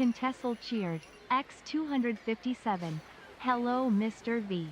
Contessel cheered. X257. Hello Mr. V.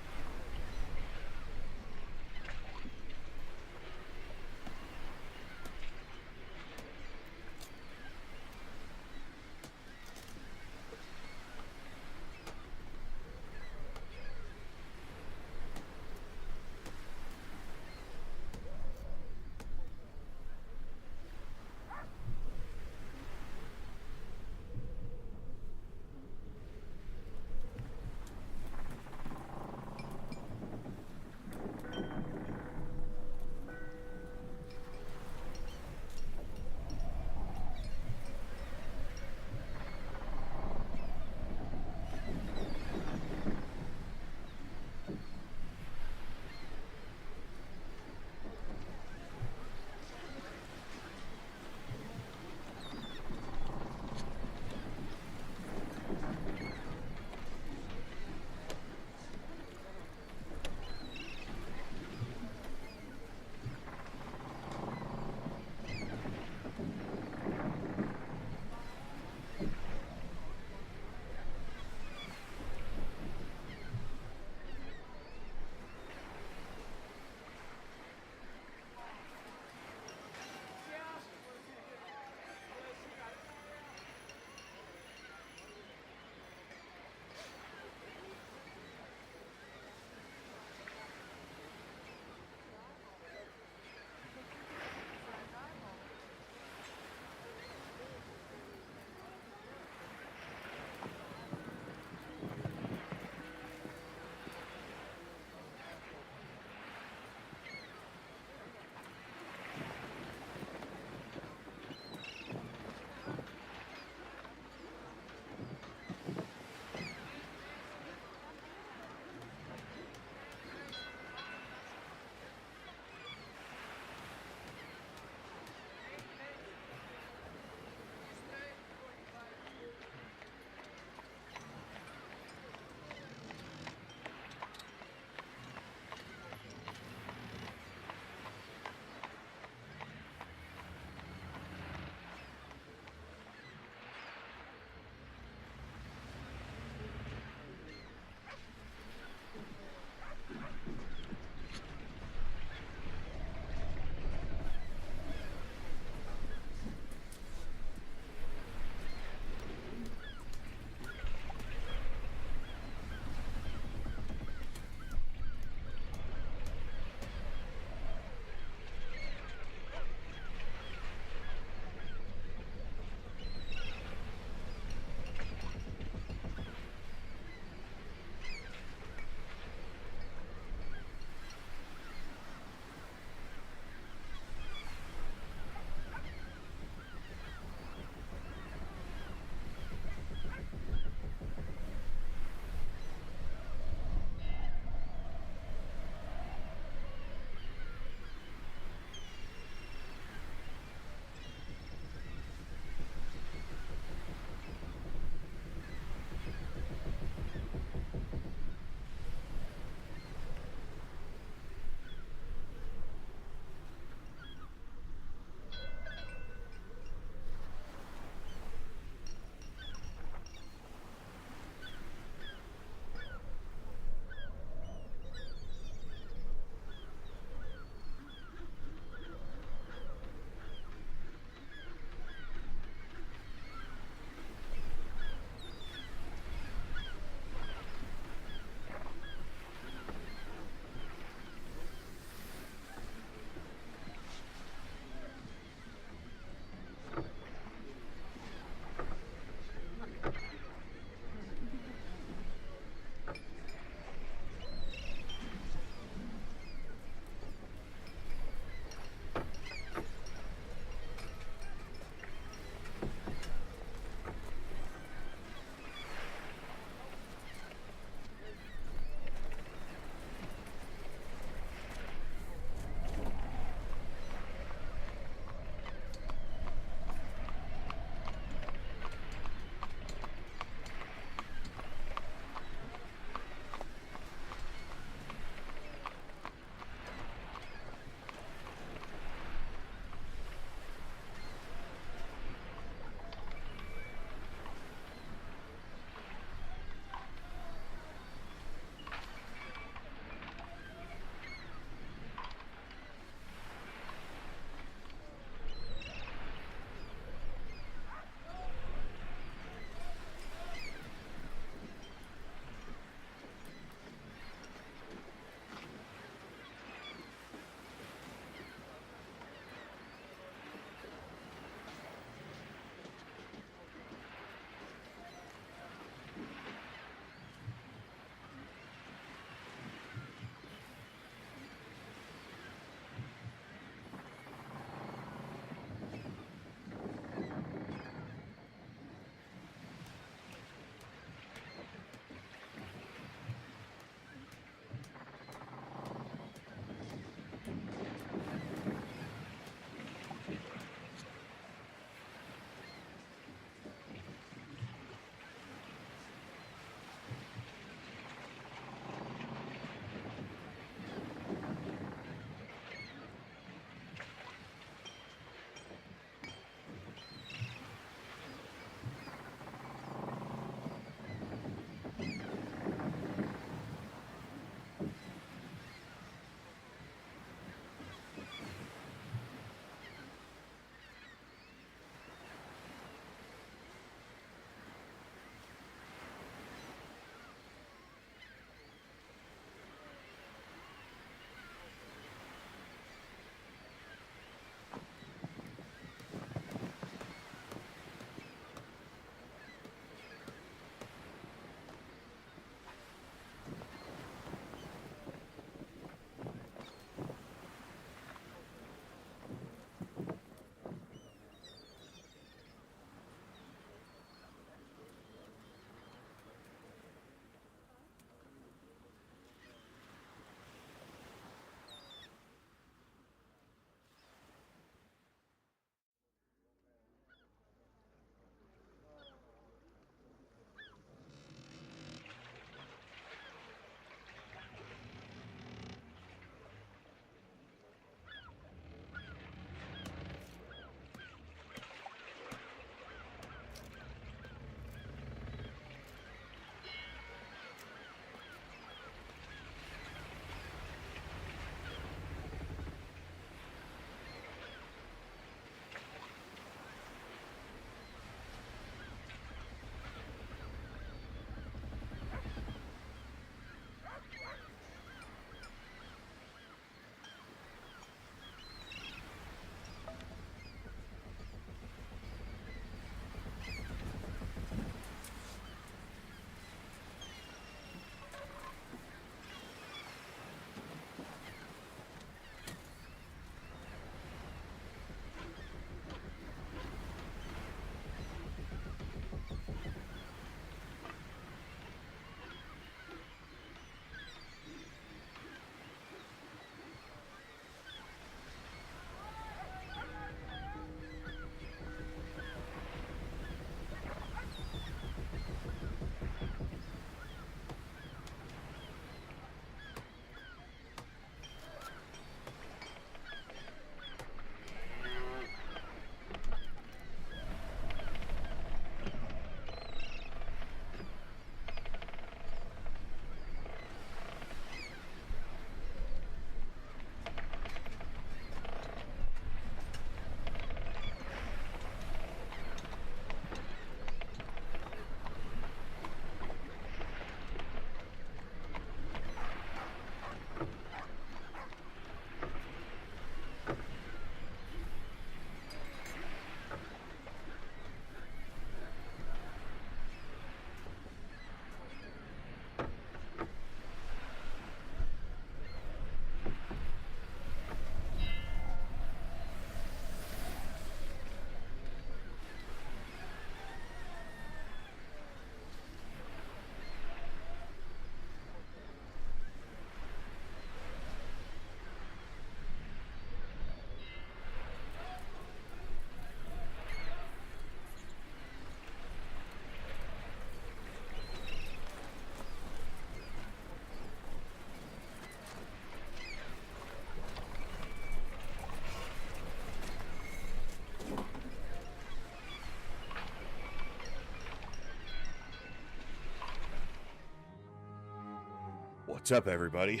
What's up, everybody?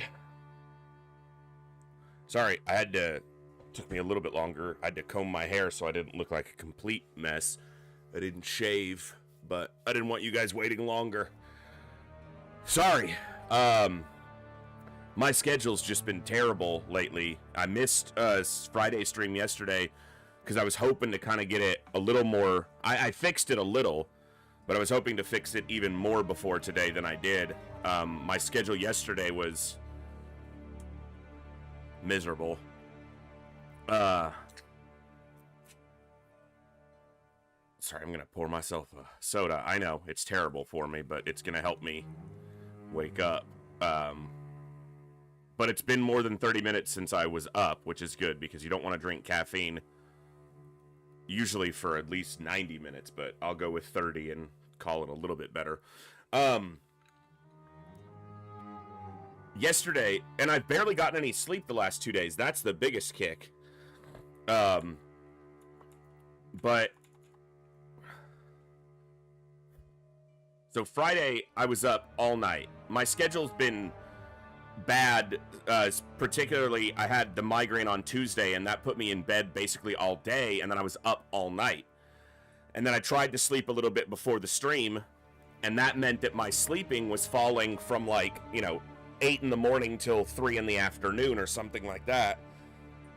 Sorry, took me a little bit longer. I had to comb my hair so I didn't look like a complete mess. I didn't shave, but I didn't want you guys waiting longer. Sorry. My schedule's just been terrible lately. I missed Friday stream yesterday because I was hoping to kind of get it a little more. I fixed it a little, but I was hoping to fix it even more before today than I did. My schedule yesterday was miserable. Sorry, I'm gonna pour myself a soda. I know it's terrible for me, but it's gonna help me wake up. But it's been more than 30 minutes since I was up, which is good because you don't want to drink caffeine usually for at least 90 minutes, but I'll go with 30 and call it a little bit better. Yesterday, and I've barely gotten any sleep the last 2 days. That's the biggest kick. But so Friday, I was up all night. My schedule's been bad, particularly I had the migraine on Tuesday, and that put me in bed basically all day, and then I was up all night. And then I tried to sleep a little bit before the stream, and that meant that my sleeping was falling from 8 in the morning till 3 in the afternoon or something like that.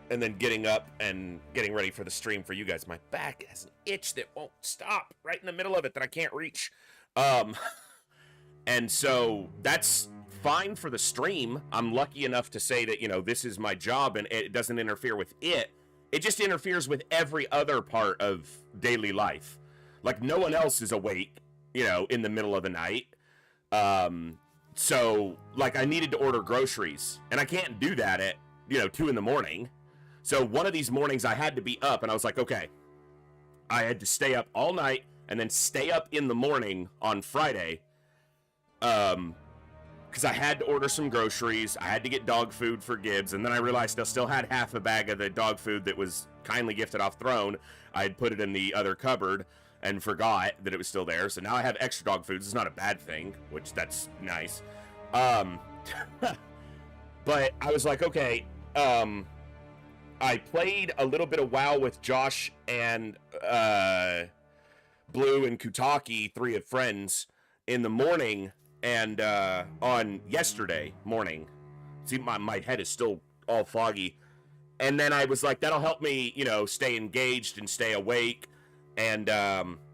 And then getting up and getting ready for the stream for you guys. My back has an itch that won't stop right in the middle of it that I can't reach. And so that's fine for the stream. I'm lucky enough to say that, this is my job and it doesn't interfere with it. It just interferes with every other part of daily life. Like, no one else is awake, in the middle of the night. So, I needed to order groceries, and I can't do that at, 2 in the morning. So one of these mornings I had to be up, and I was like, okay, I had to stay up all night and then stay up in the morning on Friday, because I had to order some groceries. I had to get dog food for Gibbs, and then I realized I still had half a bag of the dog food that was kindly gifted off Throne. I had put it in the other cupboard and forgot that it was still there, so now I have extra dog food. This is not a bad thing, which that's nice. But I was like, okay, I played a little bit of WoW with Josh and Blue and Kutaki, 3 of friends, in the morning, and on yesterday morning. See, my head is still all foggy. And then I was like, that'll help me, stay engaged and stay awake. And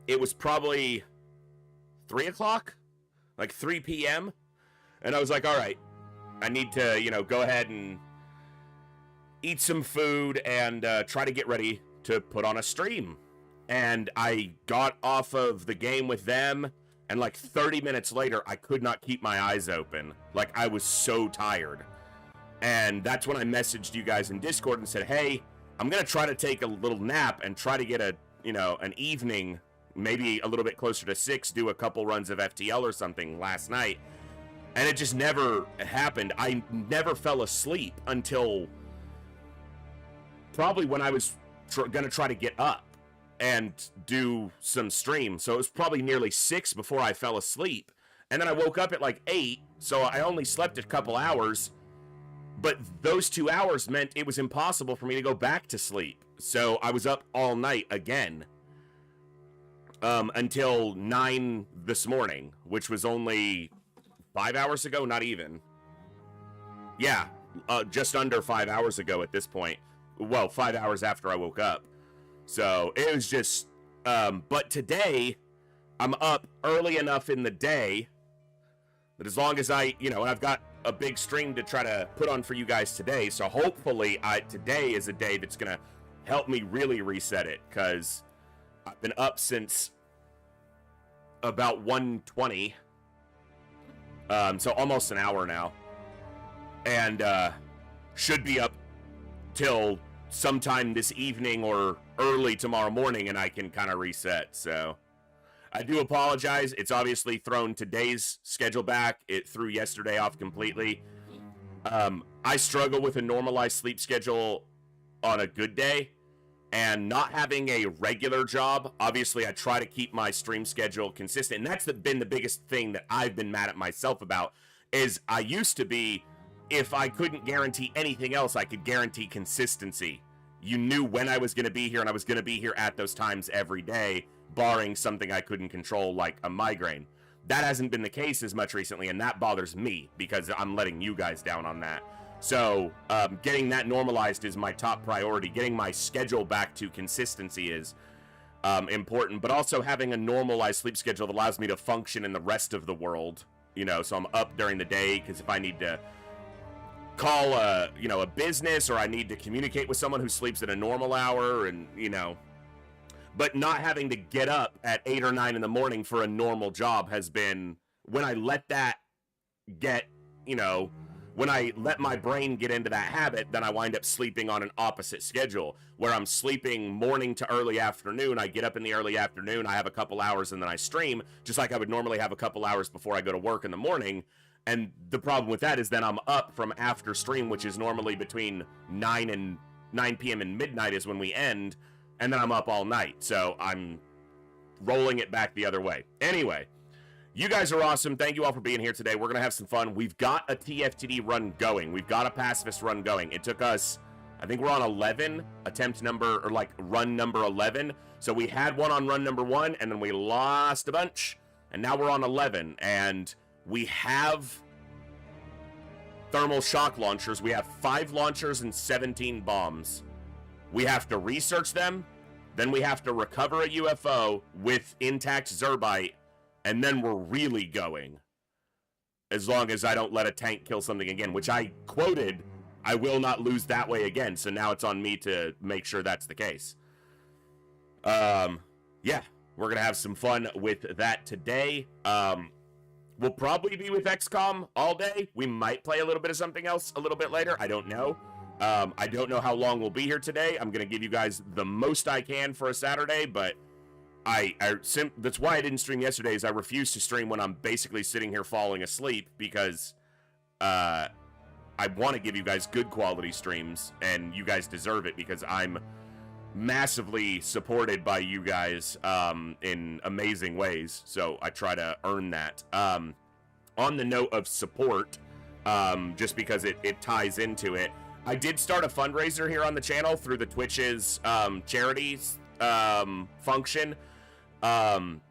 it was probably 3 o'clock, 3 p.m. And I was like, all right, I need to, go ahead and eat some food and try to get ready to put on a stream. And I got off of the game with them, and 30 minutes later, I could not keep my eyes open. I was so tired. And that's when I messaged you guys in Discord and said, hey, I'm going to try to take a little nap and try to get an evening, maybe a little bit closer to 6, do a couple runs of FTL or something last night. And it just never happened. I never fell asleep until probably when I was gonna try to get up and do some stream. So it was probably nearly 6 before I fell asleep. And then I woke up at 8, so I only slept a couple hours. But those 2 hours meant it was impossible for me to go back to sleep. So I was up all night again. Until 9 this morning, which was only 5 hours ago, not even. Yeah, just under 5 hours ago at this point. Well, 5 hours after I woke up. So it was just, but today I'm up early enough in the day that as long as and I've got a big stream to try to put on for you guys today. So hopefully today is a day that's going to help me really reset it, because I've been up since about 1:20. So almost an hour now, and should be up till sometime this evening or early tomorrow morning, and I can kind of reset. So I do apologize. It's obviously thrown today's schedule back. It threw yesterday off completely. I struggle with a normalized sleep schedule on a good day, and not having a regular job. Obviously, I try to keep my stream schedule consistent, and that's been the biggest thing that I've been mad at myself about, is I used to be, if I couldn't guarantee anything else, I could guarantee consistency. You knew when I was going to be here, and I was going to be here at those times every day, barring something I couldn't control, like a migraine. That hasn't been the case as much recently, and that bothers me because I'm letting you guys down on that. So getting that normalized is my top priority. Getting my schedule back to consistency is important, but also having a normalized sleep schedule that allows me to function in the rest of the world. You know, so I'm up during the day, because if I need to call a business, or I need to communicate with someone who sleeps at a normal hour, and but not having to get up at 8 or 9 in the morning for a normal job has been, when I let that get, when I let my brain get into that habit, then I wind up sleeping on an opposite schedule, where I'm sleeping morning to early afternoon. I get up in the early afternoon, I have a couple hours, and then I stream, just like I would normally have a couple hours before I go to work in the morning. And the problem with that is then I'm up from after stream, which is normally between 9 p.m. and midnight is when we end, and then I'm up all night. So I'm rolling it back the other way. Anyway, you guys are awesome. Thank you all for being here today. We're going to have some fun. We've got a TFTD run going. We've got a pacifist run going. It took us, I think we're on 11, run number 11. So we had one on run number 1, and then we lost a bunch, and now we're on 11. And we have thermal shock launchers. We have 5 launchers and 17 bombs. We have to research them, then we have to recover a UFO with intact Zerbite, and then we're really going. As long as I don't let a tank kill something again, which I quoted, I will not lose that way again, so now it's on me to make sure that's the case. Yeah, we're gonna have some fun with that today. We'll probably be with XCOM all day. We might play a little bit of something else a little bit later. I don't know. I don't know how long we'll be here today. I'm going to give you guys the most I can for a Saturday, but that's why I didn't stream yesterday, is I refuse to stream when I'm basically sitting here falling asleep, because I want to give you guys good quality streams, and you guys deserve it, because I'm massively supported by you guys in amazing ways, so I try to earn that. On the note of support, just because it ties into it, I did start a fundraiser here on the channel through the Twitch's charities function. When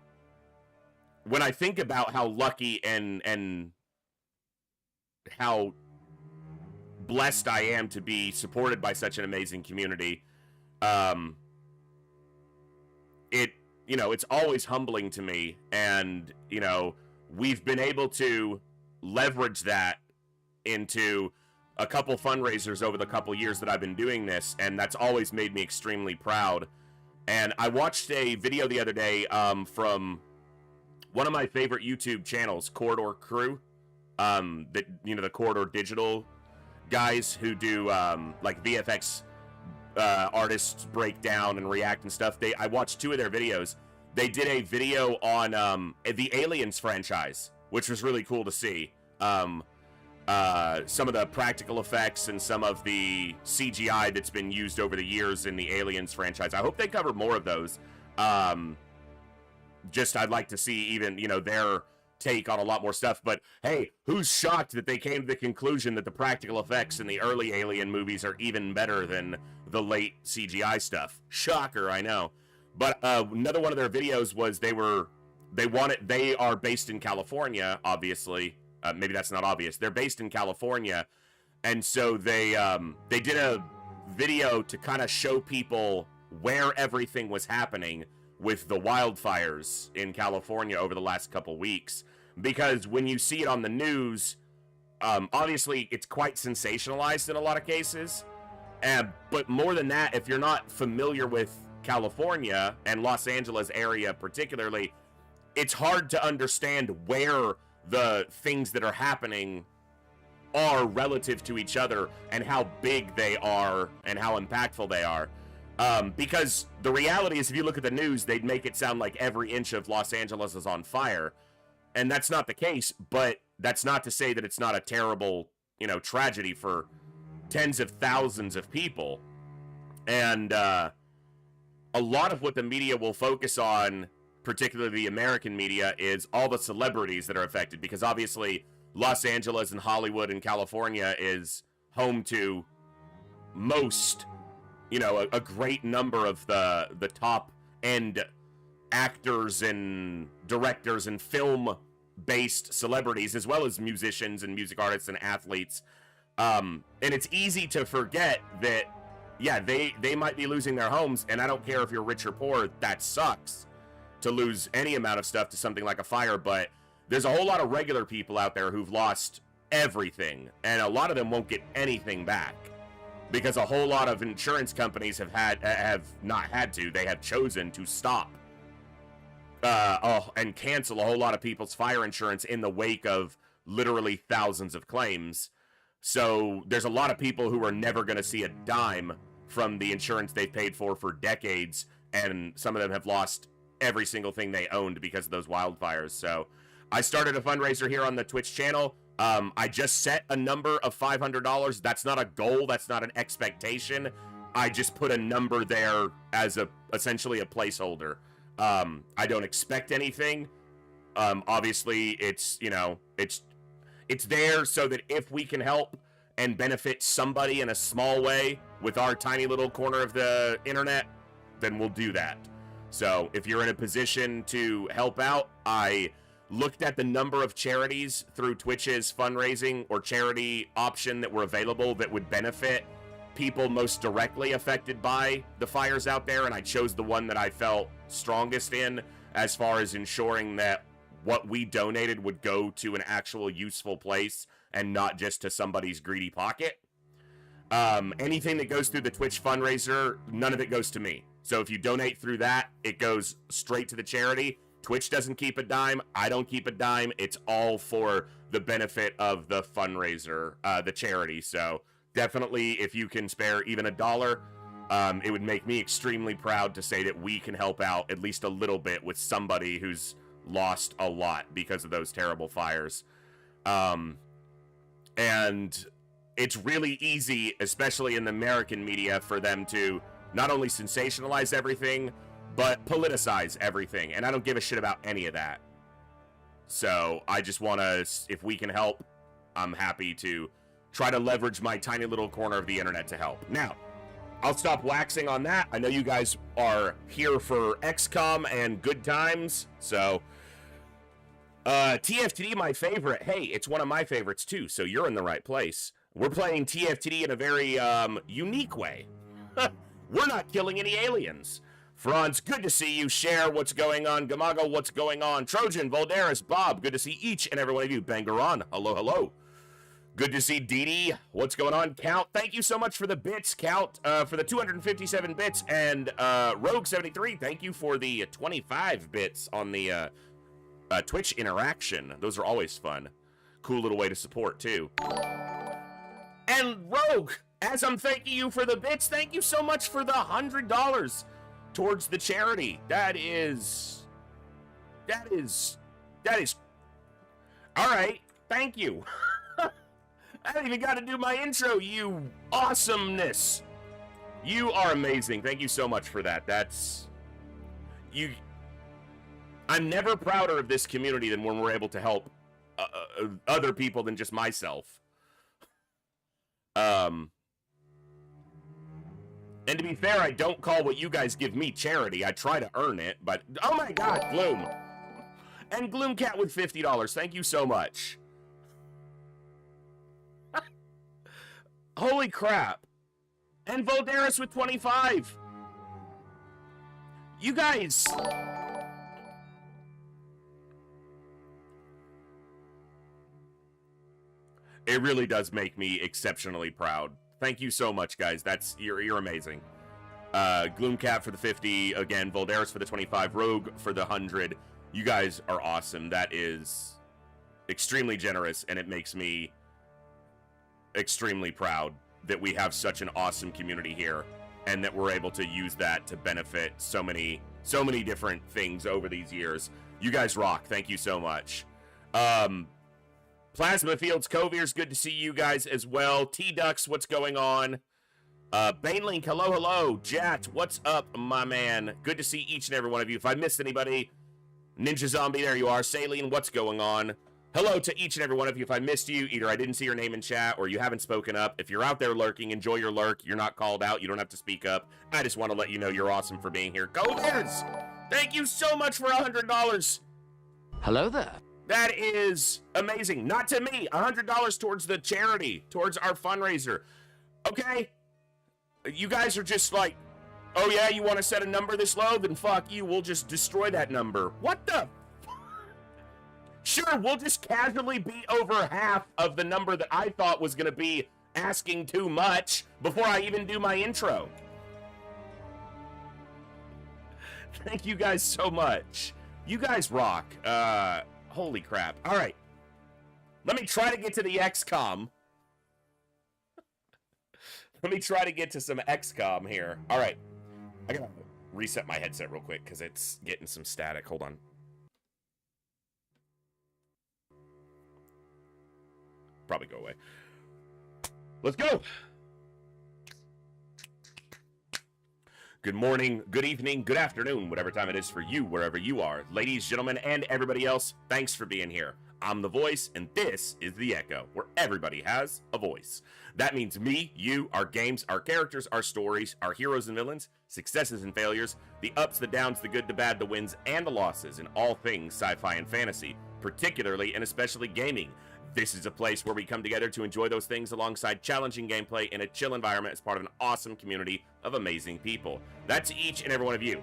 I think about how lucky and how blessed I am to be supported by such an amazing community, it's always humbling to me, and we've been able to leverage that into a couple fundraisers over the couple years that I've been doing this, and that's always made me extremely proud. And I watched a video the other day from one of my favorite YouTube channels, Corridor Crew, the Corridor Digital guys who do like VFX artists break down and react and stuff. I watched 2 of their videos. They did a video on the Aliens franchise, which was really cool to see. Some of the practical effects and some of the CGI that's been used over the years in the Aliens franchise. I hope they cover more of those. I'd like to see even, their take on a lot more stuff. But hey, who's shocked that they came to the conclusion that the practical effects in the early Alien movies are even better than the late CGI stuff? Shocker, I know. But another one of their videos was they are based in California, obviously. Maybe that's not obvious. They're based in California, and so they did a video to kind of show people where everything was happening with the wildfires in California over the last couple weeks. Because when you see it on the news, obviously it's quite sensationalized in a lot of cases. But more than that, if you're not familiar with California and Los Angeles area particularly, it's hard to understand where the things that are happening are relative to each other, and how big they are and how impactful they are. Because the reality is, if you look at the news, they'd make it sound like every inch of Los Angeles is on fire, and that's not the case. But that's not to say that it's not a terrible, tragedy for tens of thousands of people. And a lot of what the media will focus on, particularly the American media, is all the celebrities that are affected, because obviously Los Angeles and Hollywood and California is home to most, you know, a great number of the top end actors and directors and film based celebrities, as well as musicians and music artists and athletes. And it's easy to forget that, yeah, they might be losing their homes, and I don't care if you're rich or poor, that sucks to lose any amount of stuff to something like a fire, but there's a whole lot of regular people out there who've lost everything, and a lot of them won't get anything back because a whole lot of insurance companies have not had to, they have chosen to stop and cancel a whole lot of people's fire insurance in the wake of literally thousands of claims. So there's a lot of people who are never going to see a dime from the insurance they've paid for decades, and some of them have lost every single thing they owned because of those wildfires. So I started a fundraiser here on the Twitch channel. I just set a number of $500. That's not a goal. That's not an expectation. I just put a number there as essentially a placeholder. I don't expect anything. Obviously, it's, you know, it's there so that if we can help and benefit somebody in a small way with our tiny little corner of the internet, then we'll do that. So if you're in a position to help out, I looked at the number of charities through Twitch's fundraising or charity option that were available that would benefit people most directly affected by the fires out there, and I chose the one that I felt strongest in as far as ensuring that what we donated would go to an actual useful place and not just to somebody's greedy pocket. Anything that goes through the Twitch fundraiser, none of it goes to me. So if you donate through that, it goes straight to the charity. Twitch doesn't keep a dime. I don't keep a dime. It's all for the benefit of the fundraiser, the charity. So definitely, if you can spare even $1, it would make me extremely proud to say that we can help out at least a little bit with somebody who's lost a lot because of those terrible fires. And it's really easy, especially in the American media, for them to not only sensationalize everything, but politicize everything. And I don't give a shit about any of that. So I just want to, if we can help, I'm happy to try to leverage my tiny little corner of the internet to help. Now, I'll stop waxing on that. I know you guys are here for XCOM and good times, so TFTD, my favorite. Hey, it's one of my favorites too, so you're in the right place. We're playing TFTD in a very unique way. We're not killing any aliens. Franz, good to see you. Share, what's going on? Gamago, what's going on? Trojan, Volderis, Bob, good to see each and every one of you. Bangaron, hello, hello. Good to see Dee, what's going on? Count, thank you so much for the bits, Count, for the 257 bits. And Rogue73, thank you for the 25 bits on the Twitch interaction. Those are always fun. Cool little way to support, too. And Rogue, as I'm thanking you for the bits, thank you so much for the $100 towards the charity. That is, all right, thank you. I haven't even got to do my intro, you awesomeness. You are amazing. Thank you so much for that. That's, you, I'm never prouder of this community than when we're able to help other people than just myself. And to be fair, I don't call what you guys give me charity. I try to earn it, but oh my god, Gloom. And Gloomcat with $50. Thank you so much. Holy crap. And Volderis with 25. You guys. It really does make me exceptionally proud. Thank you so much, guys. You're amazing. Gloomcat for the 50, again, Volderis for the 25, Rogue for the 100. You guys are awesome. That is extremely generous, and it makes me extremely proud that we have such an awesome community here, and that we're able to use that to benefit so many different things over these years. You guys rock. Thank you so much. Plasma Fields, Covier's, good to see you guys as well. T-Ducks, what's going on? Banelink, hello, hello. Jat, what's up, my man? Good to see each and every one of you. If I missed anybody, Ninja Zombie, there you are. Saline, what's going on? Hello to each and every one of you. If I missed you, either I didn't see your name in chat or you haven't spoken up. If you're out there lurking, enjoy your lurk. You're not called out. You don't have to speak up. I just want to let you know you're awesome for being here. Go Bears! Thank you so much for $100. Hello there. That is amazing. Not to me. $100 towards the charity, towards our fundraiser. Okay? You guys are just like, oh yeah, you want to set a number this low? Then fuck you. We'll just destroy that number. What the? Sure, we'll just casually be over half of the number that I thought was going to be asking too much before I even do my intro. Thank you guys so much. You guys rock. Holy crap. All right. Let me try to get to the XCOM. Let me try to get to some XCOM here. All right. I gotta reset my headset real quick because it's getting some static. Hold on. Probably go away. Let's go. Good morning, good evening, good afternoon, whatever time it is for you, wherever you are. Ladies, gentlemen, and everybody else, thanks for being here. I'm the voice, and this is the Echo, where everybody has a voice. That means me, you, our games, our characters, our stories, our heroes and villains, successes and failures, the ups, the downs, the good, the bad, the wins, and the losses in all things sci-fi and fantasy, particularly and especially gaming. This is a place where we come together to enjoy those things alongside challenging gameplay in a chill environment as part of an awesome community of amazing people. That's each and every one of you.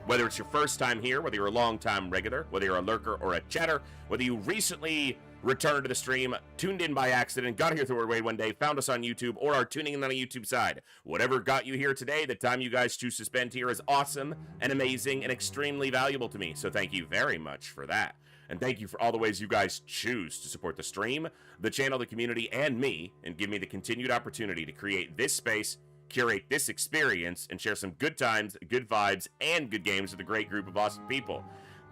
Whether it's your first time here, whether you're a long-time regular, whether you're a lurker or a chatter, whether you recently returned to the stream, tuned in by accident, got here through our way one day, found us on YouTube, or are tuning in on a YouTube side. Whatever got you here today, the time you guys choose to spend here is awesome and amazing and extremely valuable to me. So thank you very much for that. And thank you for all the ways you guys choose to support the stream, the channel, the community, and me, and give me the continued opportunity to create this space, curate this experience, and share some good times, good vibes, and good games with a great group of awesome people.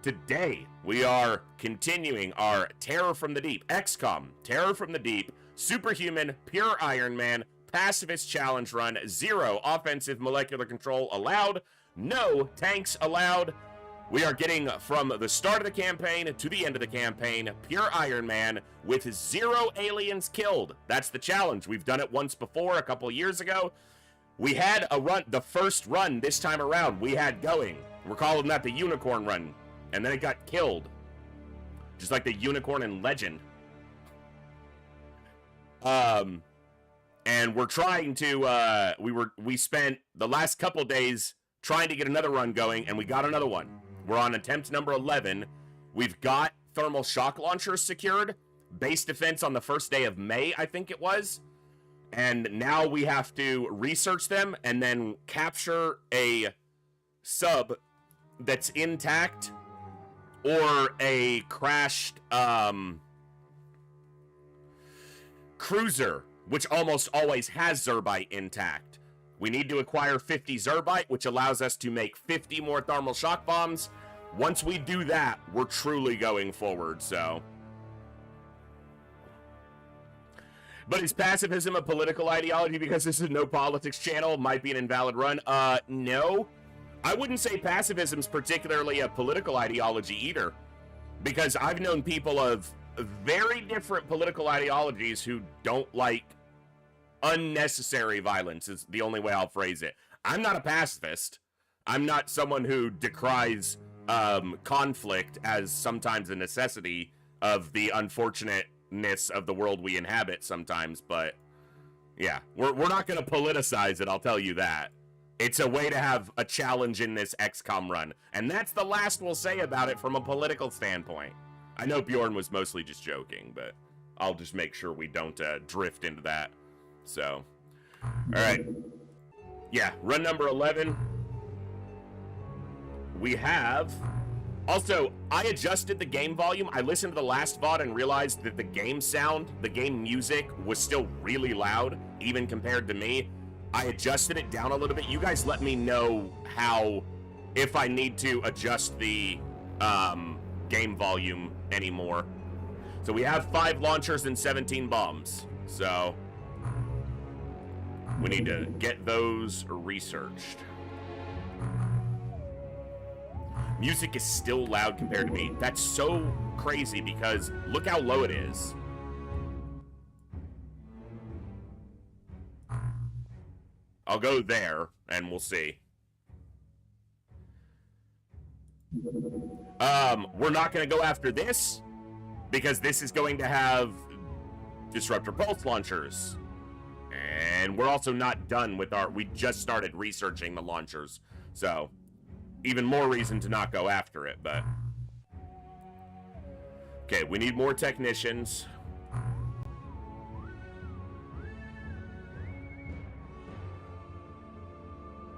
Today, we are continuing our Terror from the Deep, XCOM, Terror from the Deep, Superhuman, Pure Iron Man, Pacifist Challenge Run, 0 offensive molecular control allowed, no tanks allowed. We are getting from the start of the campaign to the end of the campaign, Pure Iron Man, with 0 aliens killed. That's the challenge. We've done it once before, a couple years ago. We had a run, the first run this time around, we had going. We're calling that the Unicorn Run. And then it got killed. Just like the Unicorn in Legend. And we're trying to, we spent the last couple days trying to get another run going, and we got another one. We're on attempt number 11. We've got thermal shock launchers secured. Base defense on the first day of May, I think it was. And now we have to research them and then capture a sub that's intact or a crashed cruiser, which almost always has Zerbite intact. We need to acquire 50 Zerbite, which allows us to make 50 more thermal shock bombs. Once we do that, we're truly going forward, so. But is pacifism a political ideology because this is a no politics channel? Might be an invalid run. No. I wouldn't say pacifism's particularly a political ideology either. Because I've known people of very different political ideologies who don't like unnecessary violence, is the only way I'll phrase it. I'm not a pacifist. I'm not someone who decries conflict as sometimes a necessity of the unfortunateness of the world we inhabit sometimes, but yeah, we're not going to politicize it, I'll tell you that. It's a way to have a challenge in this XCOM run, and that's the last we'll say about it from a political standpoint. I know Bjorn was mostly just joking, but I'll just make sure we don't drift into that. So, all right. Yeah, run number 11. We have... Also, I adjusted the game volume. I listened to the last VOD and realized that the game sound, the game music, was still really loud, even compared to me. I adjusted it down a little bit. You guys let me know how, if I need to adjust the game volume anymore. So we have 5 launchers and 17 bombs. So we need to get those researched. Music is still loud compared to me. That's so crazy because look how low it is. I'll go there and we'll see. We're not going to go after this because this is going to have disruptor pulse launchers. And we're also not done with we just started researching the launchers. So, even more reason to not go after it, but. Okay, we need more technicians.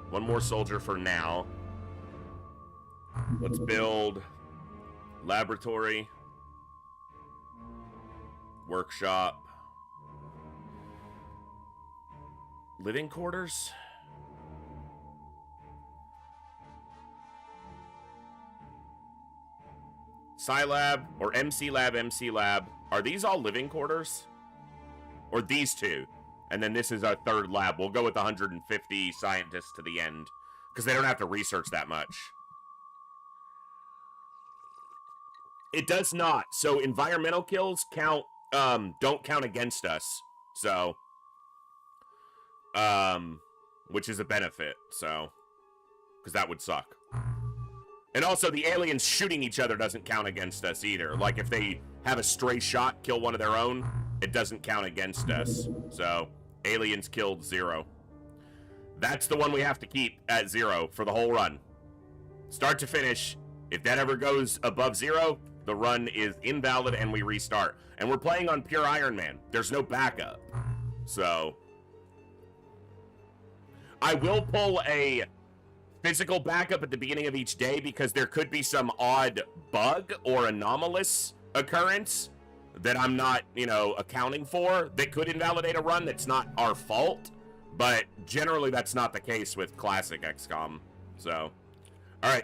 One more soldier for now. Let's build laboratory, workshop, living quarters. Scilab or MC Lab. Are these all living quarters? Or these two? And then this is our third lab. We'll go with 150 scientists to the end. Because they don't have to research that much. It does not. So environmental kills count, don't count against us. So, which is a benefit. So, because that would suck. And also the aliens shooting each other doesn't count against us either. Like if they have a stray shot, kill one of their own, it doesn't count against us. So, aliens killed 0. That's the one we have to keep at 0 for the whole run. Start to finish. If that ever goes above 0, the run is invalid and we restart. And we're playing on pure Iron Man. There's no backup. So, I will pull a physical backup at the beginning of each day because there could be some odd bug or anomalous occurrence that I'm not, accounting for that could invalidate a run that's not our fault. But generally that's not the case with classic XCOM. So, all right.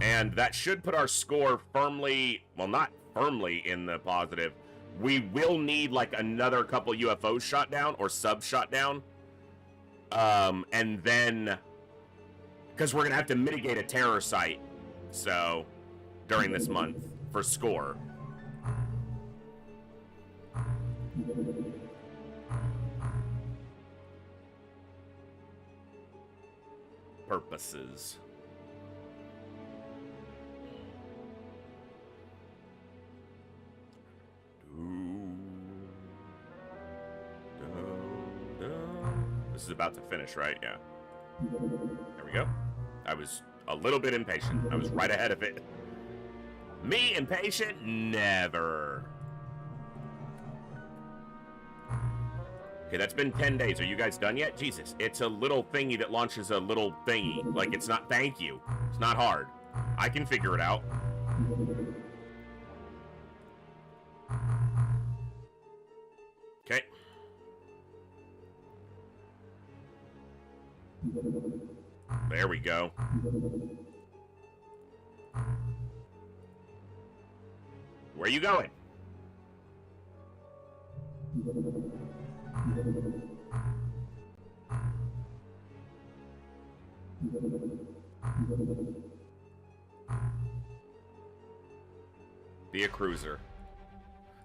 And that should put our score firmly, well, not firmly in the positive. We will need like another couple UFOs shot down or sub shot down. And then, because we're going to have to mitigate a terror site. So, during this month for score. Purposes. This is about to finish, right? Yeah. There we go. I was a little bit impatient. I was right ahead of it. Me impatient? Never. Okay, that's been 10 days. Are you guys done yet? Jesus, it's a little thingy that launches a little thingy. Like, it's not, thank you. It's not hard. I can figure it out. Okay. There we go. Where are you going? Be a cruiser.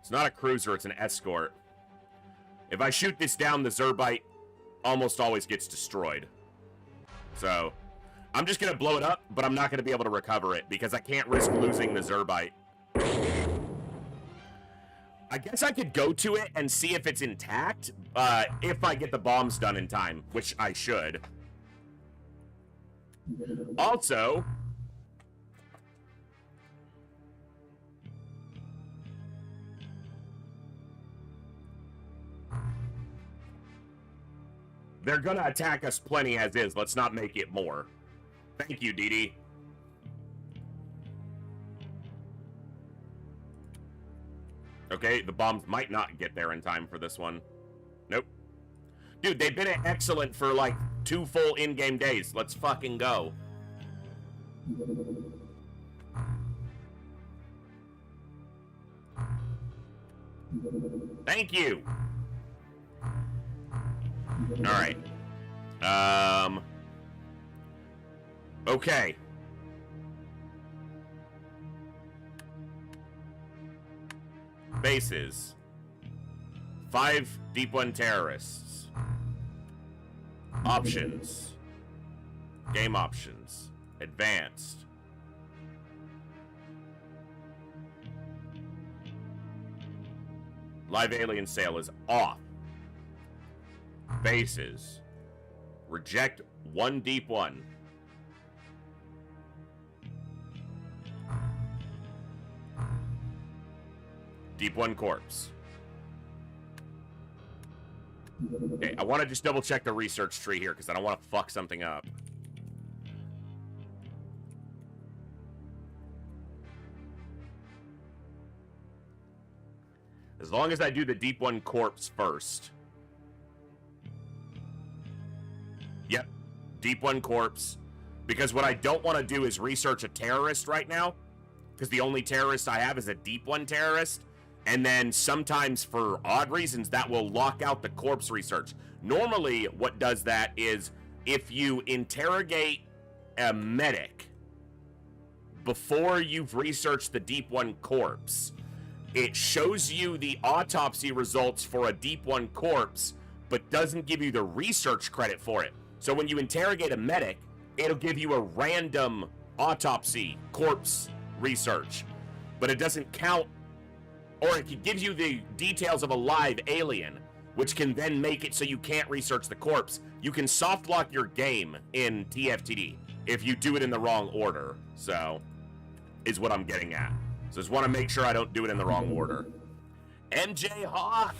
It's not a cruiser, it's an escort. If I shoot this down, the Zerbite almost always gets destroyed. So, I'm just going to blow it up, but I'm not going to be able to recover it because I can't risk losing the Zerbite. I guess I could go to it and see if it's intact, if I get the bombs done in time, which I should. Also, they're gonna attack us plenty as is. Let's not make it more. Thank you, Dee Dee. Okay, the bombs might not get there in time for this one. Nope. Dude, they've been excellent for like 2 full in-game days. Let's fucking go. Thank you. Alright. Okay. Bases. 5 Deep One terrorists. Options. Game options. Advanced. Live alien sale is off. Bases. Reject 1 Deep One. Deep One corpse. Okay, I want to just double check the research tree here because I don't want to fuck something up. As long as I do the Deep One corpse first. Yep, Deep One corpse. Because what I don't want to do is research a terrorist right now. Because the only terrorist I have is a Deep One terrorist. And then sometimes for odd reasons that will lock out the corpse research. Normally what does that is if you interrogate a medic before you've researched the Deep One corpse, it shows you the autopsy results for a Deep One corpse, but doesn't give you the research credit for it. So when you interrogate a medic, it'll give you a random autopsy corpse research, but it doesn't count, or it gives you the details of a live alien, which can then make it so you can't research the corpse. You can soft lock your game in TFTD if you do it in the wrong order, so is what I'm getting at. So just want to make sure I don't do it in the wrong order. MJ Hawk!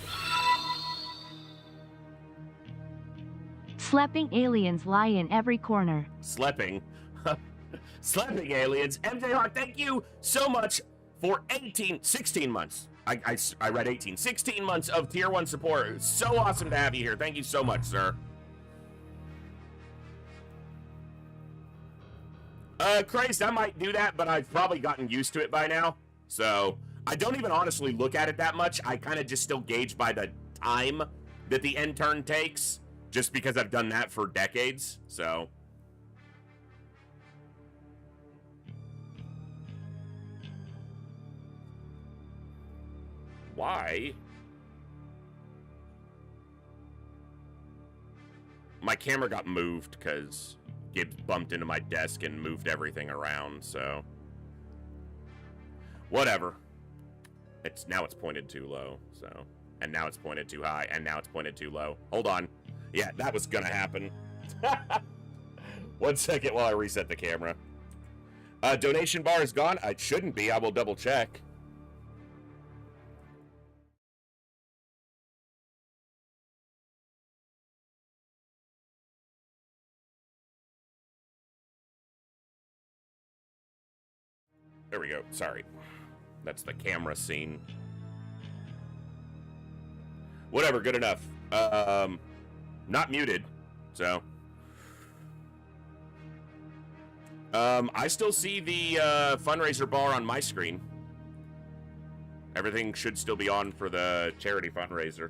Sleeping aliens lie in every corner. Sleeping? Sleeping aliens. MJ Hawk, thank you so much for 16 months. I read 18. 16 months of tier 1 support. It's so awesome to have you here. Thank you so much, sir. Christ, I might do that, but I've probably gotten used to it by now. So, I don't even honestly look at it that much. I kind of just still gauge by the time that the end turn takes, just because I've done that for decades, so. Why? My camera got moved because Gibbs bumped into my desk and moved everything around, so. Whatever. Now it's pointed too low, so. And now it's pointed too high, and now it's pointed too low. Hold on. Yeah, that was gonna happen. 1 second while I reset the camera. Donation bar is gone. It shouldn't be. I will double check. There we go. Sorry. That's the camera scene. Whatever, good enough. Not muted, so. I still see the fundraiser bar on my screen. Everything should still be on for the charity fundraiser.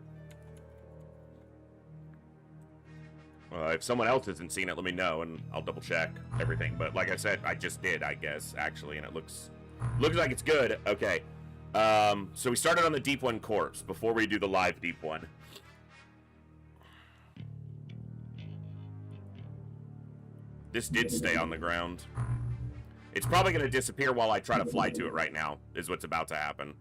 If someone else hasn't seen it, let me know, and I'll double check everything. But like I said, I just did, I guess, actually, and it looks like it's good. Okay. So we started on the Deep One corpse before we do the live Deep One. This did stay on the ground. It's probably going to disappear while I try to fly to it right now, is what's about to happen.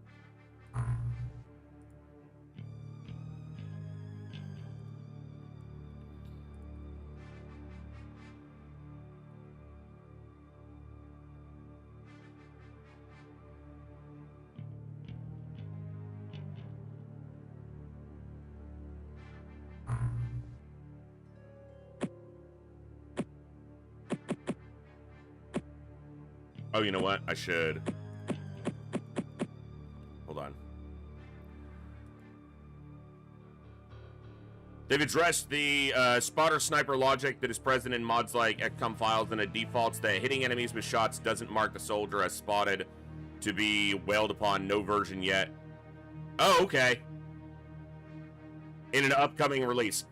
Oh, you know what? I should. Hold on. They've addressed the spotter sniper logic that is present in mods like XCOM files, and it defaults that hitting enemies with shots doesn't mark the soldier as spotted to be wailed upon. No version yet. Oh, okay. In an upcoming release.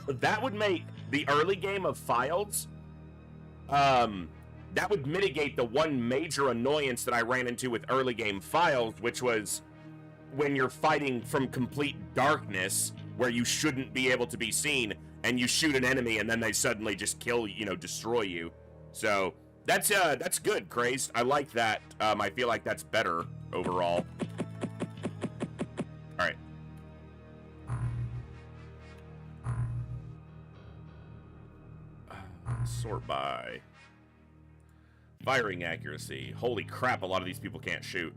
that would make the early game of Files, that would mitigate the one major annoyance that I ran into with early game Files, which was when you're fighting from complete darkness where you shouldn't be able to be seen, and you shoot an enemy and then they suddenly just kill, destroy you. So that's good, Crazed. I like that. I feel like that's better overall. All right. Sort by firing accuracy. Holy crap, a lot of these people can't shoot.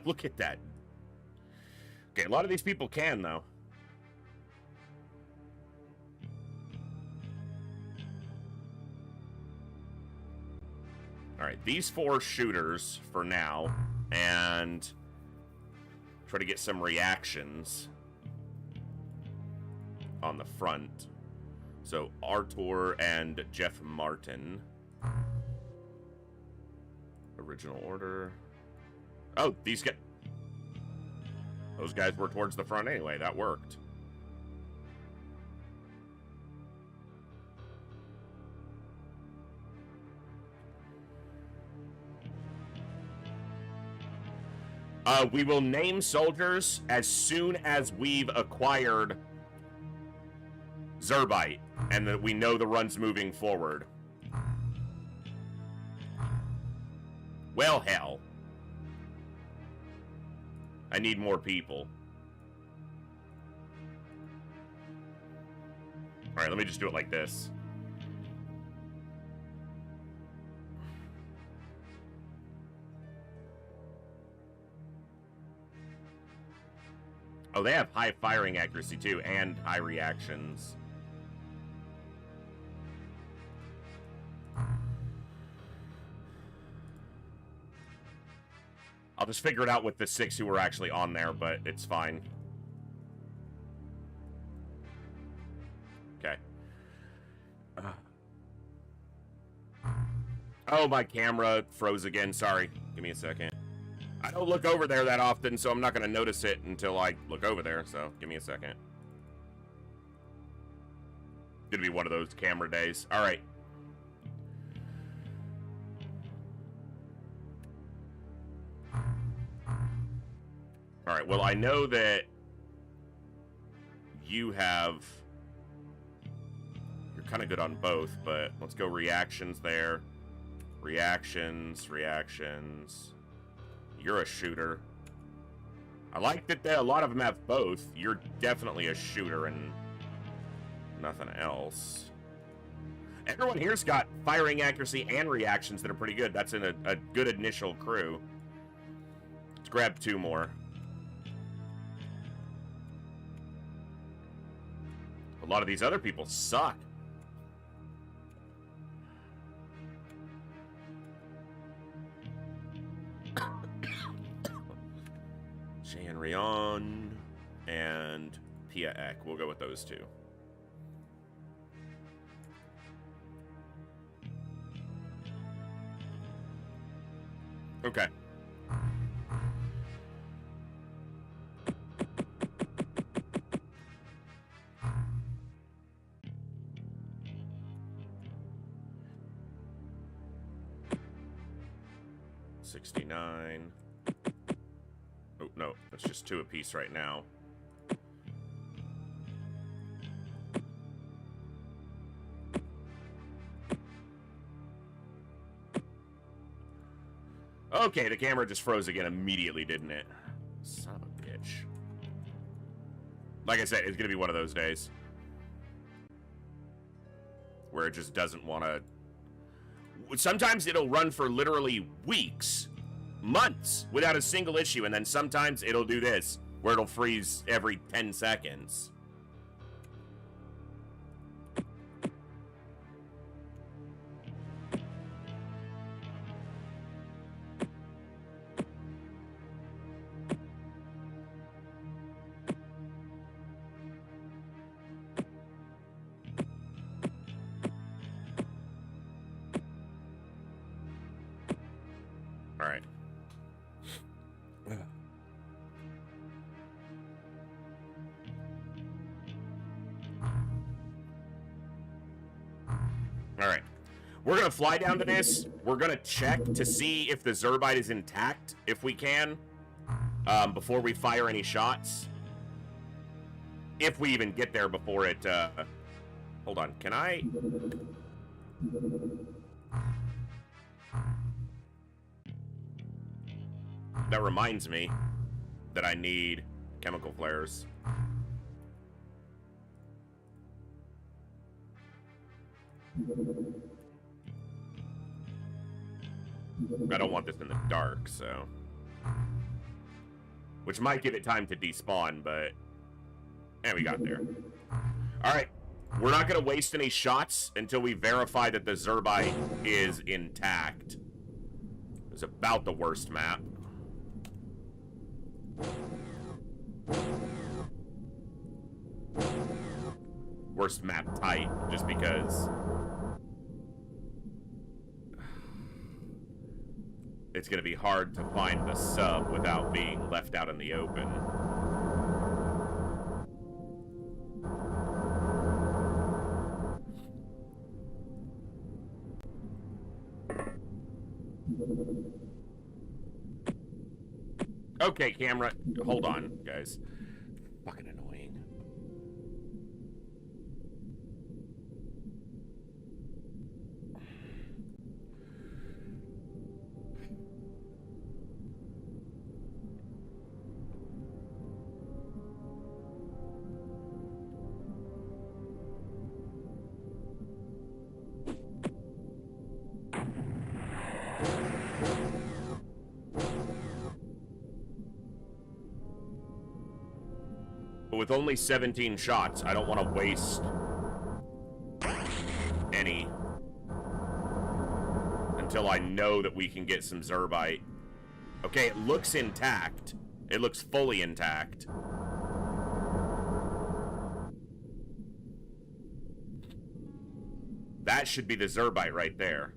Look at that. Okay, a lot of these people can, though. All right, these 4 shooters for now, and try to get some reactions on the front. So Artur and Jeff Martin. Original order. Oh, those guys were towards the front anyway. That worked. We will name soldiers as soon as we've acquired Zerbite and that we know the run's moving forward. Well, hell. I need more people. Alright, let me just do it like this. Oh, they have high firing accuracy too, and high reactions. I'll just figure it out with the 6 who were actually on there, but it's fine. Okay. Oh, my camera froze again. Sorry. Give me a second. I don't look over there that often, so I'm not going to notice it until I look over there, so give me a second. Gonna be one of those camera days. All right. All right, well, I know that you're kind of good on both, but let's go reactions there. Reactions. You're a shooter. I like that a lot of them have both. You're definitely a shooter and nothing else. Everyone here's got firing accuracy and reactions that are pretty good. That's in a good initial crew. Let's grab 2 more. A lot of these other people suck. Rion and Pia Ek. We'll go with those 2. Okay. $69. Oh, no, that's just 2 apiece right now. Okay, the camera just froze again immediately, didn't it? Son of a bitch. Like I said, it's going to be one of those days where it just doesn't want to... Sometimes it'll run for literally weeks, months, without a single issue, and then sometimes it'll do this, where it'll freeze every 10 seconds. All right. Alright. We're gonna fly down to this. We're gonna check to see if the Zerbite is intact, if we can, before we fire any shots. If we even get there before it, hold on, can I... That reminds me that I need chemical flares. I don't want this in the dark, so... Which might give it time to despawn, but... And we got there. Alright. We're not going to waste any shots until we verify that the Zerbite is intact. It's about the worst map. Worst map type, just because... It's going to be hard to find the sub without being left out in the open. Okay, camera. Hold on, guys. Fucking annoying. But with only 17 shots, I don't want to waste any until I know that we can get some Zerbite. Okay, it looks intact. It looks fully intact. That should be the Zerbite right there.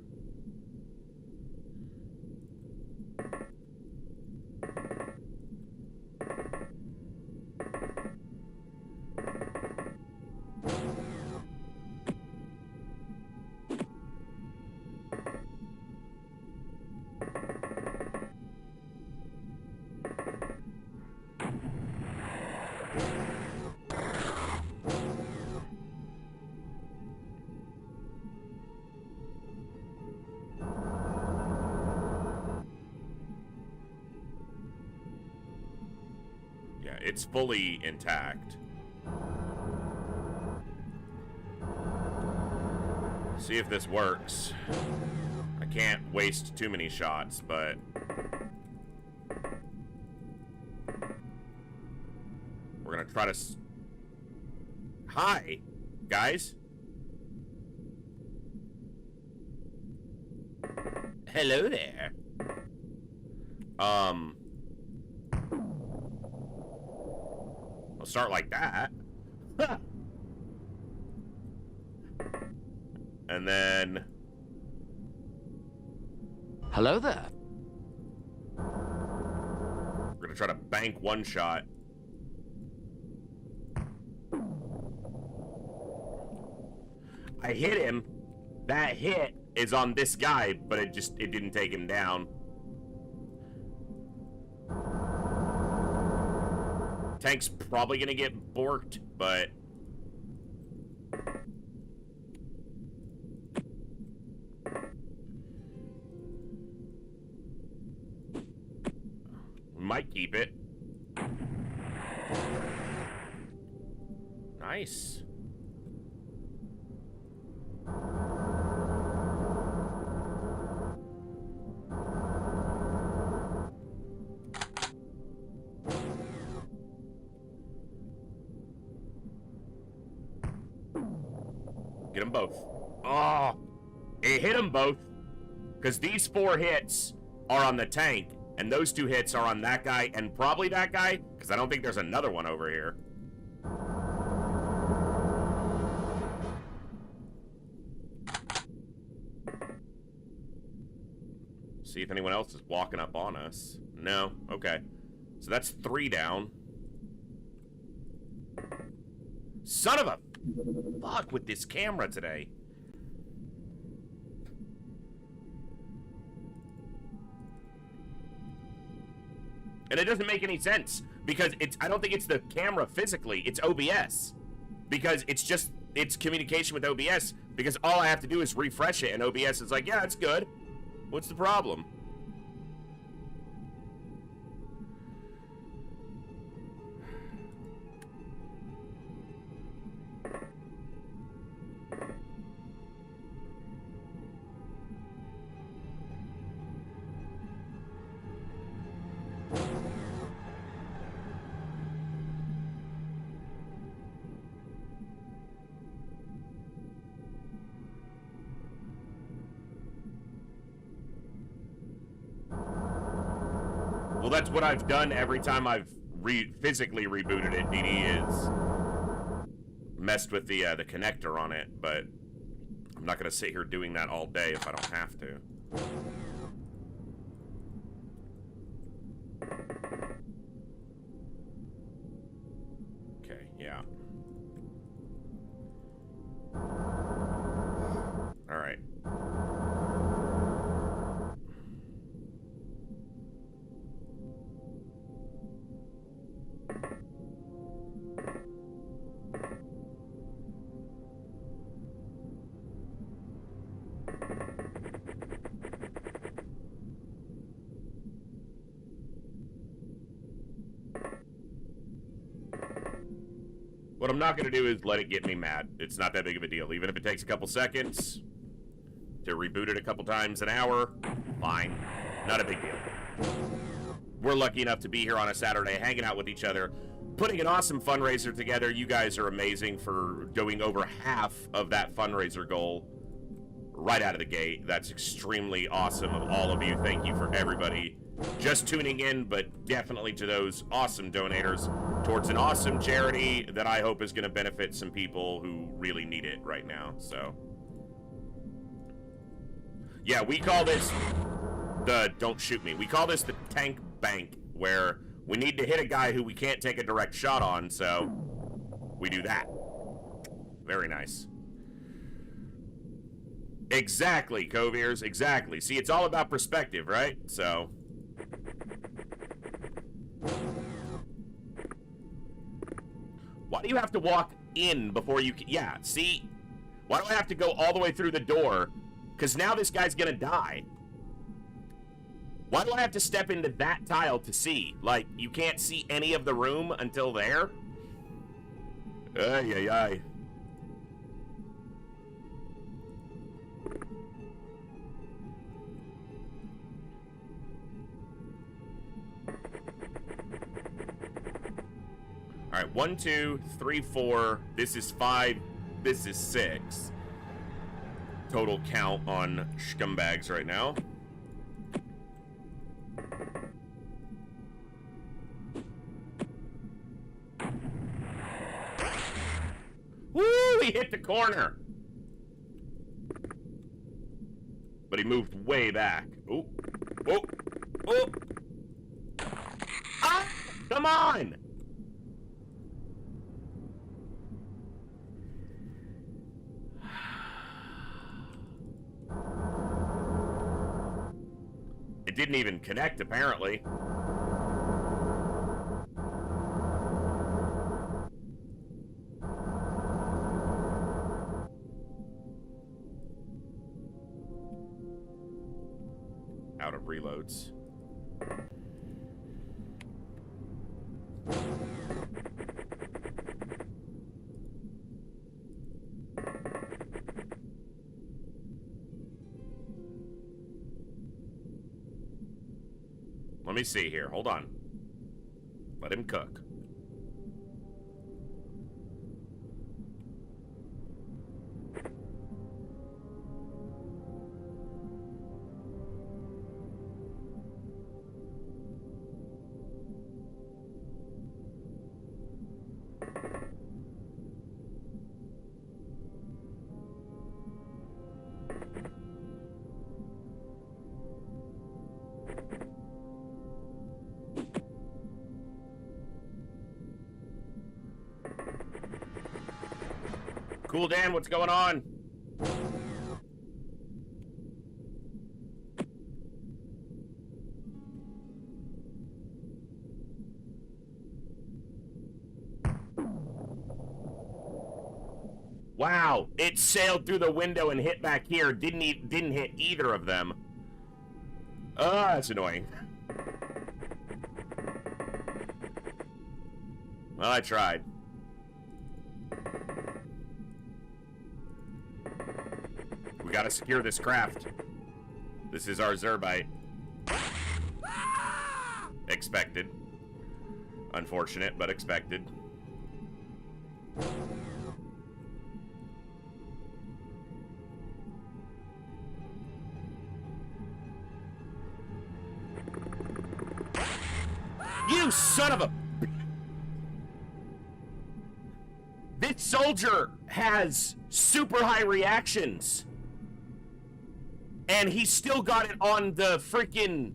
It's fully intact. See if this works. I can't waste too many shots, but... We're gonna try to... Hi, guys. Hello there. Start like that. And then... Hello there. We're gonna try to bank one shot. I hit him. That hit is on this guy, but it didn't take him down. Tank's probably gonna get borked, but... We might keep it. Nice. Get them both. Oh, it hit them both. Because these 4 hits are on the tank, and those 2 hits are on that guy, and probably that guy, because I don't think there's another one over here. See if anyone else is walking up on us. No? Okay. So that's 3 down. Son of a... Fuck with this camera today. And it doesn't make any sense because I don't think it's the camera physically, it's OBS. Because it's communication with OBS, because all I have to do is refresh it and OBS is like, yeah, it's good. What's the problem? Well, that's what I've done every time I've physically rebooted it. DD is messed with the connector on it, but I'm not going to sit here doing that all day if I don't have to. Okay, yeah. All right. What I'm not going to do is let it get me mad. It's not that big of a deal. Even if it takes a couple seconds to reboot it a couple times an hour, fine. Not a big deal. We're lucky enough to be here on a Saturday, hanging out with each other, putting an awesome fundraiser together. You guys are amazing for doing over half of that fundraiser goal right out of the gate. That's extremely awesome of all of you. Thank you for everybody just tuning in, but definitely to those awesome donators towards an awesome charity that I hope is going to benefit some people who really need it right now. So yeah, we call this the don't shoot me. We call this the tank bank, where we need to hit a guy who we can't take a direct shot on, so we do that. Very nice. Exactly, Coviers, exactly. See, it's all about perspective, right? So why do you have to walk in before you can? Yeah, see? Why do I have to go all the way through the door? Because now this guy's gonna die. Why do I have to step into that tile to see? Like, you can't see any of the room until there? Ay, ay, ay. All right, 1, 2, 3, 4. This is 5. This is 6. Total count on scumbags right now. Woo! He hit the corner. But he moved way back. Oh, oh, oh! Ah! Come on! It didn't even connect, apparently. Out of reloads. Let me see here. Hold on. Let him cook. Cool, Dan, what's going on? Wow, it sailed through the window and hit back here. Didn't hit either of them. Oh, that's annoying. Well, I tried. We gotta secure this craft. This is our Zerbite. Expected. Unfortunate, but expected. You son of a... This soldier has super high reactions. And he still got it on the freaking...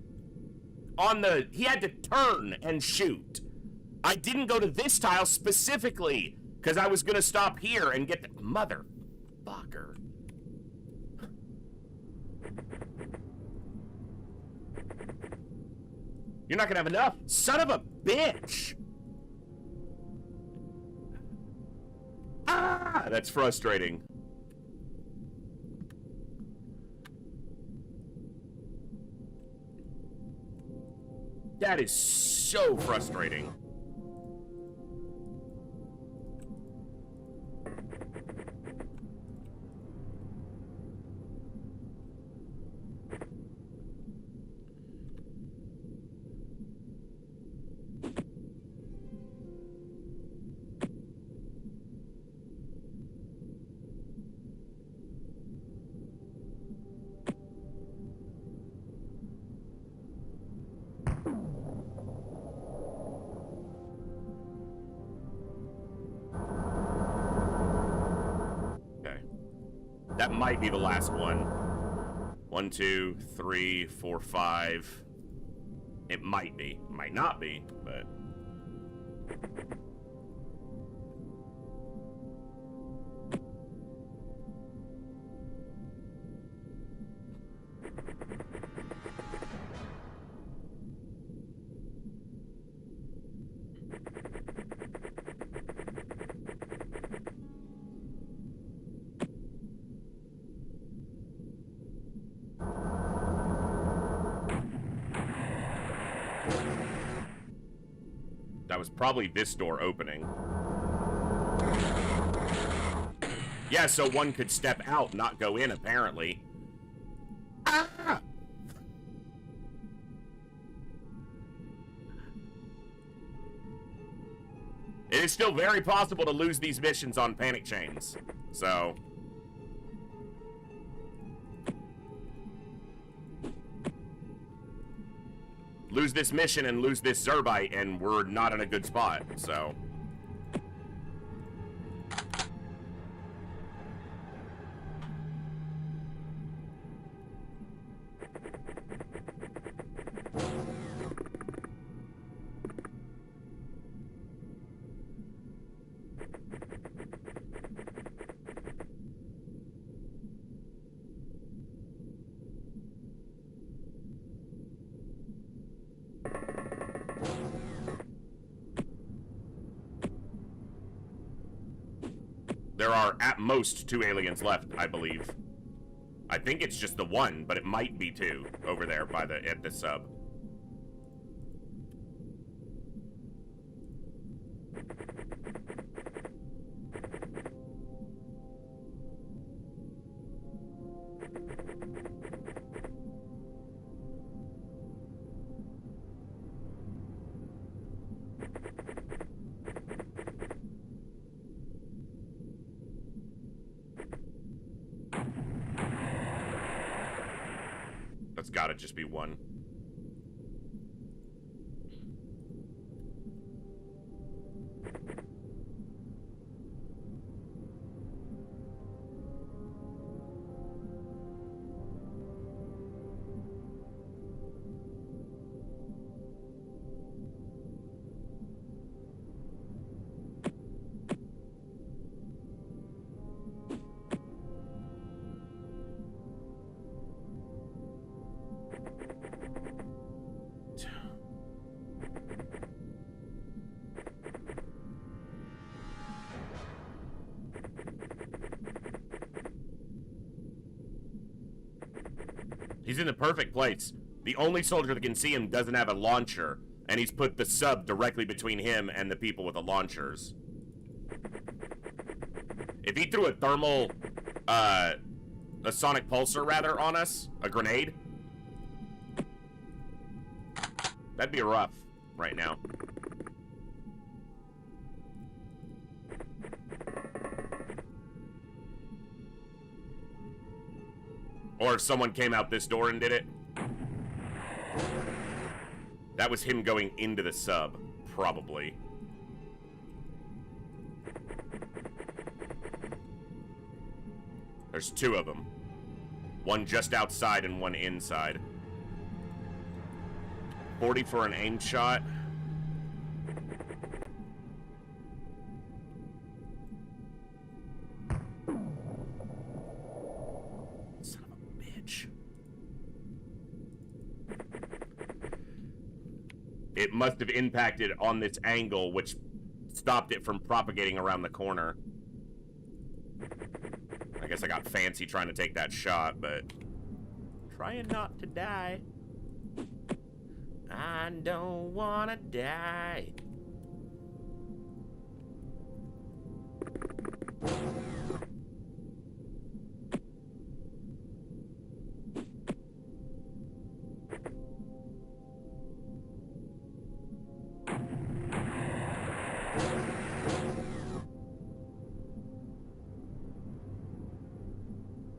He had to turn and shoot. I didn't go to this tile specifically, because I was going to stop here and get the... Motherfucker. You're not going to have enough. Son of a bitch. Ah, that's frustrating. That is so frustrating. That might be the last one. 1, 2, 3, 4, 5. It might be. Might not be, but... That was probably this door opening. Yeah, so one could step out, not go in, apparently. Ah! It is still very possible to lose these missions on panic chains, so... Lose this mission and lose this Zerbite, and we're not in a good spot, so... There are, at most, 2 aliens left, I believe. I think it's just the one, but it might be 2 over there by at the sub. That's gotta just be one. He's in the perfect place. The only soldier that can see him doesn't have a launcher, and he's put the sub directly between him and the people with the launchers. If he threw a thermal, a sonic pulsar, rather, on us, a grenade, that'd be rough right now. Or if someone came out this door and did it. That was him going into the sub, probably. There's two of them. One just outside and one inside. 40 for an aim shot. Son of a bitch. It must have impacted on this angle, which stopped it from propagating around the corner. I guess I got fancy trying to take that shot, but trying not to die. I don't wanna die.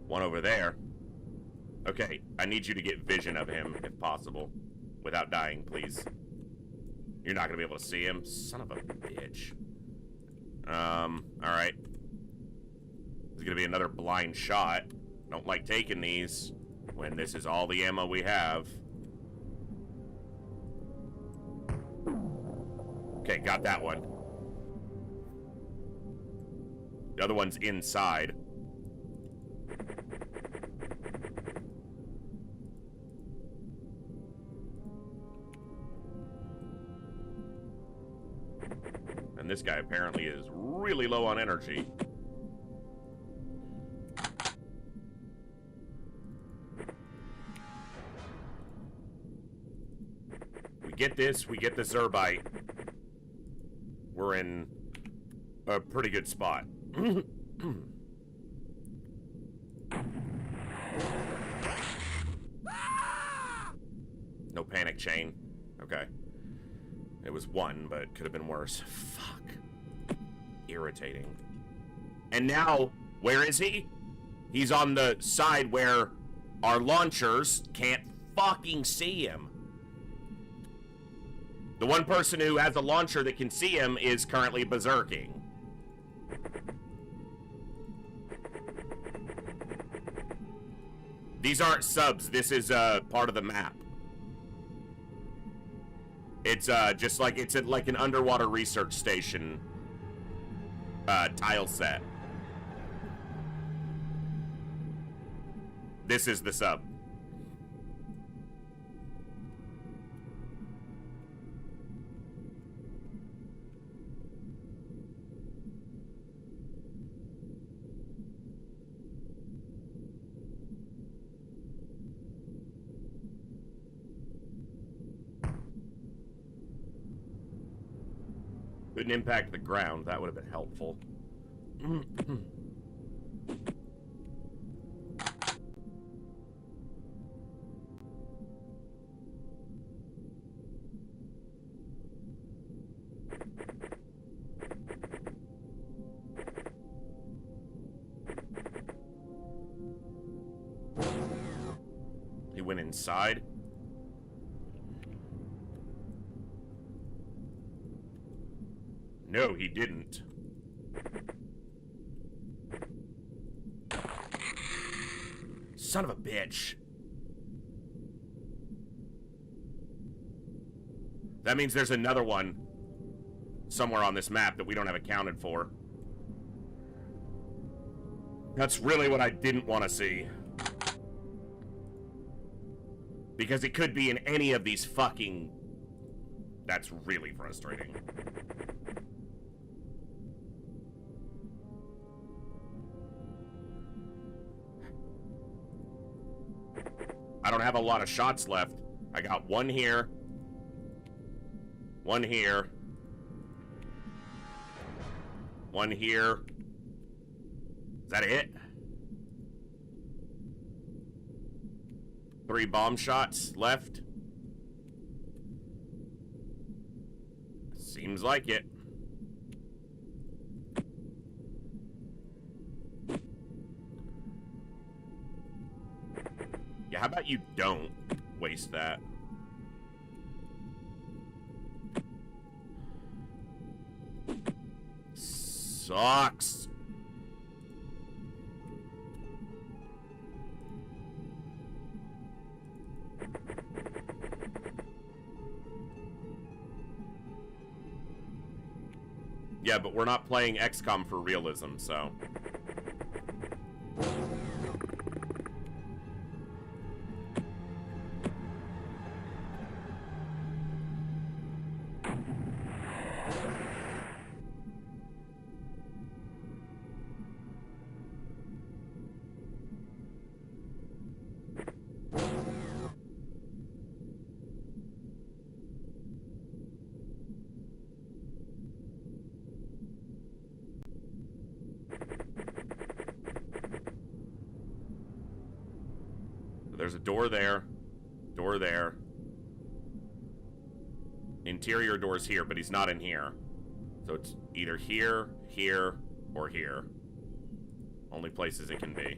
One over there. Okay, I need you to get vision of him, if possible. Without dying, please. You're not gonna be able to see him? Son of a bitch. Alright. This is gonna be another blind shot. Don't like taking these when this is all the ammo we have. Okay, got that one. The other one's inside. And this guy apparently is really low on energy. We get this, we get the Zerbite. We're in a pretty good spot. No panic chain. Okay. It was one, but could have been worse. Fuck. Irritating. And now, where is he? He's on the side where our launchers can't fucking see him. The one person who has a launcher that can see him is currently berserking. These aren't subs. This is part of the map. It's just like it's like an underwater research station tile set. This is the sub. Couldn't impact the ground. That would have been helpful. He went inside. No, he didn't. Son of a bitch. That means there's another one somewhere on this map that we don't have accounted for. That's really what I didn't want to see. Because it could be in any of these fucking... That's really frustrating. I don't have a lot of shots left. I got one here. One here. One here. Is that it? 3 bomb shots left. Seems like it. Yeah, how about you don't waste that? Sucks. Yeah, but we're not playing XCOM for realism, so... There's a door there. Door there. Interior door's here, but he's not in here. So it's either here, here, or here. Only places it can be.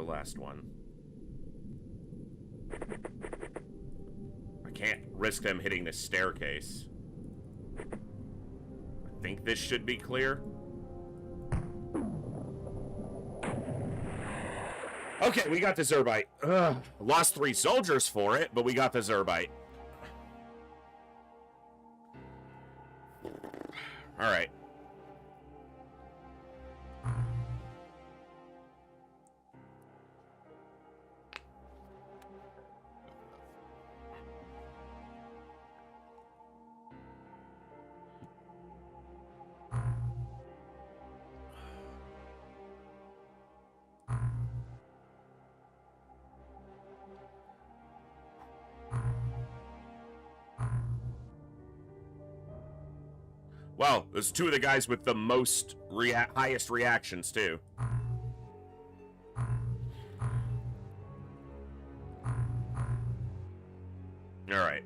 Last one. I can't risk them hitting this staircase. I think this should be clear. Okay, we got the Zerbite. Lost 3 soldiers for it, but we got the Zerbite. Alright. Well, there's 2 of the guys with the most highest reactions, too. Alright.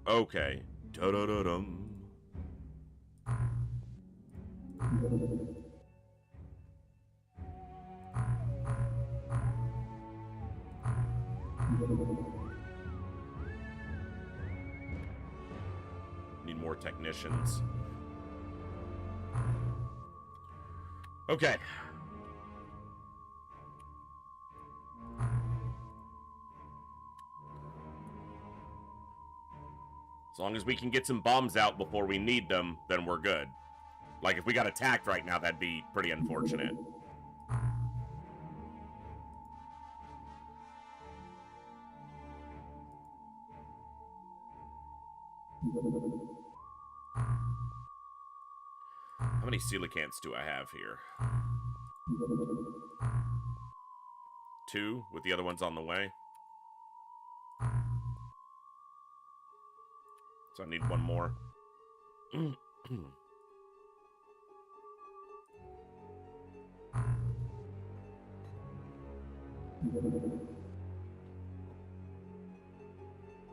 Okay. Da-da-da-dum. Need more technicians. Okay. As long as we can get some bombs out before we need them, then we're good. Like, if we got attacked right now, that'd be pretty unfortunate. How many coelacanths do I have here? 2 with the other ones on the way. So I need one more.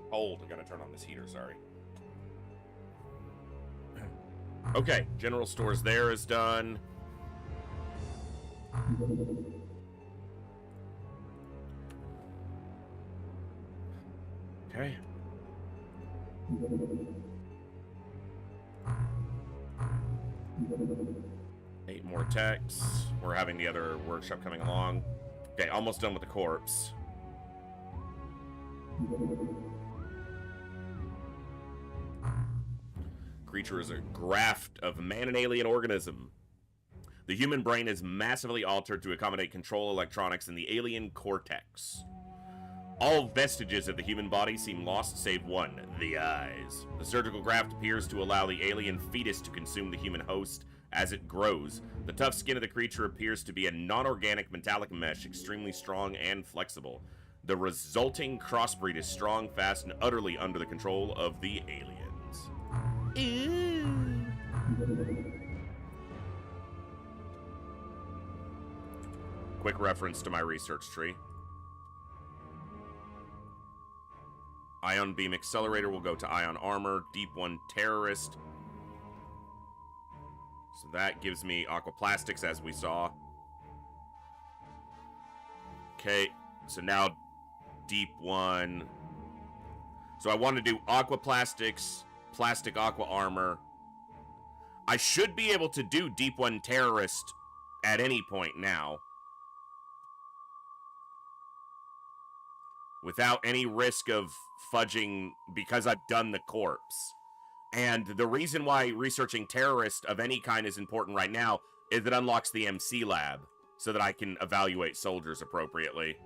Hold, I gotta turn on this heater, sorry. Okay, general stores there is done. Okay. Eight more techs. We're having the other workshop coming along. Okay, almost done with the corpse. Creature is a graft of man and alien organism. The human brain is massively altered to accommodate control electronics in the alien cortex. All vestiges of the human body seem lost save one, the eyes. The surgical graft appears to allow the alien fetus to consume the human host as it grows. The tough skin of the creature appears to be a non-organic metallic mesh, extremely strong and flexible. The resulting crossbreed is strong, fast, and utterly under the control of the aliens. Ew. Quick reference to my research tree. Ion Beam Accelerator will go to Ion Armor, Deep 1 Terrorist. So that gives me Aquaplastics, as we saw. Okay, so now Deep 1. So I want to do Aquaplastics, Plastic Aqua Armor. I should be able to do Deep 1 Terrorist at any point now, without any risk of fudging because I've done the corpse. And the reason why researching terrorist of any kind is important right now is it unlocks the MC lab so that I can evaluate soldiers appropriately.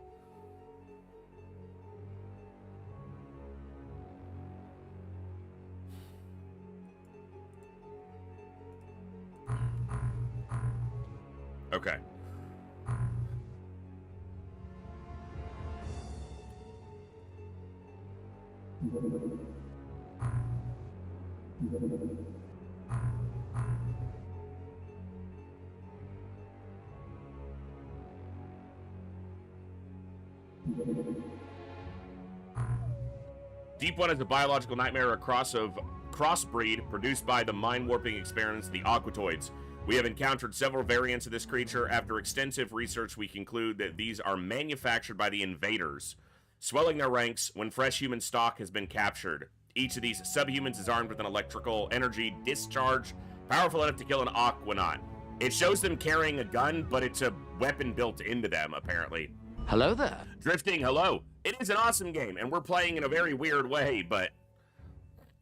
Okay. Deep One is a biological nightmare, a crossbreed produced by the mind-warping experiments, the Aquatoids. We have encountered several variants of this creature. After extensive research, we conclude that these are manufactured by the invaders, swelling their ranks when fresh human stock has been captured. Each of these subhumans is armed with an electrical energy discharge, powerful enough to kill an Aquanaut. It shows them carrying a gun, but it's a weapon built into them, apparently. Hello there. Drifting, hello. It is an awesome game, and we're playing in a very weird way, but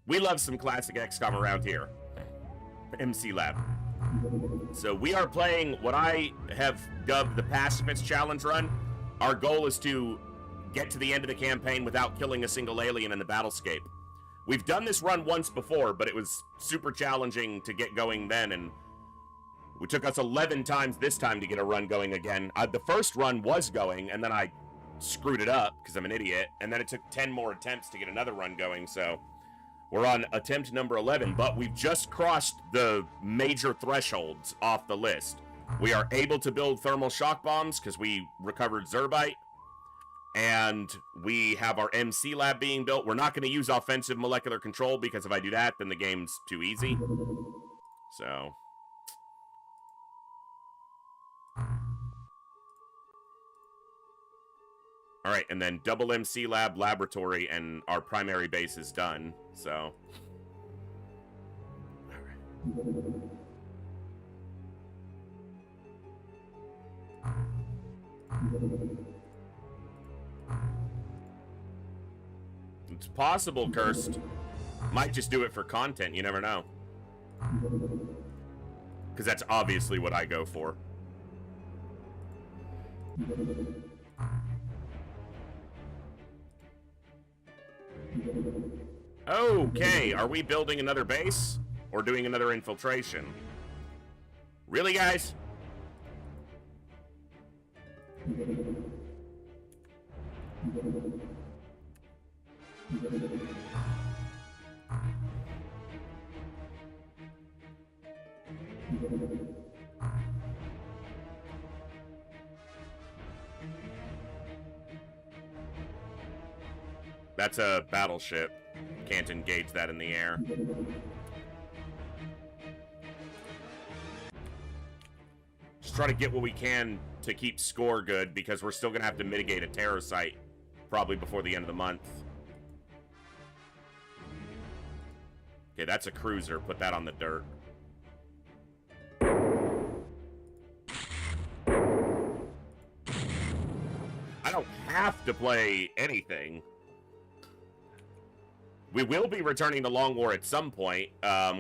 we love some classic XCOM around here. MC Lab. So we are playing what I have dubbed the Pacifist Challenge Run. Our goal is to get to the end of the campaign without killing a single alien in the battlescape. We've done this run once before, but it was super challenging to get going then, and it took us 11 times this time to get a run going again. The first run was going, and then I screwed it up because I'm an idiot, and then it took 10 more attempts to get another run going, so we're on attempt number 11, but we've just crossed the major thresholds off the list. We are able to build thermal shock bombs because we recovered Zerbite, and we have our MC lab being built. We're not going to use offensive molecular control because if I do that, then the game's too easy. So all right, and then double MC lab, laboratory, and our primary base is done. So, all right. It's possible, Cursed. Might just do it for content, you never know. Because that's obviously what I go for. Okay, are we building another base? Or doing another infiltration? Really, guys? That's a battleship. Can't engage that in the air. Just try to get what we can to keep score good, because we're still going to have to mitigate a terror site probably before the end of the month. Okay, that's a cruiser. Put that on the dirt. I don't have to play anything. We will be returning to Long War at some point.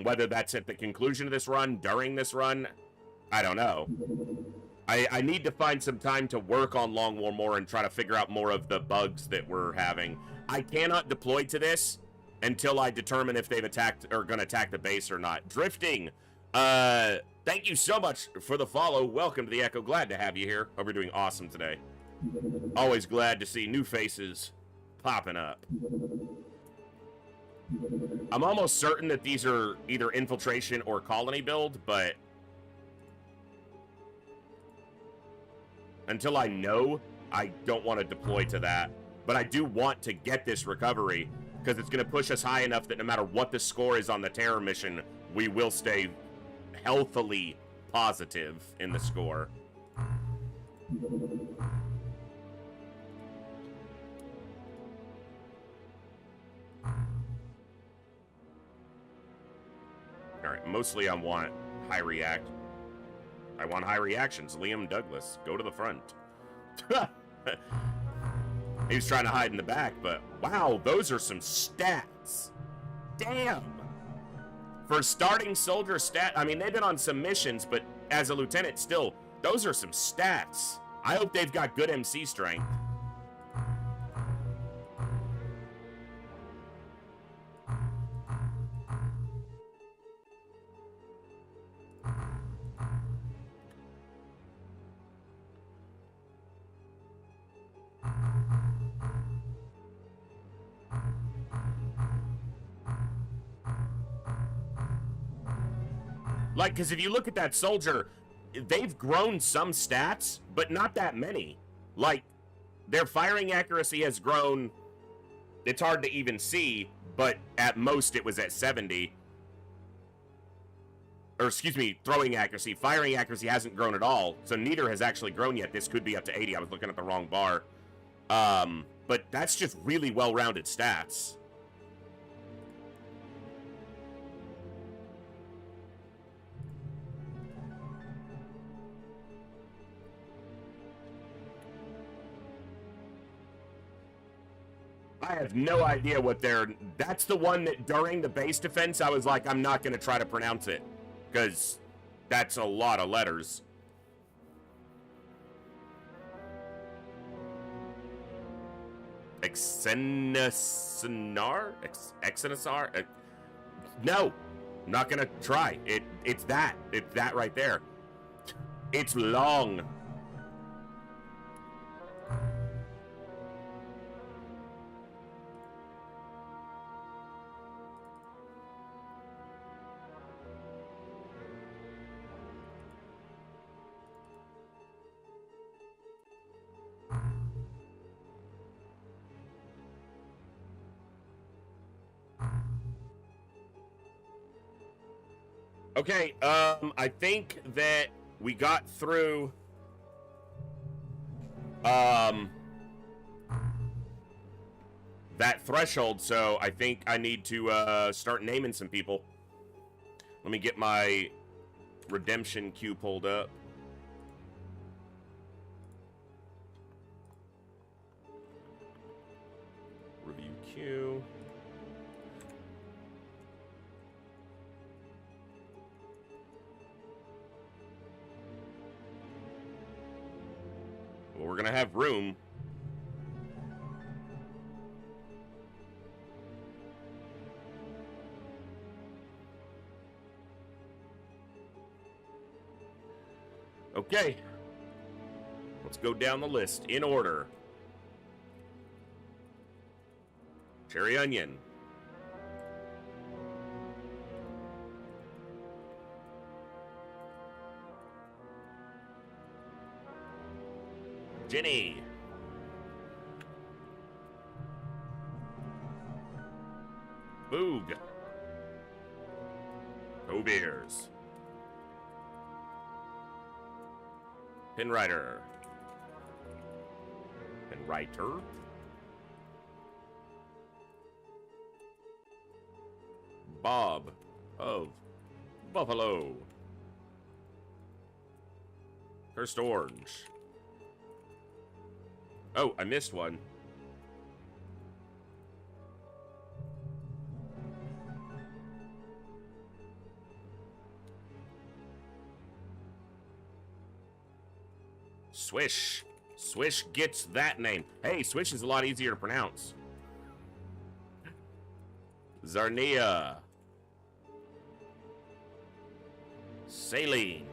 Whether that's at the conclusion of this run, during this run, I don't know. I need to find some time to work on Long War more and try to figure out more of the bugs that we're having. I cannot deploy to this until I determine if they've attacked or going to attack the base or not. Drifting, thank you so much for the follow. Welcome to the Echo. Glad to have you here. Hope you're doing awesome today. Always glad to see new faces popping up. I'm almost certain that these are either infiltration or colony build, but until I know, I don't want to deploy to that. But I do want to get this recovery, because it's going to push us high enough that no matter what the score is on the terror mission, we will stay healthily positive in the score. Alright, mostly I want high react. I want high reactions. Liam Douglas, go to the front. He was trying to hide in the back, but wow, those are some stats. Damn. For starting soldier stat, I mean, they've been on some missions, but as a lieutenant still, those are some stats. I hope they've got good MC strength. Like, because if you look at that soldier, they've grown some stats, but not that many. Like, their firing accuracy has grown. It's hard to even see, but at most it was at 70. Or, excuse me, throwing accuracy. Firing accuracy hasn't grown at all, so neither has actually grown yet. This could be up to 80. I was looking at the wrong bar. But that's just really well-rounded stats. I have no idea what they're... That's the one that during the base defense, I was like, I'm not going to try to pronounce it, because that's a lot of letters. Exenosar? Exenosar? No, I'm not going to try. It's that. It's that right there. It's long. Okay, I think that we got through, that threshold, so I think I need to, start naming some people. Let me get my redemption queue pulled up. Review queue. Well, we're gonna have room. Okay. Let's go down the list in order. Cherry onion. Jenny. Boog. Beers. Pinwriter. Pinwriter. Bob of Buffalo. First orange. Oh, I missed one. Swish. Swish gets that name. Hey, Swish is a lot easier to pronounce. Zarnia. Saline.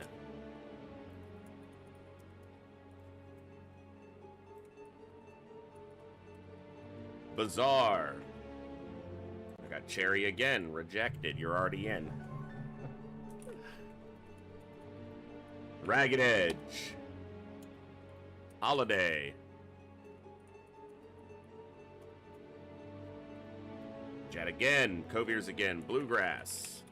Bizarre. I got cherry again. Rejected. You're already in. Ragged Edge. Holiday. Jet again. Covier's again. Bluegrass.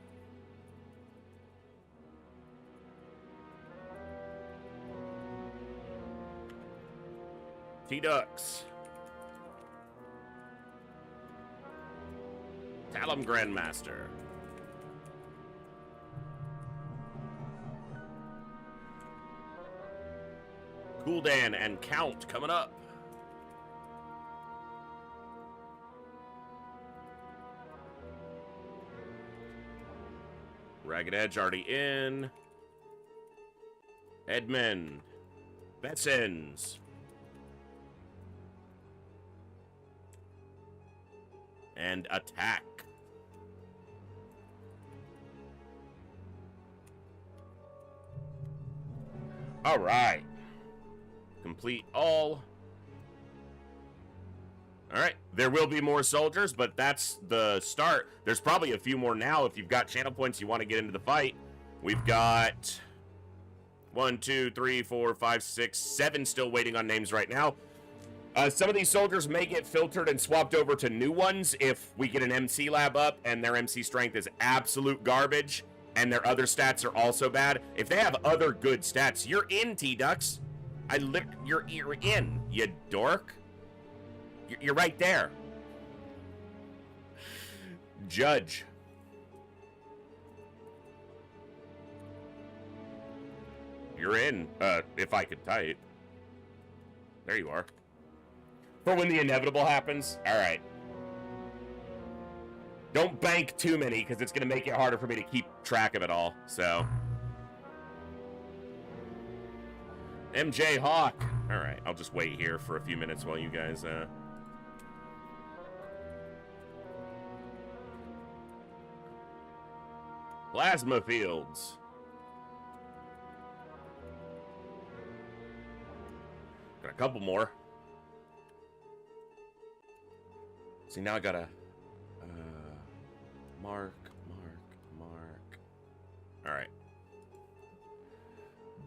T-Ducks. Talum Grandmaster. Gul'dan and Count coming up. Ragged Edge already in. Edmund. Betsons. And Attack. All right. Complete all. All right. There will be more soldiers, but that's the start. There's probably a few more now if you've got channel points you want to get into the fight. We've got 1, 2, 3, 4, 5, 6, 7 still waiting on names right now. Some of these soldiers may get filtered and swapped over to new ones if we get an MC lab up and their MC strength is absolute garbage and their other stats are also bad. If they have other good stats, you're in, T-Ducks. You're in, you dork. You're right there. Judge. You're in, if I could type. There you are. For when the inevitable happens. All right. Don't bank too many, because it's going to make it harder for me to keep track of it all. So. MJ Hawk. All right. I'll just wait here for a few minutes while you guys... Plasma Fields. Got a couple more. See, now I gotta mark. All right.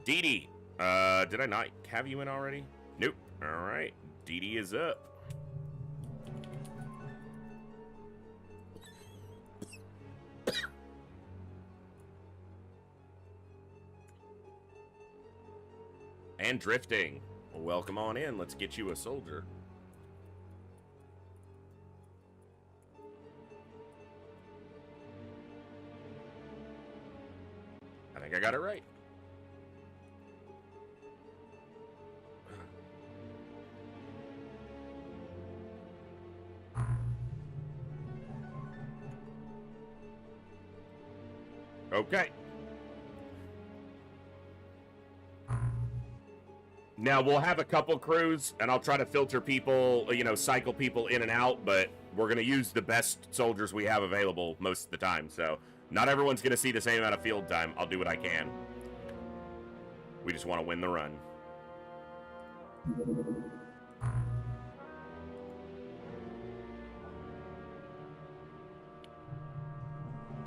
Dee Dee. Did I not have you in already? Nope. All right. Dee Dee is up. And drifting. Well, welcome on in. Let's get you a soldier. I think I got it right. Okay. Now, we'll have a couple crews, and I'll try to filter people, you know, cycle people in and out, but we're going to use the best soldiers we have available most of the time, so not everyone's going to see the same amount of field time. I'll do what I can. We just want to win the run.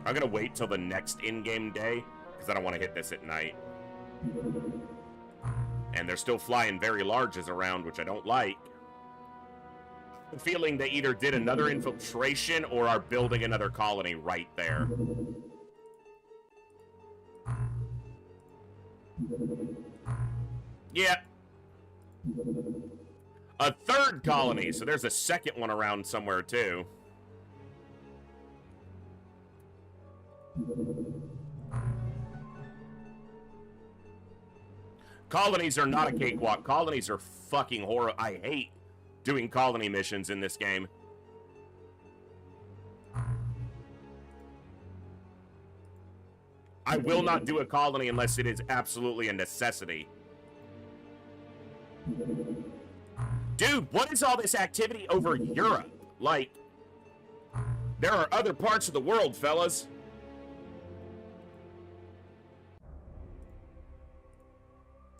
I'm gonna wait till the next in-game day, because I don't want to hit this at night. And they're still flying very larges around, which I don't like. I'm feeling they either did another infiltration or are building another colony right there. Yeah. A third colony, so there's a second one around somewhere too. Colonies are not a cakewalk. Colonies are fucking horror. I hate doing colony missions in this game. I will not do a colony unless it is absolutely a necessity. Dude, what is all this activity over Europe? Like, there are other parts of the world, fellas.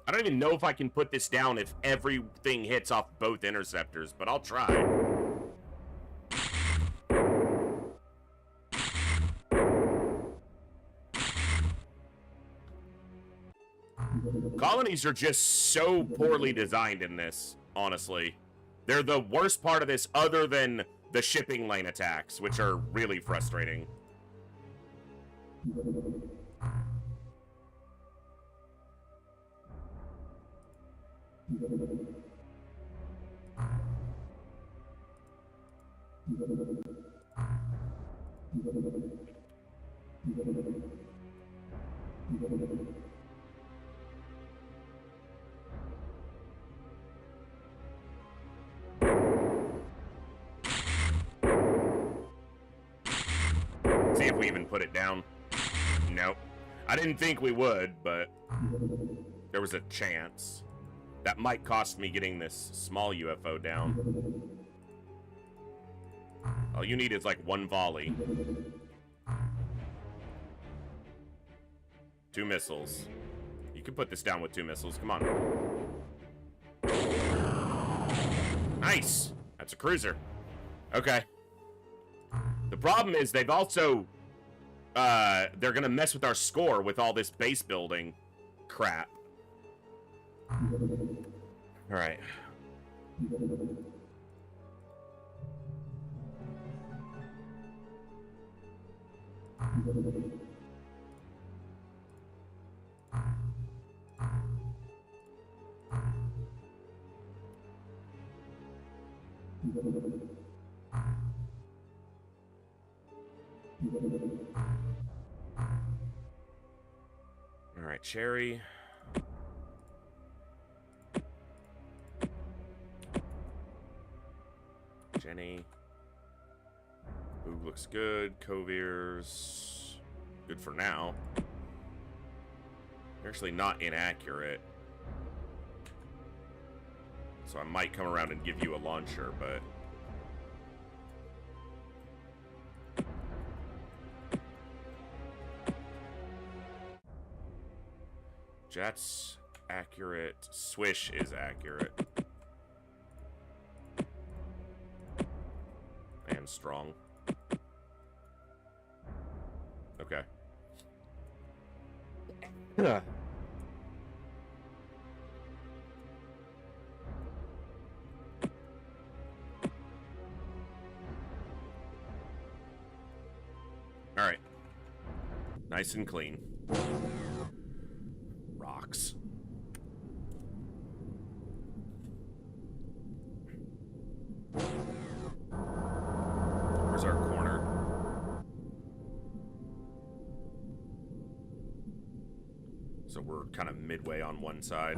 I don't even know if I can put this down if everything hits off both interceptors, but I'll try. Colonies are just so poorly designed in this, honestly. They're the worst part of this other than the shipping lane attacks, which are really frustrating. See if we even put it down. Nope. I didn't think we would, but there was a chance. That might cost me getting this small UFO down. All you need is like one volley. 2 missiles. You can put this down with 2 missiles. Come on. Nice. That's a cruiser. Okay. The problem is they've also... they're gonna mess with our score with all this base building crap. Alright. Alright, Cherry. Jenny. Boog looks good. Covier's good for now. They're actually not inaccurate. So I might come around and give you a launcher, but... Jet's accurate. Swish is accurate. And strong. Okay. Alright. Nice and clean. Rocks. Where's our corner? So we're kind of midway on one side,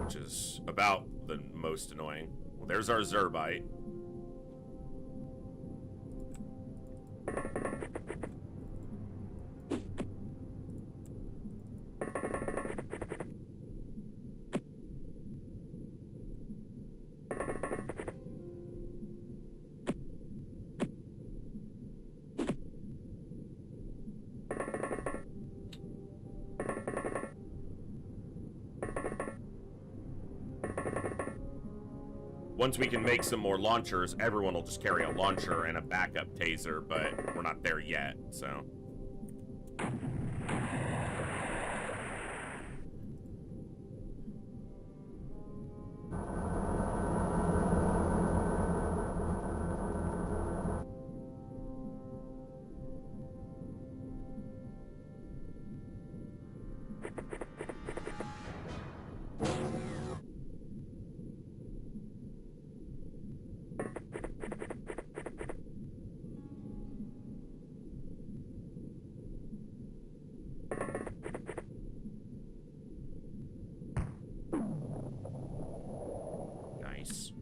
which is about the most annoying. Well, there's our Zerbite. once we can make some more launchers, everyone will just carry a launcher and a backup taser, but we're not there yet, so. Nice.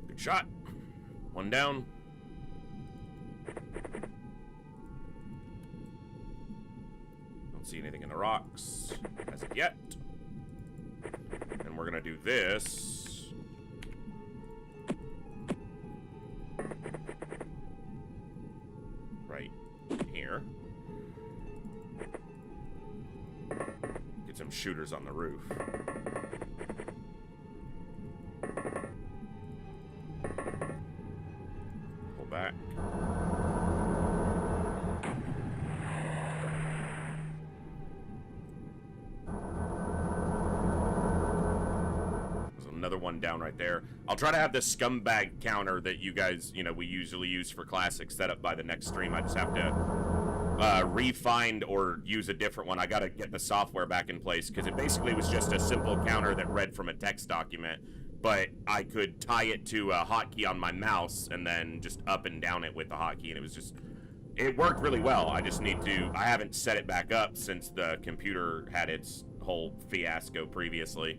Good shot. One down. Don't see anything in the rocks as of yet. And we're gonna do this. Right here. Get some shooters on the roof. Pull back. There's another one down right there. I'll try to have the scumbag counter that you guys, we usually use for classics set up by the next stream. I just have to re-find or use a different one. I gotta get the software back in place because it basically was just a simple counter that read from a text document, but I could tie it to a hotkey on my mouse and then just up and down it with the hotkey, and it worked really well. I just need to, I haven't set it back up since the computer had its whole fiasco previously.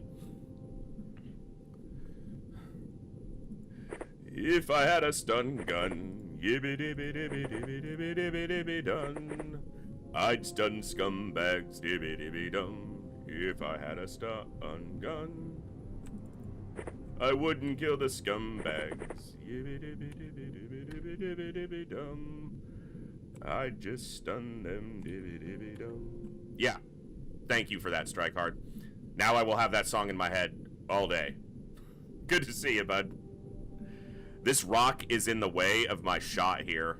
If I had a stun gun, yibby-dibby-dibby-dibby-dibby-dibby-dibby-dun, I'd stun scumbags, dibby-dibby-dum. If I had a stun gun, I wouldn't kill the scumbags, yibby-dibby-dibby-dibby-dibby-dibby-dum. I'd just stun them, dibby-dibby-dum. Yeah, thank you for that, Strike Hard. Now I will have that song in my head all day. Good to see you, bud. This rock is in the way of my shot here.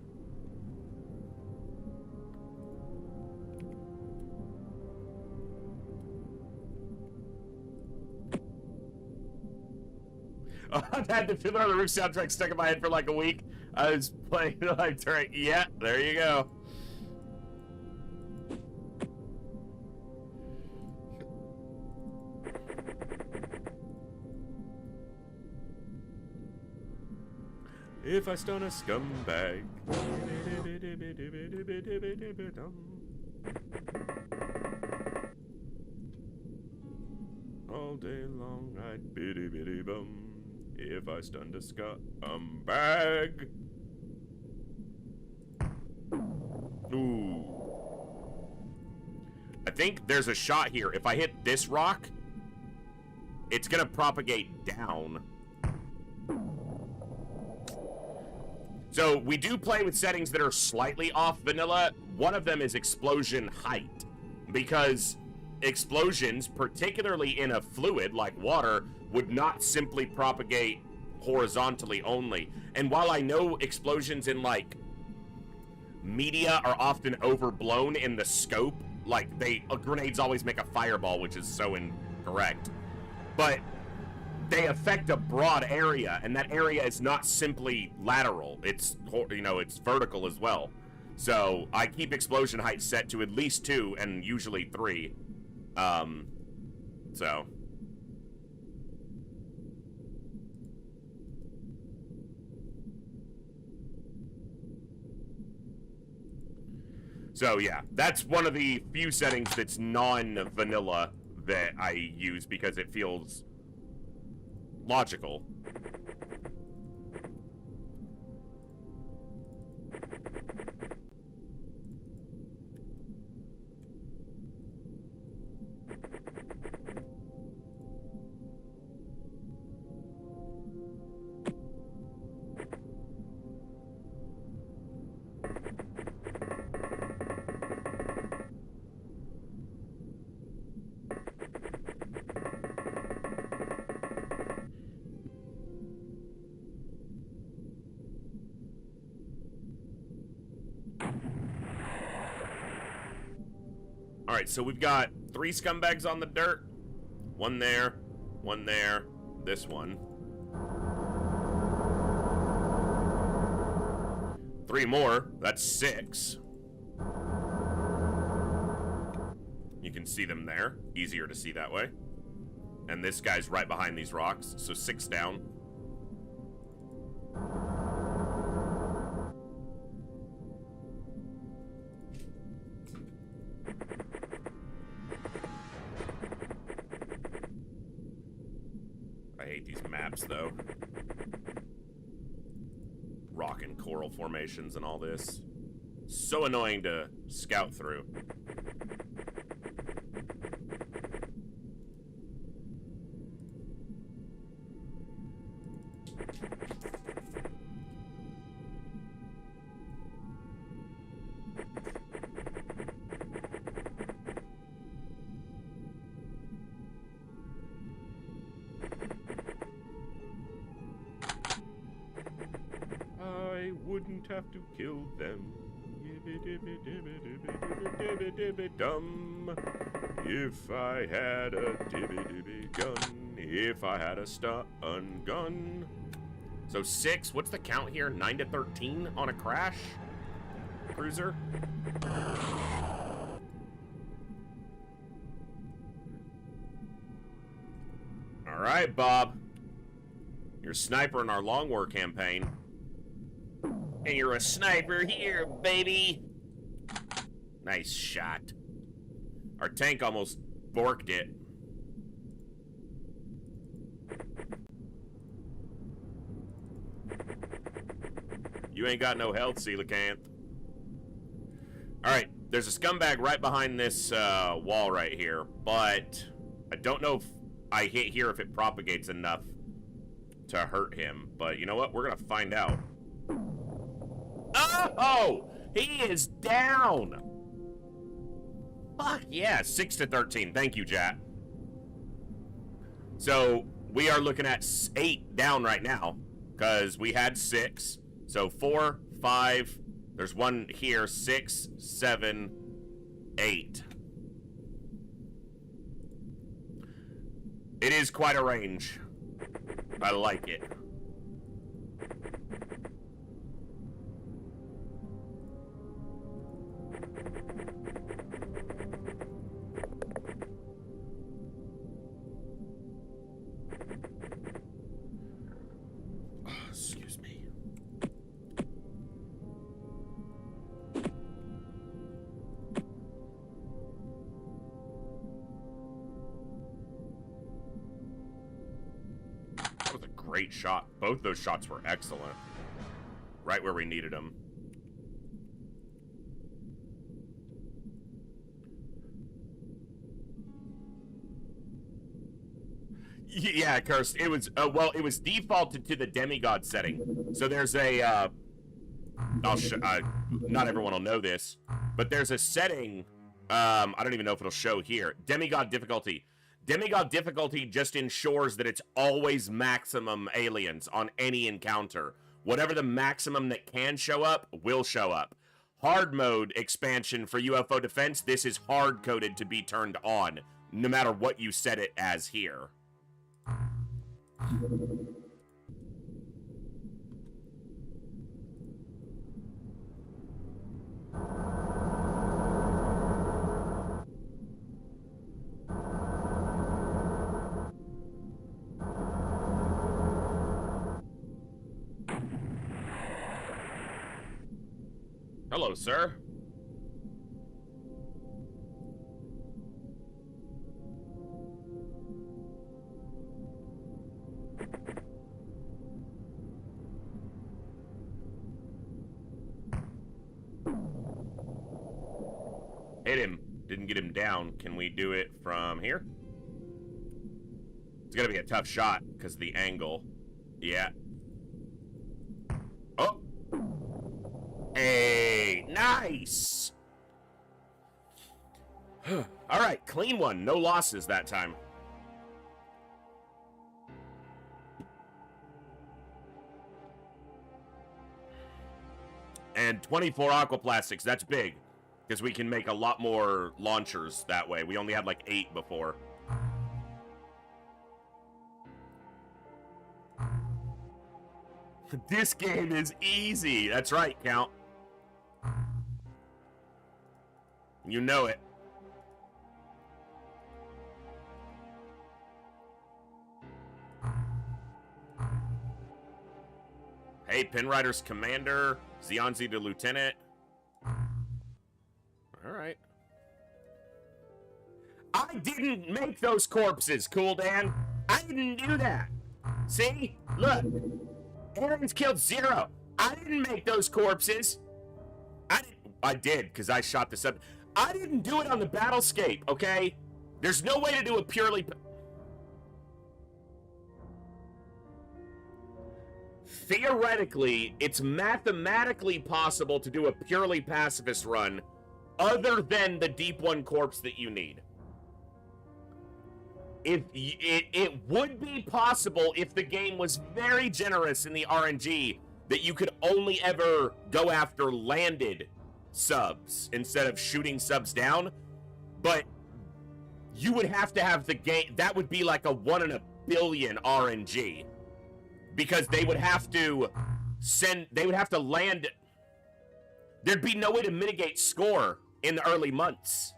Oh, I've had the Fiddler on the Roof soundtrack stuck in my head for like a week. I was playing like, yeah, there you go. If I stun a scumbag, all day long I'd biddy biddy bum. If I stunned a scumbag. Ooh. I think there's a shot here. If I hit this rock, it's gonna propagate down. So we do play with settings that are slightly off vanilla. One of them is explosion height, because explosions, particularly in a fluid like water, would not simply propagate horizontally only. And while I know explosions in like media are often overblown in the scope, like grenades always make a fireball, which is so incorrect, but they affect a broad area, and that area is not simply lateral. It's, it's vertical as well. So I keep explosion height set to at least 2 and usually 3. So yeah, that's one of the few settings that's non-vanilla that I use because it feels logical. Alright, so we've got 3 scumbags on the dirt. One there, this one. 3 more, that's 6. You can see them there. Easier to see that way. And this guy's right behind these rocks, so 6 down. I hate these maps, though. Rock and coral formations and all this. So annoying to scout through. I wouldn't have to kill them. Dum. If I had a dibby gun. If I had a stun gun. So 6, what's the count here? 9 to 13 on a crash? Cruiser? Alright, Bob. You're a sniper in our long war campaign. And you're a sniper here, baby! Nice shot. Our tank almost borked it. You ain't got no health, coelacanth. Alright, there's a scumbag right behind this wall right here, but I don't know if I hit here if it propagates enough to hurt him. But you know what? We're gonna find out. Oh! He is down! Fuck yeah, 6 to 13. Thank you, Jat. So, we are looking at 8 down right now, because we had 6. So, 4, 5, there's one here, 6, 7, 8. It is quite a range. I like it. Excuse me. That was a great shot. Both those shots were excellent. Right where we needed them. Yeah, Cursed. It was, well, it was defaulted to the demigod setting. So there's a, not everyone will know this, but there's a setting, I don't even know if it'll show here. Demigod difficulty. Demigod difficulty just ensures that it's always maximum aliens on any encounter. Whatever the maximum that can show up, will show up. Hard mode expansion for UFO defense, this is hard-coded to be turned on, no matter what you set it as here. Hello, sir. Hit him. Didn't get him down. Can we do it from here? It's gonna be a tough shot because of the angle. Yeah. Oh! Hey! Nice! Alright, clean one. No losses that time. And 24 aquaplastics. That's big. Because we can make a lot more launchers that way. We only had like 8 before. This game is easy. That's right, Count. You know it. Hey, Pinrider's Commander. Zionzi to Lieutenant. Alright. I didn't make those corpses, Cool Dan. I didn't do that. See? Look. Aliens killed 0. I didn't make those corpses. I did, because I shot this up. I didn't do it on the battlescape, okay? There's no way to do a purely... Theoretically, it's mathematically possible to do a purely pacifist run other than the Deep One corpse that you need. It would be possible if the game was very generous in the RNG that you could only ever go after landed subs instead of shooting subs down, but you would have to have the game, that would be like a 1 in a billion RNG, because they would have to land, there'd be no way to mitigate score in the early months.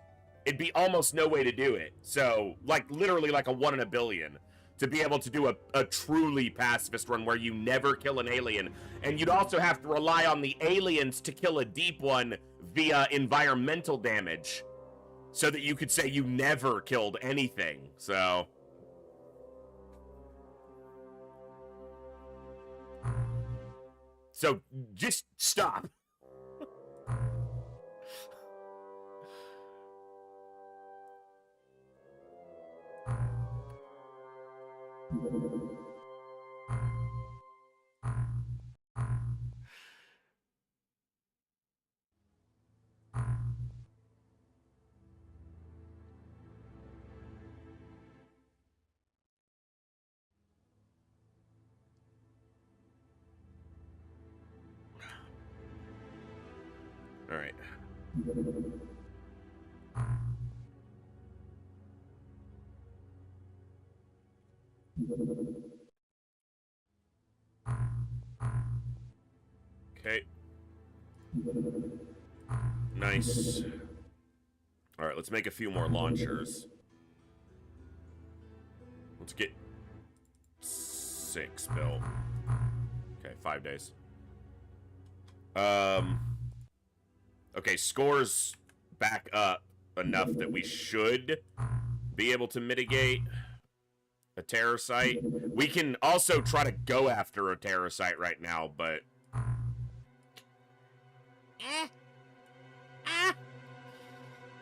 It'd be almost no way to do it. So, like, literally like a 1 in a billion to be able to do a truly pacifist run where you never kill an alien. And you'd also have to rely on the aliens to kill a Deep One via environmental damage so that you could say you never killed anything. So... just stop. All right. Okay. Nice. All right, let's make a few more launchers. Let's get 6 built. Okay, 5 days. Okay, score's back up enough that we should be able to mitigate a terror site. We can also try to go after a terror site right now, but...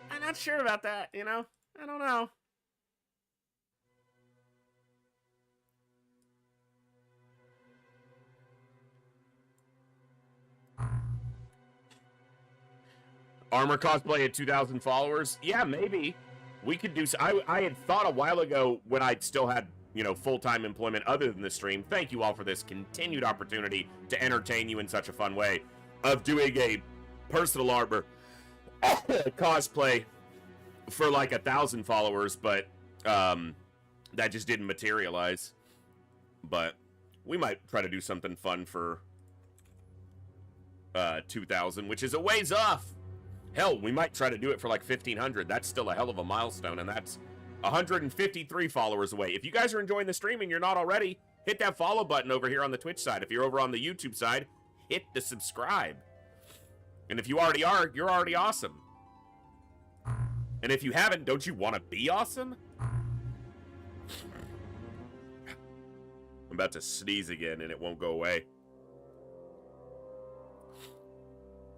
I'm not sure about that, you know? I don't know. Armor cosplay at 2,000 followers? Yeah, maybe. We could do... I had thought a while ago when I still had, you know, full-time employment other than the stream. Thank you all for this continued opportunity to entertain you in such a fun way. Of doing a personal armor cosplay for like 1,000 followers, but that just didn't materialize. But we might try to do something fun for 2,000, which is a ways off. Hell, we might try to do it for like 1,500. That's still a hell of a milestone, and that's 153 followers away. If you guys are enjoying the stream and you're not already, hit that follow button over here on the Twitch side. If you're over on the YouTube side, hit the subscribe. And if you already are, you're already awesome. And if you haven't, don't you want to be awesome? I'm about to sneeze again and it won't go away.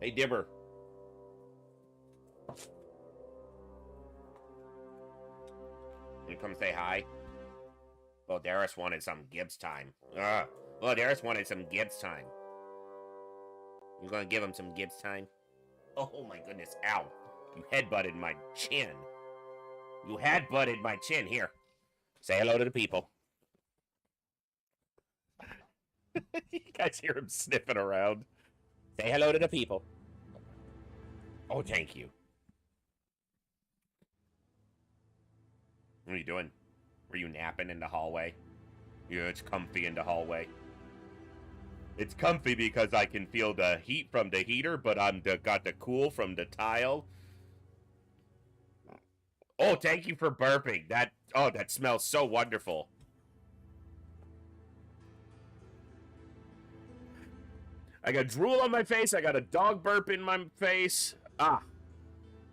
Hey, Dibber. You come say hi? Well, Darius wanted some Gibbs time. Well, Darius wanted some Gibbs time. You gonna give him some Gibbs time? Oh my goodness, ow. You headbutted my chin. You headbutted my chin. Here. Say hello to the people. You guys hear him sniffing around. Say hello to the people. Oh, thank you. What are you doing? Were you napping in the hallway? Yeah, it's comfy in the hallway. It's comfy because I can feel the heat from the heater, but got the cool from the tile. Oh, thank you for burping. That smells so wonderful. I got drool on my face. I got a dog burp in my face. Ah,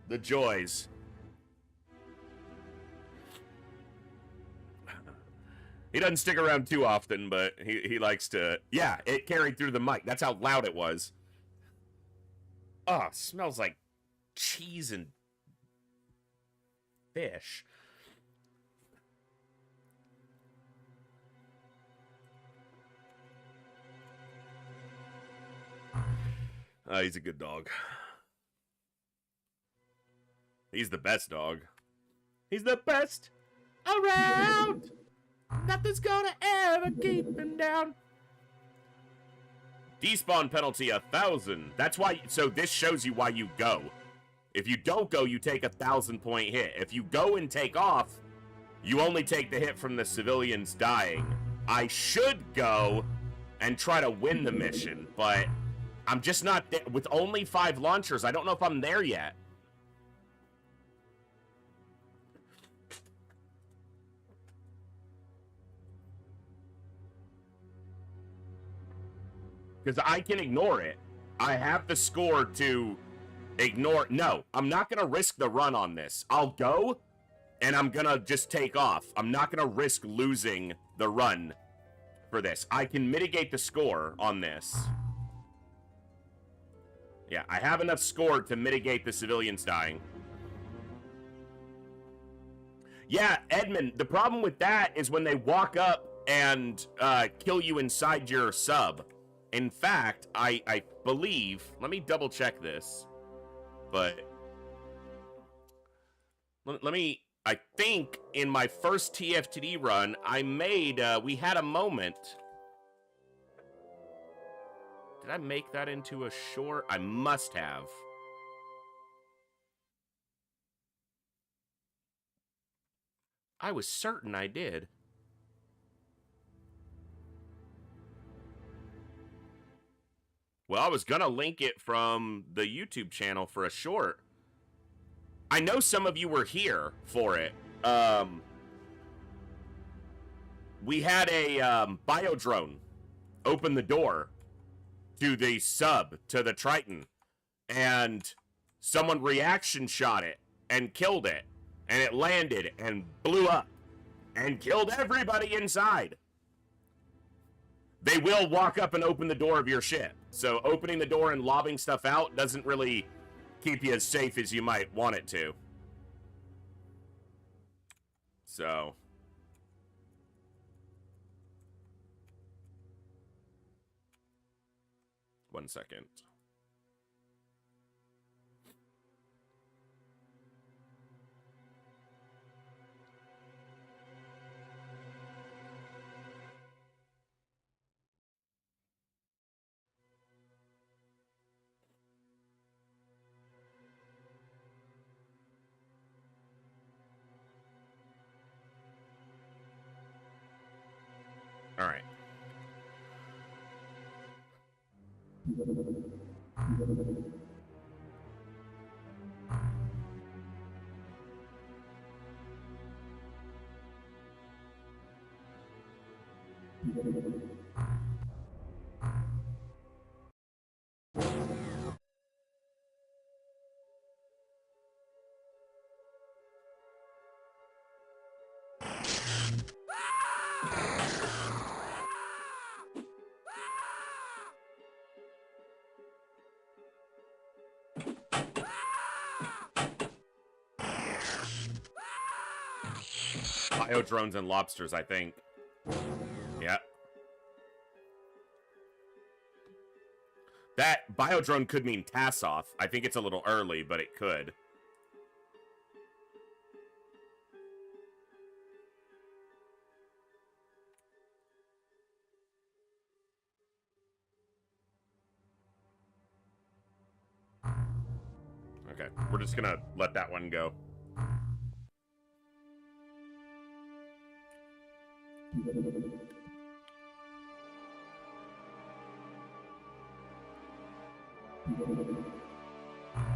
the joys. He doesn't stick around too often, but he likes to... Yeah, it carried through the mic. That's how loud it was. Oh, smells like cheese and fish. He's a good dog. He's the best dog. He's the best around. Nothing's gonna ever keep him down. Despawn penalty 1,000. That's why. So this shows you why you go. If you don't go, you take 1,000-point hit. If you go and take off, you only take the hit from the civilians dying. I should go and try to win the mission, but I'm just not there. With only 5 launchers, I don't know if I'm there yet. Because I can ignore it. I have the score to ignore. No, I'm not going to risk the run on this. I'll go, and I'm going to just take off. I'm not going to risk losing the run for this. I can mitigate the score on this. Yeah, I have enough score to mitigate the civilians dying. Yeah, Edmund, the problem with that is when they walk up and kill you inside your sub. In fact, I believe, let me double check this, but let me, I think in my first TFTD run, I made, we had a moment. Did I make that into a short? I must have. I was certain I did. Well, I was gonna link it from the YouTube channel for a short. I know some of you were here for it. We had a biodrone open the door to the sub, to the Triton, and someone reaction shot it and killed it, and it landed and blew up and killed everybody inside. They will walk up and open the door of your ship. So opening the door and lobbing stuff out doesn't really keep you as safe as you might want it to. So. One second. All right. Biodrones and lobsters, I think. Yeah. That biodrone could mean Tassoff. I think it's a little early, but it could. Okay, we're just gonna let that one go.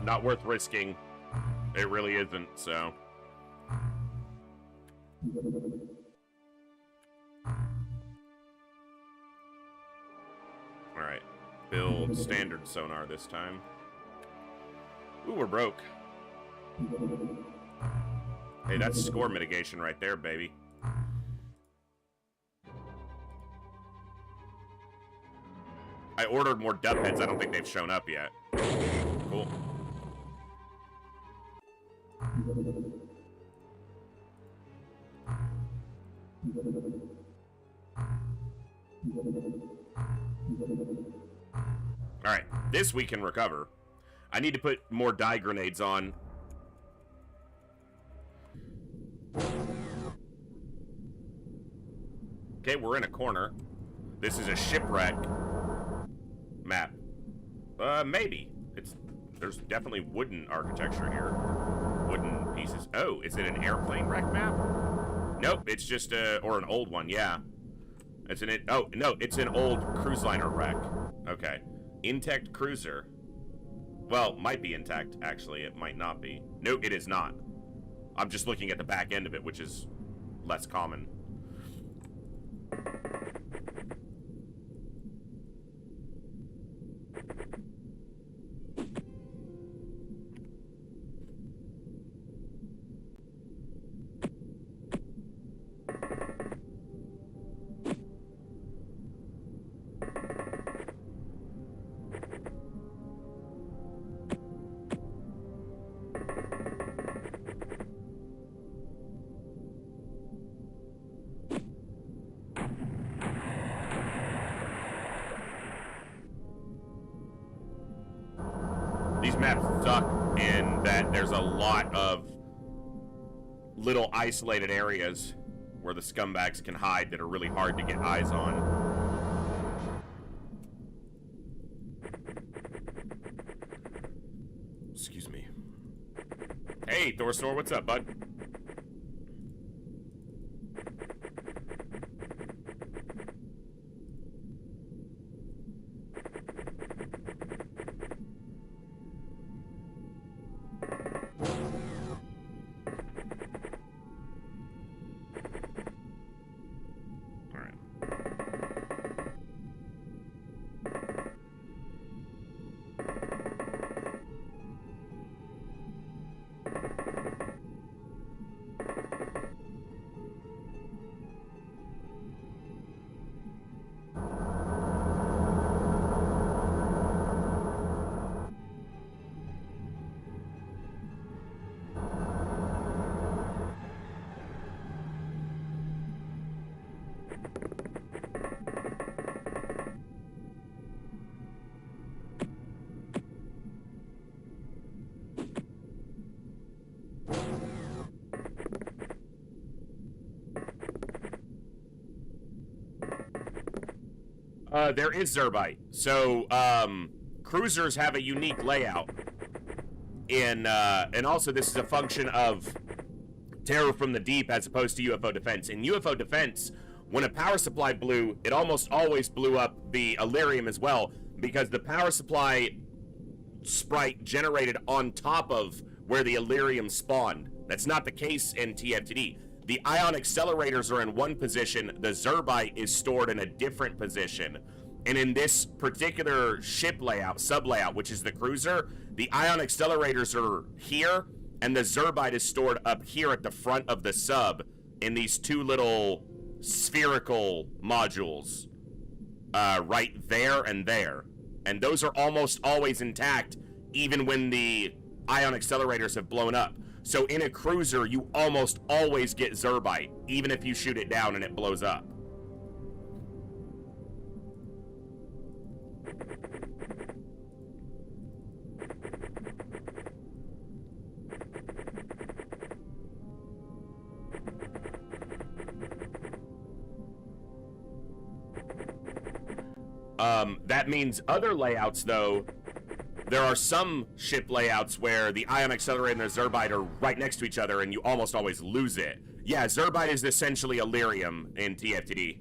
Not worth risking. It really isn't, so. Alright. Build standard sonar this time. Ooh, we're broke. Hey, that's score mitigation right there, baby. I ordered more dub heads. I don't think they've shown up yet. Cool. Alright, this we can recover. I need to put more dye grenades on. Okay, we're in a corner. This is a shipwreck map. Maybe. There's definitely wooden architecture here. Wooden pieces. Oh, is it an airplane wreck map? Nope, it's just or an old one, yeah. It's oh, no, it's an old cruise liner wreck. Okay. Intact cruiser. Well, might be intact, actually. It might not be. No, it is not. I'm just looking at the back end of it, which is less common. These maps suck in that there's a lot of little isolated areas where the scumbags can hide that are really hard to get eyes on. Excuse me. Hey, Thorstore, what's up, bud? There is Zerbite. So, cruisers have a unique layout. And also this is a function of terror from the deep as opposed to UFO defense. In UFO defense, when a power supply blew, it almost always blew up the Illyrium as well, because the power supply sprite generated on top of where the Illyrium spawned. That's not the case in TFTD. The ion accelerators are in one position, the Zerbite is stored in a different position. And in this particular ship layout, sub-layout, which is the cruiser, the ion accelerators are here, and the Zerbite is stored up here at the front of the sub in these two little spherical modules, right there and there. And those are almost always intact, even when the ion accelerators have blown up. So in a cruiser, you almost always get Zerbite, even if you shoot it down and it blows up. That means other layouts, though, there are some ship layouts where the ion accelerator and the Zerbite are right next to each other and you almost always lose it. Yeah, Zerbite is essentially Illyrium in TFTD.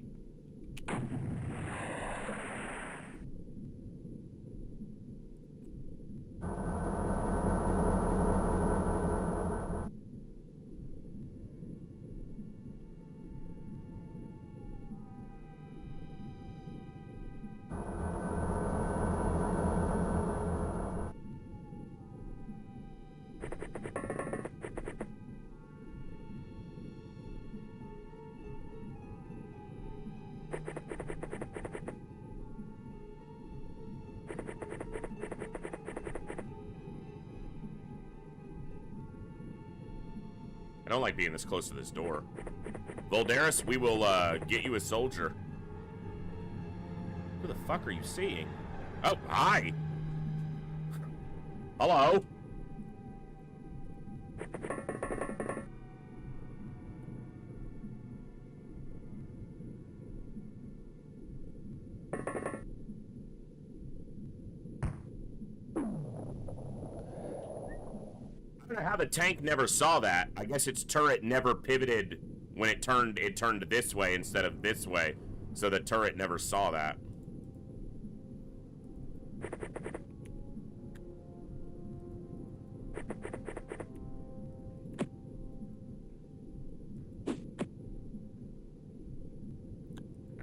I don't like being this close to this door. Voldaris, we will get you a soldier. Who the fuck are you seeing? Oh, hi. Hello. I don't know how the tank never saw that. I guess its turret never pivoted when it turned this way instead of this way. So the turret never saw that.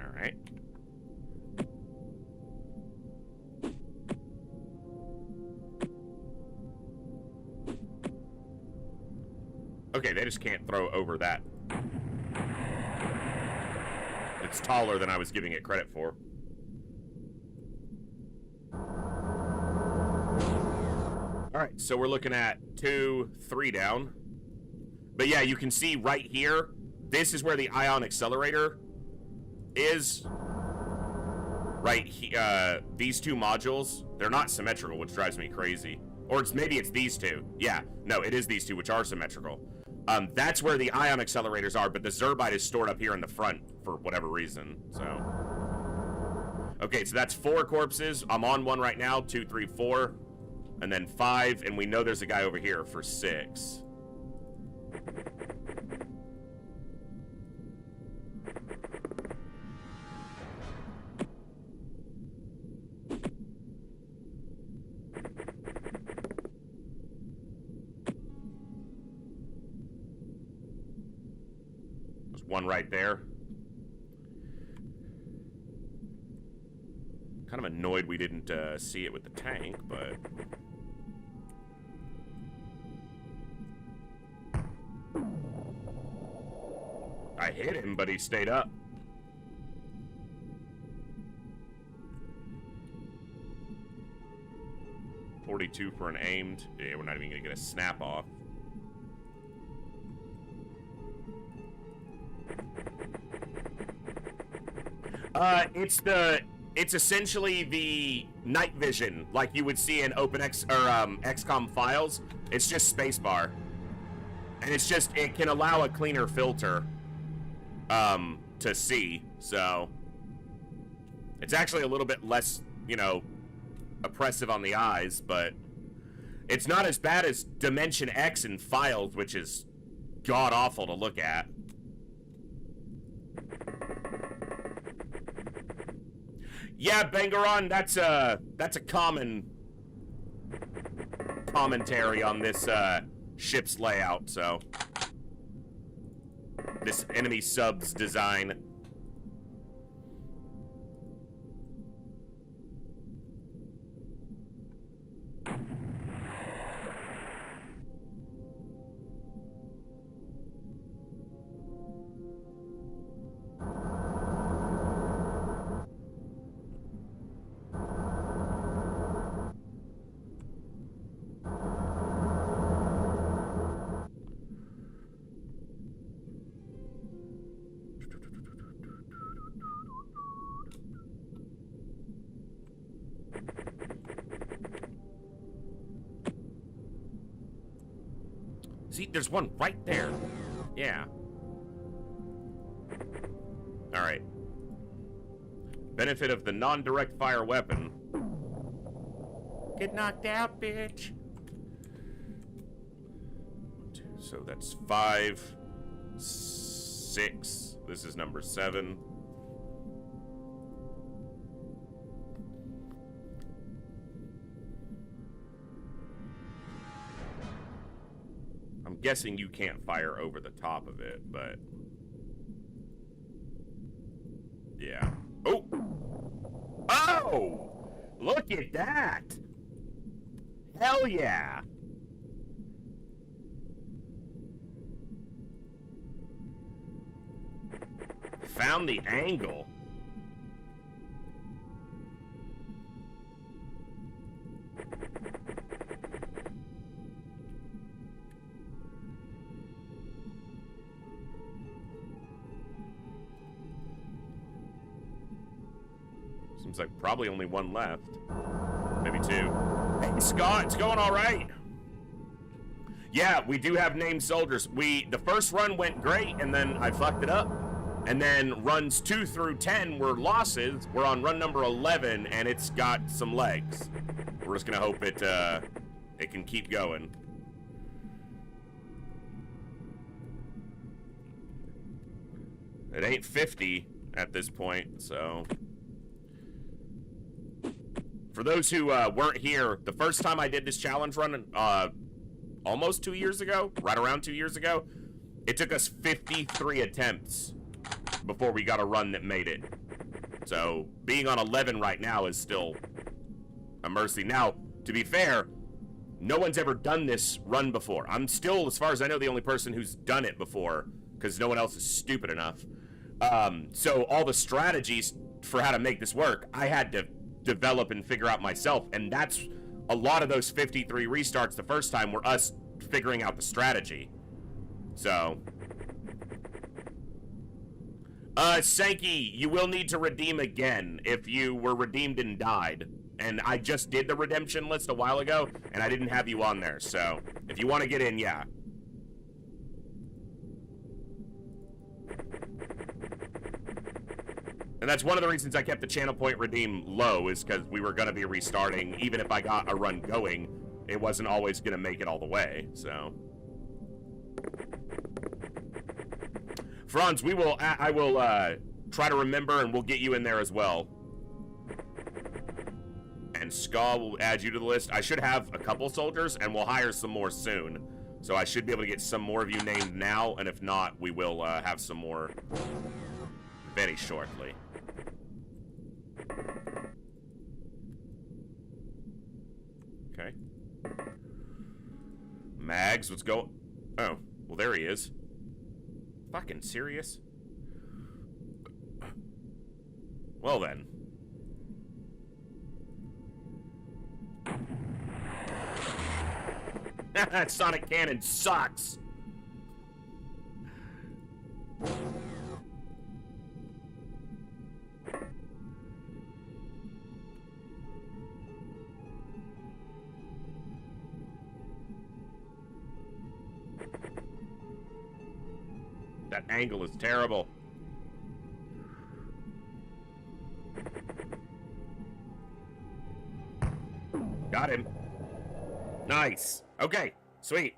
All right. Okay, they just can't throw over that. It's taller than I was giving it credit for. Alright, so we're looking at 2, 3 down. But yeah, you can see right here, this is where the ion accelerator is. Right here, these two modules, they're not symmetrical, which drives me crazy. Or maybe it's these two. Yeah, no, it is these two, which are symmetrical. That's where the ion accelerators are, but the Zerbite is stored up here in the front for whatever reason, so. Okay, so that's 4 corpses. I'm on one right now, 2, 3, 4, and then 5, and we know there's a guy over here for 6. One right there. Kind of annoyed we didn't see it with the tank, but... I hit him, but he stayed up. .42 for an aimed. Yeah, we're not even gonna get a snap off. It's essentially the night vision like you would see in OpenX or XCOM files. It's just spacebar, and it can allow a cleaner filter to see. So it's actually a little bit less, you know, oppressive on the eyes, but it's not as bad as Dimension X in files, which is god awful to look at. Yeah, Bangaron, that's a common commentary on this ship's layout, so this enemy sub's design. See, there's one right there. Yeah. Alright. Benefit of the non-direct fire weapon. Get knocked out, bitch. So that's 5. 6. This is number 7. I'm guessing you can't fire over the top of it, but... yeah. Oh! Oh! Look at that! Hell yeah! Found the angle. Seems like probably only one left. Maybe 2. Hey, Scott, it's going all right. Yeah, we do have named soldiers. The first run went great, and then I fucked it up. And then runs 2 through 10 were losses. We're on run number 11, and it's got some legs. We're just gonna hope it can keep going. It ain't 50 at this point, so... For those who weren't here, the first time I did this challenge run, almost 2 years ago, right around 2 years ago, it took us 53 attempts before we got a run that made it. So, being on 11 right now is still a mercy. Now, to be fair, no one's ever done this run before. I'm still, as far as I know, the only person who's done it before, because no one else is stupid enough. So all the strategies for how to make this work, I had to develop and figure out myself, and that's a lot of those 53 restarts the first time were us figuring out the strategy. So... Sankey, you will need to redeem again if you were redeemed and died. And I just did the redemption list a while ago, and I didn't have you on there, so if you want to get in, yeah. And that's one of the reasons I kept the channel point redeem low, is because we were going to be restarting. Even if I got a run going, it wasn't always going to make it all the way, so... Franz, I will try to remember, and we'll get you in there as well. And Ska will add you to the list. I should have a couple soldiers, and we'll hire some more soon. So I should be able to get some more of you named now, and if not, we will have some more very shortly. Okay. Mags, let's go. Oh, well, there he is. Fucking serious? Well then. That sonic cannon sucks! That angle is terrible. Got him. Nice. Okay, sweet.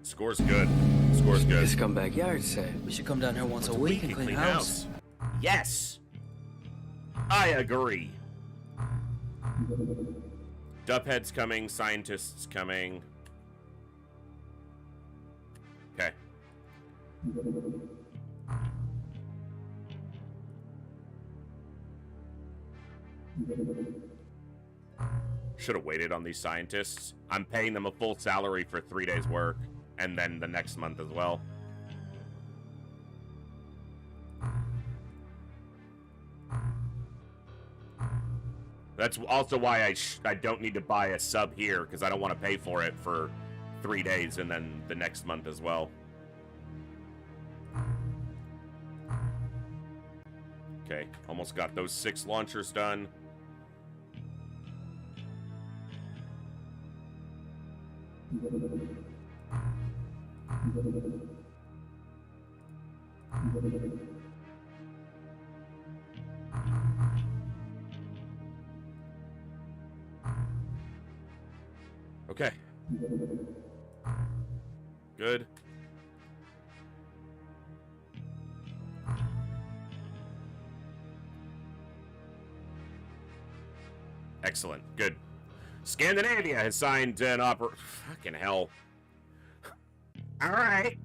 Score's good. Score's good. This come backyard said we should come down here once a week and clean house. Yes. I agree. Duphead's coming. Scientists coming. Okay. Should have waited on these scientists. I'm paying them a full salary for 3 days' work. And then the next month as well. That's also why I don't need to buy a sub here, because I don't want to pay for it for 3 days and then the next month as well. Okay, almost got those 6 launchers done. Okay. Good. Excellent. Good. Scandinavia has signed an fucking hell. All right.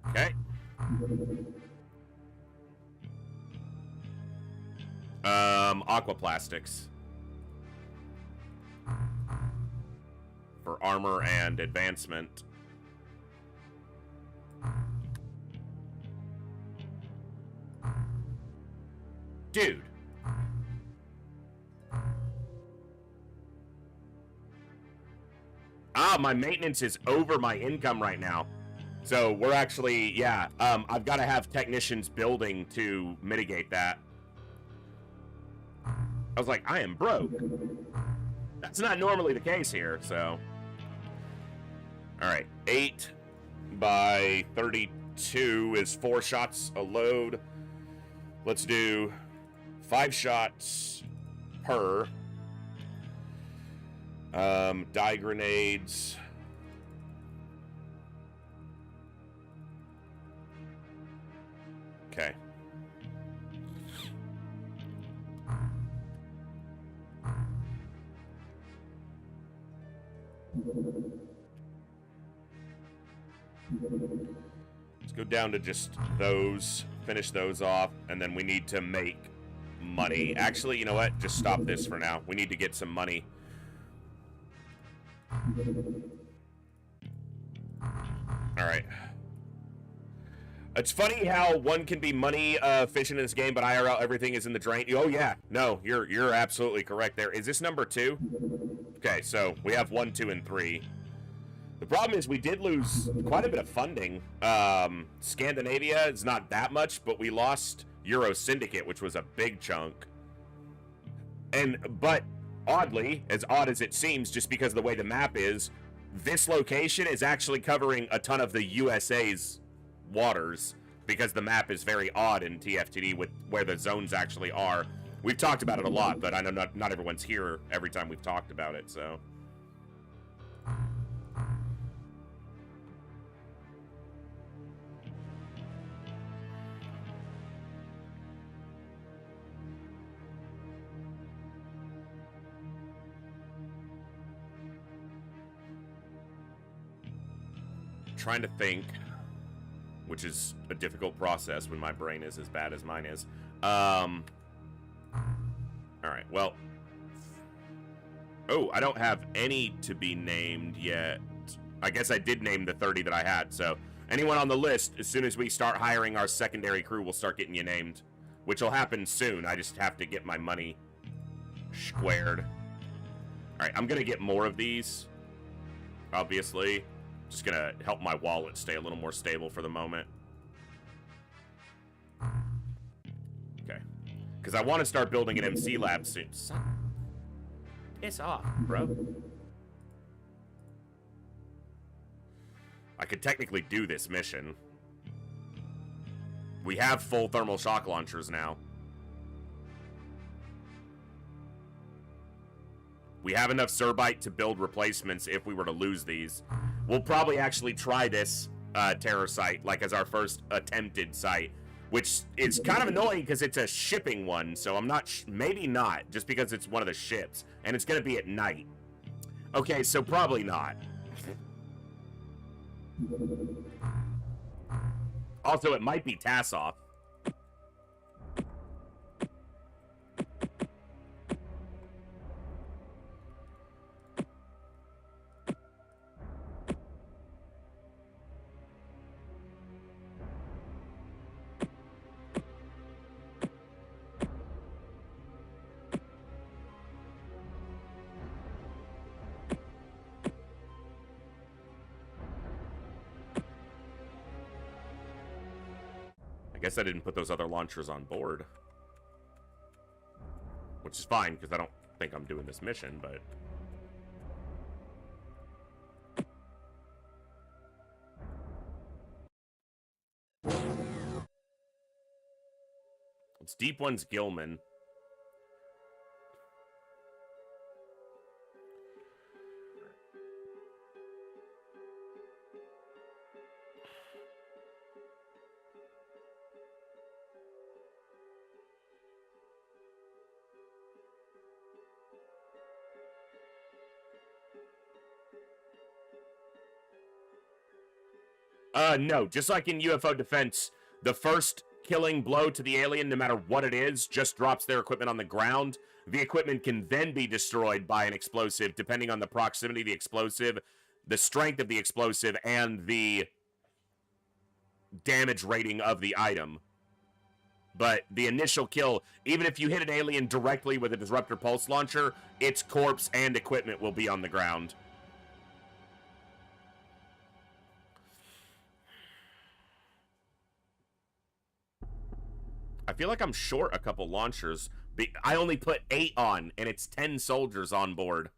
Okay. Aquaplastics. For armor and advancement. Dude. My maintenance is over my income right now. So we're actually, yeah, I've got to have technicians building to mitigate that. I was like, I am broke. That's not normally the case here, so. All right, 8 by 32 is 4 shots a load. Let's do 5 shots per. Dye grenades. Okay. Let's go down to just those, finish those off, and then we need to make money. Actually, you know what? Just stop this for now. We need to get some money. Alright. It's funny how one can be money efficient in this game, but IRL everything is in the drain. Oh yeah, no, you're absolutely correct there. Is this number 2? Okay, so we have 1, 2, and 3. The problem is we did lose quite a bit of funding. Scandinavia is not that much, but we lost Euro Syndicate, which was a big chunk. But oddly, as odd as it seems, just because of the way the map is, this location is actually covering a ton of the USA's waters, because the map is very odd in TFTD with where the zones actually are. We've talked about it a lot, but I know not everyone's here every time we've talked about it, so. Trying to think, which is a difficult process when my brain is as bad as mine is. All right, well. Oh, I don't have any to be named yet. I guess I did name the 30 that I had, so anyone on the list, as soon as we start hiring our secondary crew, we'll start getting you named, which will happen soon. I just have to get my money squared. All right, I'm going to get more of these, obviously. Just gonna help my wallet stay a little more stable for the moment. Okay. Because I want to start building an MC lab soon. Son. Piss off, bro. I could technically do this mission. We have full thermal shock launchers now. We have enough Cerbite to build replacements if we were to lose these. We'll probably actually try this terror site, like as our first attempted site, which is kind of annoying because it's a shipping one, so I'm not, maybe not, just because it's one of the ships, and it's going to be at night. Okay, so probably not. Also, it might be Tassoff. Guess I didn't put those other launchers on board. Which is fine, because I don't think I'm doing this mission, but... It's Deep One's Gilman. No, just like in UFO defense, the first killing blow to the alien, no matter what it is, just drops their equipment on the ground. The equipment can then be destroyed by an explosive, depending on the proximity of the explosive, the strength of the explosive, and the damage rating of the item. But the initial kill, even if you hit an alien directly with a disruptor pulse launcher, its corpse and equipment will be on the ground. I feel like I'm short a couple launchers. I only put 8 on, and it's 10 soldiers on board.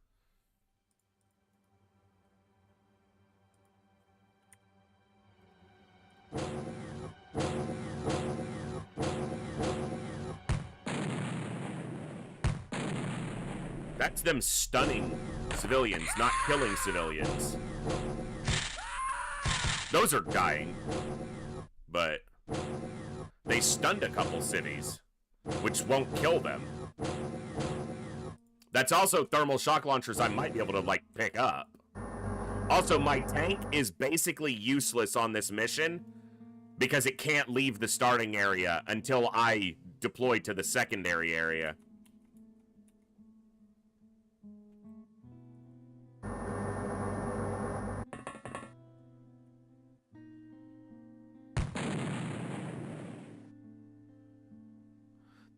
That's them stunning civilians, not killing civilians. Those are dying. But... they stunned a couple cities, which won't kill them. That's also thermal shock launchers I might be able to, like, pick up. Also, my tank is basically useless on this mission because it can't leave the starting area until I deploy to the secondary area.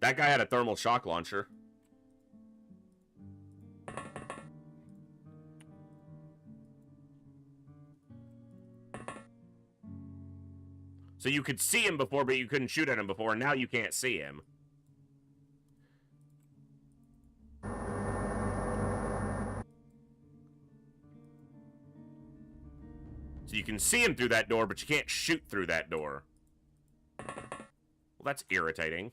That guy had a thermal shock launcher. So you could see him before, but you couldn't shoot at him before, and now you can't see him. So you can see him through that door, but you can't shoot through that door. Well, that's irritating.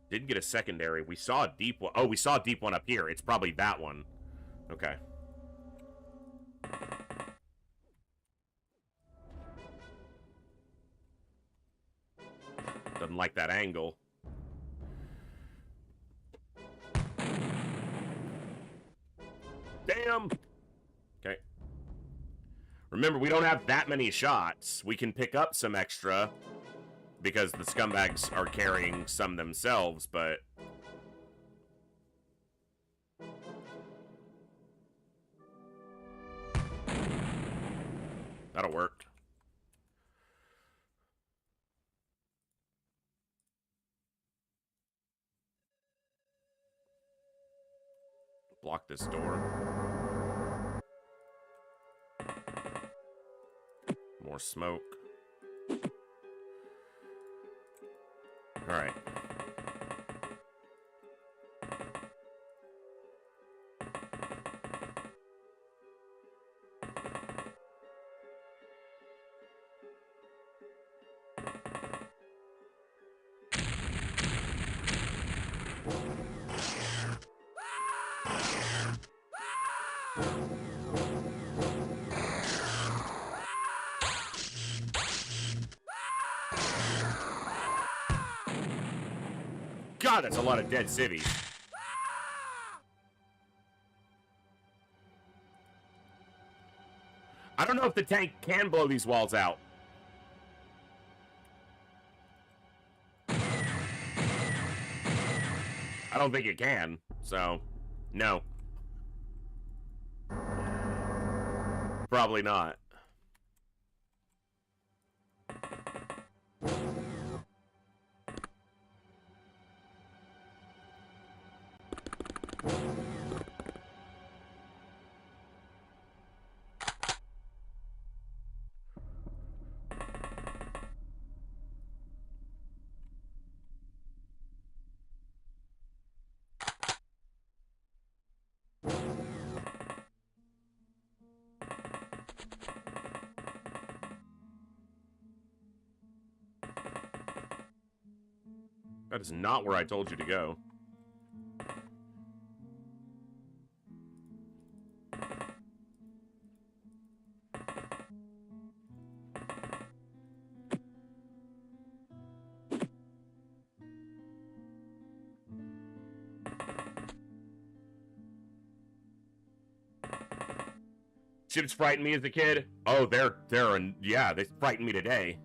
Didn't get a secondary. We saw a deep one. Oh, we saw a deep one up here. It's probably that one. Okay. Doesn't like that angle. Damn! Okay. Remember, we don't have that many shots. We can pick up some extra because the scumbags are carrying some themselves, but... that'll work. Block this door. More smoke. All right. God, that's a lot of dead cities. I don't know if the tank can blow these walls out. I don't think it can, so no. Probably not. That is not where I told you to go. Ships frightened me as a kid. Oh, yeah, they frightened me today.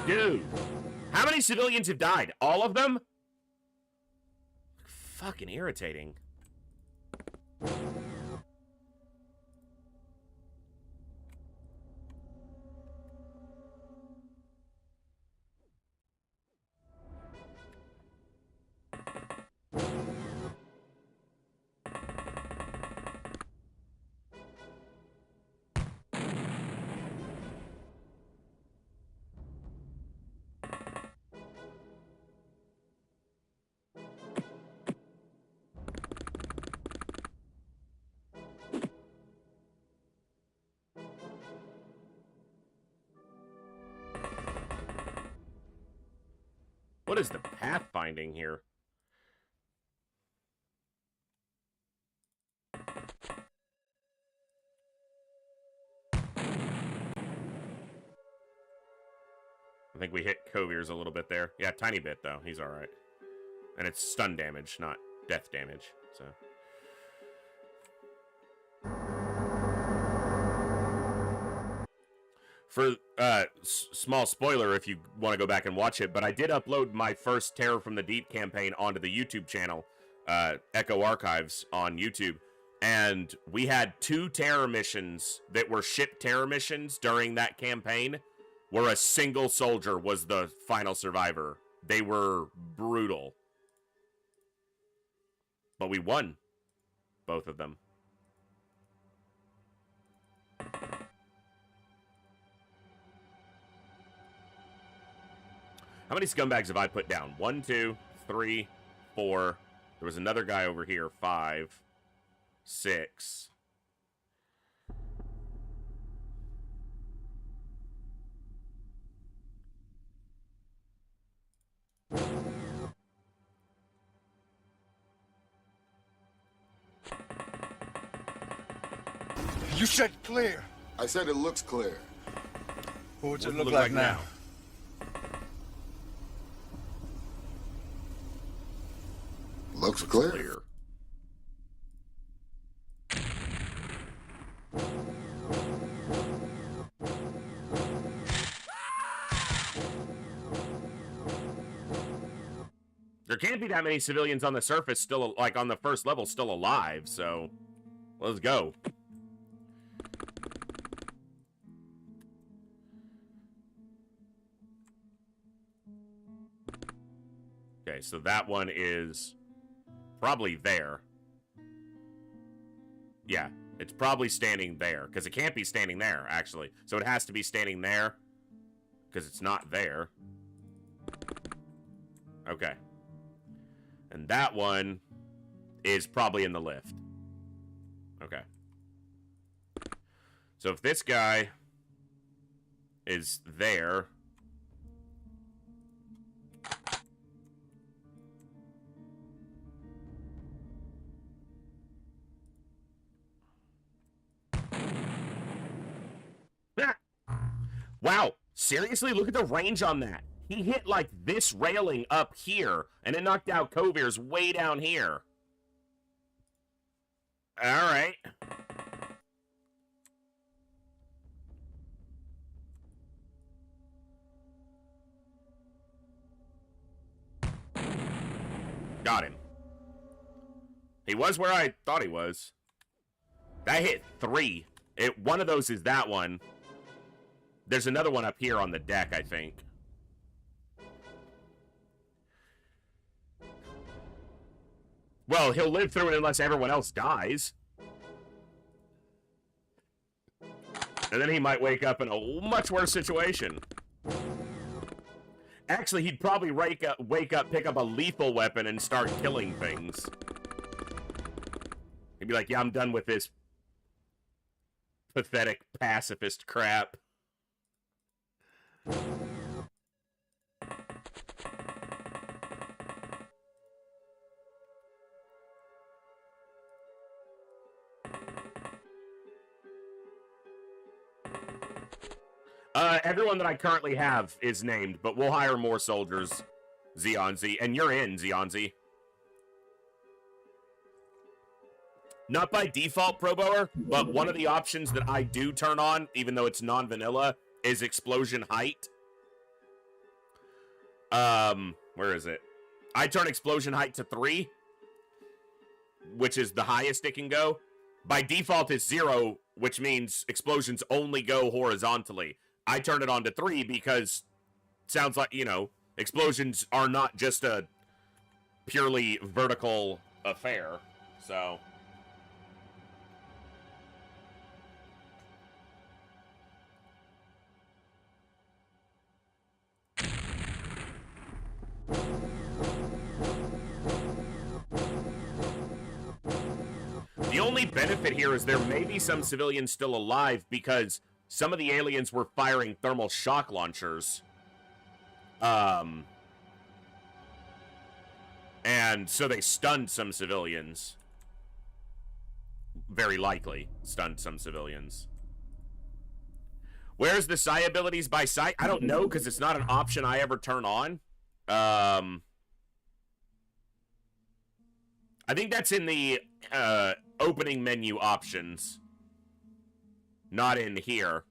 Dude, how many civilians have died? All of them? Fucking irritating. What is the pathfinding here? I think we hit Kovier's a little bit there. Yeah, tiny bit, though. He's alright. And it's stun damage, not death damage, so... For, small spoiler if you want to go back and watch it, but I did upload my first Terror from the Deep campaign onto the YouTube channel, Echo Archives on YouTube, and we had 2 terror missions that were ship terror missions during that campaign, where a single soldier was the final survivor. They were brutal. But we won both of them. How many scumbags have I put down? 1, 2, 3, 4. There was another guy over here. 5, 6. You said clear. I said it looks clear. What's it look like now? Looks clear. There can't be that many civilians on the surface still, like on the first level, still alive, so let's go. Okay, so that one is probably there. Yeah, it's probably standing there, because it can't be standing there, actually. So it has to be standing there, because it's not there. Okay. And that one is probably in the lift. Okay. So if this guy is there... Wow, seriously? Look at the range on that. He hit, like, this railing up here, and it knocked out Kovier's way down here. Alright. Got him. He was where I thought he was. That hit 3. One of those is that one. There's another one up here on the deck, I think. Well, he'll live through it unless everyone else dies. And then he might wake up in a much worse situation. Actually, he'd probably wake up, pick up a lethal weapon, and start killing things. He'd be like, yeah, I'm done with this pathetic pacifist crap. Everyone that I currently have is named, but we'll hire more soldiers, Zionzi. And you're in, Zionzi. Not by default, Proboer, but one of the options that I do turn on, even though it's non-vanilla, is explosion height. Where is it? I turn explosion height to 3, which is the highest it can go. By default, it's 0, which means explosions only go horizontally. I turn it on to 3 because it sounds like, you know, explosions are not just a purely vertical affair, so... The only benefit here is there may be some civilians still alive because some of the aliens were firing thermal shock launchers. And so they stunned some civilians. Very likely stunned some civilians. Where's the psi abilities by sight? I don't know because it's not an option I ever turn on. I think that's in the opening menu options. Not in here.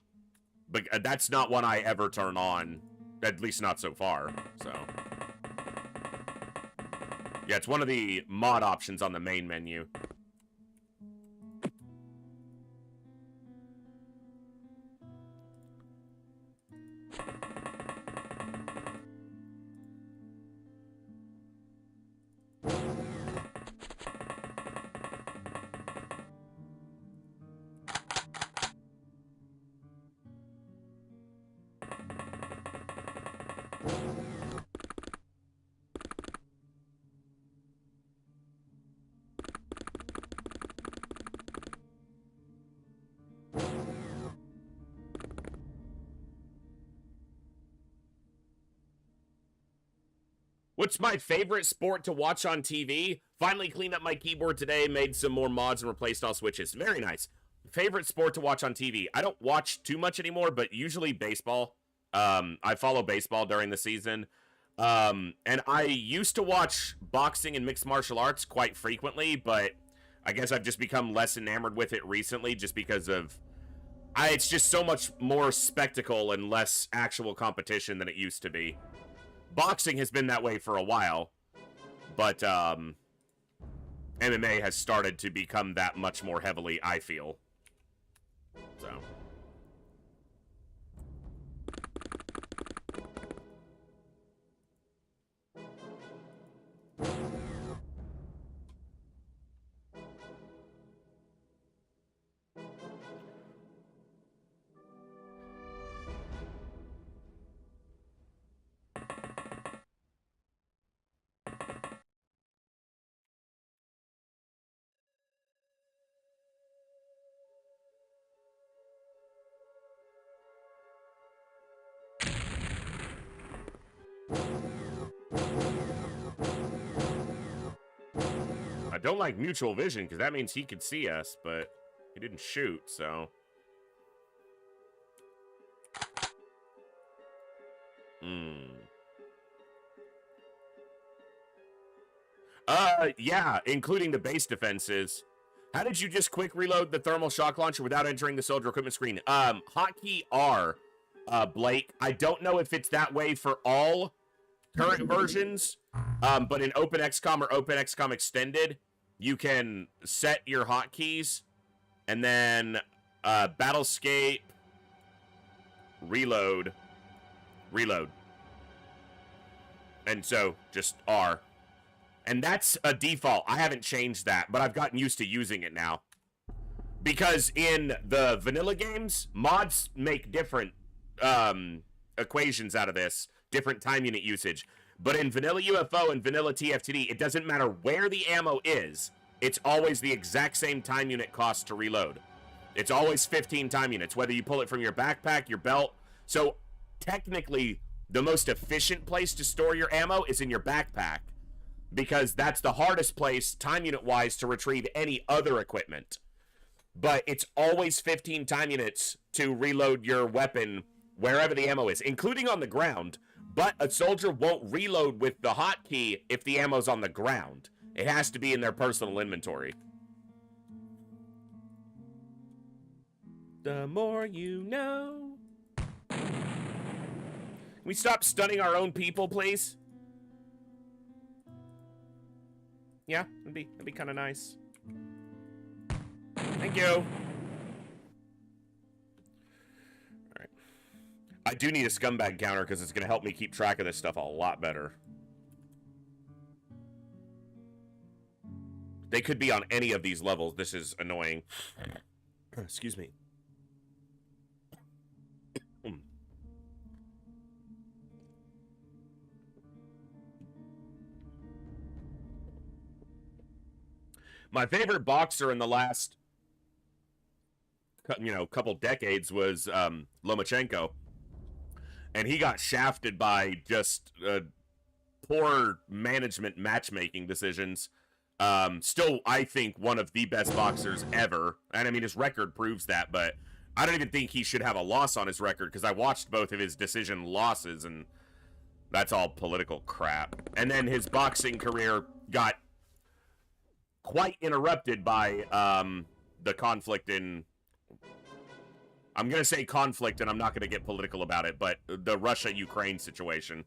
But that's not one I ever turn on. At least not so far. So. Yeah, it's one of the mod options on the main menu. What's my favorite sport to watch on TV? Finally cleaned up my keyboard today, made some more mods and replaced all switches. Very nice. Favorite sport to watch on TV? I don't watch too much anymore, but usually baseball. I follow baseball during the season. And I used to watch boxing and mixed martial arts quite frequently, but I guess I've just become less enamored with it recently just because of... it's just so much more spectacle and less actual competition than it used to be. Boxing has been that way for a while, but MMA has started to become that much more heavily, I feel. So... I don't like mutual vision, because that means he could see us, but he didn't shoot, so... Yeah, including the base defenses. How did you just quick reload the thermal shock launcher without entering the soldier equipment screen? Hotkey R, Blake. I don't know if it's that way for all current versions, but in OpenXCom or OpenXCom Extended, you can set your hotkeys, and then Battlescape, reload. And so, just R. And that's a default. I haven't changed that, but I've gotten used to using it now. Because in the vanilla games, mods make different equations out of this, different time unit usage. But in vanilla UFO and vanilla TFTD, it doesn't matter where the ammo is. It's always the exact same time unit cost to reload. It's always 15 time units, whether you pull it from your backpack, your belt. So technically, the most efficient place to store your ammo is in your backpack, because that's the hardest place, time unit-wise, to retrieve any other equipment. But it's always 15 time units to reload your weapon wherever the ammo is, including on the ground. But a soldier won't reload with the hotkey if the ammo's on the ground. It has to be in their personal inventory. The more you know. Can we stop stunning our own people, please? Yeah, that'd be kind of nice. Thank you. All right. I do need a scumbag counter because it's going to help me keep track of this stuff a lot better. They could be on any of these levels. This is annoying. Excuse me. My favorite boxer in the last, couple decades was Lomachenko. And he got shafted by just poor management matchmaking decisions. Still, I think, one of the best boxers ever. And, I mean, his record proves that, but I don't even think he should have a loss on his record, because I watched both of his decision losses, and that's all political crap. And then his boxing career got quite interrupted by the conflict in... I'm going to say conflict, and I'm not going to get political about it, but the Russia-Ukraine situation,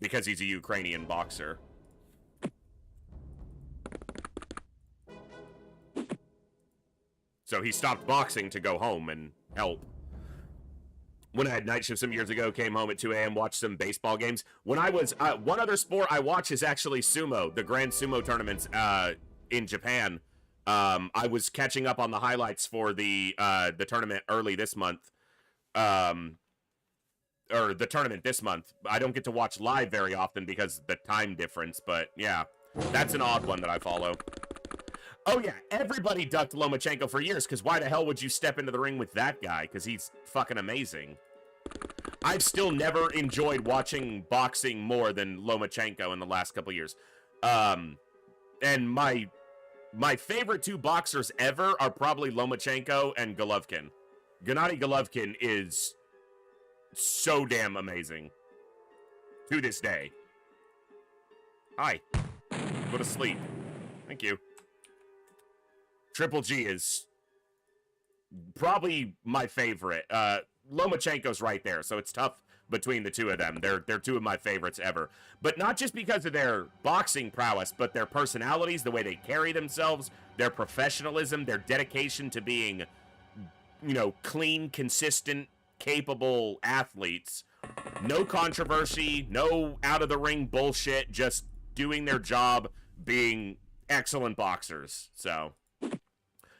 because he's a Ukrainian boxer. So he stopped boxing to go home and help. When I had night shift some years ago, came home at 2 a.m., watched some baseball games. When I was... one other sport I watch is actually sumo, the Grand Sumo tournaments in Japan. I was catching up on the highlights for the tournament early this month. Or the tournament this month. I don't get to watch live very often because of the time difference, but yeah. That's an odd one that I follow. Oh yeah, everybody ducked Lomachenko for years, because why the hell would you step into the ring with that guy? Because he's fucking amazing. I've still never enjoyed watching boxing more than Lomachenko in the last couple years. And my favorite two boxers ever are probably Lomachenko and Golovkin. Gennady Golovkin is so damn amazing. To this day. Hi. Go to sleep. Thank you. Triple G is probably my favorite. Lomachenko's right there, so it's tough between the two of them. They're two of my favorites ever. But not just because of their boxing prowess, but their personalities, the way they carry themselves, their professionalism, their dedication to being, clean, consistent, capable athletes. No controversy, no out-of-the-ring bullshit, just doing their job, being excellent boxers. So,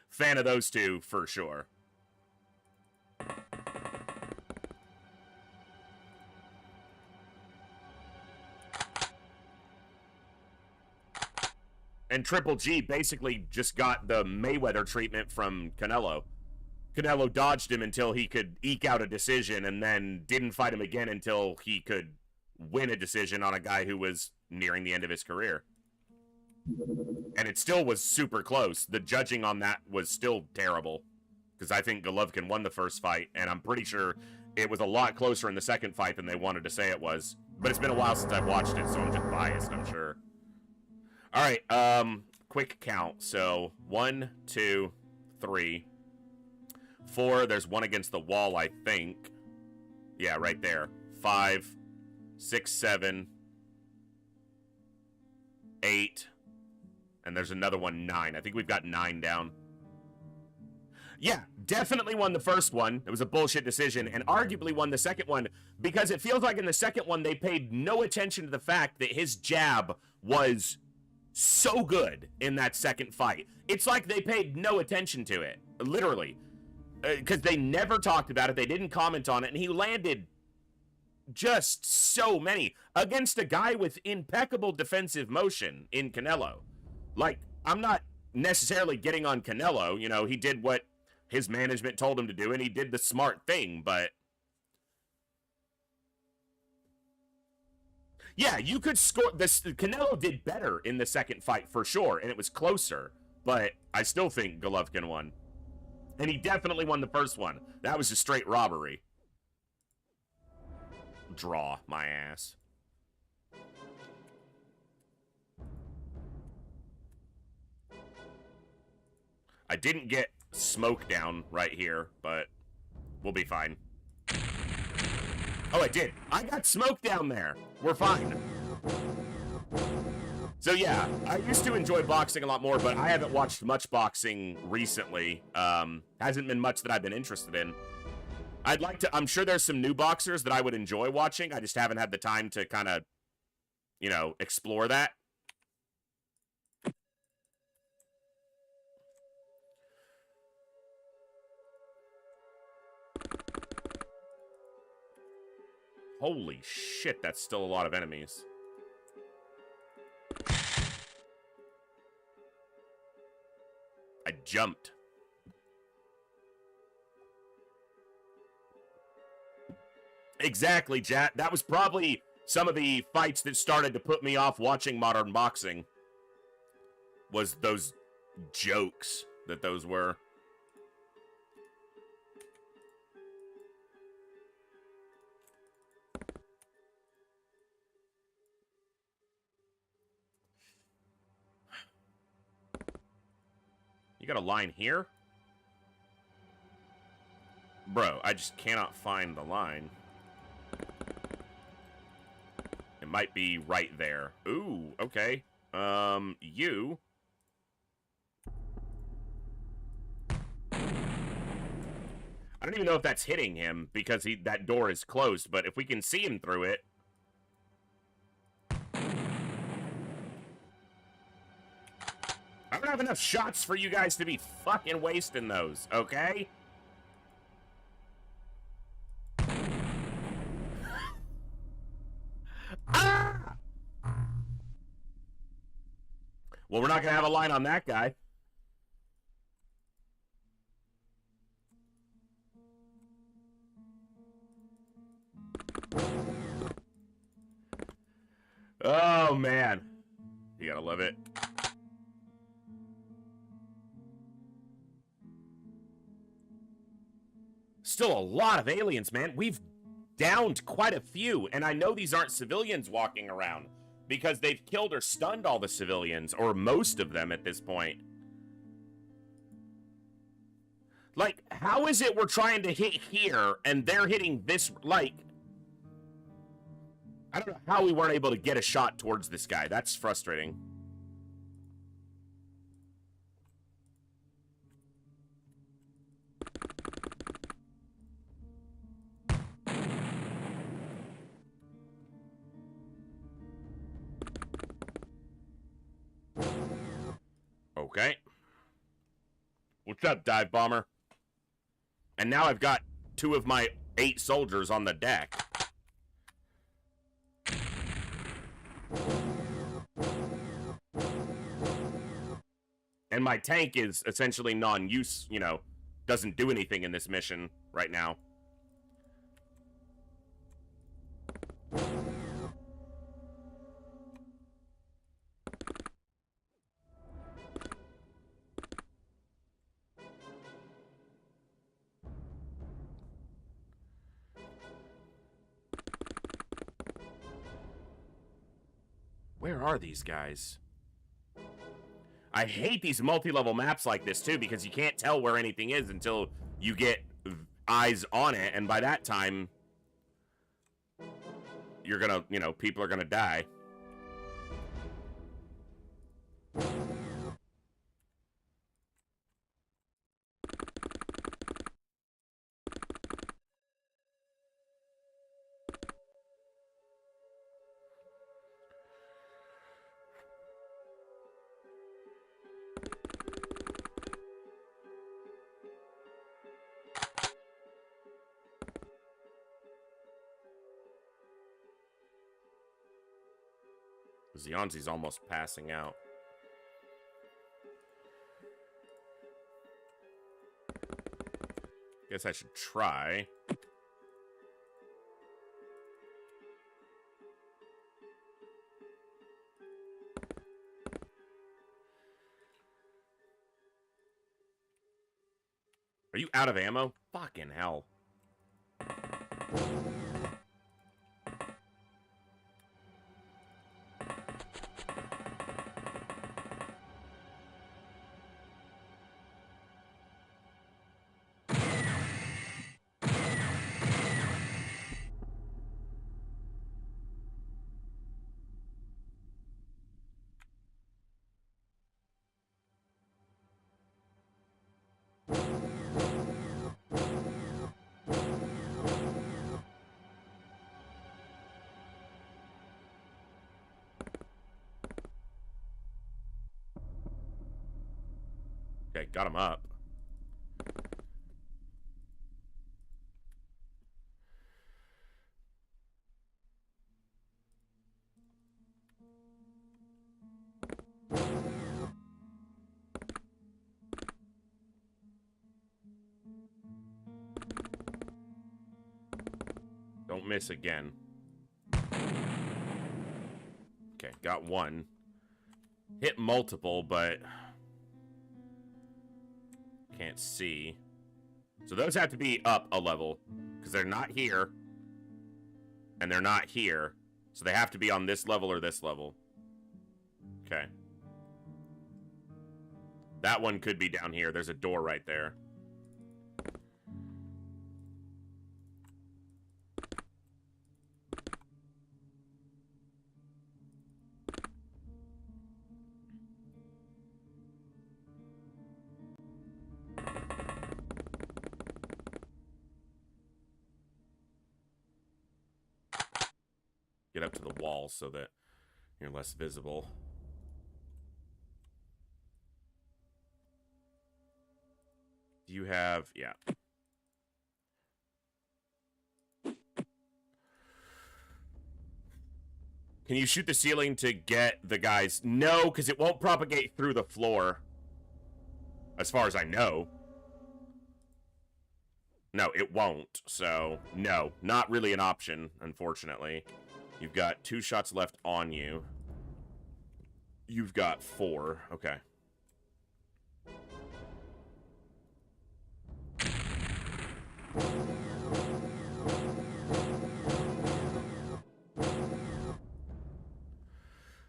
fan of those two, for sure. And Triple G basically just got the Mayweather treatment from Canelo. Canelo dodged him until he could eke out a decision, and then didn't fight him again until he could win a decision on a guy who was nearing the end of his career. And it still was super close. The judging on that was still terrible, because I think Golovkin won the first fight, and I'm pretty sure it was a lot closer in the second fight than they wanted to say it was. But it's been a while since I've watched it, so I'm just biased, I'm sure. Alright, quick count. So, 1, 2, 3, 4. There's one against the wall, I think. Yeah, right there. 5, 6, 7, 8. And there's another one, 9. I think we've got 9 down. Yeah, definitely won the first one. It was a bullshit decision, and arguably won the second one, because it feels like in the second one they paid no attention to the fact that his jab was so good in that second fight. It's like they paid no attention to it, literally, because they never talked about it. They didn't comment on it, and he landed just so many against a guy with impeccable defensive motion in Canelo. Like, I'm not necessarily getting on Canelo. You know, he did what his management told him to do, and he did the smart thing, but yeah, you could score this. Canelo did better in the second fight for sure, and it was closer, but I still think Golovkin won. And he definitely won the first one. That was a straight robbery. Draw my ass. I didn't get smoke down right here, but we'll be fine. Oh, I did. I got smoke down there. We're fine. So yeah, I used to enjoy boxing a lot more, but I haven't watched much boxing recently. Hasn't been much that I've been interested in. I'd like to, I'm sure there's some new boxers that I would enjoy watching. I just haven't had the time to kind of, you know, explore that. Holy shit, that's still a lot of enemies. I jumped. Exactly, Jat. That was probably some of the fights that started to put me off watching modern boxing. Was those jokes that those were. You got a line here? Bro, I just cannot find the line. It might be right there. Ooh, okay. You. I don't even know if that's hitting him because that door is closed, but if we can see him through it. I don't have enough shots for you guys to be fucking wasting those, okay? Ah! Well, we're not gonna have a line on that guy. Oh, man. You gotta love it. Still a lot of aliens, man. We've downed quite a few, and I know these aren't civilians walking around because they've killed or stunned all the civilians, or most of them at this point. Like, how is it we're trying to hit here and they're hitting this, like... I don't know how we weren't able to get a shot towards this guy. That's frustrating. Okay. What's up, dive bomber? And now I've got 2 of my 8 soldiers on the deck. And my tank is essentially non-use, you know, doesn't do anything in this mission right now. Where are these guys? I hate these multi-level maps like this, too, because you can't tell where anything is until you get eyes on it, and by that time, you're gonna, you know, people are gonna die. Zionzi's almost passing out. Guess I should try. Are you out of ammo? Fucking hell. Okay, got him up. Don't miss again. Okay, got one. Hit multiple, but can't see. So those have to be up a level, because they're not here, and they're not here. So they have to be on this level or this level. Okay. That one could be down here. There's a door right there. Get up to the wall so that you're less visible. Do you have... yeah. Can you shoot the ceiling to get the guys? No, because it won't propagate through the floor. As far as I know. No, it won't. So, no. Not really an option, unfortunately. You've got 2 shots left on you. You've got 4. Okay.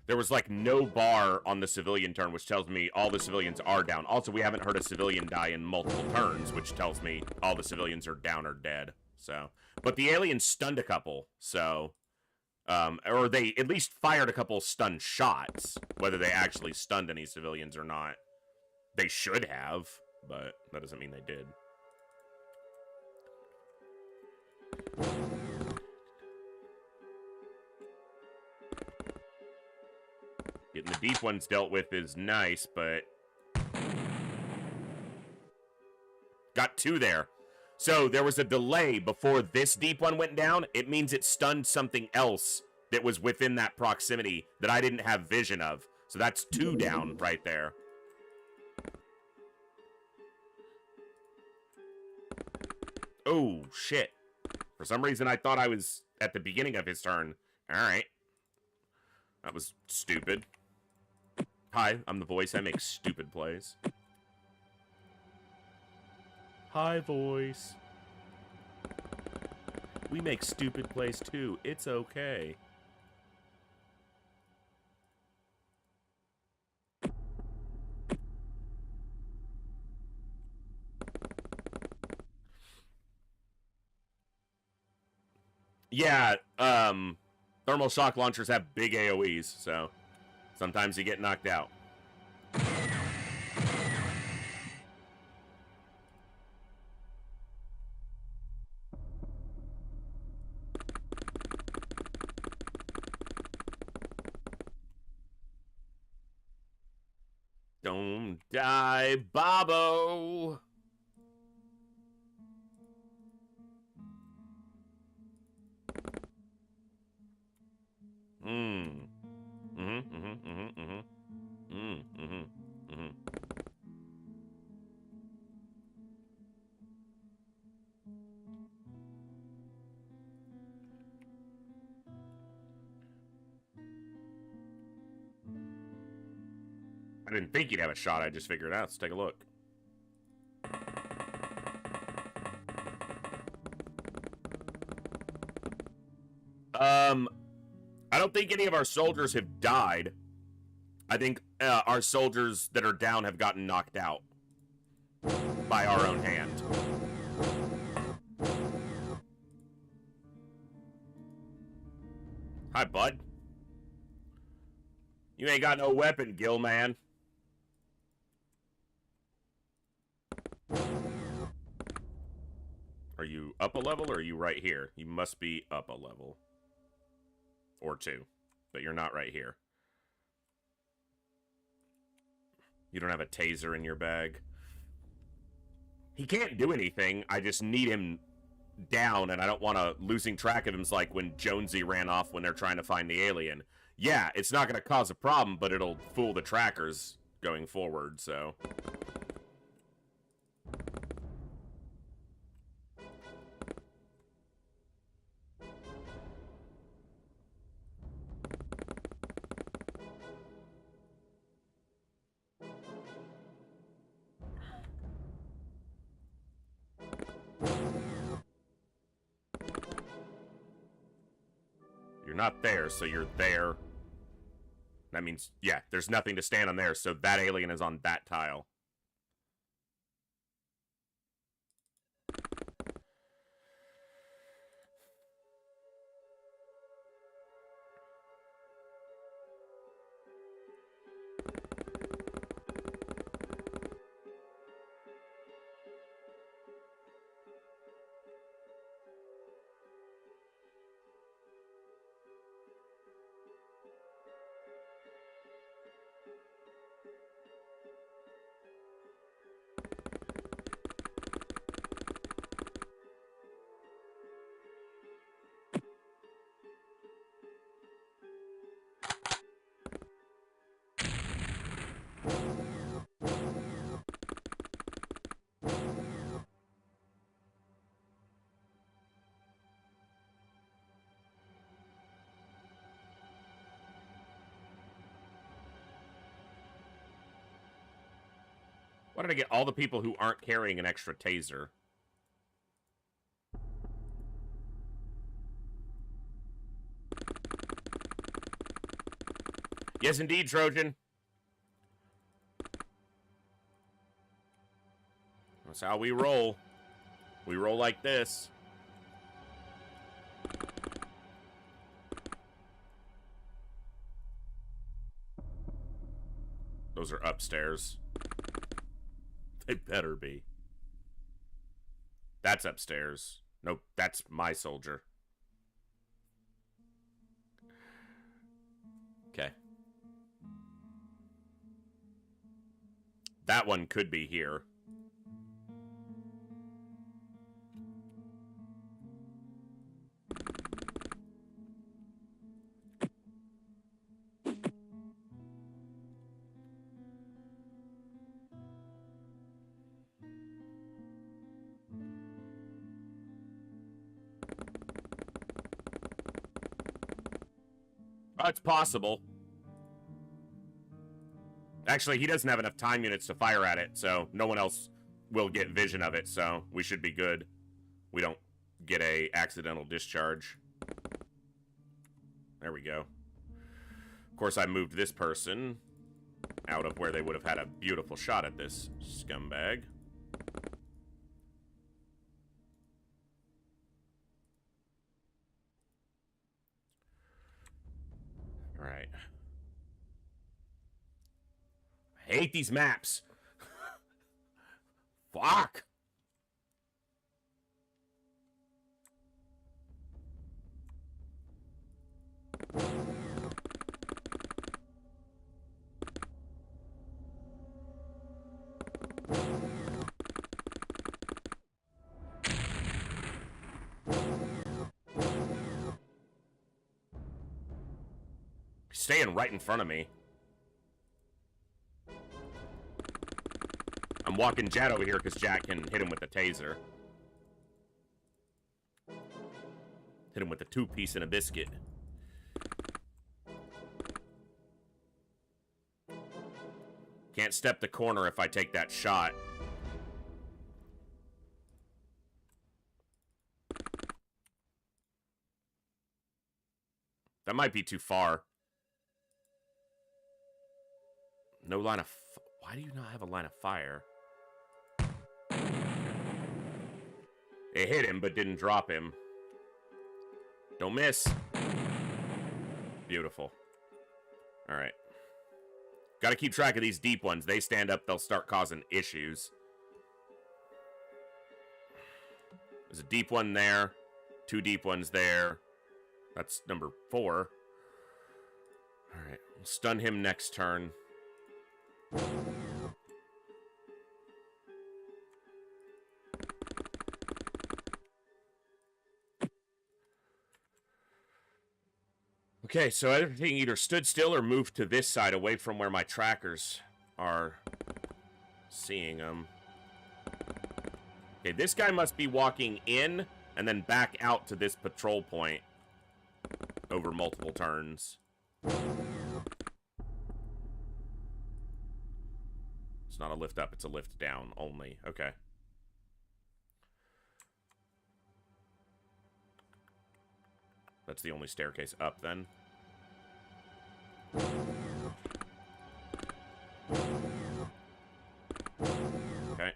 There was like no bar on the civilian turn, which tells me all the civilians are down. Also, we haven't heard a civilian die in multiple turns, which tells me all the civilians are down or dead. So, but the aliens stunned a couple, so, or they at least fired a couple stun shots. Whether they actually stunned any civilians or not, they should have, but that doesn't mean they did. Getting the deep ones dealt with is nice, but... got 2 there. So there was a delay before this deep one went down. It means it stunned something else that was within that proximity that I didn't have vision of. So that's 2 down right there. Oh, shit. For some reason, I thought I was at the beginning of his turn. Alright. That was stupid. Hi, I'm the voice. I make stupid plays. Hi, voice. We make stupid plays too. It's okay. Yeah, thermal shock launchers have big AoEs, so sometimes you get knocked out. Don't die, Bobo! Mm-hmm. I didn't think he'd have a shot. I just figured it out. Let's take a look. I don't think any of our soldiers have died. I think our soldiers that are down have gotten knocked out by our own hand. Hi, bud. You ain't got no weapon, Gil man. Are you up a level or are you right here? You must be up a level. Or two. But you're not right here. You don't have a taser in your bag. He can't do anything. I just need him down, and I don't want to losing track of him. It's like when Jonesy ran off when they're trying to find the alien. Yeah, it's not going to cause a problem, but it'll fool the trackers going forward, so... You're not there, so you're there. That means, yeah, there's nothing to stand on there, so that alien is on that tile. Why did I get all the people who aren't carrying an extra taser? Yes, indeed, Trojan. That's how we roll. We roll like this. Those are upstairs. They better be. That's upstairs. Nope, that's my soldier. Okay. That one could be here. Oh, it's possible. Actually, he doesn't have enough time units to fire at it, so no one else will get vision of it, so we should be good. We don't get a accidental discharge. There we go. Of course, I moved this person out of where they would have had a beautiful shot at this scumbag. All right. I hate these maps. Fuck. Staying right in front of me. walking Jet over here because Jack can hit him with the taser. Hit him with a 2-piece and a biscuit. Can't step the corner if I take that shot. That might be too far. No line of... Why do you not have a line of fire? It hit him, but didn't drop him. Don't miss. Beautiful. Alright. Gotta keep track of these deep ones. They stand up, they'll start causing issues. There's a deep one there. 2 deep ones there. That's number 4. Alright. We'll stun him next turn. Okay, so everything either stood still or moved to this side away from where my trackers are seeing them. Okay, this guy must be walking in and then back out to this patrol point over multiple turns. It's not a lift up, it's a lift down only. Okay. That's the only staircase up, then. Okay.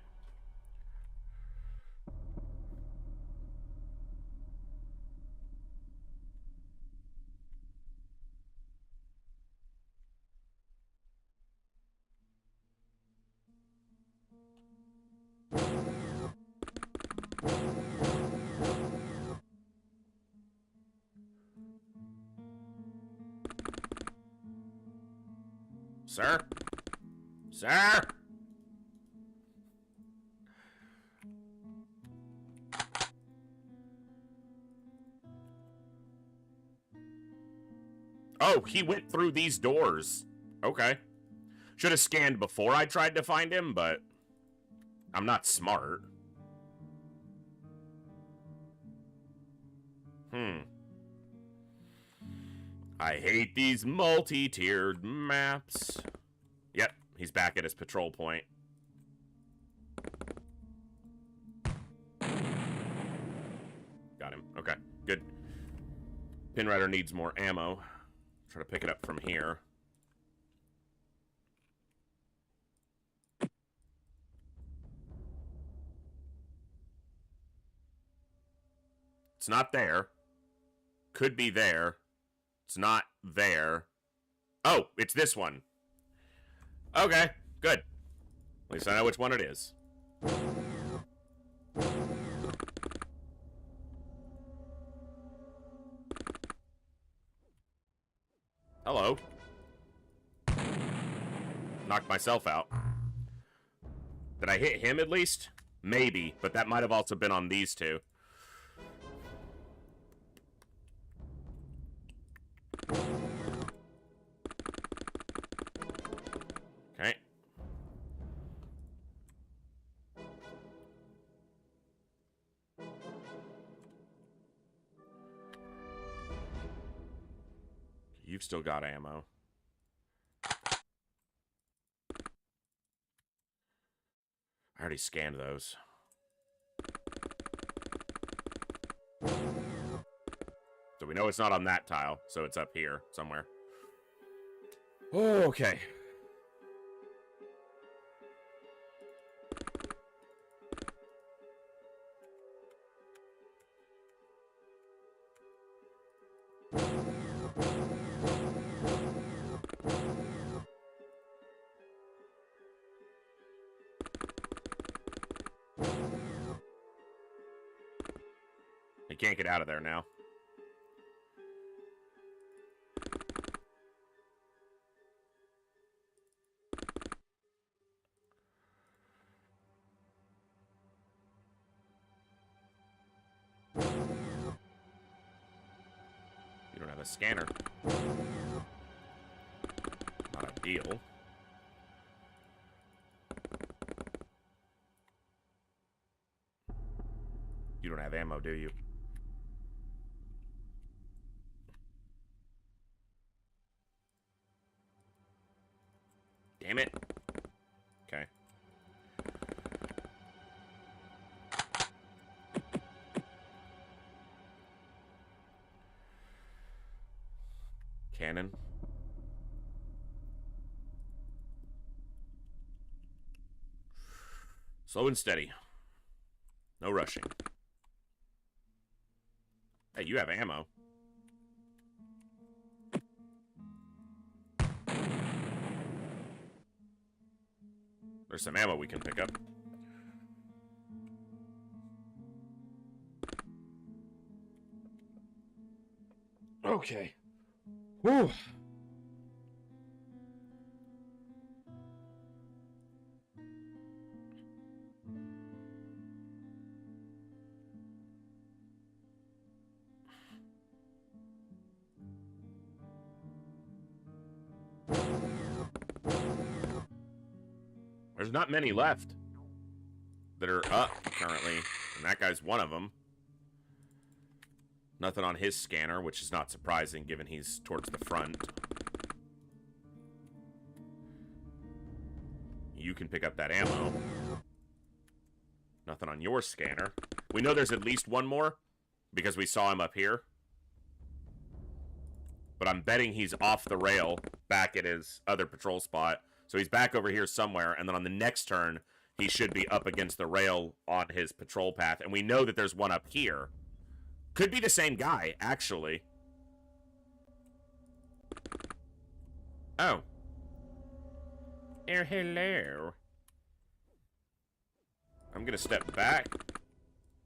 Sir? Sir? Oh, he went through these doors. Okay. Should have scanned before I tried to find him, but I'm not smart. I hate these multi-tiered maps. Yep, he's back at his patrol point. Got him. Okay, good. Pinrider needs more ammo. Try to pick it up from here. It's not there. Could be there. It's not there. Oh, it's this one. Okay, good. At least I know which one it is. Hello. Knocked myself out. Did I hit him at least? Maybe, but that might have also been on these two. Okay. You've still got ammo. I already scanned those. So we know it's not on that tile, so it's up here somewhere. Oh, okay. He can't get out of there now. You don't have a scanner. Not ideal. You don't have ammo, do you? Damn it. Okay. Cannon. Slow and steady. No rushing. Hey, you have ammo. There's some ammo we can pick up. Okay. Whew. There's not many left that are up currently, and that guy's one of them. Nothing on his scanner, which is not surprising given he's towards the front. You can pick up that ammo. Nothing on your scanner. We know there's at least one more because we saw him up here. But I'm betting he's off the rail back at his other patrol spot. So he's back over here somewhere, and then on the next turn, he should be up against the rail on his patrol path. And we know that there's one up here. Could be the same guy, actually. Oh. Oh, hello. I'm gonna step back,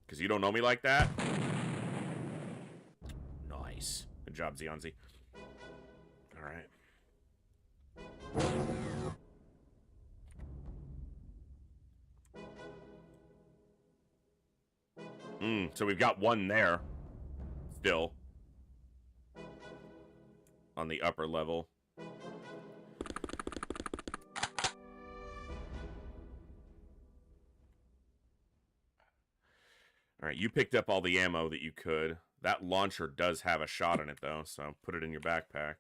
because you don't know me like that. Nice. Good job, Zionzi. Alright. So we've got one there. Still. On the upper level. Alright, you picked up all the ammo that you could. That launcher does have a shot in it, though, so put it in your backpack.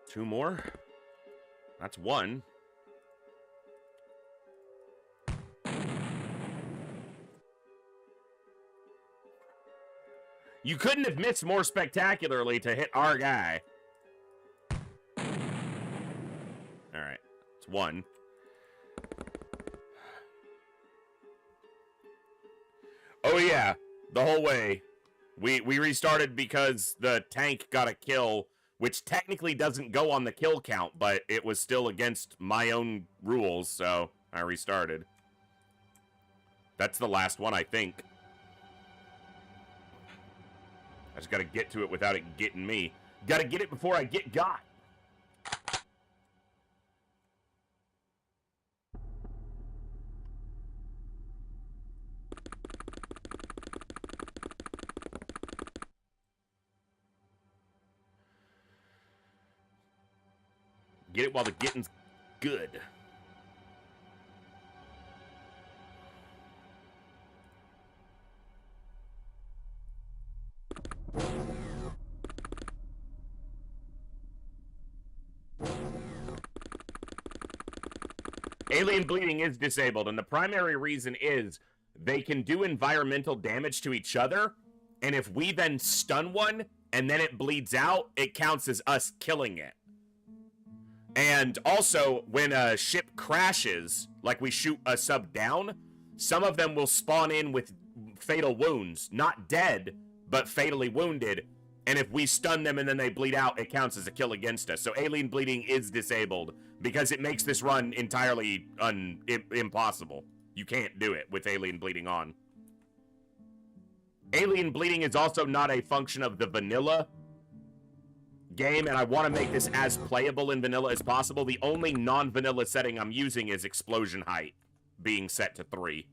Two more? That's one. You couldn't have missed more spectacularly to hit our guy. Alright. It's one. Oh yeah. The whole way. We restarted because the tank got a kill, which technically doesn't go on the kill count, but it was still against my own rules, so I restarted. That's the last one, I think. I just gotta get to it without it getting me. Gotta get it before I get got. Get it while the getting's good. Alien bleeding is disabled, and the primary reason is they can do environmental damage to each other, and if we then stun one, and then it bleeds out, it counts as us killing it. And also, when a ship crashes, like we shoot a sub down, some of them will spawn in with fatal wounds. Not dead, but fatally wounded. And if we stun them and then they bleed out, it counts as a kill against us. So alien bleeding is disabled because it makes this run entirely impossible. You can't do it with alien bleeding on. Alien bleeding is also not a function of the vanilla game, and I want to make this as playable in vanilla as possible. The only non-vanilla setting I'm using is explosion height being set to 3.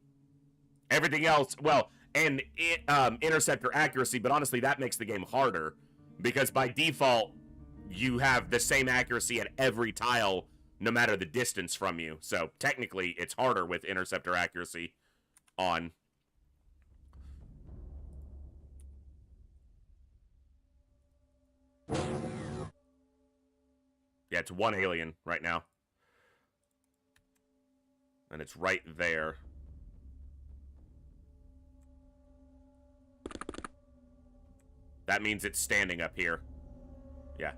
Everything else, well, and interceptor accuracy, but honestly that makes the game harder Because by default, you have the same accuracy at every tile, no matter the distance from you. So technically, it's harder with interceptor accuracy on. Yeah, it's one alien right now. And it's right there. That means it's standing up here. Yeah.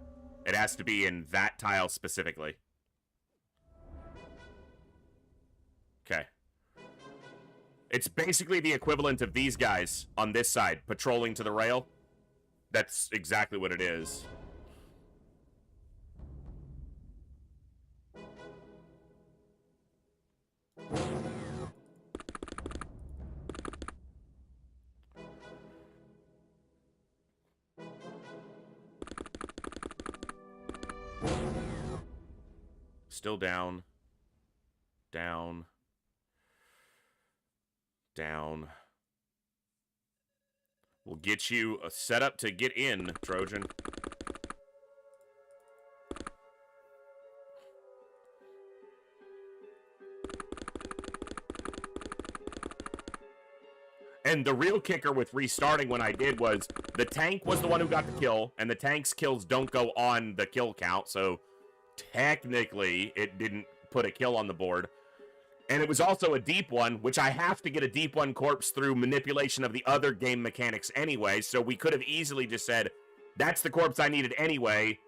It has to be in that tile specifically. Okay. It's basically the equivalent of these guys on this side, patrolling to the rail. That's exactly what it is. Still down. Down. Down. We'll get you a setup to get in, Trojan. And the real kicker with restarting when I did was the tank was the one who got the kill, and the tank's kills don't go on the kill count, so technically it didn't put a kill on the board. And it was also a deep one, which I have to get a deep one corpse through manipulation of the other game mechanics anyway, so we could have easily just said, that's the corpse I needed anyway.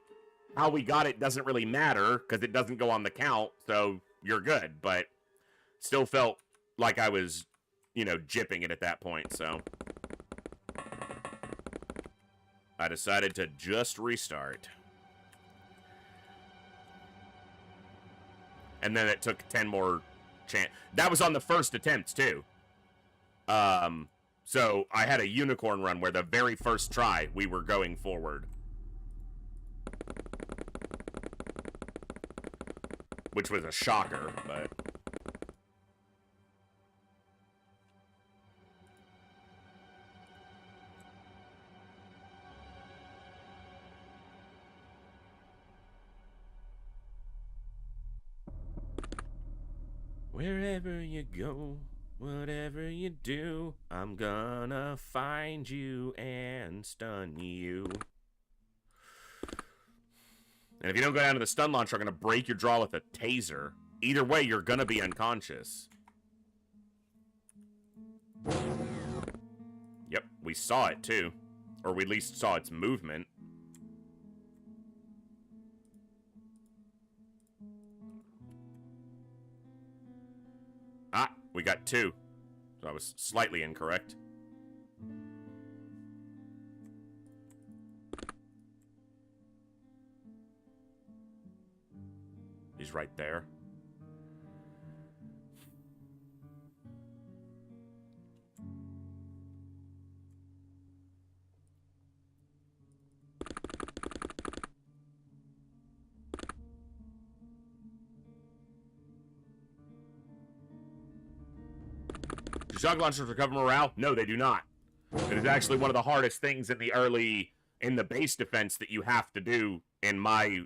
How we got it doesn't really matter, because it doesn't go on the count, so you're good. But still felt like I was, you know, jipping it at that point, so I decided to just restart. And then it took 10 more chance. That was on the first attempts, too. So I had a unicorn run where the very first try, we were going forward. Which was a shocker, but... Wherever you go, whatever you do, I'm gonna find you and stun you. And if you don't go down to the stun launcher, I'm gonna break your jaw with a taser. Either way, you're gonna be unconscious. Yep, we saw it too. Or we at least saw its movement. Ah, we got 2. So I was slightly incorrect. He's right there. Do shock launchers recover morale? No, they do not. It is actually one of the hardest things in the base defense that you have to do in my,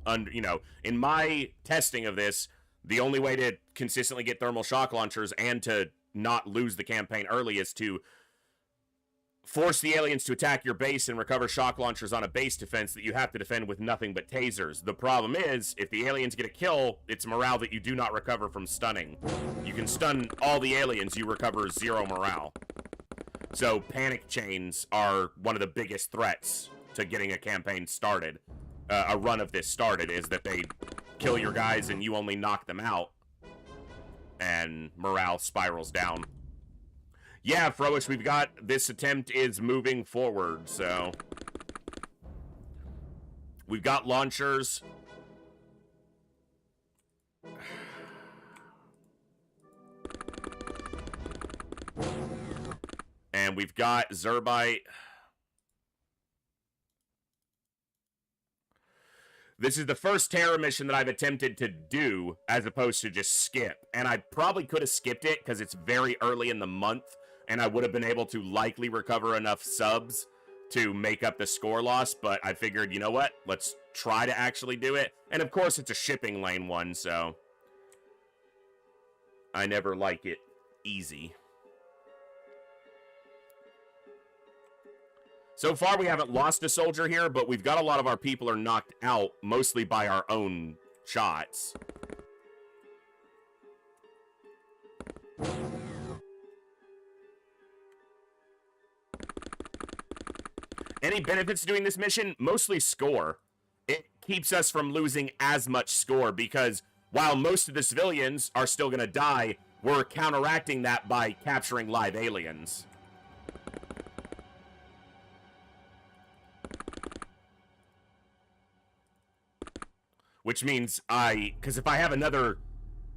in my testing of this. The only way to consistently get thermal shock launchers and to not lose the campaign early is to force the aliens to attack your base and recover shock launchers on a base defense that you have to defend with nothing but tasers. The problem is, if the aliens get a kill, it's morale that you do not recover from stunning. You can stun all the aliens, you recover 0 morale. So panic chains are one of the biggest threats to getting a campaign started. A run of this started, is that they kill your guys and you only knock them out. And morale spirals down. Yeah, Froish, we've got, this attempt is moving forward, so. We've got launchers. And we've got Zerbite. This is the first terror mission that I've attempted to do, as opposed to just skip. And I probably could have skipped it, because it's very early in the month. And I would have been able to likely recover enough subs to make up the score loss, but I figured, you know what? Let's try to actually do it. And of course, it's a shipping lane one, so I never like it easy. So far, we haven't lost a soldier here, but we've got a lot of our people are knocked out, mostly by our own shots. Any benefits to doing this mission? Mostly score. It keeps us from losing as much score because while most of the civilians are still going to die, we're counteracting that by capturing live aliens. Which means because if I have another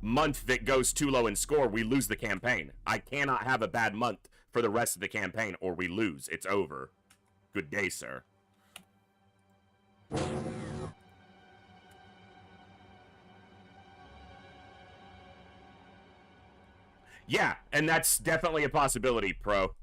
month that goes too low in score, we lose the campaign. I cannot have a bad month for the rest of the campaign or we lose. It's over. Good day, sir. Yeah, and that's definitely a possibility, Pro.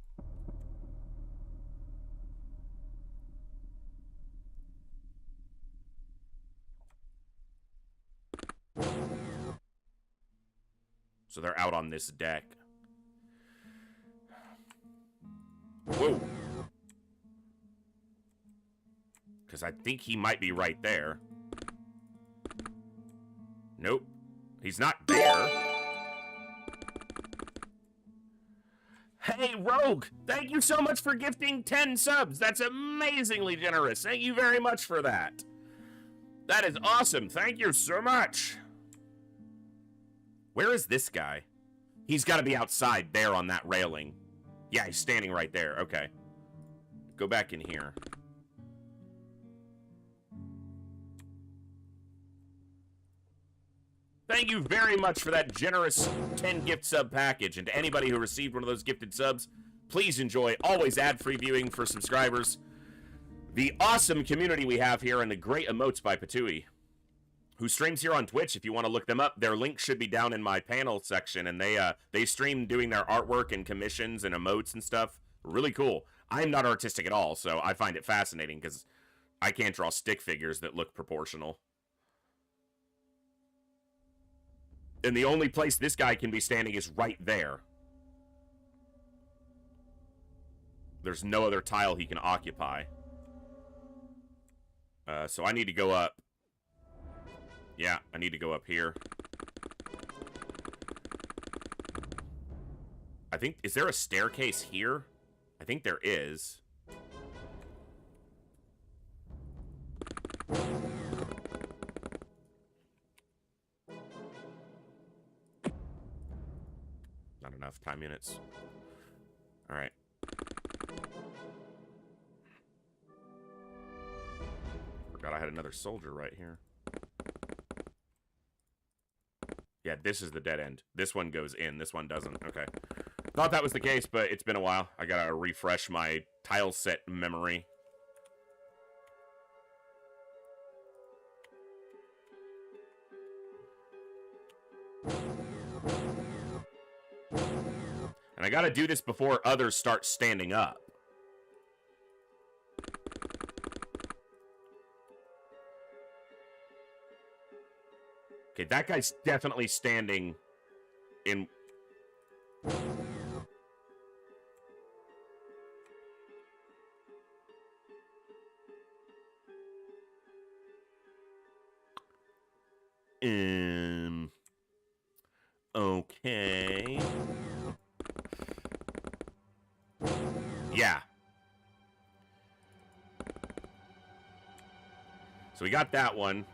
So they're out on this deck. Whoa. Because I think he might be right there. Nope. He's not there. Hey, Rogue! Thank you so much for gifting 10 subs. That's amazingly generous. Thank you very much for that. That is awesome. Thank you so much. Where is this guy? He's got to be outside there on that railing. Yeah, he's standing right there. Okay. Go back in here. Thank you very much for that generous 10 gift sub package. And to anybody who received one of those gifted subs, please enjoy always ad-free viewing for subscribers. The awesome community we have here and the great emotes by Patui, who streams here on Twitch. If you want to look them up, their link should be down in my panel section. And they stream doing their artwork and commissions and emotes and stuff. Really cool. I'm not artistic at all, so I find it fascinating because I can't draw stick figures that look proportional. And the only place this guy can be standing is right there. There's no other tile he can occupy. So I need to go up. Yeah, I need to go up here. I think, is there a staircase here? I think there is. Not enough time units. All right. Forgot I had another soldier right here. Yeah, this is the dead end. This one goes in. This one doesn't. Okay. Thought that was the case, but it's been a while. I gotta refresh my tile set memory. And I gotta do this before others start standing up. Okay, that guy's definitely standing in... Okay. Yeah. So we got that one.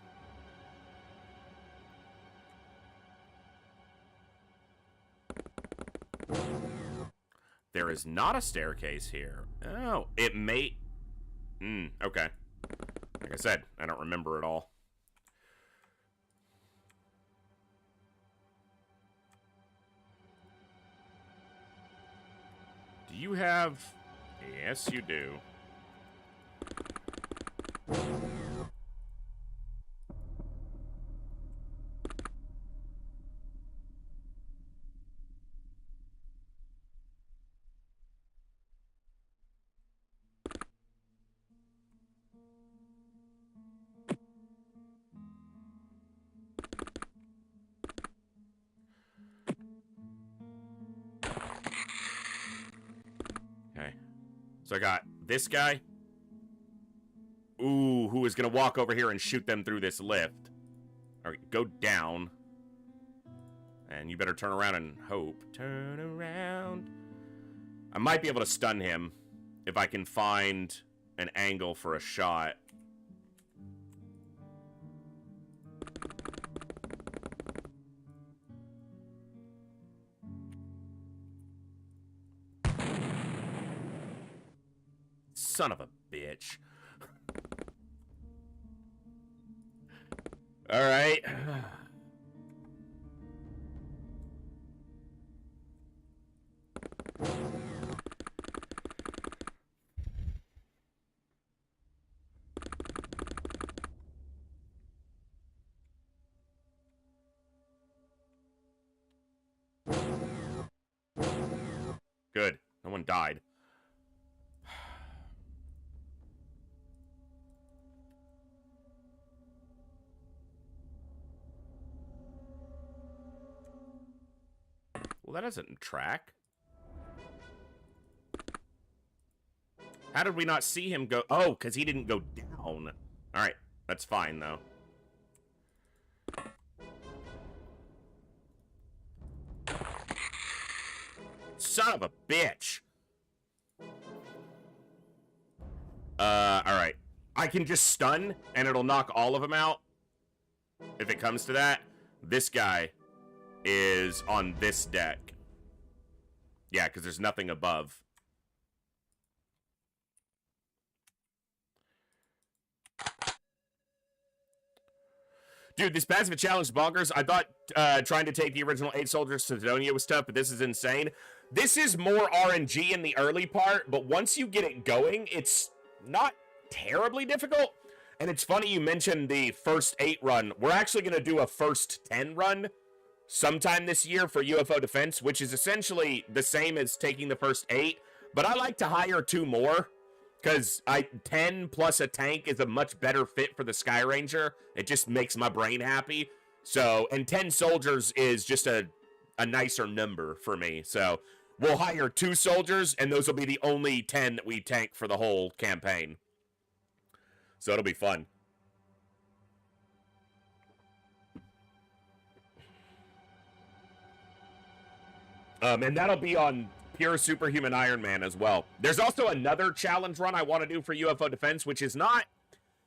There is not a staircase here. Oh, it may... okay. Like I said, I don't remember it all. Do you have... Yes, you do. So I got this guy. Ooh, who is going to walk over here and shoot them through this lift. All right, go down. And you better turn around and hope. Turn around. I might be able to stun him if I can find an angle for a shot. Son of a bitch. All right. Good. No one died. Well, that doesn't track. How did we not see him go? Oh, because he didn't go down. All right. That's fine, though. Son of a bitch. Alright. I can just stun, and it'll knock all of them out. If it comes to that. This guy is on this deck. Yeah, because there's nothing above. Dude, this pacifist challenge is bonkers. I thought trying to take the original 8 soldiers to Sidonia was tough, but this is insane. This is more RNG in the early part, but once you get it going, it's not terribly difficult. And it's funny you mentioned the first 8 run. We're actually going to do a first 10 run sometime this year for UFO defense, which is essentially the same as taking the first 8. But I like to hire 2 more. Because 10 plus a tank is a much better fit for the Sky Ranger. It just makes my brain happy. So, and 10 soldiers is just a nicer number for me. So, we'll hire 2 soldiers, and those will be the only 10 that we tank for the whole campaign. So, it'll be fun. And that'll be on pure superhuman Iron Man as well. There's also another challenge run I want to do for UFO defense, which is not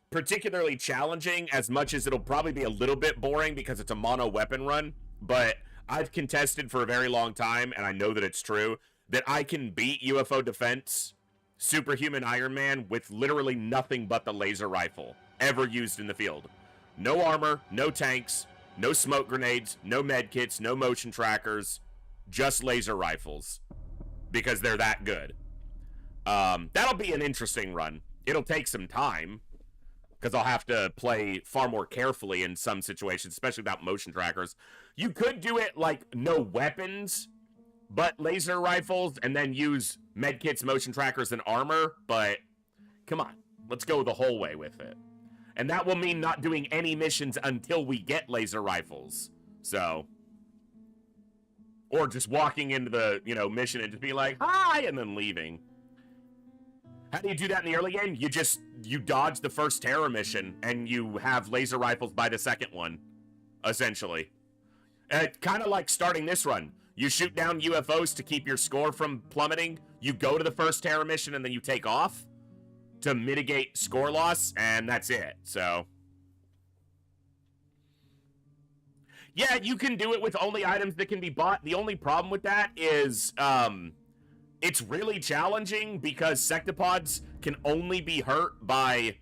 particularly challenging as much as it'll probably be a little bit boring because it's a mono weapon run. But I've contested for a very long time, and I know that it's true, that I can beat UFO defense superhuman Iron Man with literally nothing but the laser rifle ever used in the field. No armor, no tanks, no smoke grenades, no med kits, no motion trackers, just laser rifles. Because they're that good. That'll be an interesting run. It'll take some time. Because I'll have to play far more carefully in some situations, especially without motion trackers. You could do it like no weapons, but laser rifles, and then use medkits, motion trackers, and armor. But come on, let's go the whole way with it. And that will mean not doing any missions until we get laser rifles. So... or just walking into the, mission and just be like, hi, and then leaving. How do you do that in the early game? You dodge the first terror mission, and you have laser rifles by the second one, essentially. Kind of like starting this run. You shoot down UFOs to keep your score from plummeting. You go to the first terror mission, and then you take off to mitigate score loss, and that's it, so... yeah, you can do it with only items that can be bought. The only problem with that is it's really challenging because sectopods can only be hurt by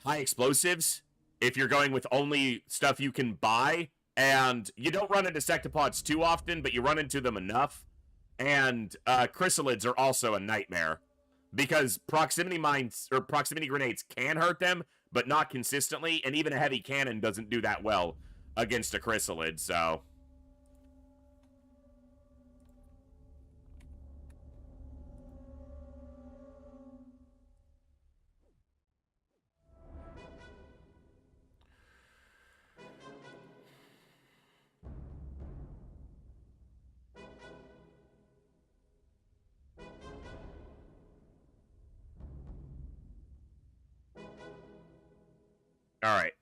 high explosives if you're going with only stuff you can buy. And you don't run into sectopods too often, but you run into them enough. And chrysalids are also a nightmare because proximity mines or proximity grenades can hurt them, but not consistently. And even a heavy cannon doesn't do that well against a chrysalid, so... All right.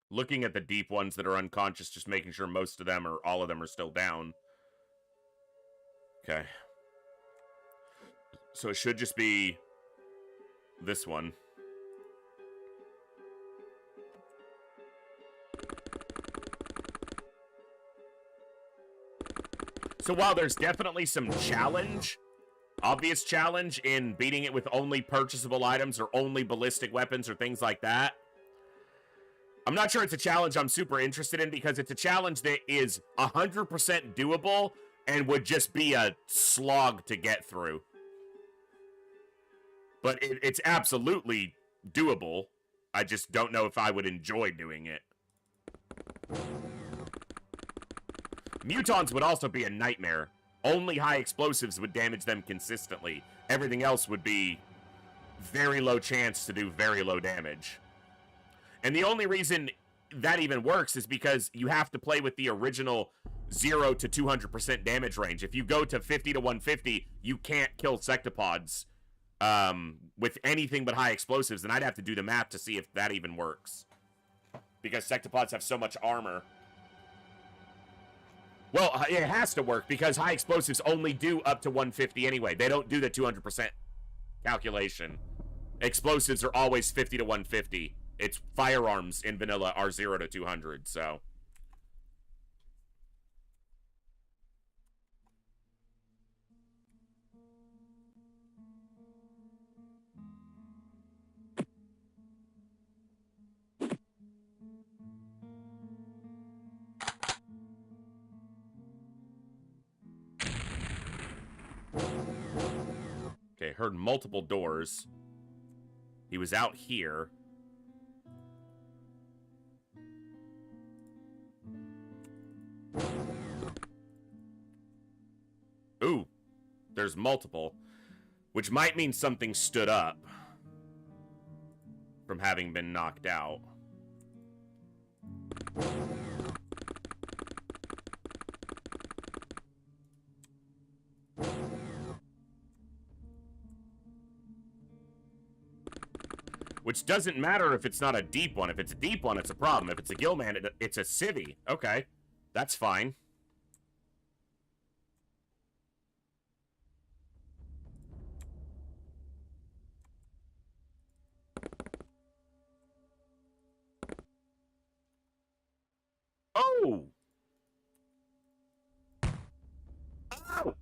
Looking at the deep ones that are unconscious, just making sure most of them or all of them are still down. Okay. So it should just be this one. So while there's definitely some challenge, obvious challenge in beating it with only purchasable items or only ballistic weapons or things like that, I'm not sure it's a challenge I'm super interested in because it's a challenge that is 100% doable and would just be a slog to get through. But it's absolutely doable. I just don't know if I would enjoy doing it. Mutons would also be a nightmare. Only high explosives would damage them consistently. Everything else would be very low chance to do very low damage. And the only reason that even works is because you have to play with the original 0 to 200% damage range. If you go to 50 to 150, you can't kill sectopods with anything but high explosives, and I'd have to do the math to see if that even works. Because sectopods have so much armor. Well, it has to work because high explosives only do up to 150 anyway. They don't do the 200% calculation. Explosives are always 50 to 150. It's firearms in vanilla are 0 to 200, so. Okay, heard multiple doors. He was out here. Ooh, there's multiple, which might mean something stood up from having been knocked out. Which doesn't matter if it's not a deep one. If it's a deep one, it's a problem. If it's a Gillman, it's a civvy. Okay, that's fine. Oh! Oh!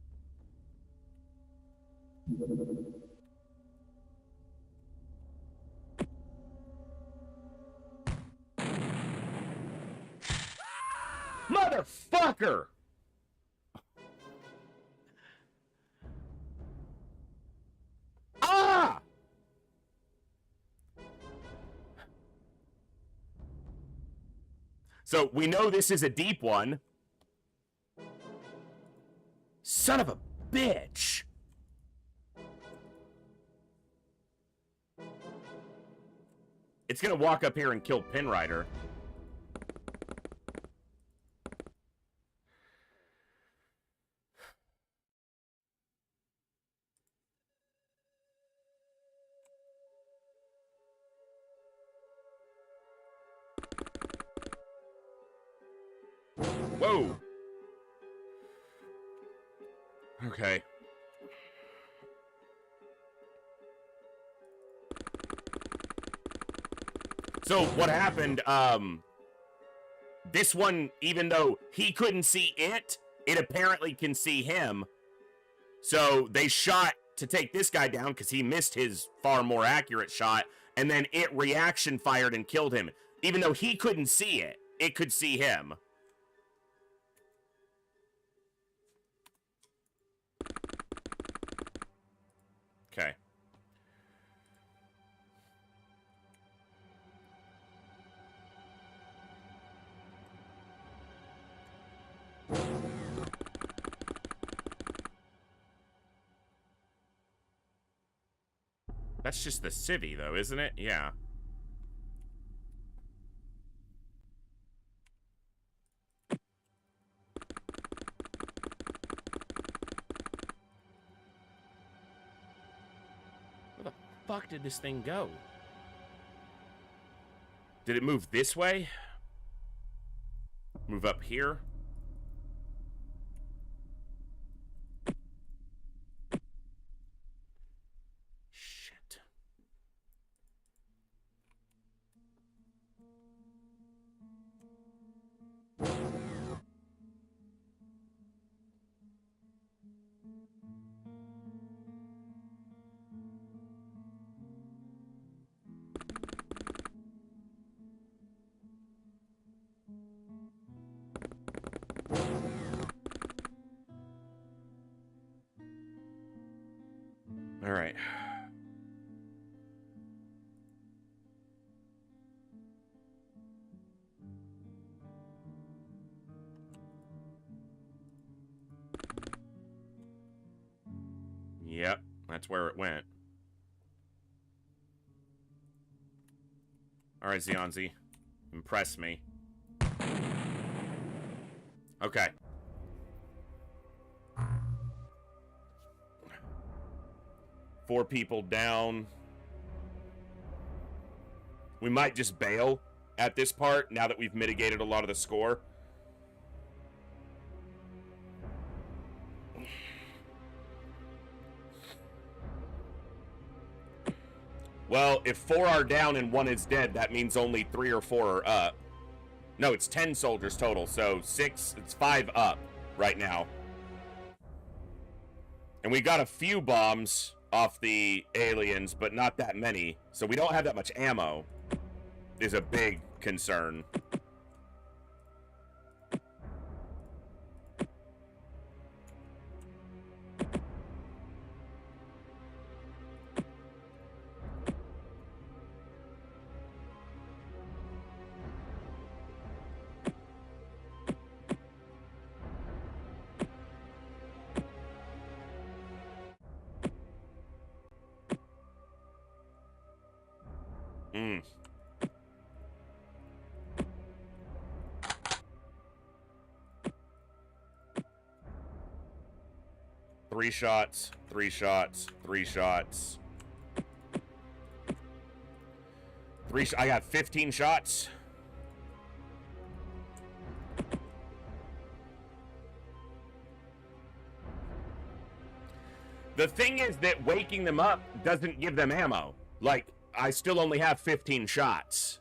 Motherfucker! Ah! So we know this is a deep one. Son of a bitch! It's gonna walk up here and kill Pinrider. Whoa! Okay. So what happened, this one, even though he couldn't see it, it apparently can see him. So they shot to take this guy down because he missed his far more accurate shot, and then it reaction fired and killed him. Even though he couldn't see it, it could see him. Okay. That's just the civvy, though, isn't it? Yeah. Where the fuck did this thing go? Did it move this way? Move up here? Shit. All right. Yep, that's where it went. All right, Zionzi. Impress me. Okay. Four people down. We might just bail at this part now that we've mitigated a lot of the score. Well, if 4 are down and 1 is dead, that means only 3 or 4 are up. No, it's 10 soldiers total, so 6, it's 5 up right now. And we got a few bombs off the aliens, but not that many. So we don't have that much ammo, is a big concern. Mm. Three shots, 3 shots, 3 shots. I got 15 shots. The thing is that waking them up doesn't give them ammo. Like, I still only have 15 shots.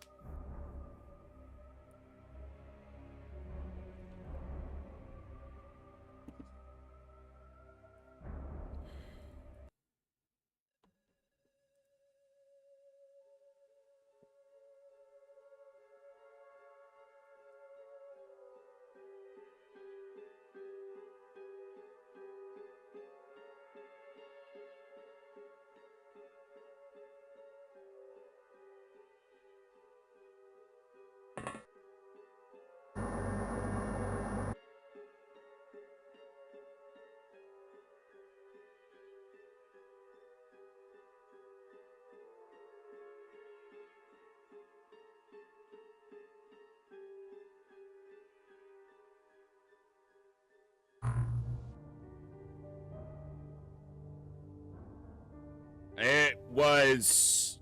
It was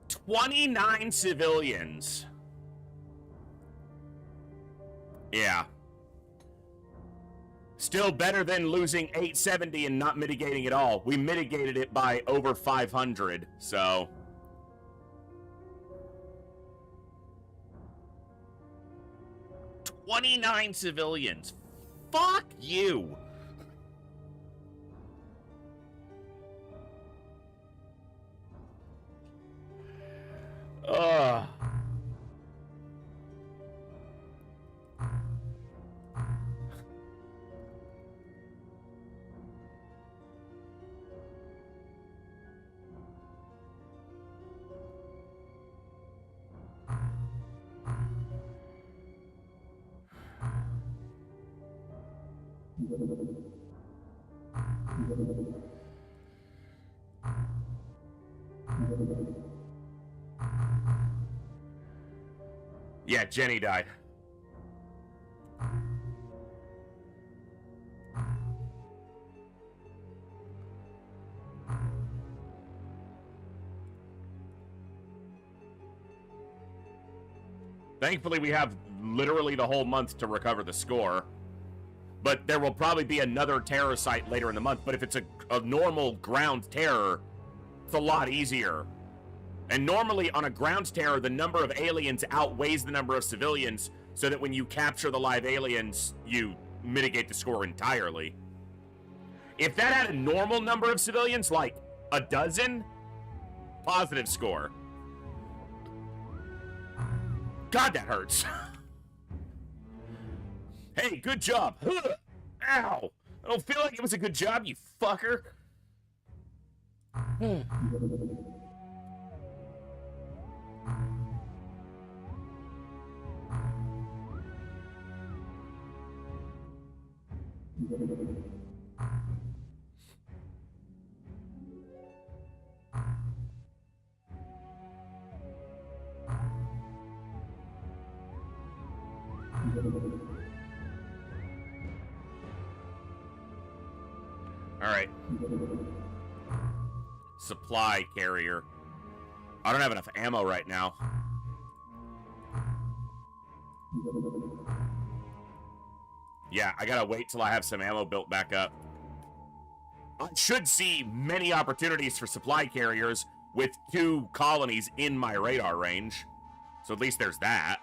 29 civilians. Yeah. Still better than losing 870 and not mitigating at all. We mitigated it by over 500, so... 29 civilians. Fuck you. Ugh. Yeah, Jenny died. Thankfully, we have literally the whole month to recover the score. But there will probably be another terror site later in the month. But if it's a normal ground terror, it's a lot easier. And normally on a ground terror, the number of aliens outweighs the number of civilians, so that when you capture the live aliens, you mitigate the score entirely. If that had a normal number of civilians, like a dozen, positive score. God, that hurts. Hey, good job. Ow. I don't feel like it was a good job, you fucker. All right. Supply carrier. I don't have enough ammo right now. Yeah, I gotta wait till I have some ammo built back up. I should see many opportunities for supply carriers with 2 colonies in my radar range. So at least there's that.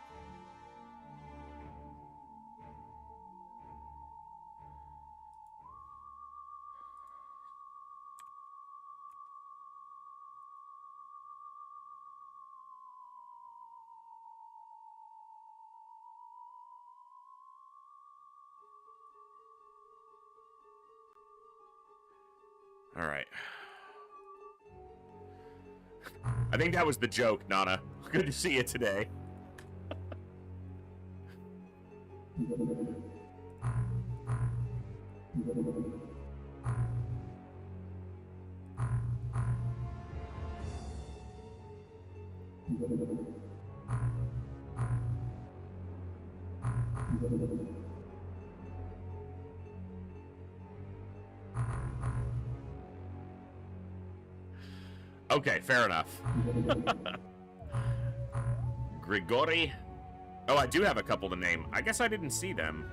All right. I think that was the joke, Nana. Good to see you today. Okay, fair enough. Grigori. Oh, I do have a couple to name. I guess I didn't see them.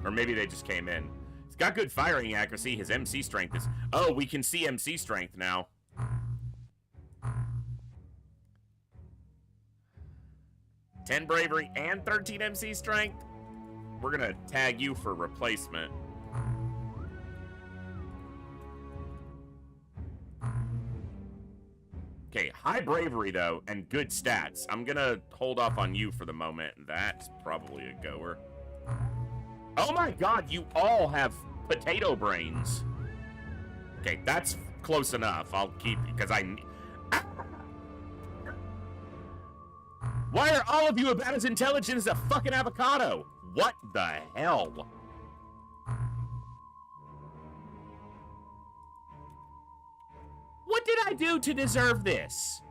Or maybe they just came in. He's got good firing accuracy. His MC strength is... Oh, we can see MC strength now. $10 bravery and 13 MC strength? We're gonna tag you for replacement. Okay, high bravery, though, and good stats. I'm gonna hold off on you for the moment. That's probably a goer. Oh my god, you all have potato brains. Okay, that's close enough. I'll keep it, because I... Ah! Why are all of you about as intelligent as a fucking avocado? What the hell? What did I do to deserve this?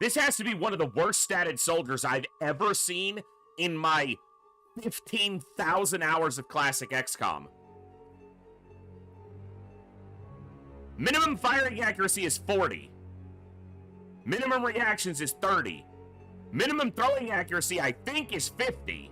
This has to be one of the worst statted soldiers I've ever seen in my 15,000 hours of classic XCOM. Minimum firing accuracy is 40. Minimum reactions is 30. Minimum throwing accuracy, I think, is 50.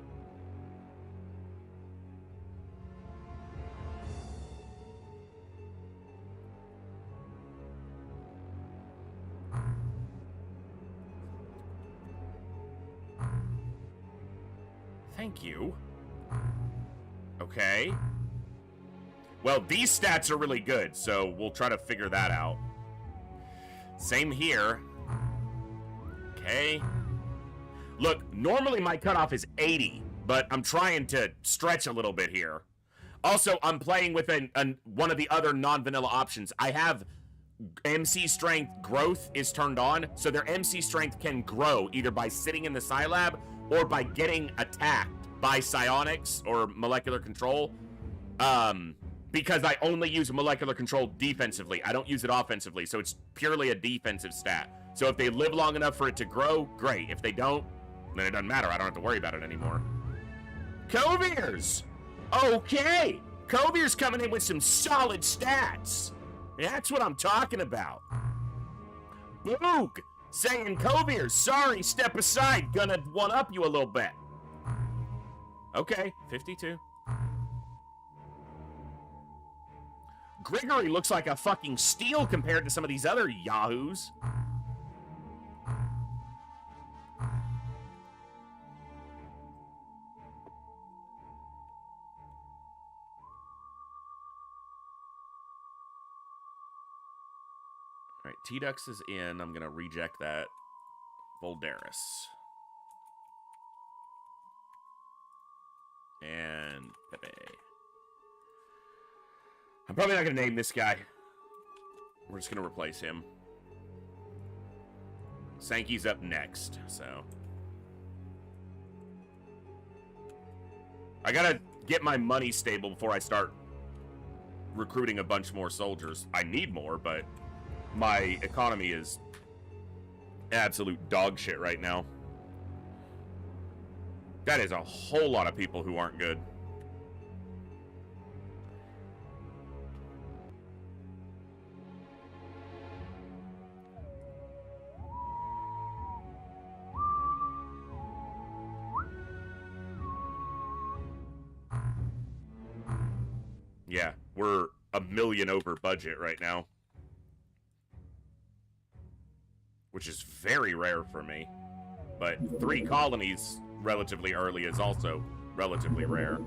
Thank you. Okay. Well, these stats are really good, so we'll try to figure that out. Same here. Okay. Look, normally my cutoff is 80. but I'm trying to stretch a little bit here. Also, I'm playing with one of the other non-vanilla options. I have MC strength growth is turned on, so their MC strength can grow either by sitting in the Scilab or by getting attacked by psionics or molecular control. Because I only use molecular control defensively. I don't use it offensively, so it's purely a defensive stat. So if they live long enough for it to grow, great. If they don't, then it doesn't matter. I don't have to worry about it anymore. Coviers! Okay! Coviers coming in with some solid stats. That's what I'm talking about. Boog! Saying Coviers, sorry, step aside. Gonna one-up you a little bit. Okay, 52. Grigory looks like a fucking steal compared to some of these other yahoos. Alright, T-Dux is in. I'm gonna reject that. Voldaris. And Pepe. I'm probably not going to name this guy. We're just going to replace him. Sankey's up next, so. I got to get my money stable before I start recruiting a bunch more soldiers. I need more, but my economy is absolute dog shit right now. That is a whole lot of people who aren't good. Yeah, we're $1 million over budget right now. Which is very rare for me. But 3 colonies relatively early is also relatively rare.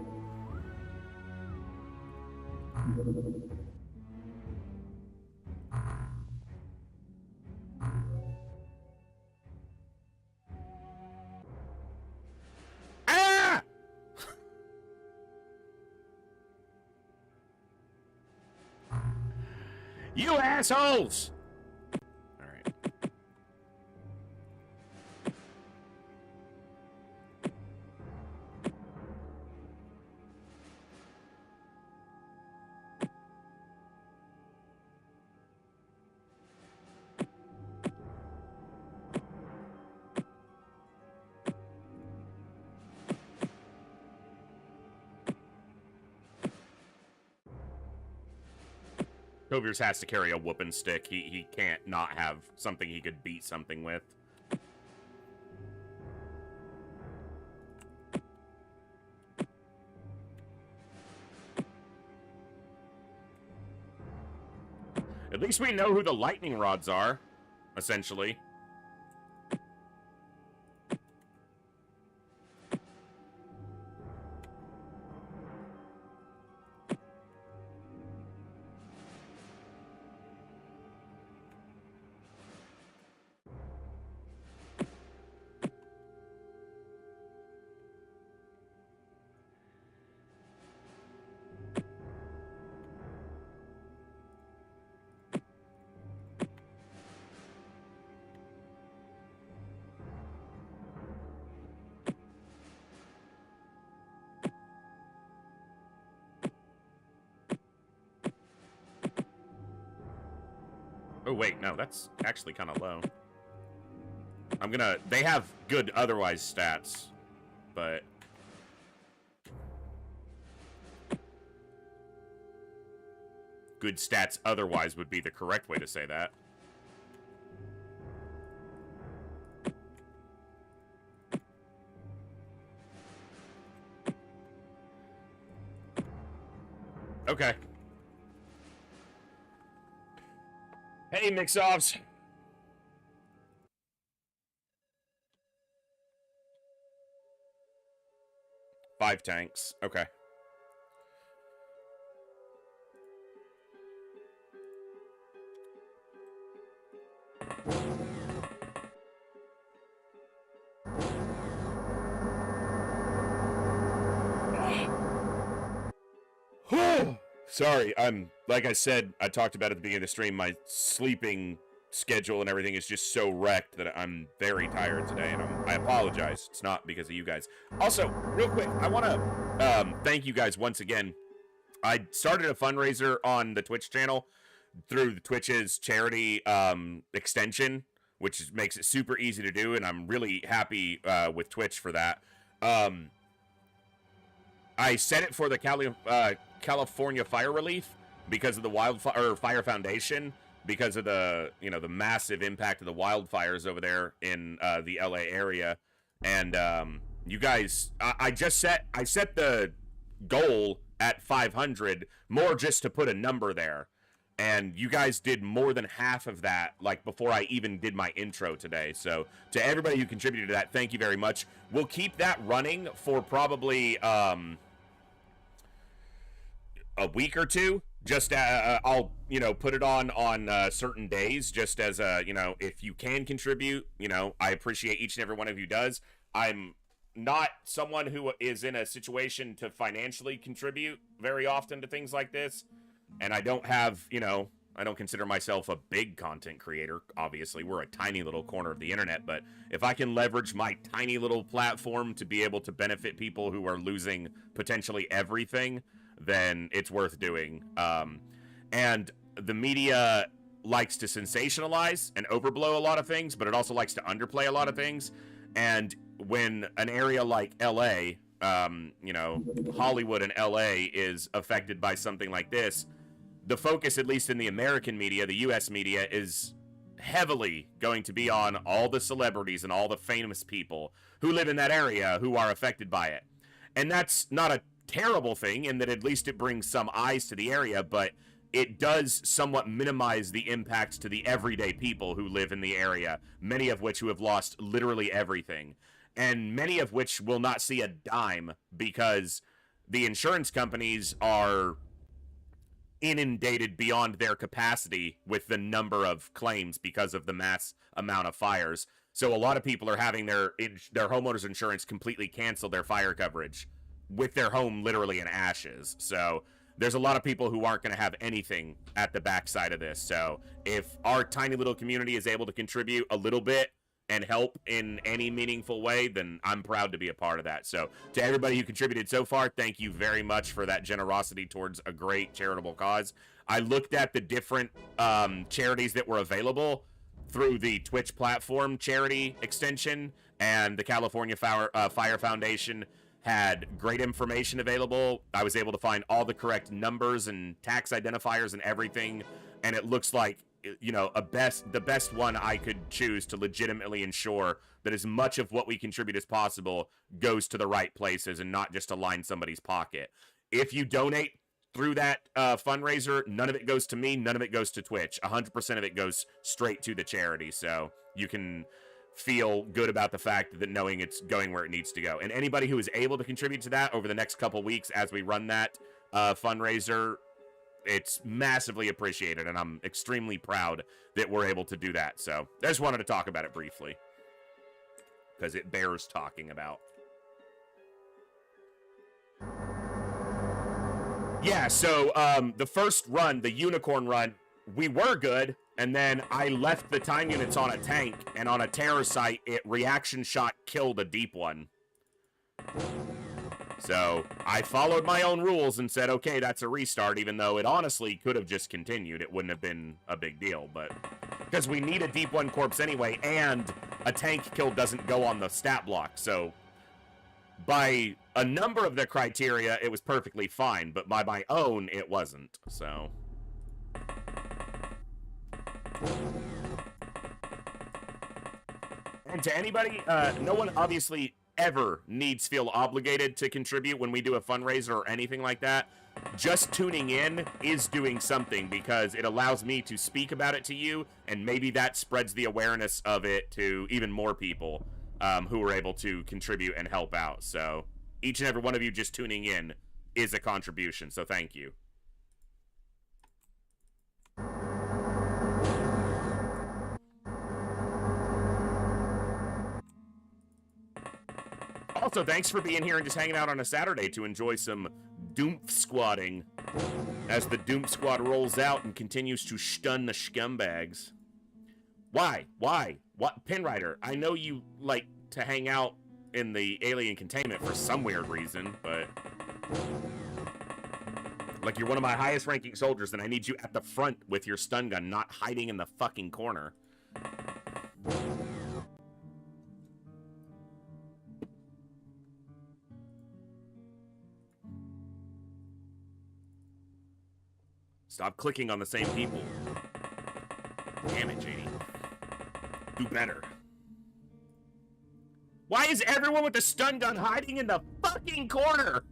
Ah! You assholes! Alright. Coviers has to carry a whooping stick. He can't not have something he could beat something with. At least we know who the lightning rods are, essentially. Oh, wait, no, that's actually kind of low. They have good otherwise stats, but... Good stats otherwise would be the correct way to say that. Okay. Hey, mix-offs. Five tanks. Okay. Sorry, like I said, I talked about at the beginning of the stream, my sleeping schedule and everything is just so wrecked that I'm very tired today, and I apologize. It's not because of you guys. Also, real quick, I want to thank you guys once again. I started a fundraiser on the Twitch channel through the Twitch's charity extension, which makes it super easy to do, and I'm really happy with Twitch for that. I set it for the California fire relief because of the Fire Foundation, because of the the massive impact of the wildfires over there in the LA area. And you guys, I set the goal at 500 more just to put a number there, and you guys did more than half of that, like, before I even did my intro today. So to everybody who contributed to that, thank you very much. We'll keep that running for probably a week or two. Just I'll put it on certain days, just as if you can contribute, I appreciate each and every one of you does. I'm not someone who is in a situation to financially contribute very often to things like this, and I don't have, I don't consider myself a big content creator. Obviously, we're a tiny little corner of the internet, but if I can leverage my tiny little platform to be able to benefit people who are losing potentially everything, then it's worth doing. And the media likes to sensationalize and overblow a lot of things, but it also likes to underplay a lot of things. And when an area like LA, Hollywood and LA is affected by something like this, the focus, at least in the American media, the US media, is heavily going to be on all the celebrities and all the famous people who live in that area who are affected by it. And that's not a terrible thing, in that at least it brings some eyes to the area, but it does somewhat minimize the impact to the everyday people who live in the area, many of which who have lost literally everything, and many of which will not see a dime because the insurance companies are inundated beyond their capacity with the number of claims because of the mass amount of fires. So a lot of people are having their homeowners insurance completely cancel their fire coverage, with their home literally in ashes. So there's a lot of people who aren't going to have anything at the backside of this. So if our tiny little community is able to contribute a little bit and help in any meaningful way, then I'm proud to be a part of that. So to everybody who contributed so far, thank you very much for that generosity towards a great charitable cause. I looked at the different charities that were available through the Twitch platform charity extension, and the California Fire Foundation had great information available. I was able to find all the correct numbers and tax identifiers and everything, and it looks like, the best one I could choose to legitimately ensure that as much of what we contribute as possible goes to the right places and not just to line somebody's pocket. If you donate through that fundraiser, none of it goes to me, none of it goes to Twitch. 100% of it goes straight to the charity, so you can feel good about the fact that knowing it's going where it needs to go. And anybody who is able to contribute to that over the next couple weeks as we run that fundraiser, it's massively appreciated, and I'm extremely proud that we're able to do that. So I just wanted to talk about it briefly because it bears talking about. Yeah, so the first run, the unicorn run, we were good, and then I left the time units on a tank, and on a terror site, it reaction shot killed a deep one. So I followed my own rules and said, okay, that's a restart, even though it honestly could have just continued. It wouldn't have been a big deal, but because we need a deep one corpse anyway, and a tank kill doesn't go on the stat block, so by a number of the criteria, it was perfectly fine, but by my own, it wasn't, so. And to anybody, no one obviously ever needs feel obligated to contribute when we do a fundraiser or anything like that. Just tuning in is doing something, because it allows me to speak about it to you, and maybe that spreads the awareness of it to even more people who are able to contribute and help out. So each and every one of you just tuning in is a contribution, so thank you. Also, thanks for being here and just hanging out on a Saturday to enjoy some doomph squatting. As the Doom Squad rolls out and continues to stun the scumbags. Why? Why? What? Pinwriter, I know you like to hang out in the alien containment for some weird reason, but... Like, you're one of my highest ranking soldiers, and I need you at the front with your stun gun, not hiding in the fucking corner. Stop clicking on the same people. Damn it, JD. Do better. Why is everyone with the stun gun hiding in the fucking corner?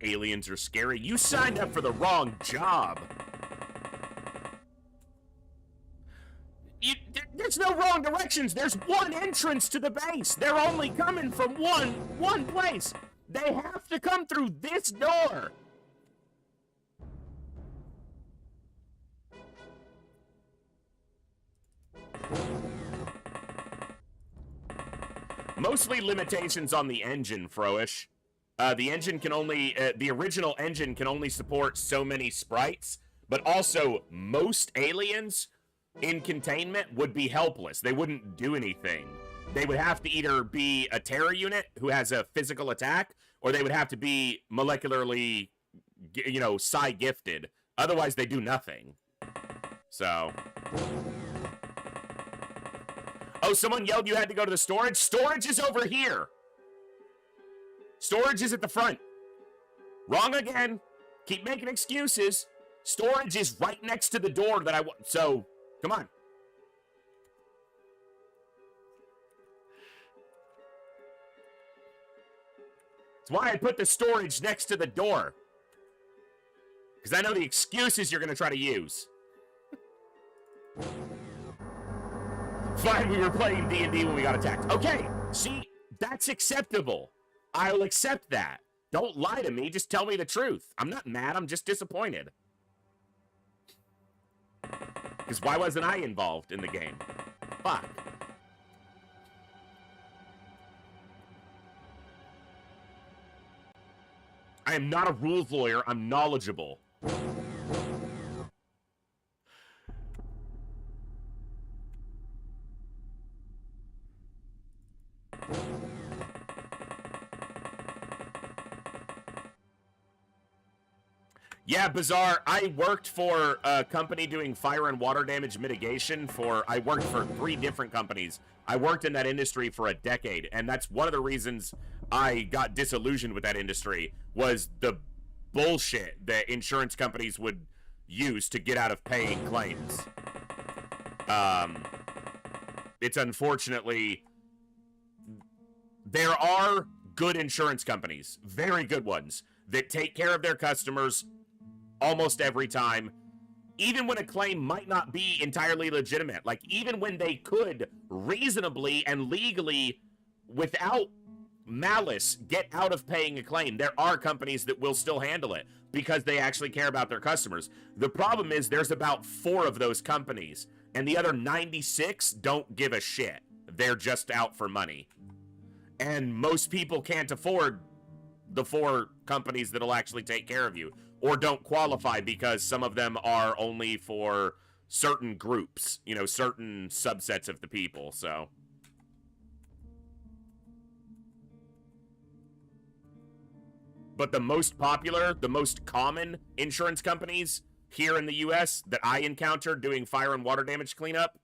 Aliens are scary. You signed up for the wrong job. There's no wrong directions. There's one entrance to the base. They're only coming from one place. They have to come through this door. Mostly limitations on the engine, Froish. The engine can only, the original engine can only support so many sprites, but also most aliens in containment would be helpless. They wouldn't do anything. They would have to either be a terror unit who has a physical attack, or they would have to be molecularly, you know, psi gifted. Otherwise, they do nothing. So. Oh, someone yelled you had to go to the storage? Storage is over here. Storage is at the front. Wrong again. Keep making excuses. Storage is right next to the door that I want. So, come on. That's why I put the storage next to the door. Because I know the excuses you're going to try to use. Fine, we were playing D&D when we got attacked. Okay, see, that's acceptable. I'll accept that. Don't lie to me, just tell me the truth. I'm not mad, I'm just disappointed. Because why wasn't I involved in the game? Fuck. I am not a rules lawyer, I'm knowledgeable. Yeah, Bizarre, I worked for a company doing fire and water damage mitigation I worked for 3 different companies. I worked in that industry for a decade, and that's one of the reasons I got disillusioned with that industry, was the bullshit that insurance companies would use to get out of paying claims. It's unfortunately, there are good insurance companies, very good ones, that take care of their customers almost every time, even when a claim might not be entirely legitimate. Like, even when they could reasonably and legally, without malice, get out of paying a claim, there are companies that will still handle it because they actually care about their customers. The problem is there's about 4 of those companies, and the other 96 don't give a shit. They're just out for money. And most people can't afford the 4 companies that'll actually take care of you, or don't qualify because some of them are only for certain groups, you know, certain subsets of the people, so. But the most popular, the most common insurance companies here in the US that I encountered doing fire and water damage cleanup,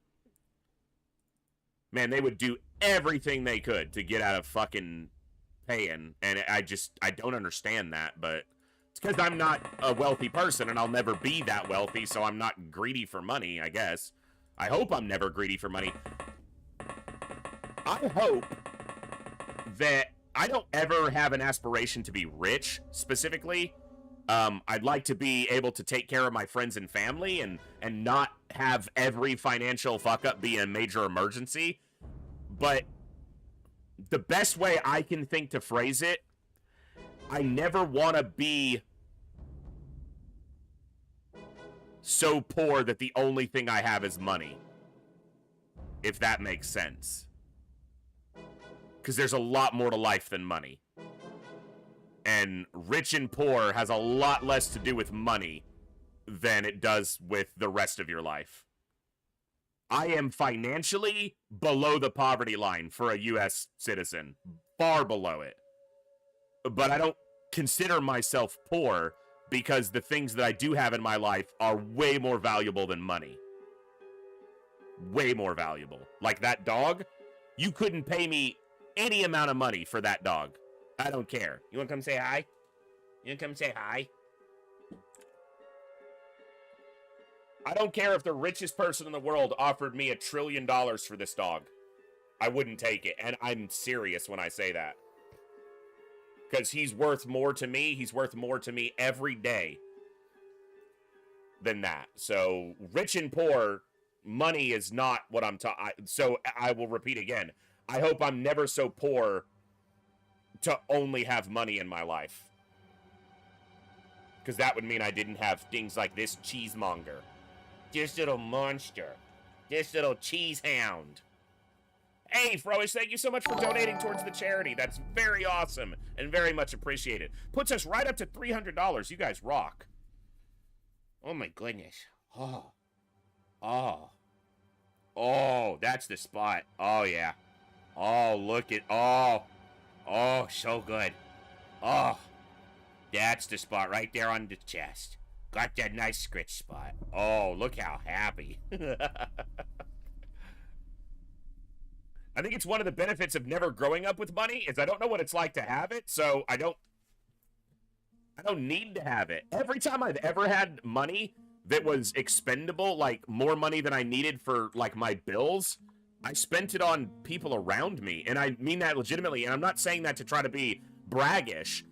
man, they would do everything they could to get out of fucking paying, and I don't understand that, but it's because I'm not a wealthy person, and I'll never be that wealthy, so I'm not greedy for money, I guess. I hope I'm never greedy for money. I hope that I don't ever have an aspiration to be rich, specifically. I'd like to be able to take care of my friends and family and not have every financial fuck-up be a major emergency. But the best way I can think to phrase it, I never want to be so poor that the only thing I have is money. If that makes sense. Because there's a lot more to life than money. And rich and poor has a lot less to do with money than it does with the rest of your life. I am financially below the poverty line for a U.S. citizen. Far below it. But I don't consider myself poor because the things that I do have in my life are way more valuable than money. Way more valuable. Like that dog, you couldn't pay me any amount of money for that dog. I don't care. You want to come say hi? You want to come say hi? I don't care if the richest person in the world offered me $1 trillion for this dog. I wouldn't take it. And I'm serious when I say that. Because he's worth more to me. He's worth more to me every day than that. So, rich and poor, money is not what I'm talking. So, I will repeat again. I hope I'm never so poor to only have money in my life. Because that would mean I didn't have things like this cheesemonger. This little monster. This little cheese hound. Hey, Froish, thank you so much for donating towards the charity. That's very awesome and very much appreciated. Puts us right up to $300. You guys rock. Oh, my goodness. Oh. Oh. Oh, that's the spot. Oh, yeah. Oh, look at... Oh. Oh, so good. Oh. That's the spot right there on the chest. Got that nice scritch spot. Oh, look how happy. I think it's one of the benefits of never growing up with money is I don't know what it's like to have it, so I don't need to have it. Every time I've ever had money that was expendable, like more money than I needed for like my bills, I spent it on people around me, and I mean that legitimately, and I'm not saying that to try to be braggish.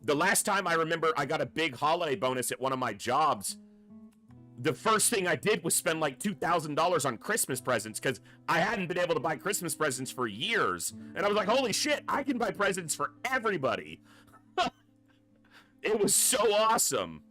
The last time I remember I got a big holiday bonus at one of my jobs, the first thing I did was spend like $2,000 on Christmas presents because I hadn't been able to buy Christmas presents for years. And I was like, holy shit, I can buy presents for everybody. It was so awesome.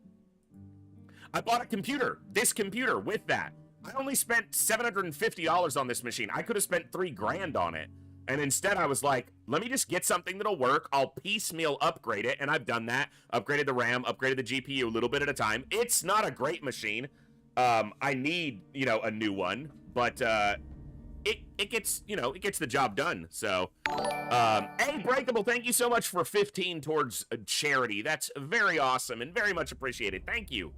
I bought a computer, this computer with that. I only spent $750 on this machine. I could have spent $3 grand on it. And instead I was like, let me just get something that'll work. I'll piecemeal upgrade it. And I've done that. Upgraded the RAM, upgraded the GPU a little bit at a time. It's not a great machine. I need, a new one. But it gets, it gets the job done. So, hey, Breakable, thank you so much for 15 towards charity. That's very awesome and very much appreciated. Thank you.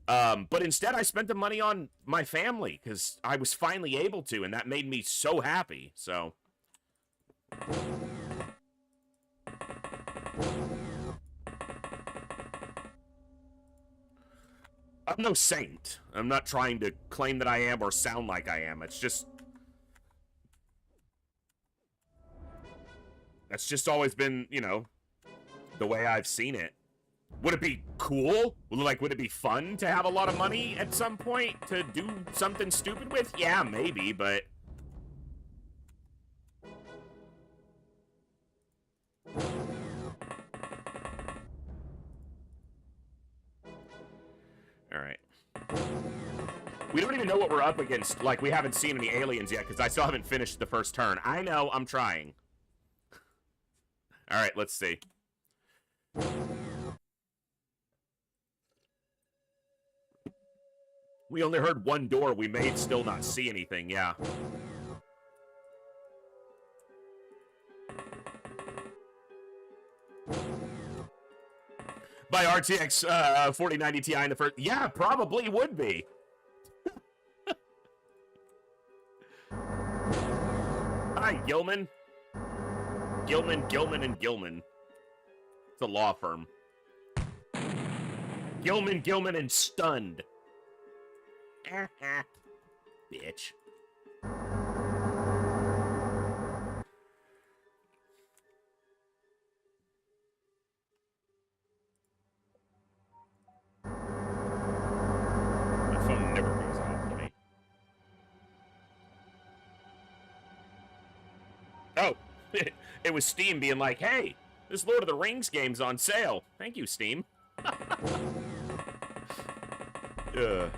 But instead I spent the money on my family because I was finally able to. And that made me so happy. So... I'm no saint. I'm not trying to claim that I am or sound like I am. It's just... That's just always been, the way I've seen it. Would it be cool? Like, would it be fun to have a lot of money at some point to do something stupid with? Yeah, maybe, but... Alright. We don't even know what we're up against. Like, we haven't seen any aliens yet, because I still haven't finished the first turn. I know, I'm trying. Alright, let's see. We only heard one door. We may still not see anything, yeah. By RTX 4090 Ti in the first... Yeah, probably would be. Hi, Gilman. Gilman, and Gilman. It's a law firm. Gilman, and Stunned. Bitch. My phone never goes off to me. Oh, It was Steam being like, hey, this Lord of the Rings game's on sale. Thank you, Steam. You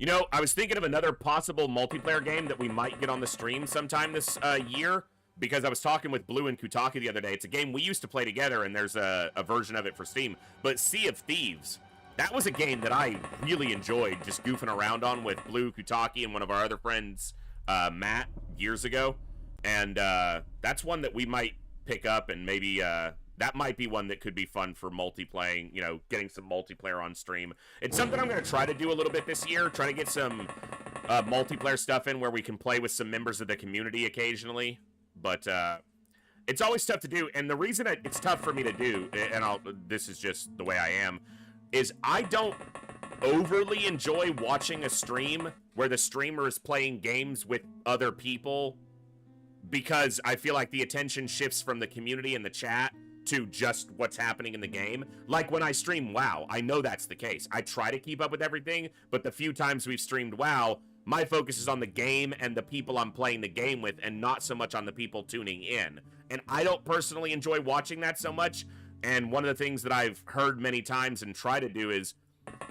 know, I was thinking of another possible multiplayer game that we might get on the stream sometime this year, because I was talking with Blue and Kutaki the other day. It's a game we used to play together, and there's a version of it for Steam. But Sea of Thieves, that was a game that I really enjoyed just goofing around on with Blue, Kutaki, and one of our other friends, Matt, years ago. And that's one that we might pick up, and maybe that might be one that could be fun for multiplaying, you know, getting some multiplayer on stream. It's something I'm going to try to do a little bit this year, try to get some multiplayer stuff in where we can play with some members of the community occasionally. But it's always tough to do, and the reason it's tough for me to do, and this is just the way I am, is I don't overly enjoy watching a stream where the streamer is playing games with other people, because I feel like the attention shifts from the community and the chat to just what's happening in the game. Like when I stream WoW, I know that's the case. I try to keep up with everything, but the few times we've streamed WoW, my focus is on the game and the people I'm playing the game with, and not so much on the people tuning in. And I don't personally enjoy watching that so much. And one of the things that I've heard many times and try to do is,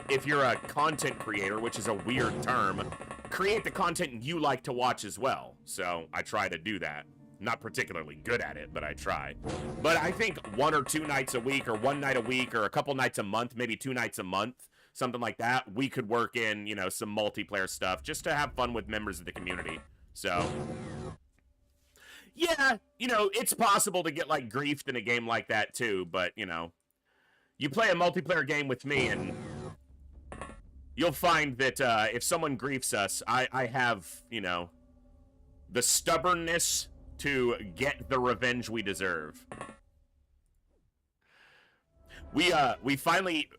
if you're a content creator, which is a weird term, create the content you like to watch as well. So I try to do that. Not particularly good at it, but I try. But I think 1 or 2 nights a week, or 1 night a week, or a couple nights a month, maybe 2 nights a month, something like that, we could work in, you know, some multiplayer stuff just to have fun with members of the community. So, yeah, you know, it's possible to get, like, griefed in a game like that, too. But, you know, you play a multiplayer game with me, and you'll find that if someone griefs us, I have, you know, the stubbornness to get the revenge we deserve. We finally,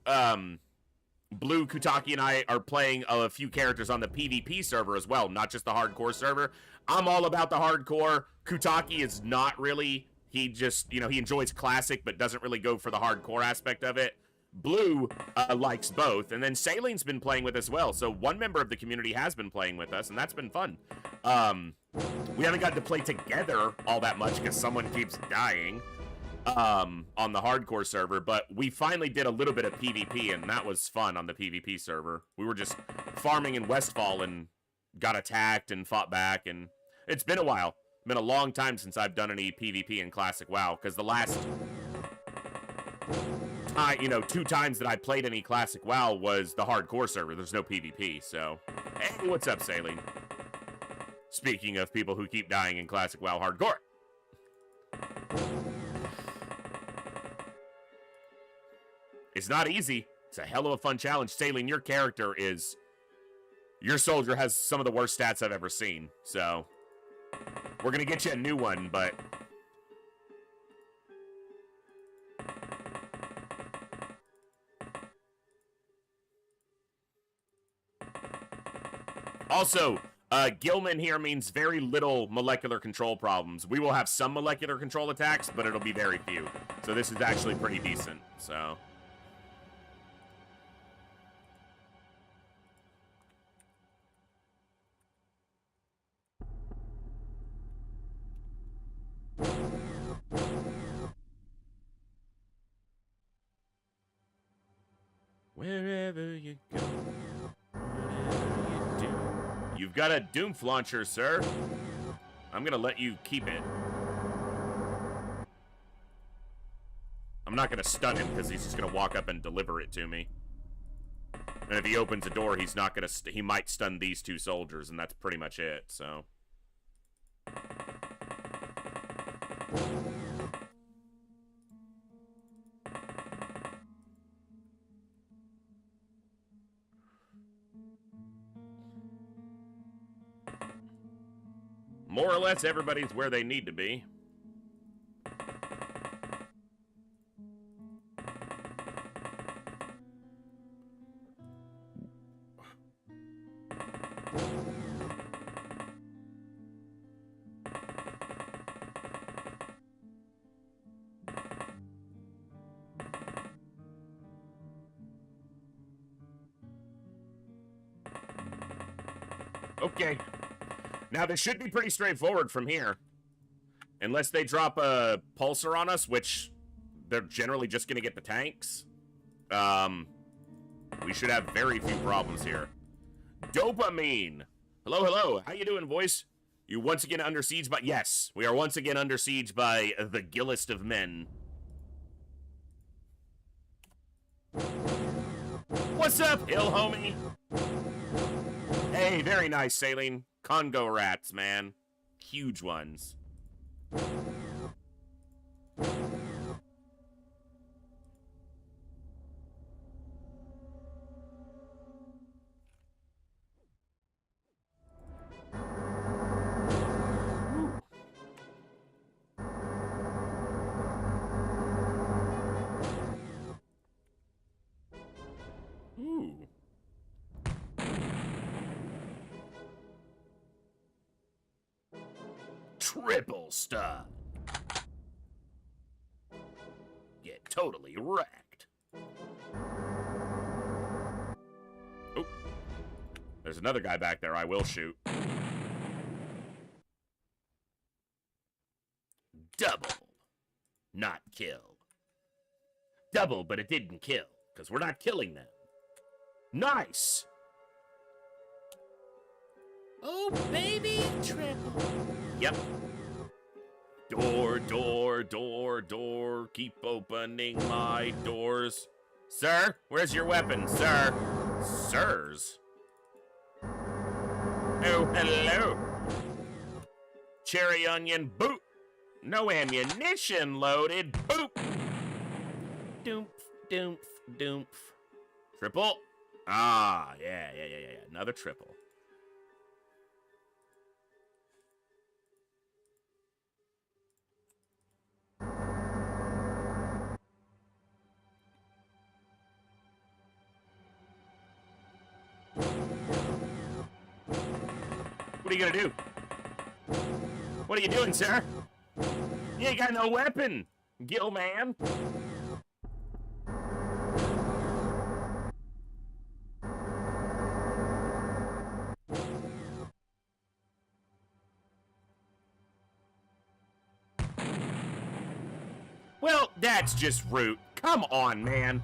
Blue, Kutaki, and I are playing a few characters on the PvP server as well, not just the hardcore server. I'm all about the hardcore. Kutaki is not really. He just, you know, he enjoys classic, but doesn't really go for the hardcore aspect of it. Blue likes both, and then Saling's been playing with us as well, so one member of the community has been playing with us, and that's been fun. We haven't gotten to play together all that much because someone keeps dying on the hardcore server, but we finally did a little bit of PvP, and that was fun on the PvP server. We were just farming in Westfall and got attacked and fought back, and it's been a while. It's been a long time since I've done any PvP in Classic WoW, because the last 2 times that I played any Classic WoW was the hardcore server. There's no PvP, so... Hey, what's up, Saline? Speaking of people who keep dying in Classic WoW hardcore. It's not easy. It's a hell of a fun challenge. Saline, your character is... Your soldier has some of the worst stats I've ever seen, so... We're gonna get you a new one, but... Also, Gilman here means very little molecular control problems. We will have some molecular control attacks, but it'll be very few. So this is actually pretty decent, so... Wherever you go, whatever you do. You've got a Doom launcher, sir. I'm gonna let you keep it. I'm not gonna stun him because he's just gonna walk up and deliver it to me. And if he opens a door, he's not gonna. He might stun these 2 soldiers, and that's pretty much it. So. More or less, everybody's where they need to be. Okay. Now, this should be pretty straightforward from here. Unless they drop a pulsar on us, which they're generally just going to get the tanks. We should have very few problems here. Dopamine. Hello, hello. How you doing, voice? You once again under siege by... Yes, we are once again under siege by the gillest of men. What's up, hill homie? Hey, very nice sailing. Congo rats, man. Huge ones. Ooh. Triple stud. Get totally wrecked. Oh. There's another guy back there I will shoot. Double. Not kill. Double, but it didn't kill. Because we're not killing them. Nice! Oh, baby, triple. Yep. Door, door, door, door. Keep opening my doors. Sir, where's your weapon, sir? Sirs? Oh, hello. Cherry onion, boop. No ammunition loaded, boop. Doomph, doomph, doomph. Triple. Ah, yeah. Another triple. What are you gonna do? What are you doing, sir? You ain't got no weapon, Gill man. Well, that's just rude. Come on, man.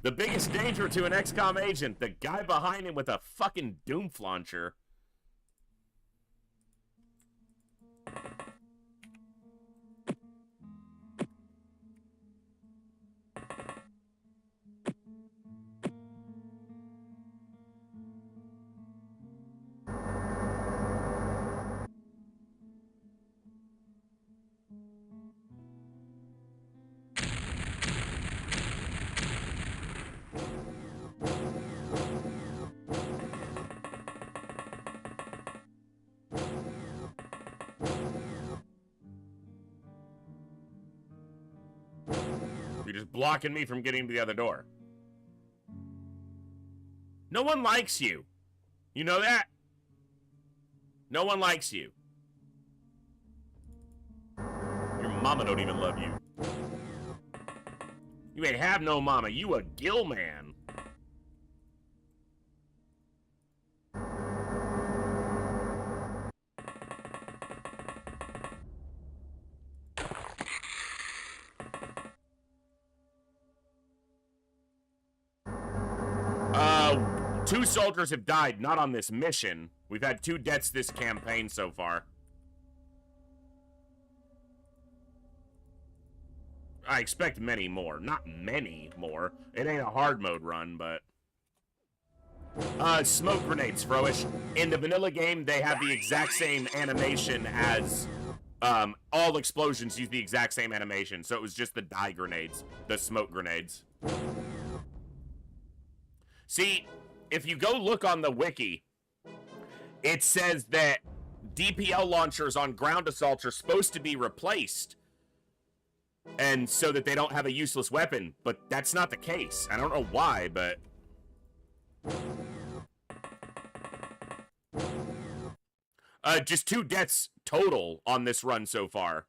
The biggest danger to an XCOM agent, the guy behind him with a fucking Doom launcher. You're just blocking me from getting to the other door. No one likes you. You know that? No one likes you. Your mama don't even love you. You ain't have no mama. You a Gill man. Two soldiers have died, not on this mission. We've had 2 deaths this campaign so far. I expect many more. Not many more. It ain't a hard mode run, but... smoke grenades, Froish. In the vanilla game, they have the exact same animation as... all explosions use the exact same animation, so it was just the dye grenades. The smoke grenades. See... If you go look on the wiki, it says that DPL launchers on ground assaults are supposed to be replaced, and so that they don't have a useless weapon, but that's not the case. I don't know why, but... just 2 deaths total on this run so far.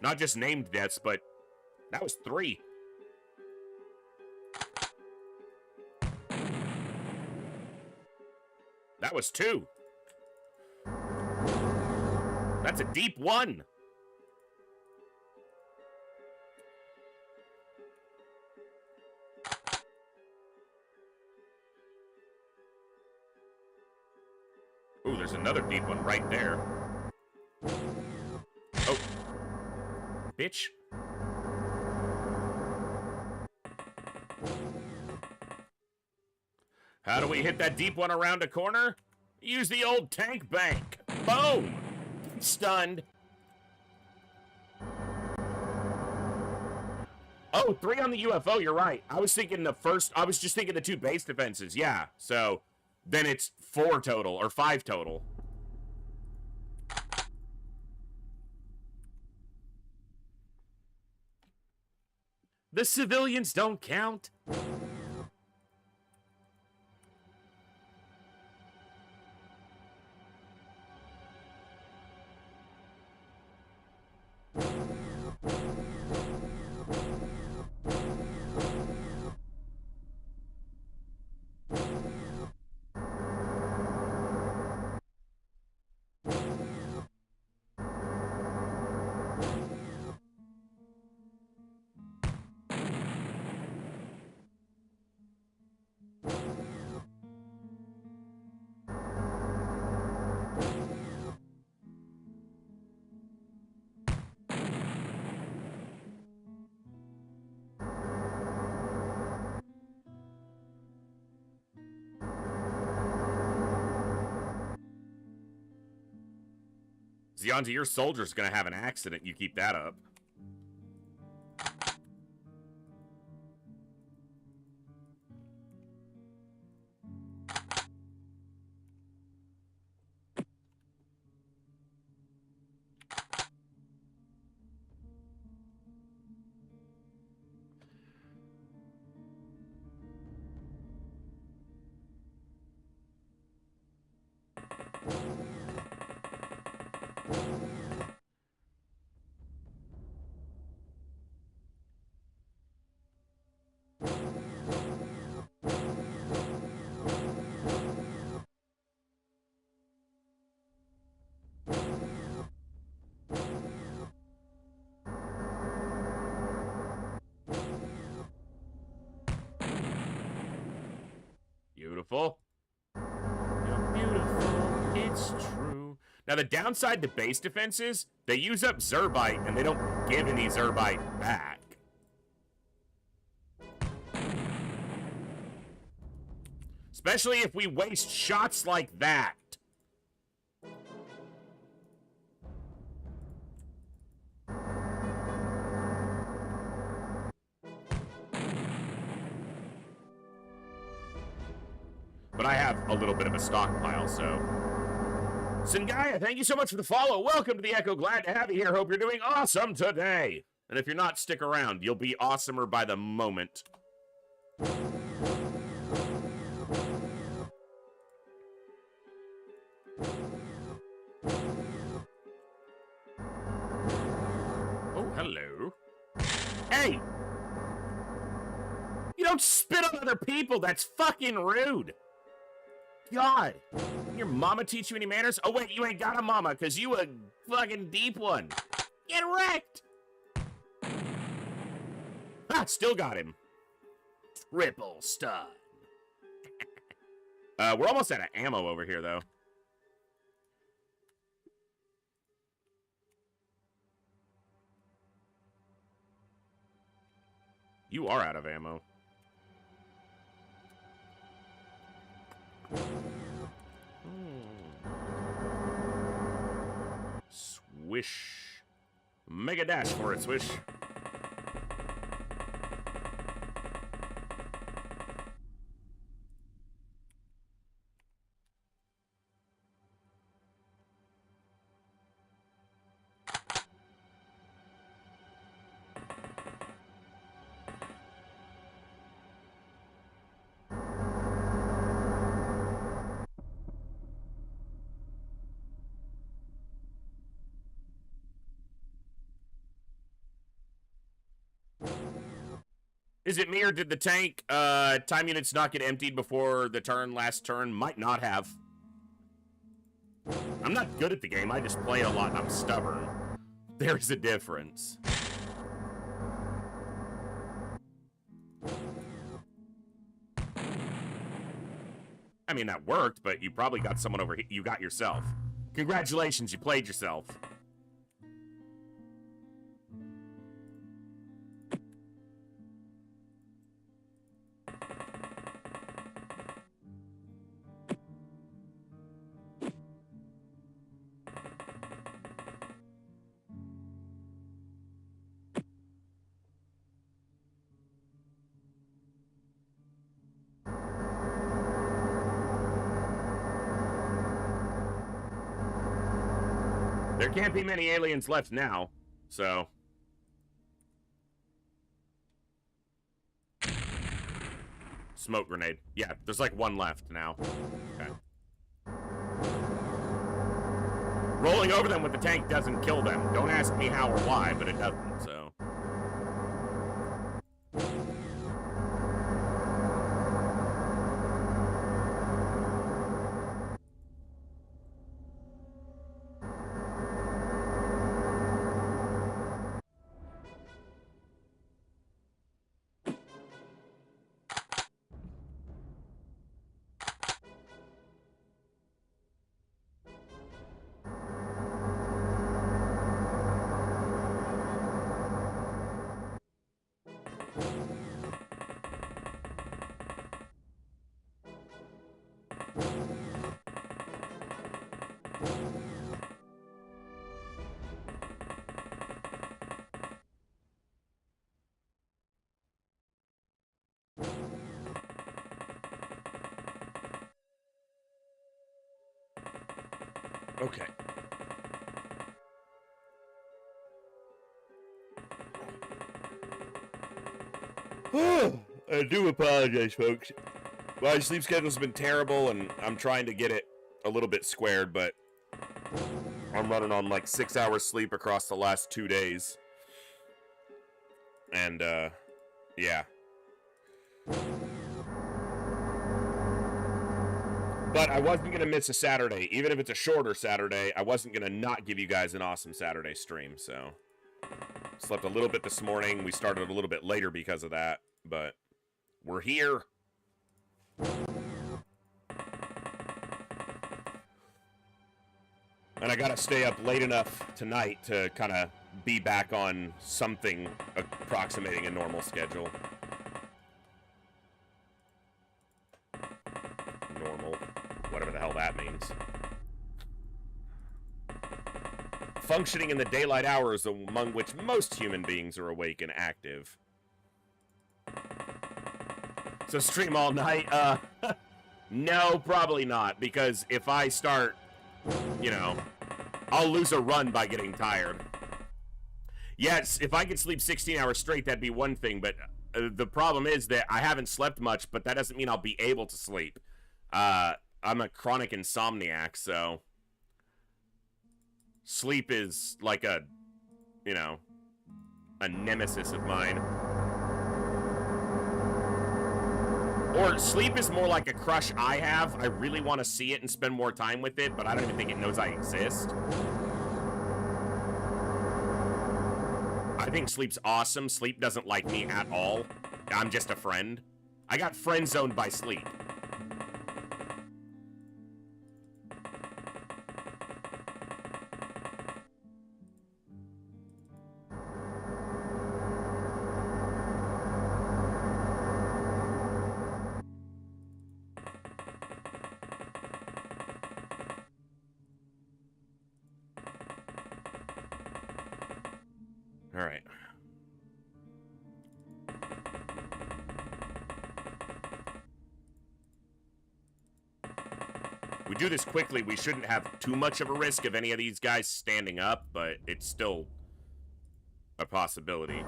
Not just named deaths, but that was 3. That was 2. That's a deep 1. Ooh, there's another deep one right there. Oh. Bitch. How do we hit that deep one around a corner? Use the old tank bank. Boom! Stunned. Oh, 3 on the UFO, you're right. I was just thinking the 2 base defenses. Yeah, so then it's 4 total, or 5 total. The civilians don't count. Zianzi, your soldier's gonna have an accident. You keep that up. Beautiful. You're beautiful, it's true. Now, the downside to base defenses, they use up Zerbite, and they don't give any Zerbite back. Especially if we waste shots like that. But I have a little bit of a stockpile, so. Singaya, thank you so much for the follow. Welcome to the Echo. Glad to have you here. Hope you're doing awesome today. And if you're not, stick around. You'll be awesomer by the moment. Oh, hello. Hey! You don't spit on other people. That's fucking rude. God, your mama teach you any manners? Oh wait, you ain't got a mama, cause you a fucking deep one. Get wrecked! Ah, still got him. Triple stun. We're almost out of ammo over here, though. You are out of ammo. Swish. Mega dash for it, swish. Is it me or did the tank time units not get emptied before the last turn? Might not have. I'm not good at the game. I just play it a lot and I'm stubborn. There's a difference. I mean, that worked, but you probably got someone over here. You got yourself. Congratulations, you played yourself. There can't be many aliens left now, so... Smoke grenade. Yeah, there's like one left now. Okay. Rolling over them with the tank doesn't kill them. Don't ask me how or why, but it doesn't, so... Okay. I do apologize, folks. My sleep schedule's been terrible, and I'm trying to get it a little bit squared, but I'm running on like 6 hours sleep across the last 2 days. And, yeah. But I wasn't going to miss a Saturday. Even if it's a shorter Saturday, I wasn't going to not give you guys an awesome Saturday stream, so... Slept a little bit this morning. We started a little bit later because of that, but we're here. And I gotta stay up late enough tonight to kind of be back on something approximating a normal schedule. Normal. Whatever the hell that means. Functioning in the daylight hours among which most human beings are awake and active. So stream all night? No, probably not, because if I start, you know, I'll lose a run by getting tired. Yes, if I could sleep 16 hours straight, that'd be one thing, but the problem is that I haven't slept much, but that doesn't mean I'll be able to sleep. I'm a chronic insomniac, so... Sleep is like a, you know, a nemesis of mine. Or sleep is more like a crush I have. I really want to see it and spend more time with it, but I don't even think it knows I exist. I think sleep's awesome. Sleep doesn't like me at all. I'm just a friend. I got friend zoned by sleep. All right. We do this quickly, we shouldn't have too much of a risk of any of these guys standing up, but it's still a possibility.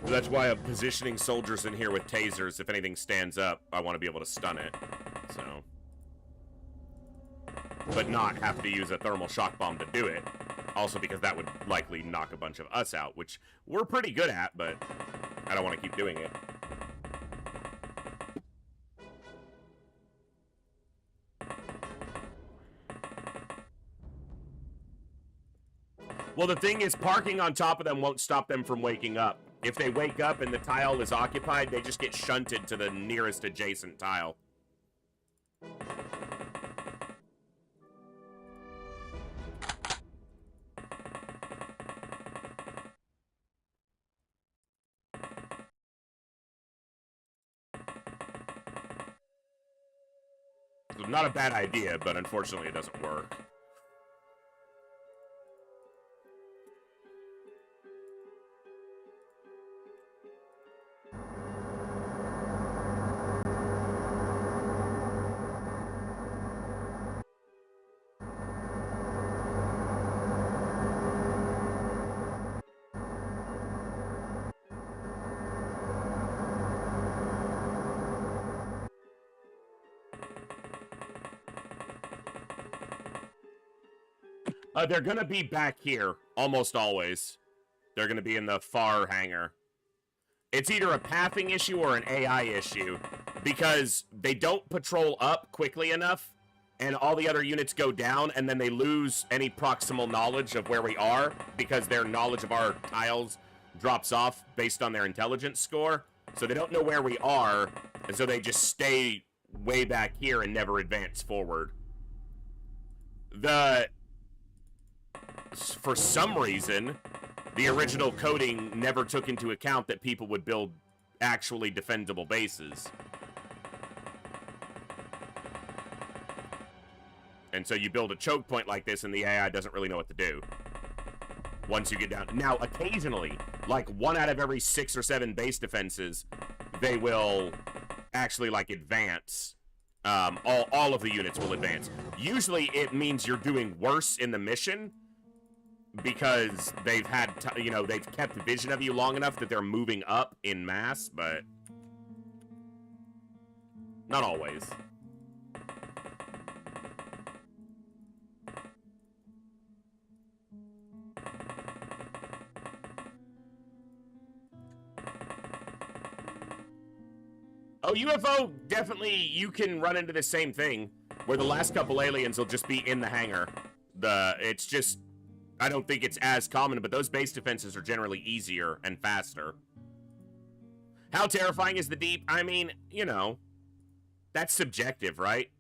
That's why I'm positioning soldiers in here with tasers. If anything stands up, I want to be able to stun it. So. but not have to use a thermal shock bomb to do it. Also because that would likely knock a bunch of us out, which we're pretty good at, but I don't want to keep doing it. Well, the thing is, parking on top of them won't stop them from waking up. If they wake up and the tile is occupied, they just get shunted to the nearest adjacent tile. So not a bad idea, but unfortunately it doesn't work. They're gonna be back here, almost always. They're gonna be in the far hangar. It's either a pathing issue or an AI issue, because they don't patrol up quickly enough, and all the other units go down, and then they lose any proximal knowledge of where we are, because their knowledge of our tiles drops off based on their intelligence score. So they don't know where we are, and so they just stay way back here and never advance forward. For some reason, the original coding never took into account that people would build actually defendable bases. And so you build a choke point like this and the AI doesn't really know what to do once you get down. Now, occasionally, like 1 out of every 6 or 7 base defenses, they will actually, like, advance. All of the units will advance. Usually it means you're doing worse in the mission, because they've had, they've kept vision of you long enough that they're moving up in mass, but not always. Oh, UFO, definitely you can run into the same thing, where the last couple aliens will just be in the hangar. It's just, I don't think it's as common, but those base defenses are generally easier and faster. How terrifying is the deep? I mean, that's subjective, right?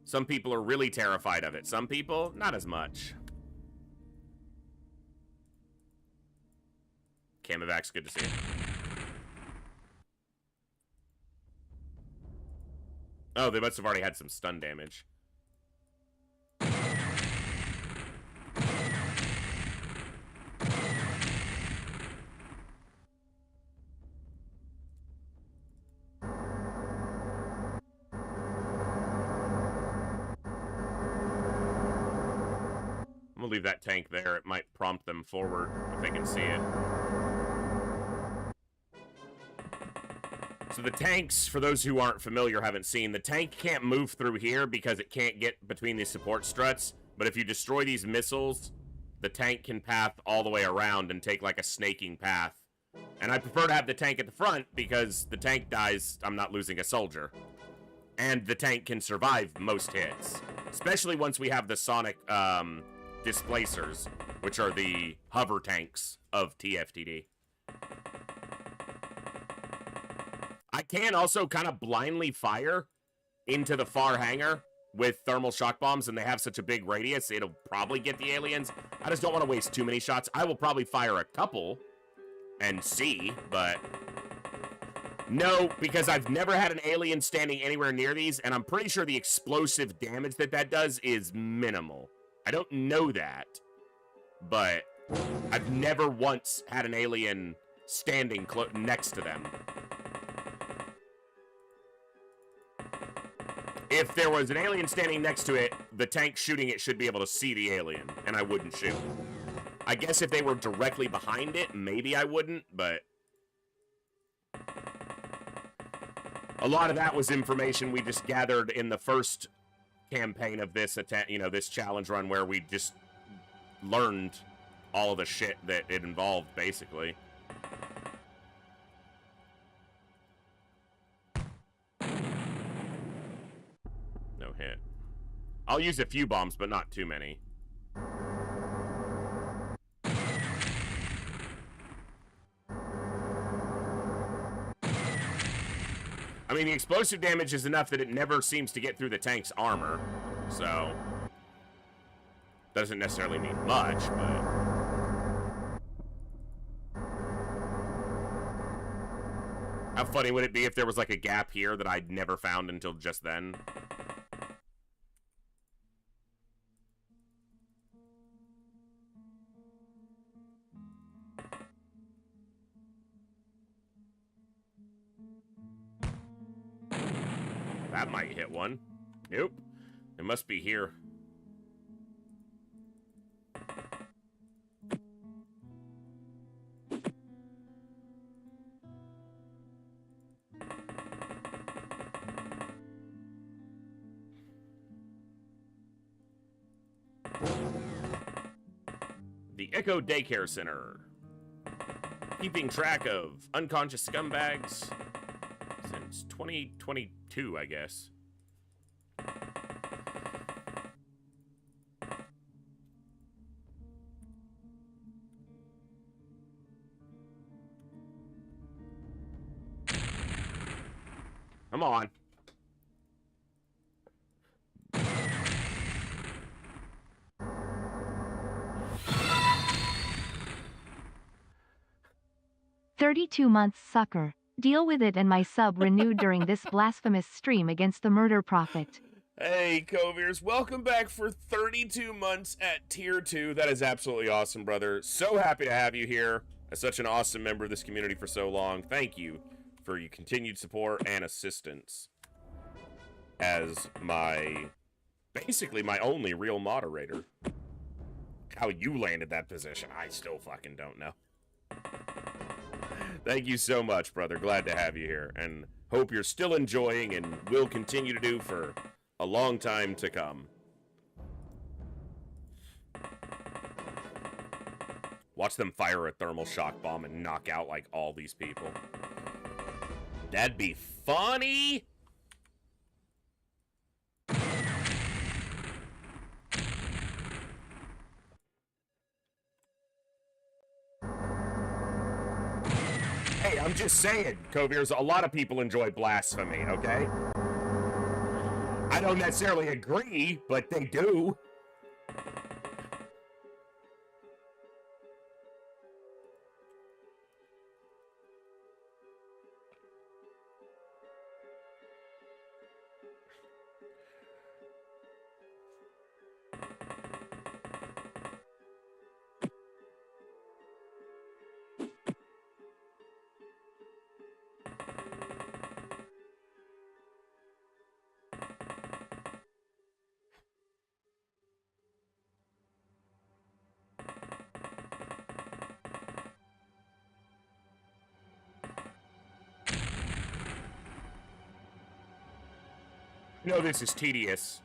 Some people are really terrified of it. Some people, not as much. Camavac's good to see you. Oh, they must have already had some stun damage. I'm gonna leave that tank there. It might prompt them forward if they can see it. So the tanks, for those who aren't familiar, haven't seen, the tank can't move through here because it can't get between these support struts. But if you destroy these missiles, the tank can path all the way around and take like a snaking path. And I prefer to have the tank at the front because the tank dies, I'm not losing a soldier. And the tank can survive most hits. Especially once we have the sonic displacers, which are the hover tanks of TFTD. I can also kind of blindly fire into the far hangar with thermal shock bombs, and they have such a big radius, it'll probably get the aliens. I just don't want to waste too many shots. I will probably fire a couple and see, but no, because I've never had an alien standing anywhere near these, and I'm pretty sure the explosive damage that does is minimal. I don't know that, but I've never once had an alien standing next to them. If there was an alien standing next to it, the tank shooting it should be able to see the alien, and I wouldn't shoot. I guess if they were directly behind it, maybe I wouldn't, but A lot of that was information we just gathered in the first campaign of this this challenge run, where we just learned all of the shit that it involved, basically. No hit. I'll use a few bombs, but not too many. I mean, the explosive damage is enough that it never seems to get through the tank's armor, so doesn't necessarily mean much, but how funny would it be if there was like a gap here that I'd never found until just then? That might hit one. Nope. It must be here. The Echo Daycare Center. Keeping track of unconscious scumbags since 2022, I guess. Come on. "32 months, sucker. Deal with it." And my sub renewed during this blasphemous stream against the murder prophet. Hey, Coviers, welcome back for 32 months at Tier 2. That is absolutely awesome, brother. So happy to have you here as such an awesome member of this community for so long. Thank you for your continued support and assistance as basically my only real moderator. How you landed that position, I still fucking don't know. Thank you so much, brother. Glad to have you here, and hope you're still enjoying and will continue to do for a long time to come. Watch them fire a thermal shock bomb and knock out, like, all these people. That'd be funny! Hey, I'm just saying, Coviers, a lot of people enjoy blasphemy, okay? I don't necessarily agree, but they do. You know this is tedious.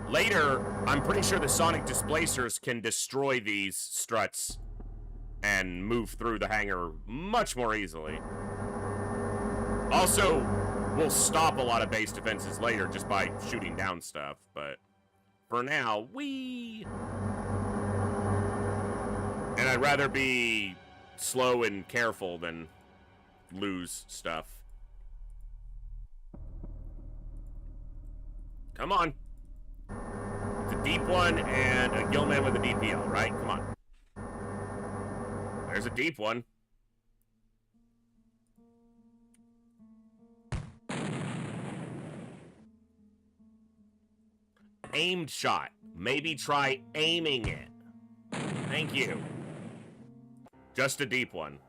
Later, I'm pretty sure the sonic displacers can destroy these struts and move through the hangar much more easily. Also, we'll stop a lot of base defenses later just by shooting down stuff, but for now, and I'd rather be slow and careful than lose stuff. Come on. It's a deep one and a Gillman with a DPL, right? Come on. There's a deep one. Aimed shot. Maybe try aiming it. Thank you. Just a deep one.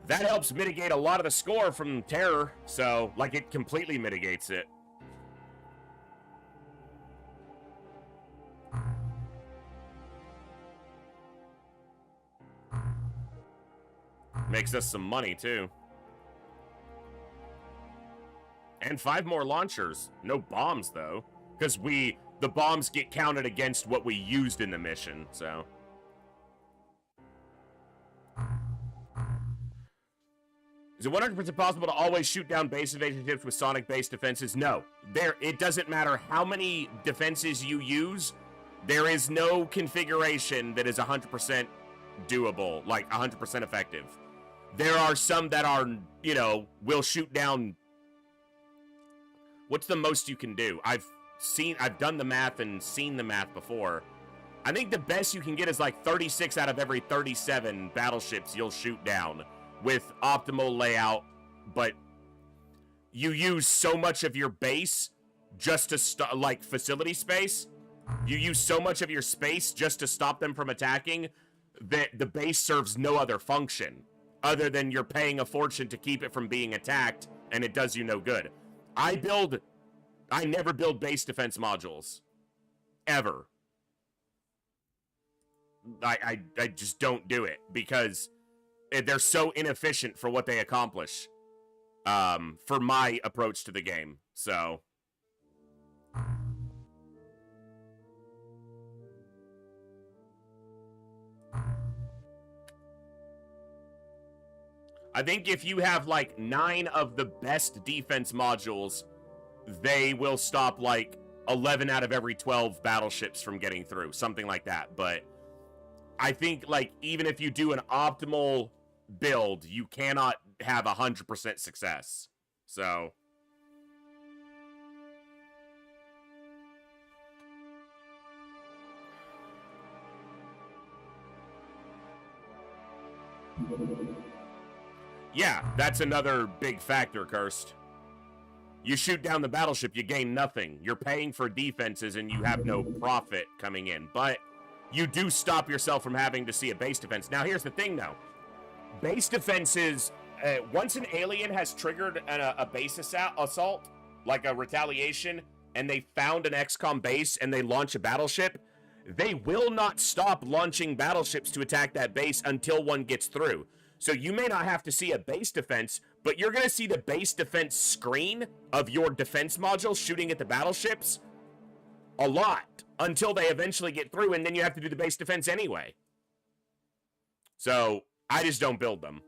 That helps mitigate a lot of the score from terror, so, like, it completely mitigates it. Makes us some money, too. And 5 more launchers. No bombs, though. Because the bombs get counted against what we used in the mission, so. Is it 100% possible to always shoot down base evasion ships with sonic-based defenses? No. It doesn't matter how many defenses you use. There is no configuration that is 100% doable, like 100% effective. There are some that are, you know, will shoot down. What's the most you can do? I've done the math and seen the math before. I think the best you can get is like 36 out of every 37 battleships you'll shoot down with optimal layout, but you use so much of your base just to like facility space. You use so much of your space just to stop them from attacking that the base serves no other function other than you're paying a fortune to keep it from being attacked, and it does you no good. I never build base defense modules. Ever. I just don't do it because they're so inefficient for what they accomplish. For my approach to the game. So. I think if you have like 9 of the best defense modules, they will stop like 11 out of every 12 battleships from getting through, something like that. But I think like even if you do an optimal build, you cannot have 100% success. So yeah, that's another big factor, Cursed. You shoot down the battleship, you gain nothing. You're paying for defenses and you have no profit coming in. But you do stop yourself from having to see a base defense. Now, here's the thing, though. Base defenses, once an alien has triggered a base assault, like a retaliation, and they found an XCOM base and they launch a battleship, they will not stop launching battleships to attack that base until one gets through. So you may not have to see a base defense, but you're going to see the base defense screen of your defense module shooting at the battleships a lot until they eventually get through, and then you have to do the base defense anyway. So I just don't build them.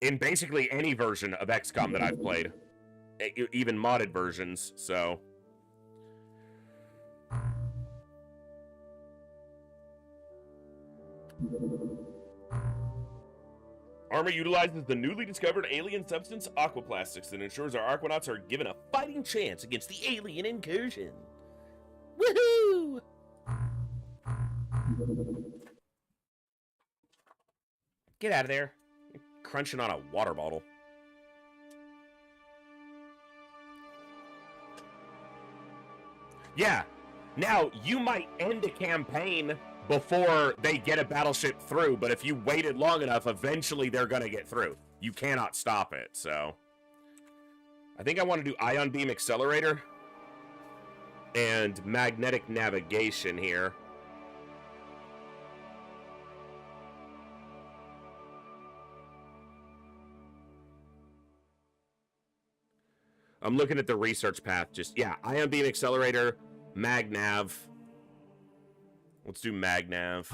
In basically any version of XCOM that I've played, even modded versions, so... Armor utilizes the newly discovered alien substance aquaplastics that ensures our Aquanauts are given a fighting chance against the alien incursion. Woohoo! Get out of there. You're crunching on a water bottle. Yeah. Now, you might end a campaign before they get a battleship through, but if you waited long enough, eventually they're gonna get through. You cannot stop it, so. I think I want to do ion beam accelerator and magnetic navigation here. I'm looking at the research path, yeah, ion beam accelerator, mag nav. Let's do magnav.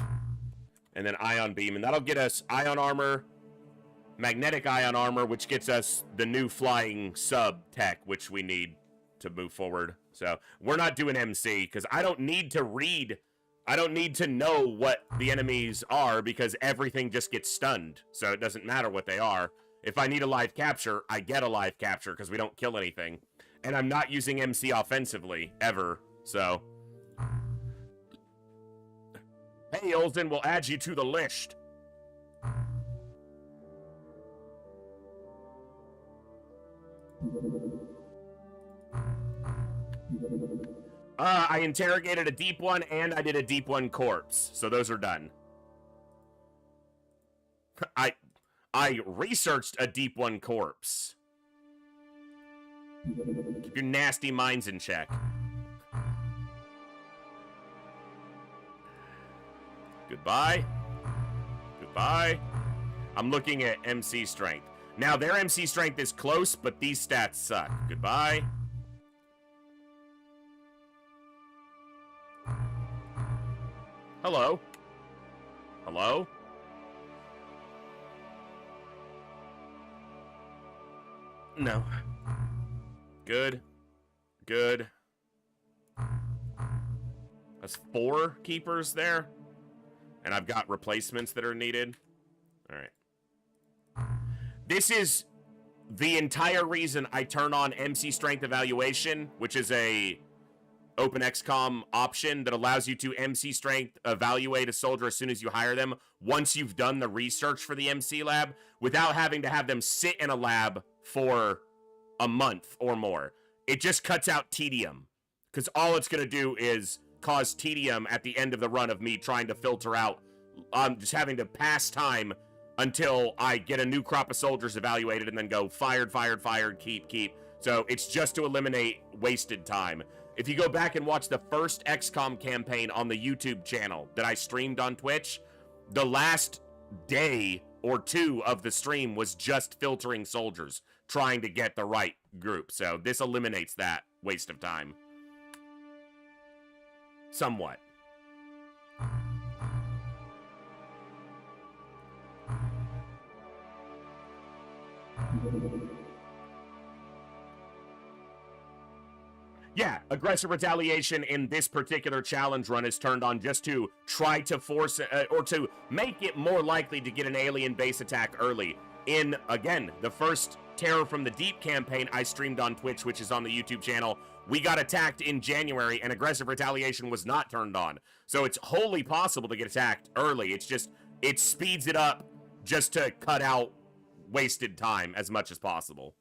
And then ion beam. And that'll get us ion armor, magnetic ion armor, which gets us the new flying sub tech, which we need to move forward. So we're not doing MC, because I don't need to read. I don't need to know what the enemies are, because everything just gets stunned. So it doesn't matter what they are. If I need a live capture, I get a live capture, because we don't kill anything. And I'm not using MC offensively, ever. So... Hey, Olsen, we'll add you to the list. I interrogated a deep one, and I did a deep one corpse. So those are done. I researched a deep one corpse. Keep your nasty minds in check. Goodbye. Goodbye. I'm looking at MC strength. Now, their MC strength is close, but these stats suck. Goodbye. Hello? Hello? No. Good. Good. That's 4 keepers there. And I've got replacements that are needed. All right. This is the entire reason I turn on MC Strength Evaluation, which is a open XCOM option that allows you to MC Strength evaluate a soldier as soon as you hire them, once you've done the research for the MC lab, without having to have them sit in a lab for a month or more. It just cuts out tedium, because all it's going to do is cause tedium at the end of the run of me trying to filter out, just having to pass time until I get a new crop of soldiers evaluated and then go fired, fired, fired, keep. So it's just to eliminate wasted time. If you go back and watch the first XCOM campaign on the YouTube channel that I streamed on Twitch, the last day or 2 of the stream was just filtering soldiers, trying to get the right group. So this eliminates that waste of time. Somewhat. Yeah, aggressive retaliation in this particular challenge run is turned on just to try to force, or to make it more likely to get an alien base attack early. In, again, the first Terror from the Deep campaign I streamed on Twitch, which is on the YouTube channel, we got attacked in January and aggressive retaliation was not turned on. So it's wholly possible to get attacked early. It's just, it speeds it up just to cut out wasted time as much as possible.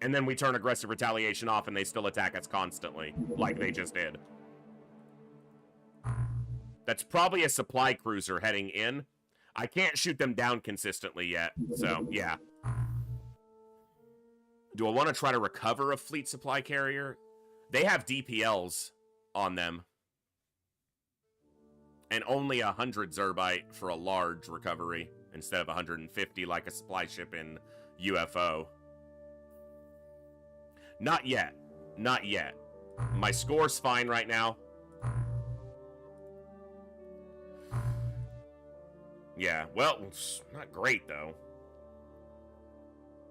And then we turn aggressive retaliation off and they still attack us constantly, like they just did. That's probably a supply cruiser heading in. I can't shoot them down consistently yet, so yeah. Do I want to try to recover a fleet supply carrier? They have DPLs on them. And only 100 Zerbite for a large recovery, instead of 150 like a supply ship in UFO. Not yet. Not yet. My score's fine right now. Yeah, well, it's not great, though.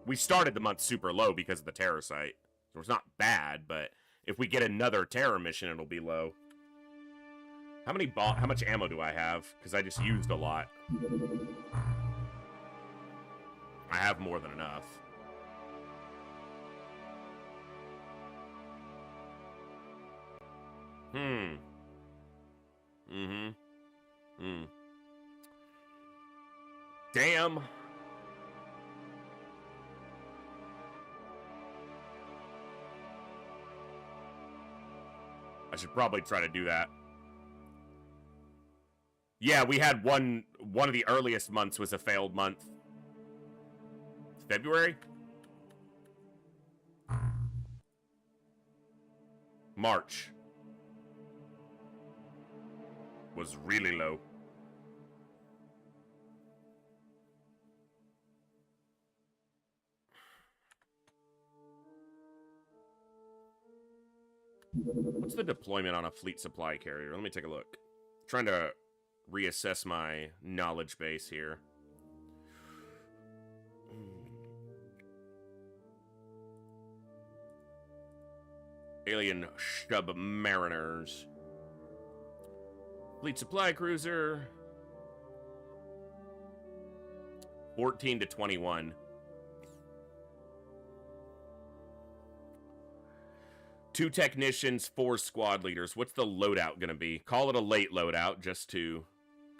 We started the month super low because of the terror site. So it's not bad, but if we get another terror mission, it'll be low. How much ammo do I have? Because I just used a lot. I have more than enough. Damn. I should probably try to do that. Yeah, we had one of the earliest months was a failed month. February? March was really low. What's the deployment on a fleet supply carrier? Let me take a look. I'm trying to reassess my knowledge base here. Alien submariners. Fleet supply cruiser. 14 to 21. Two technicians, 4 squad leaders. What's the loadout going to be? Call it a late loadout just to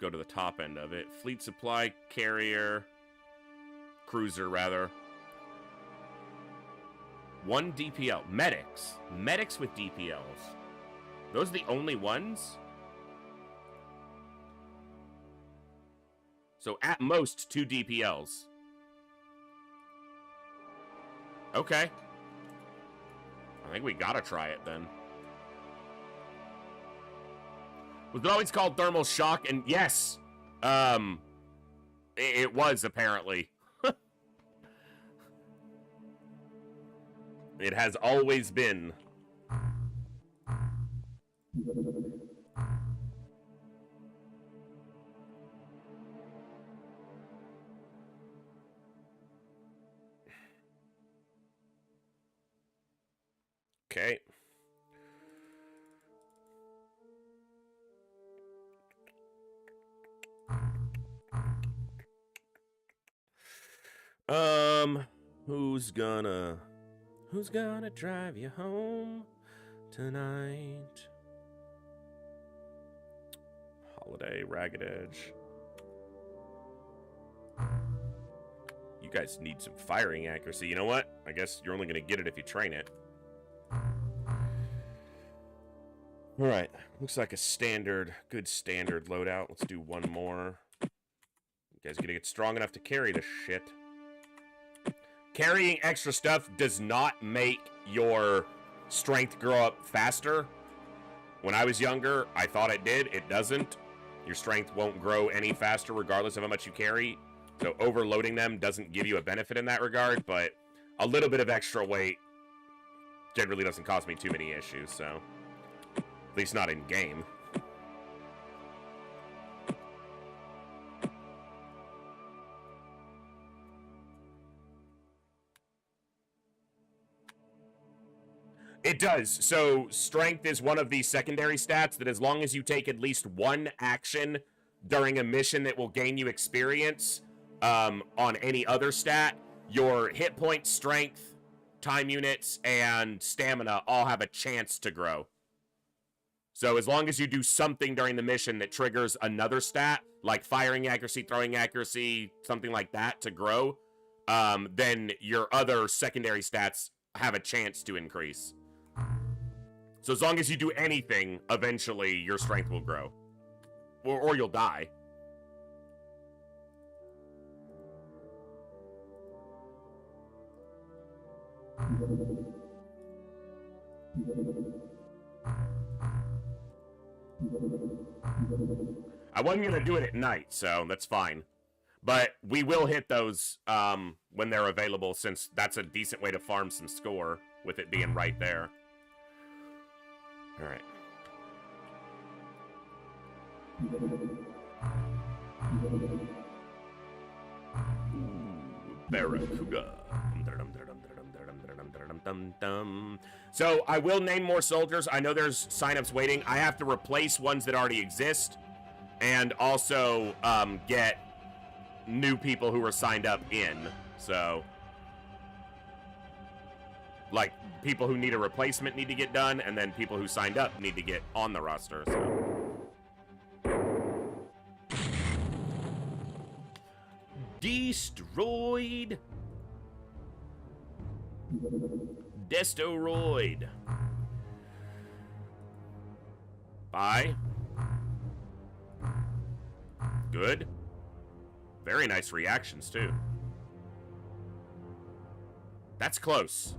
go to the top end of it. Fleet supply carrier. Cruiser, rather. 1 DPL. Medics. Medics with DPLs. Those are the only ones? So at most 2 DPLs. Okay. I think we gotta try it then. Was it always called thermal shock? And yes, It was, apparently. It has always been. Okay. Who's gonna drive you home tonight? Holiday, Ragged Edge. You guys need some firing accuracy. You know what? I guess you're only gonna get it if you train it. Alright, looks like a good standard loadout. Let's do one more. You guys gotta get strong enough to carry this shit. Carrying extra stuff does not make your strength grow up faster. When I was younger, I thought it did. It doesn't. Your strength won't grow any faster regardless of how much you carry. So overloading them doesn't give you a benefit in that regard, but a little bit of extra weight generally doesn't cause me too many issues, so... At least not in game. It does. So strength is one of the secondary stats that as long as you take at least one action during a mission that will gain you experience on any other stat, your hit point, strength, time units, and stamina all have a chance to grow. So as long as you do something during the mission that triggers another stat, like firing accuracy, throwing accuracy, something like that to grow, then your other secondary stats have a chance to increase. So as long as you do anything, eventually your strength will grow. Or you'll die. I wasn't going to do it at night, so that's fine. But we will hit those when they're available, since that's a decent way to farm some score, with it being right there. Alright. Barracuda. So I will name more soldiers. I know there's signups waiting. I have to replace ones that already exist, and also get new people who are signed up in. So, like, people who need a replacement need to get done, and then people who signed up need to get on the roster. So. Destroyed. Destoroid. Bye. Good. Very nice reactions, too. That's close.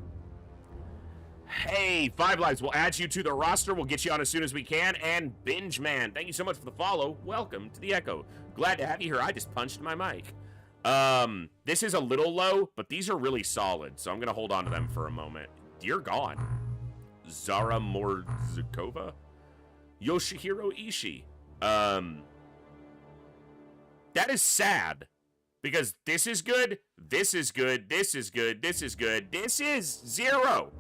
Hey, 5 Lives. We'll add you to the roster. We'll get you on as soon as we can. And Binge Man, thank you so much for the follow. Welcome to the Echo. Glad to have you here. I just punched my mic. This is a little low, but these are really solid, so I'm going to hold on to them for a moment. You're gone. Zara Morzikova? Yoshihiro Ishii. That is sad, because this is good, this is good, this is good, this is good, this is 0.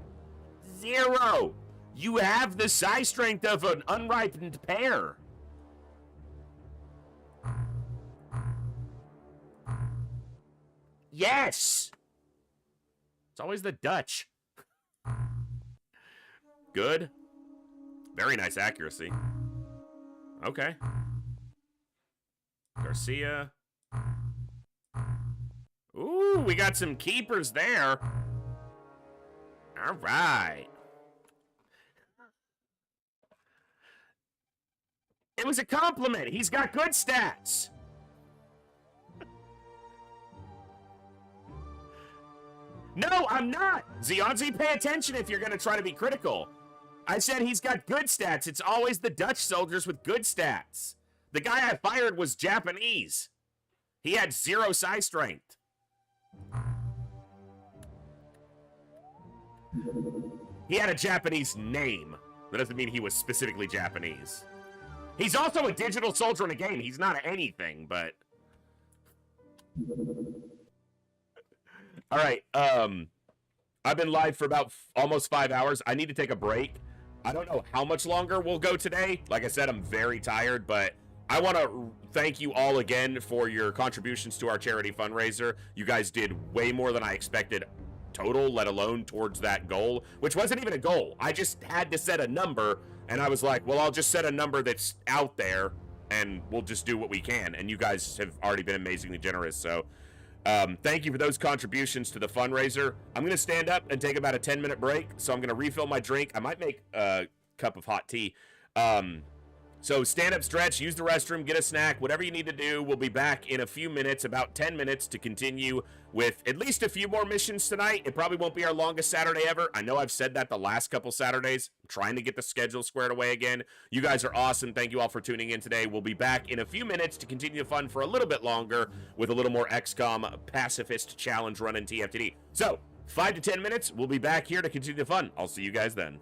0. You have the size strength of an unripened pear. Yes! It's always the Dutch. Good. Very nice accuracy. Okay. Garcia. Ooh, we got some keepers there. All right. It was a compliment. He's got good stats. No, I'm not. Zionzi, pay attention if you're going to try to be critical. I said he's got good stats. It's always the Dutch soldiers with good stats. The guy I fired was Japanese. He had 0 psi strength. He had a Japanese name. That doesn't mean he was specifically Japanese. He's also a digital soldier in a game. He's not anything, but... All right, I've been live for about almost 5 hours. I need to take a break. I don't know how much longer we'll go today. Like I said, I'm very tired, but I want to thank you all again for your contributions to our charity fundraiser. You guys did way more than I expected total, let alone towards that goal, which wasn't even a goal. I just had to set a number, and I was like, well, I'll just set a number that's out there, and we'll just do what we can. And you guys have already been amazingly generous, so thank you for those contributions to the fundraiser. I'm going to stand up and take about a 10-minute break, so I'm going to refill my drink. I might make a cup of hot tea. So stand up, stretch, use the restroom, get a snack, whatever you need to do. We'll be back in a few minutes, about 10 minutes, to continue with at least a few more missions tonight. It probably won't be our longest Saturday ever. I know I've said that the last couple Saturdays. I'm trying to get the schedule squared away again. You guys are awesome. Thank you all for tuning in today. We'll be back in a few minutes to continue the fun for a little bit longer with a little more XCOM Pacifist Challenge Run in TFTD. So, 5 to 10 minutes, we'll be back here to continue the fun. I'll see you guys then.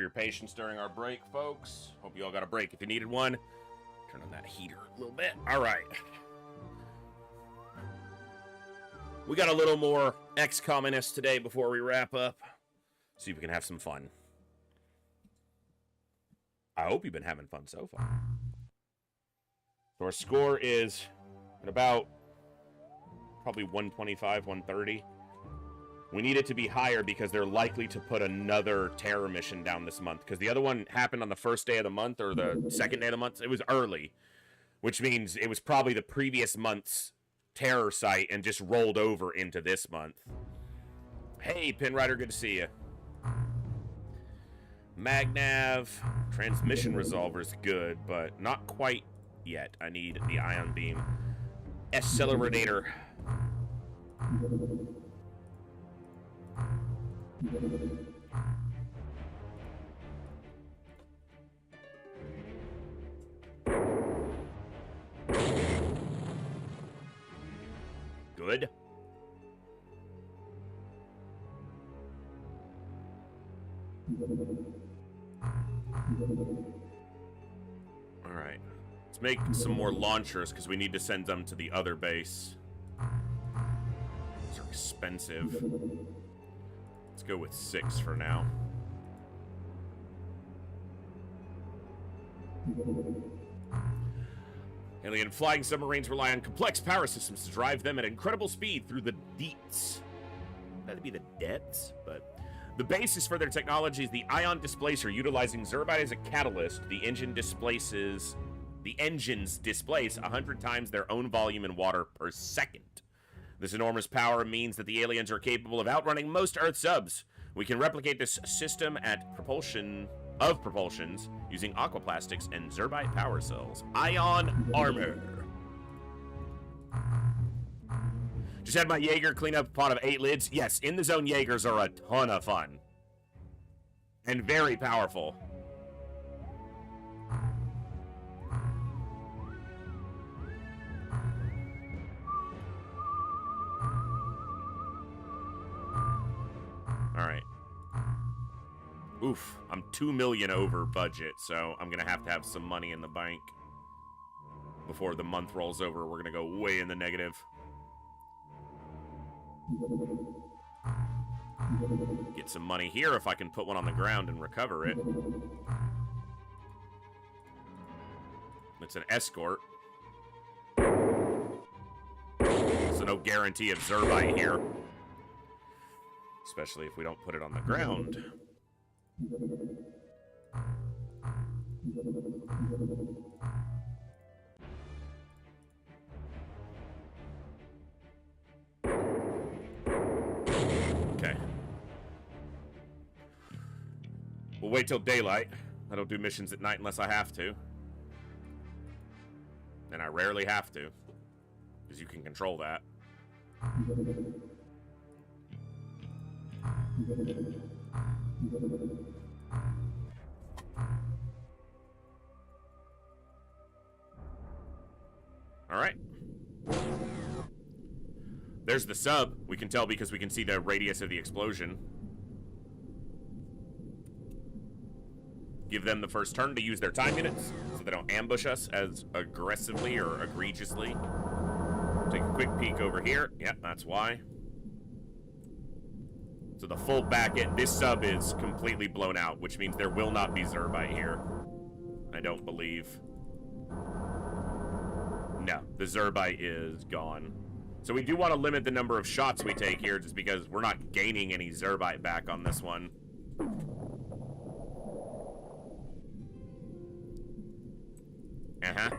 your patience during our break, folks. Hope you all got a break if you needed one. Turn on that heater a little bit. All right. We got a little more XCOM today before we wrap up. See if we can have some fun. I hope you've been having fun so far. So our score is at about probably 125, 130. We need it to be higher because they're likely to put another terror mission down this month. Because the other one happened on the first day of the month or the second day of the month. It was early, which means it was probably the previous month's terror site and just rolled over into this month. Hey, Pinrider, good to see you. Magnav, transmission resolver's good, but not quite yet. I need the ion beam. Accelerator. Good. All right. Let's make some more launchers because we need to send them to the other base. These are expensive. Let's go with 6 for now. Alien flying submarines rely on complex power systems to drive them at incredible speed through the deeps. That'd be the depths, but the basis for their technology is the ion displacer. Utilizing Zerbite as a catalyst, the engines displace 100 times their own volume in water per second. This enormous power means that the aliens are capable of outrunning most Earth subs. We can replicate this system at propulsions using aquaplastics and Zerbite power cells. Ion armor. Just had my Jaeger clean up a pot of 8 lids. Yes, in the zone Jaegers are a ton of fun. And very powerful. Alright. Oof, I'm 2 million over budget, so I'm gonna have some money in the bank. Before the month rolls over, we're gonna go way in the negative. Get some money here if I can put one on the ground and recover it. It's an escort. So no guarantee of Zerbite here. Especially if we don't put it on the ground. Okay. We'll wait till daylight. I don't do missions at night unless I have to. And I rarely have to. Because you can control that. All right. There's the sub. We can tell because we can see the radius of the explosion. Give them the first turn to use their time units so they don't ambush us as aggressively or egregiously. Take a quick peek over here. Yep, that's why. So the full back end, this sub is completely blown out, which means there will not be Zerbite here. I don't believe. No, the Zerbite is gone. So we do want to limit the number of shots we take here just because we're not gaining any Zerbite back on this one. Uh-huh.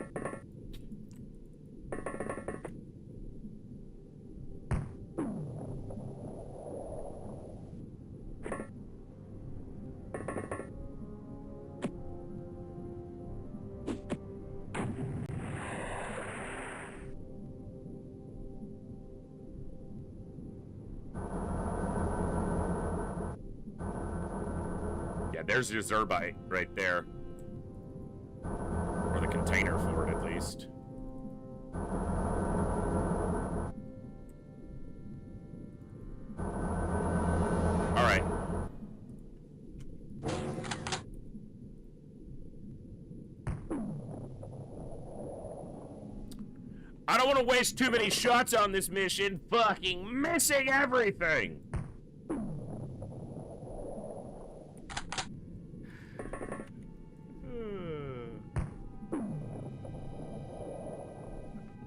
There's your Zerbite right there. Or the container for it, at least. Alright. don't want to waste too many shots on this mission. Fucking missing everything.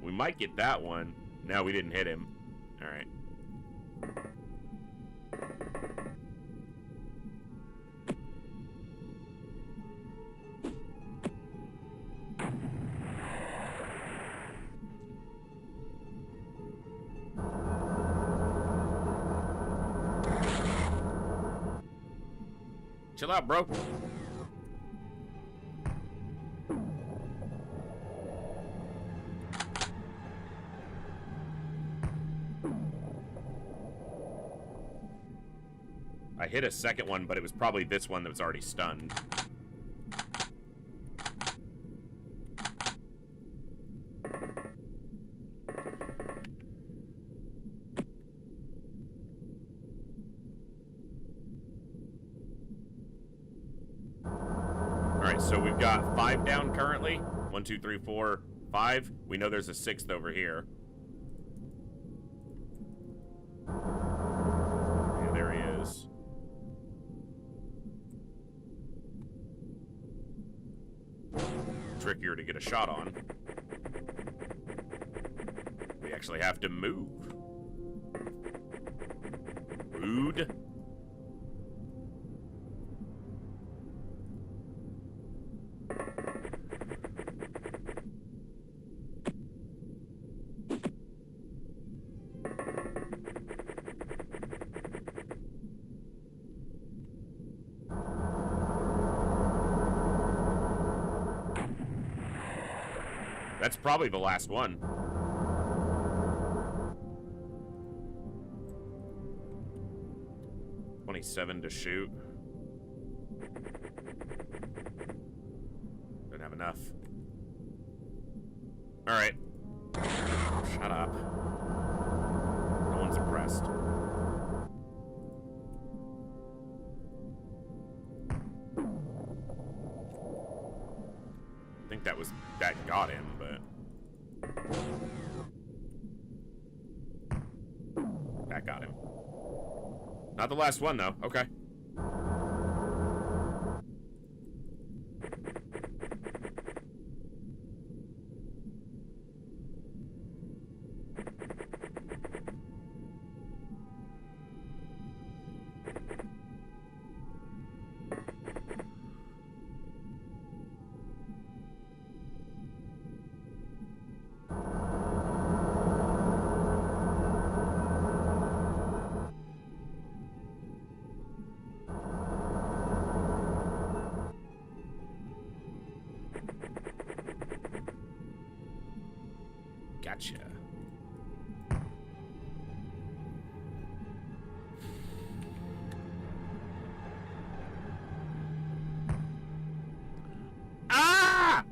We might get that one. No, we didn't hit him. All right. Chill out, bro. I hit a second one, but it was probably this one that was already stunned. Alright, so we've got 5 down currently. 1, 2, 3, 4, 5. We know there's a 6th over here. Yeah, there he is. Trickier to get a shot on. We actually have to move. Rude. That's probably the last one. $27 to shoot. Don't have enough. Alright. Shut up. No one's impressed. I think that got him, but that got him. Not the last one though. Okay. Gotcha. Ah!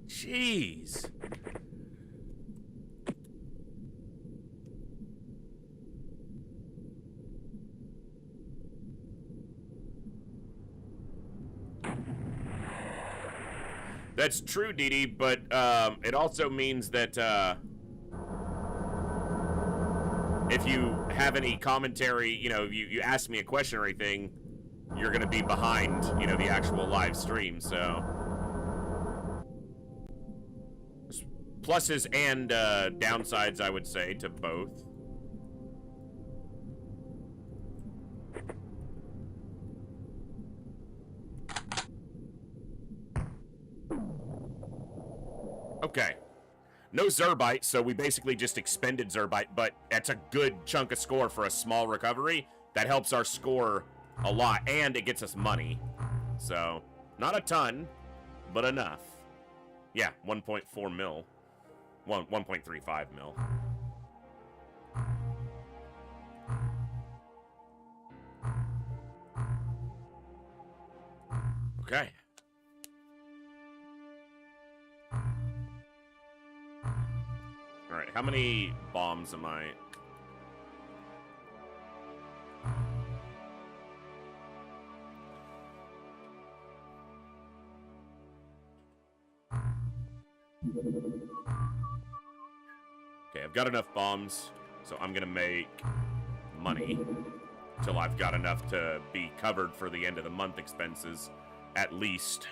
Jeez. That's true, Dee Dee, but it also means that if you have any commentary, you know, you ask me a question or anything, you're going to be behind, you know, the actual live stream, so. There's pluses and downsides, I would say, to both. Okay. No Zerbite, so we basically just expended Zerbite, but that's a good chunk of score for a small recovery. That helps our score a lot, and it gets us money. So, not a ton, but enough. Yeah, 1.4 mil. 1.35 mil. Okay. Alright, how many bombs am I? Okay, I've got enough bombs, so I'm gonna make money till I've got enough to be covered for the end of the month expenses, at least.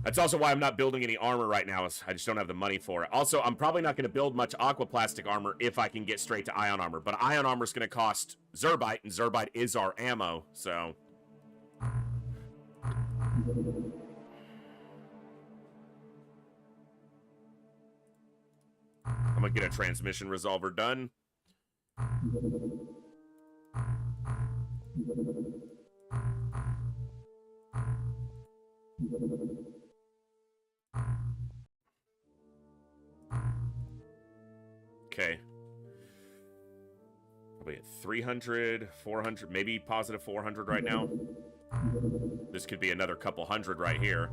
That's also why I'm not building any armor right now, is I just don't have the money for it. Also, I'm probably not going to build much aquaplastic armor if I can get straight to ion armor, but ion armor is going to cost Zerbite, and Zerbite is our ammo, so... I'm going to get a transmission resolver done. Okay. Probably at 300, 400, maybe positive 400 right now. This could be another couple hundred right here.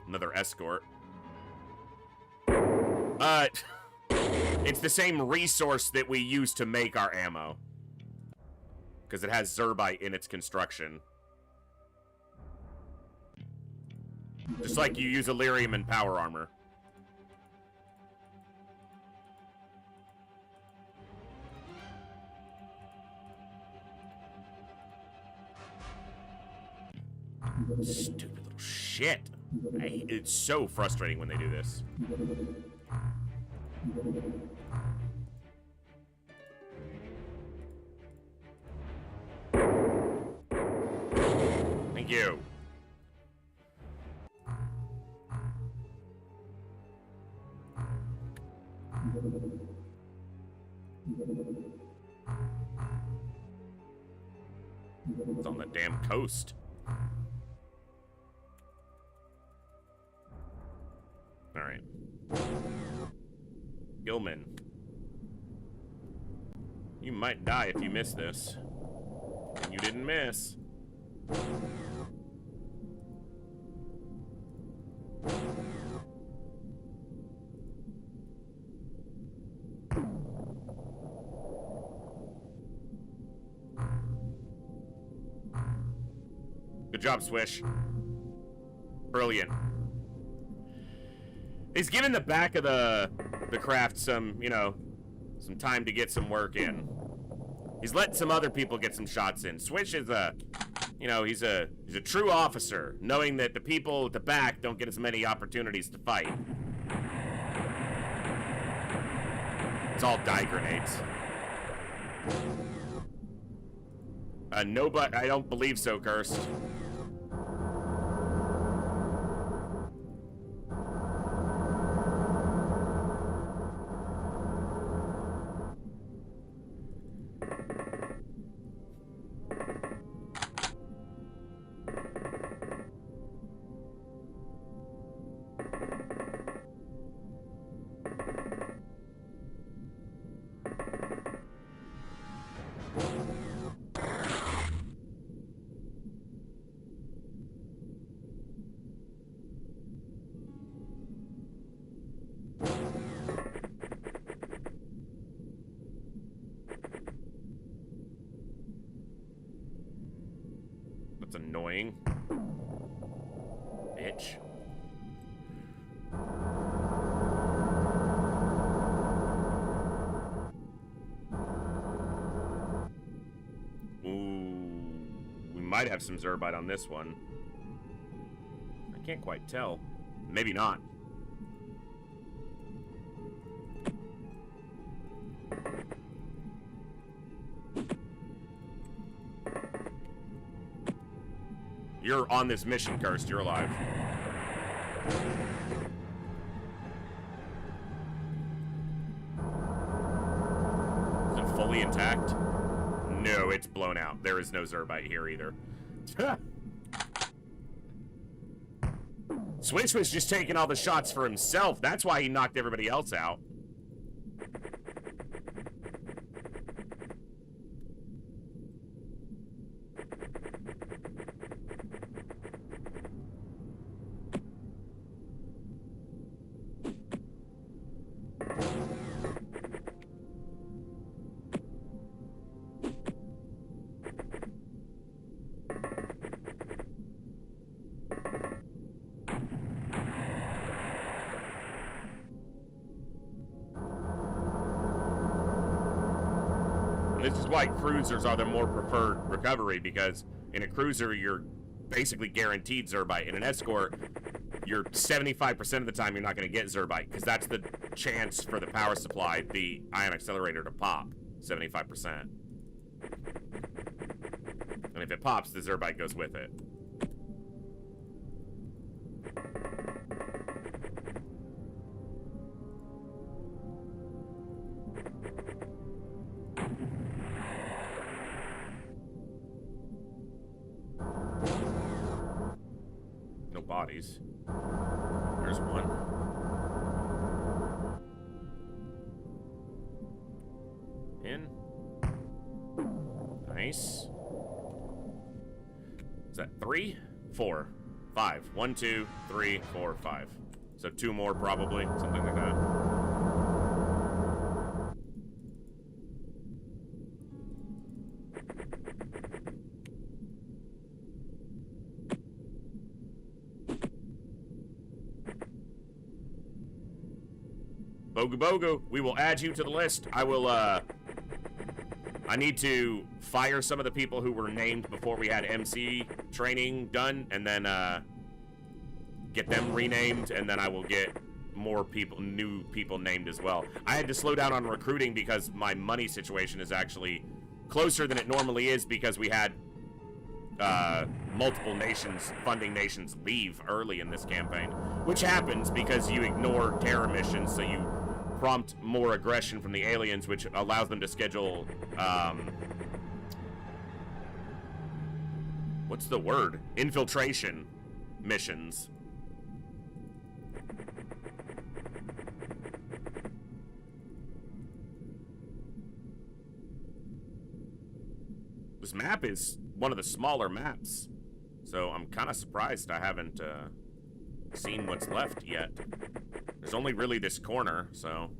Another escort. It's the same resource that we use to make our ammo. Because it has Zerbite in its construction. Just like you use Elerium in power armor. Stupid little shit. It's so frustrating when they do this. Thank you. It's on the damn coast. All right. Gilman. You might die if you miss this. And you didn't miss. Good job, Swish. Brilliant. He's giving the back of the craft some, you know, some time to get some work in. He's letting some other people get some shots in. Swish is a, you know, he's a true officer, knowing that the people at the back don't get as many opportunities to fight. It's all dye grenades. No, but I don't believe so, Cursed. That's annoying. Bitch. Ooh, we might have some Zerbite on this one. I can't quite tell. Maybe not. You're on this mission, Cursed. You're alive. Is it fully intact? No, it's blown out. There is no Zerbite here either. Swish was just taking all the shots for himself. That's why he knocked everybody else out. why cruisers are the more preferred recovery, because in a cruiser, you're basically guaranteed Zerbite. In an escort, you're 75% of the time you're not going to get Zerbite, because that's the chance for the power supply, the ion accelerator, to pop 75%. And if it pops, the Zerbite goes with it. No bodies. There's one. In. Nice. Is that 3, 4, 5? 1, 2, 3, 4, 5. So 2 more probably, something like that. Bogu Bogu, we will add you to the list. I will, I need to fire some of the people who were named before we had MC training done, and then, get them renamed, and then I will get more people, new people named as well. I had to slow down on recruiting because my money situation is actually closer than it normally is, because we had, multiple nations, funding nations, leave early in this campaign, which happens because you ignore terror missions, so you prompt more aggression from the aliens, which allows them to schedule, what's the word? Infiltration missions. This map is one of the smaller maps, so I'm kind of surprised I haven't seen what's left yet. There's only really this corner, so.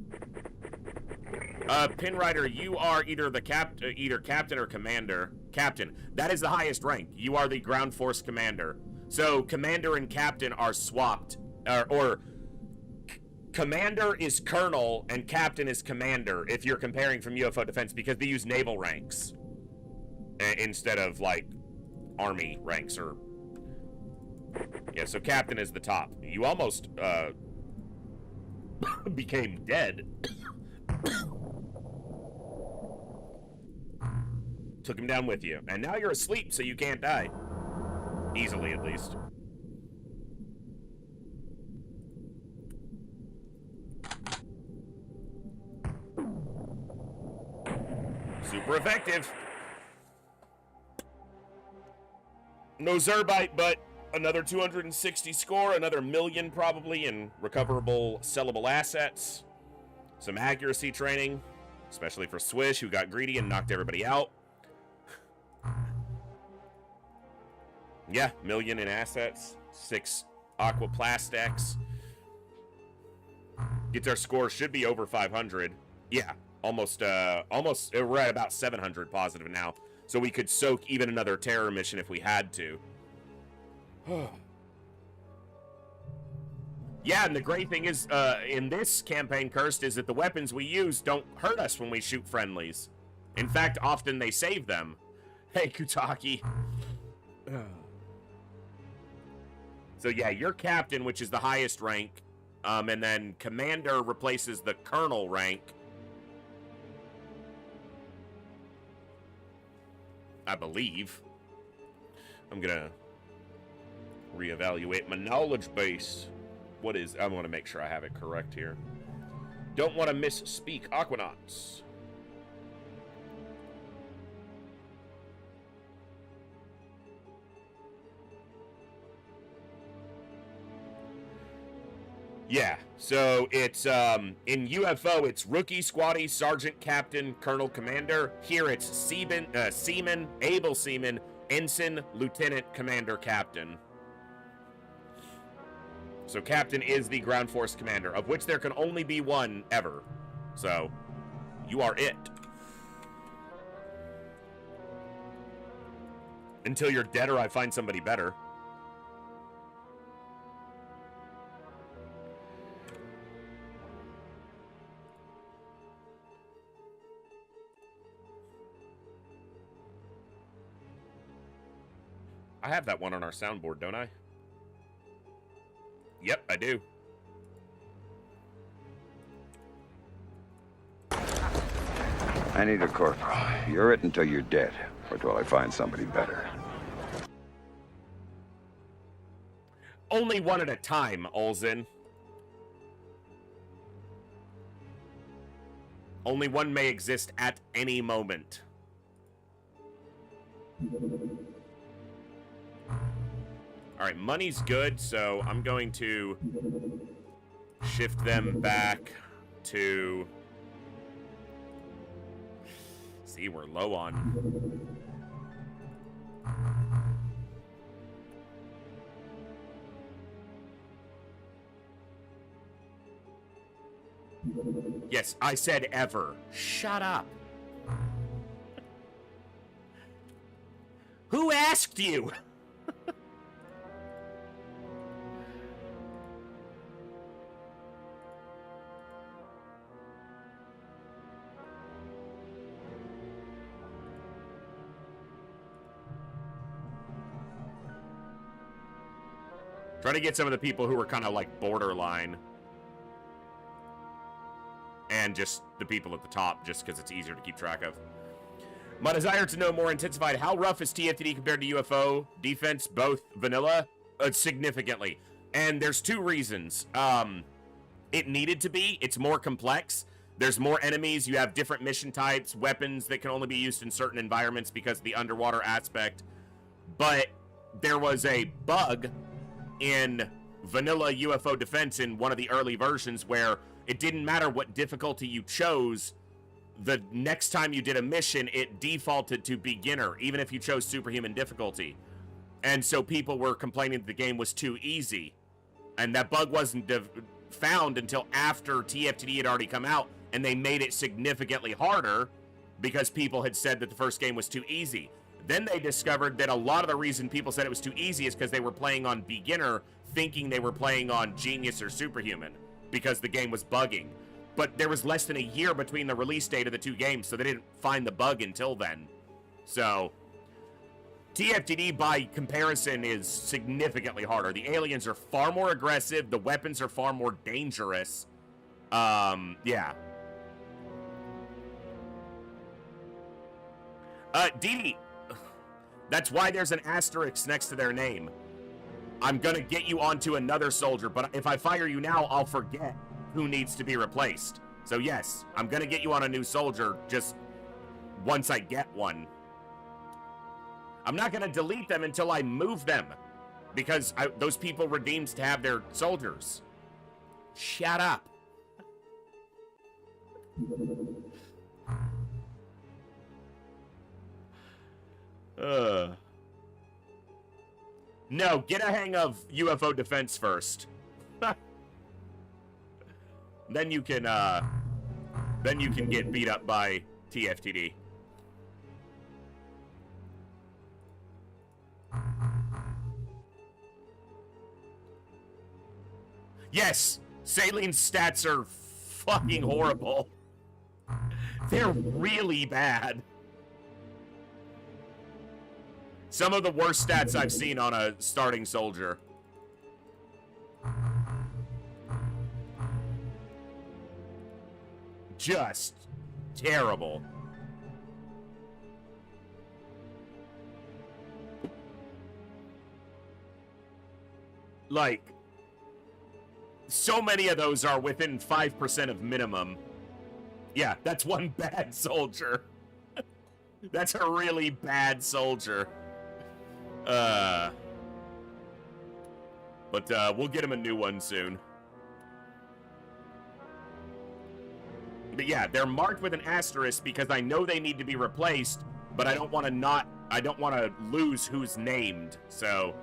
Pinrider, you are either the either captain or commander. Captain, that is the highest rank. You are the ground force commander. So commander and captain are swapped, or commander is colonel and captain is commander if you're comparing from UFO defense, because they use naval ranks instead of like army ranks, or yeah. So captain is the top. You almost became dead. Took him down with you, and now you're asleep, so you can't die easily, at least. Super effective. No Zerbite, but another 260 score, another million probably in recoverable sellable assets. Some accuracy training, especially for Swish, who got greedy and knocked everybody out. Yeah, million in assets, 6 aquaplastics. Guitar score should be over 500. Yeah, almost, we're at about 700 positive now. So we could soak even another terror mission if we had to. Yeah, and the great thing is, in this campaign, Cursed, is that the weapons we use don't hurt us when we shoot friendlies. In fact, often they save them. Hey, Kutaki. So yeah, you're captain, which is the highest rank, and then commander replaces the colonel rank. I believe. I'm gonna reevaluate my knowledge base. What is, I want to make sure I have it correct here. Don't want to misspeak, Aquanauts. Yeah, so it's, in UFO, it's rookie, squatty, sergeant, captain, colonel, commander. Here it's seaman, able seaman, ensign, lieutenant, commander, captain. So captain is the ground force commander, of which there can only be one ever. So, you are it. Until you're dead or I find somebody better. I have that one on our soundboard, don't I? Yep, I do. I need a corporal. You're it until you're dead, or till I find somebody better. Only one at a time, Olsen. Only one may exist at any moment. Alright, money's good, so I'm going to shift them back to... See, we're low on... Yes, I said ever. Shut up. Who asked you? Try to get some of the people who were kind of like borderline. And just the people at the top, just because it's easier to keep track of. My desire to know more intensified. How rough is TFTD compared to UFO defense? Both vanilla? Significantly. And there's two reasons. It needed to be. It's more complex. There's more enemies. You have different mission types, weapons that can only be used in certain environments because of the underwater aspect. But there was a bug in vanilla UFO defense in one of the early versions where it didn't matter what difficulty you chose. The next time you did a mission, it defaulted to beginner, even if you chose superhuman difficulty. And so people were complaining that the game was too easy. And that bug wasn't found until after TFTD had already come out, and they made it significantly harder because people had said that the first game was too easy. Then they discovered that a lot of the reason people said it was too easy is because they were playing on beginner, thinking they were playing on genius or superhuman, because the game was bugging. But there was less than a year between the release date of the two games, so they didn't find the bug until then. So, TFTD, by comparison, is significantly harder. The aliens are far more aggressive. The weapons are far more dangerous. Yeah. Dee, that's why there's an asterisk next to their name. I'm gonna get you onto another soldier, but if I fire you now, I'll forget who needs to be replaced. So yes, I'm gonna get you on a new soldier just once I get one. I'm not gonna delete them until I move them, because those people redeemed to have their soldiers. Shut up. No, get a hang of UFO defense first. Then you can get beat up by TFTD. Yes, Saleen's stats are fucking horrible. They're really bad. Some of the worst stats I've seen on a starting soldier. Just terrible. Like, so many of those are within 5% of minimum. Yeah, that's one bad soldier. That's a really bad soldier. But we'll get him a new one soon. But yeah, they're marked with an asterisk because I know they need to be replaced, but I don't want to lose who's named. So,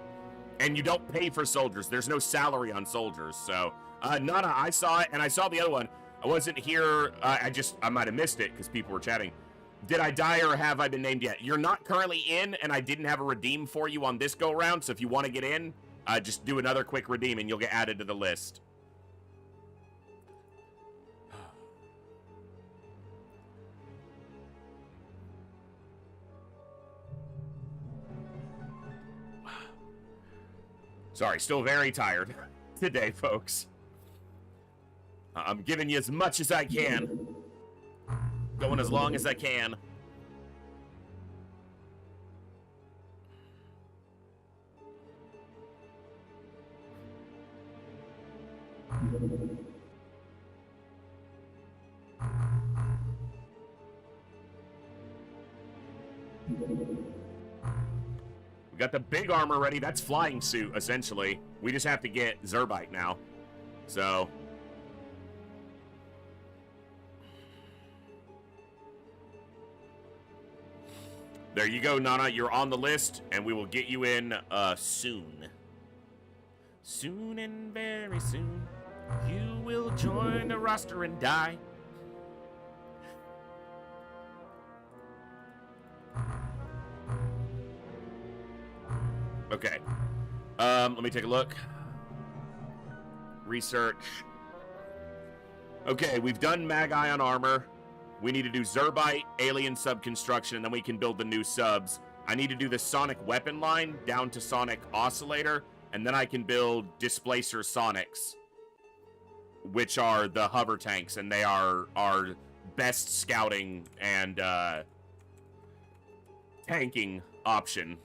and you don't pay for soldiers. There's no salary on soldiers. So, Nana, I saw it, and I saw the other one. I wasn't here. I might have missed it because people were chatting. Did I die or have I been named yet? You're not currently in, and I didn't have a redeem for you on this go round. So if you want to get in, just do another quick redeem, and you'll get added to the list. Sorry, still very tired today, folks. I'm giving you as much as I can. Going as long as I can. We got the big armor ready. That's flying suit, essentially. We just have to get Zerbite now. So... there you go, Nana. You're on the list, and we will get you in soon. Soon and very soon, you will join the roster and die. Okay. Let me take a look. Research. Okay, we've done mag ion armor. We need to do Zerbite, alien sub construction, and then we can build the new subs. I need to do the sonic weapon line down to sonic oscillator, and then I can build displacer sonics, which are the hover tanks, and they are our best scouting and tanking option.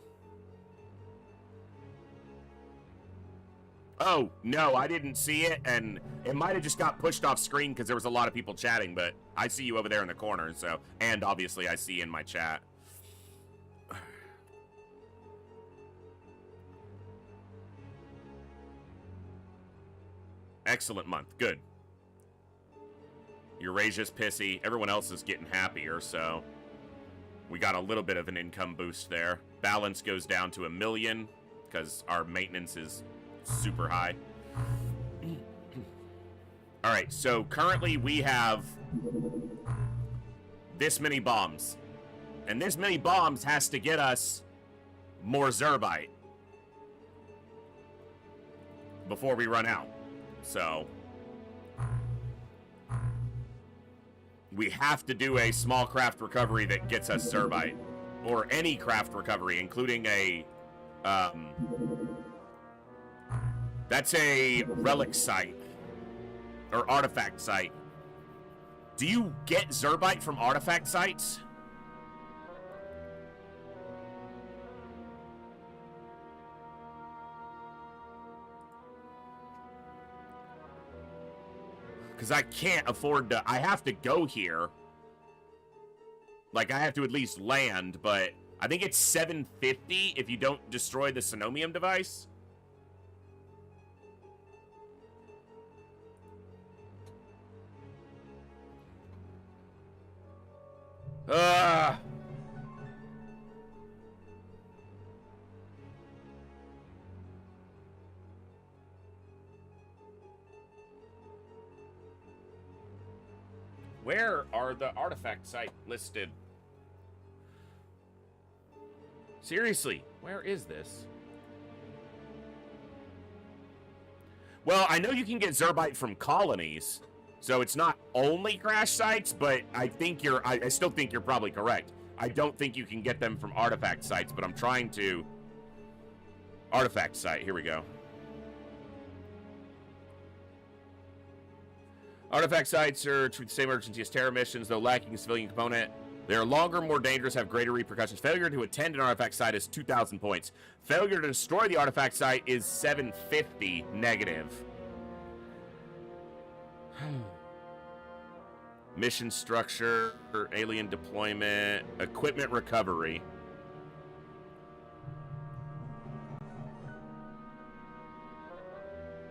Oh, no, I didn't see it, and it might have just got pushed off screen because there was a lot of people chatting, but I see you over there in the corner, so... and obviously I see in my chat. Excellent month. Good. Eurasia's pissy. Everyone else is getting happier, so... we got a little bit of an income boost there. Balance goes down to 1 million, because our maintenance is... super high. Alright, so currently we have this many bombs. And this many bombs has to get us more Zerbite before we run out. So we have to do a small craft recovery that gets us Zerbite. Or any craft recovery, including a that's a relic site. Or artifact site. Do you get Zerbite from artifact sites? Because I can't afford to... I have to go here. Like, I have to at least land, but... I think it's $750 if you don't destroy the Synomium device. Where are the artifact site listed? Seriously, where is this? Well, I know you can get Zerbite from colonies, so it's not only crash sites, but I think I still think you're probably correct. I don't think you can get them from artifact sites, but I'm trying to... artifact site, here we go. Artifact sites are treat the same urgency as terror missions, though lacking a civilian component. They are longer, more dangerous, have greater repercussions. Failure to attend an artifact site is 2,000 points. Failure to destroy the artifact site is 750 negative. Mission structure, alien deployment, equipment recovery.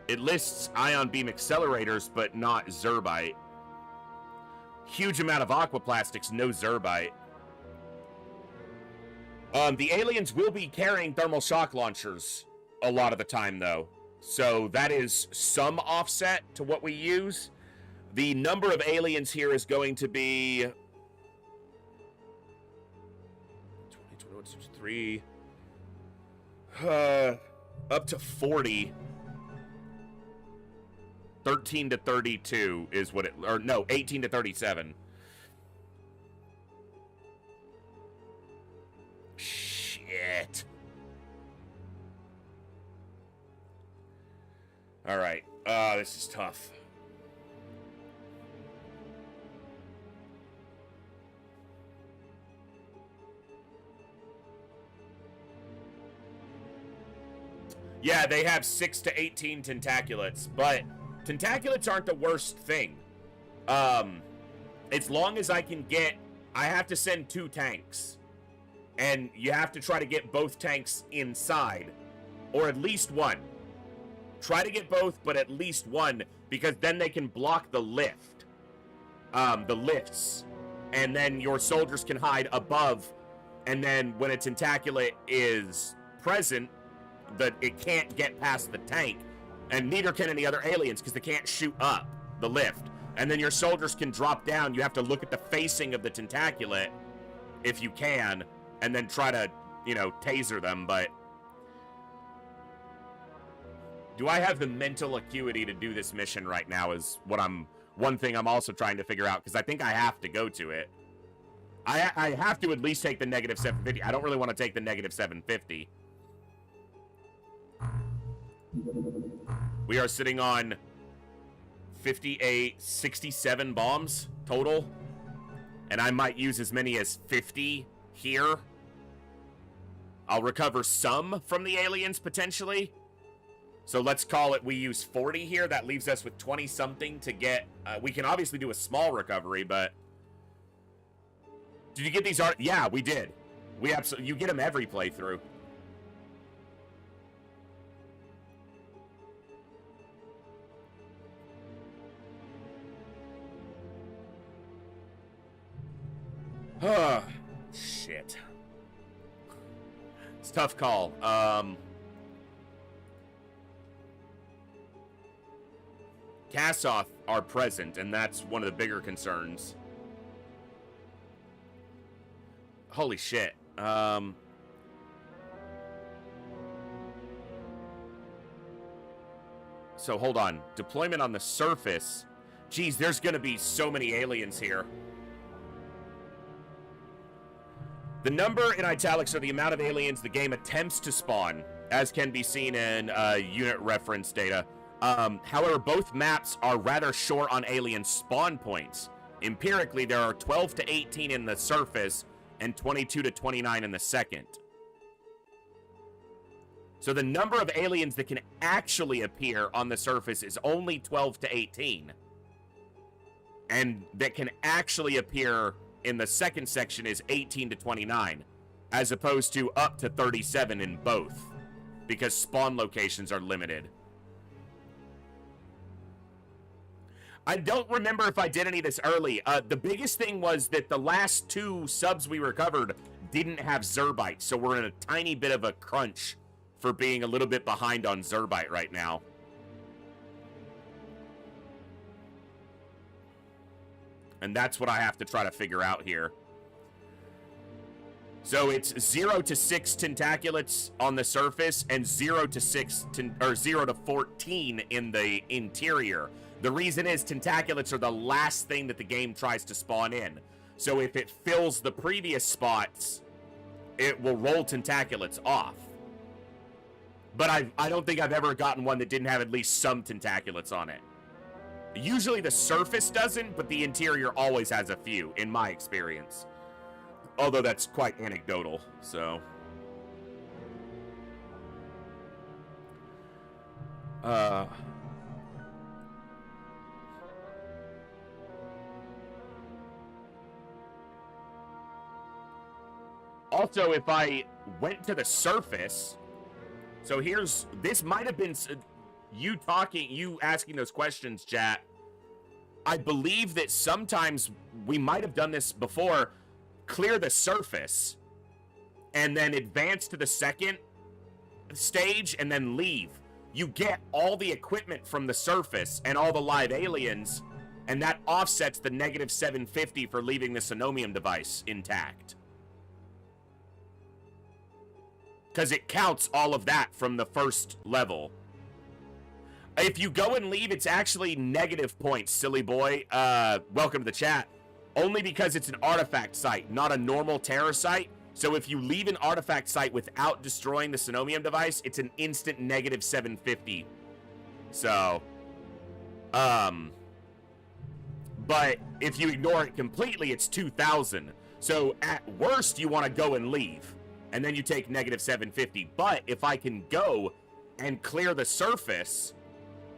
It lists ion beam accelerators, but not Zerbite. Huge amount of aquaplastics, no Zerbite. The aliens will be carrying thermal shock launchers a lot of the time, though. So that is some offset to what we use. The number of aliens here is going to be... 20, 21, 63... up to 40... 13 to 32 is what it... or no, 18 to 37. Shit. Alright. This is tough. Yeah, they have 6 to 18 tentaculates, but tentaculates aren't the worst thing. As long as I can get... I have to send 2 tanks. And you have to try to get both tanks inside. Or at least one. Try to get both, but at least one, because then they can block the lift. The lifts. And then your soldiers can hide above, and then when a tentaculate is present, that it can't get past the tank, and neither can any other aliens because they can't shoot up the lift. And then your soldiers can drop down. You have to look at the facing of the tentaculate if you can, and then try to, you know, taser them. But do I have the mental acuity to do this mission right now is what one thing I'm also trying to figure out, because I think I have to go to it. I have to at least take the negative 750. I don't really want to take the negative 750. We are sitting on 67 bombs total, and I might use as many as 50 here. I'll recover some from the aliens potentially, so let's call it we use 40 here. That leaves us with 20 something to get. We can obviously do a small recovery, but did you get these art? Yeah, we did. We absolutely, you get them every playthrough. Shit. It's a tough call. Kassoth are present, and that's one of the bigger concerns. Holy shit. So hold on. Deployment on the surface. Geez, there's gonna be so many aliens here. The number in italics are the amount of aliens the game attempts to spawn, as can be seen in unit reference data. However, both maps are rather short on alien spawn points. Empirically, there are 12 to 18 in the surface and 22 to 29 in the second. So the number of aliens that can actually appear on the surface is only 12 to 18. And that can actually appear in the second section is 18 to 29, as opposed to up to 37 in both, because spawn locations are limited. I don't remember if I did any of this early. The biggest thing was that the last 2 subs we recovered didn't have Zerbite, so we're in a tiny bit of a crunch for being a little bit behind on Zerbite right now. And that's what I have to try to figure out here. So it's 0 to 6 tentaculates on the surface and 0 to 0 to 14 in the interior. The reason is tentaculates are the last thing that the game tries to spawn in. So if it fills the previous spots, it will roll tentaculates off. But I don't think I've ever gotten one that didn't have at least some tentaculates on it. Usually the surface doesn't, but the interior always has a few, in my experience. Although that's quite anecdotal, so. Also, if I went to the surface, so this might have been you asking those questions, chat. I believe that sometimes we might have done this before. Clear the surface and then advance to the second stage and then leave. You get all the equipment from the surface and all the live aliens, and that offsets the negative 750 for leaving the Sonomium device intact. Because it counts all of that from the first level. If you go and leave, it's actually negative points, silly boy. Welcome to the chat. Only because it's an artifact site, not a normal terror site. So if you leave an artifact site without destroying the Sonomium device, it's an instant negative 750 So, but if you ignore it completely, it's 2,000. So at worst, you want to go and leave, and then you take negative 750. But if I can go and clear the surface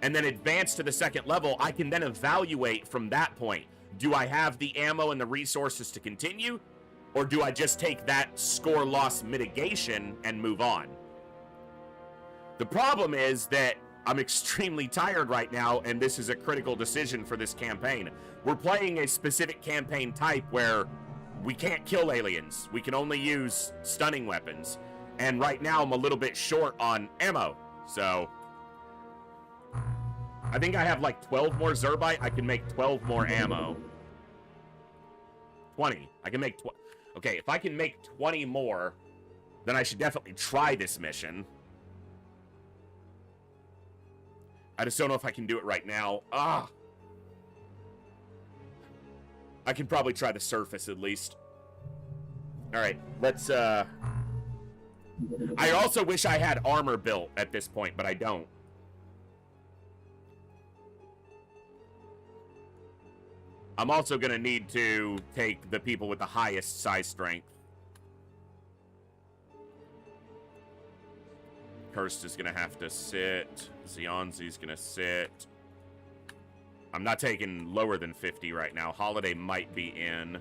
and then advance to the second level, I can then evaluate from that point. Do I have the ammo and the resources to continue, or do I just take that score loss mitigation and move on? The problem is that I'm extremely tired right now, and this is a critical decision for this campaign. We're playing a specific campaign type where we can't kill aliens. We can only use stunning weapons. And right now I'm a little bit short on ammo. So I think I have like 12 more Zerbite. I can make 12 more ammo. 20. I can make 20. Okay, if I can make 20 more, then I should definitely try this mission. I just don't know if I can do it right now. Ah! I can probably try the surface at least. Alright, let's, I also wish I had armor built at this point, but I don't. I'm also gonna need to take the people with the highest size strength. Cursed is gonna have to sit. Zionzi's gonna sit. I'm not taking lower than 50 right now. Holiday might be in.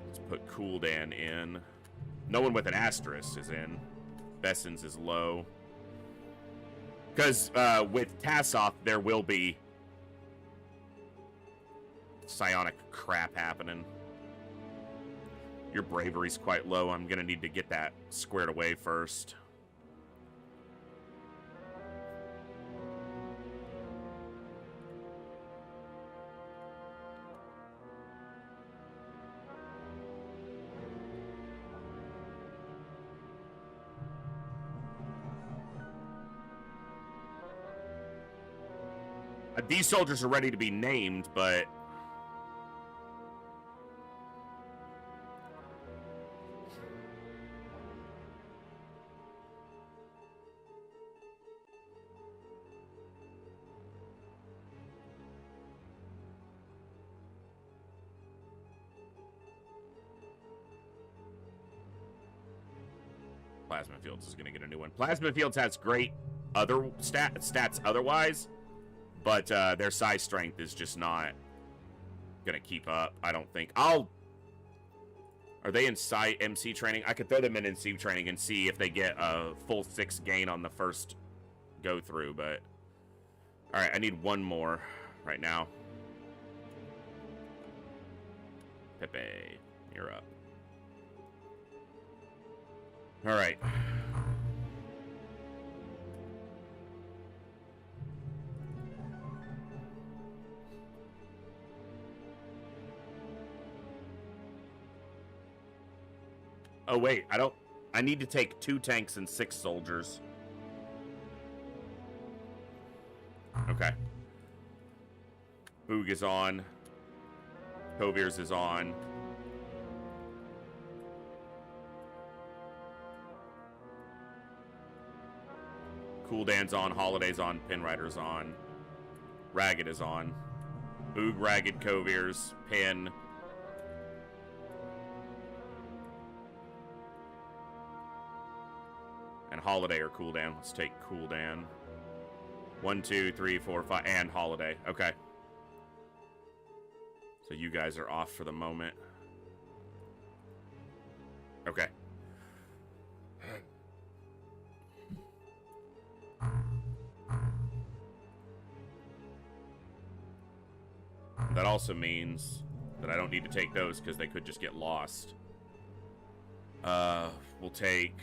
Let's put Cooldan in. No one with an asterisk is in. Bessons is low. Because with Tassoff, there will be psionic crap happening. Your bravery's quite low. I'm gonna need to get that squared away first. These soldiers are ready to be named, but Plasma Fields is going to get a new one. Plasma Fields has great other stats otherwise, but their size strength is just not going to keep up, I don't think. Are they in MC training? I could throw them in MC training and see if they get a full 6 gain on the first go through, but alright, I need one more right now. Pepe, you're up. Alright. Oh, wait, I need to take 2 tanks and 6 soldiers. Okay. Boog is on. Kovirs is on. Cooldan's on, Holiday's on, Pinrider's on. Ragged is on. Boog, Ragged, Kovirs, Pin. And Holiday or Cooldan. Let's take Cooldan. 1, 2, 3, 4, 5, and Holiday. Okay. So you guys are off for the moment. Okay. That also means that I don't need to take those because they could just get lost. We'll take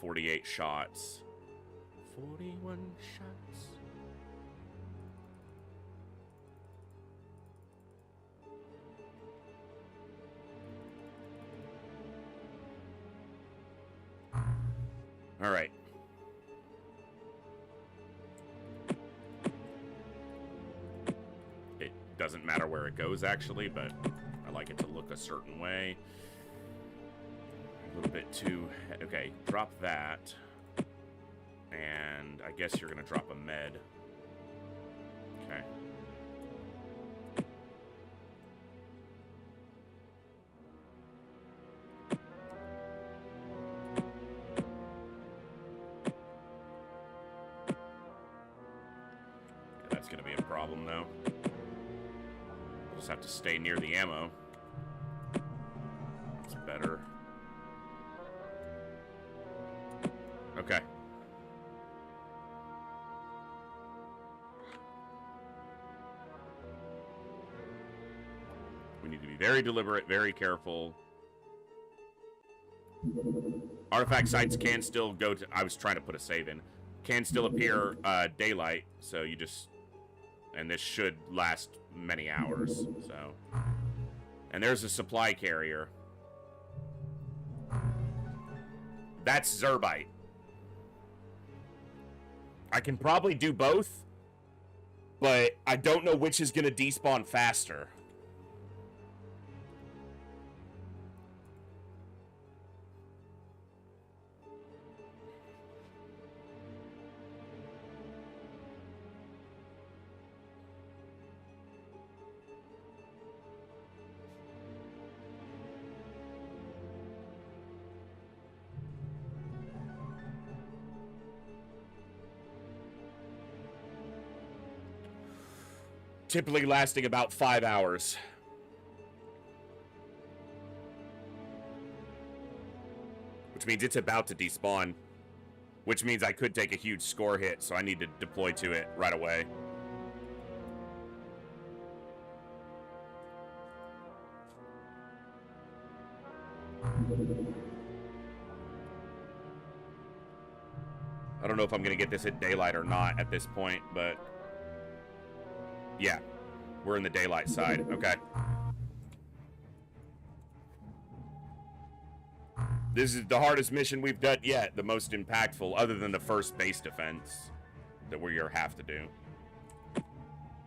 48 shots. 41 shots. All right. It doesn't matter where it goes, actually, but I like it to look a certain way. A little bit too... Okay, drop that. And I guess you're gonna drop a med. Okay. That's gonna be a problem, though. Just have to stay near the ammo. It's better. Okay. We need to be very deliberate, very careful. Artifact sites can still go to... I was trying to put a save in. Can still appear daylight, so you just... And this should last many hours, so... And there's a supply carrier. That's Zerbite. I can probably do both, but I don't know which is going to despawn faster. Typically lasting about 5 hours. Which means it's about to despawn. Which means I could take a huge score hit, so I need to deploy to it right away. I don't know if I'm going to get this at daylight or not at this point, but... Yeah, we're in the daylight side. Okay. This is the hardest mission we've done yet. The most impactful, other than the first base defense that we have to do.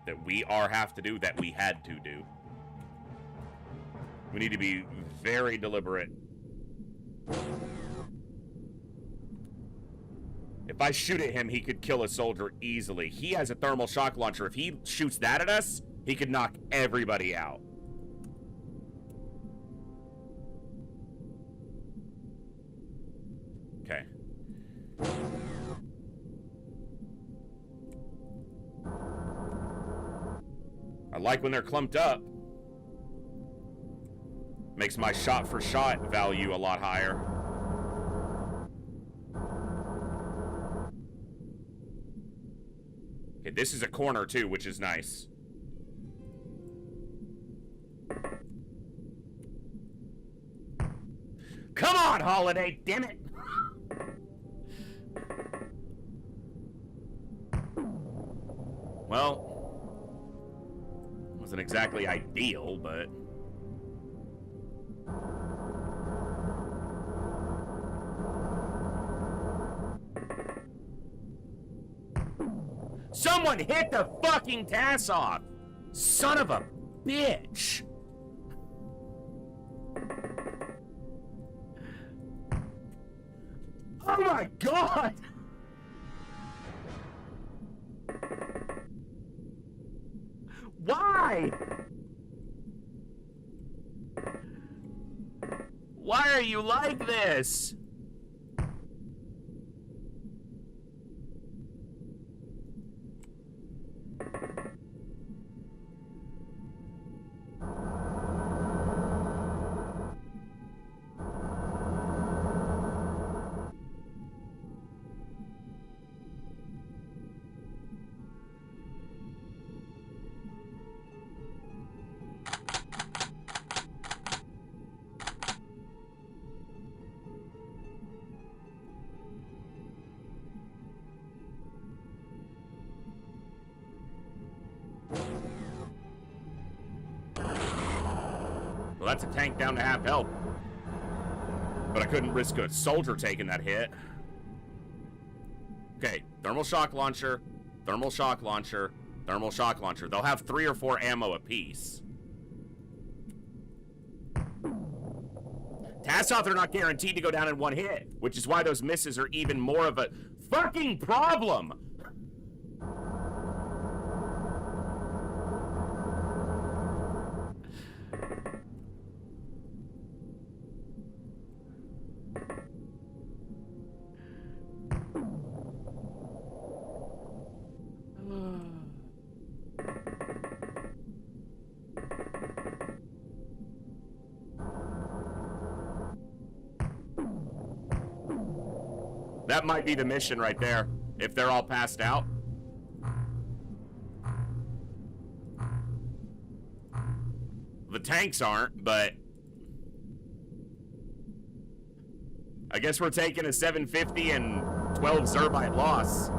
That we have to do, that we had to do. We need to be very deliberate. If I shoot at him, he could kill a soldier easily. He has a thermal shock launcher. If he shoots that at us, he could knock everybody out. Okay. I like when they're clumped up. Makes my shot-for-shot value a lot higher. Okay, this is a corner, too, which is nice. Come on, Holiday, damn it! Well, wasn't exactly ideal, but... Someone hit the fucking TAS off! Son of a bitch! Oh my god! Why? Why are you like this? Well, that's a tank down to half health. But I couldn't risk a soldier taking that hit. Okay, thermal shock launcher, thermal shock launcher, thermal shock launcher. They'll have 3 or 4 ammo apiece. TAS off are not guaranteed to go down in one hit, which is why those misses are even more of a fucking problem? That might be the mission right there, if they're all passed out. The tanks aren't, but I guess we're taking a 750 and 12 Zerbite loss.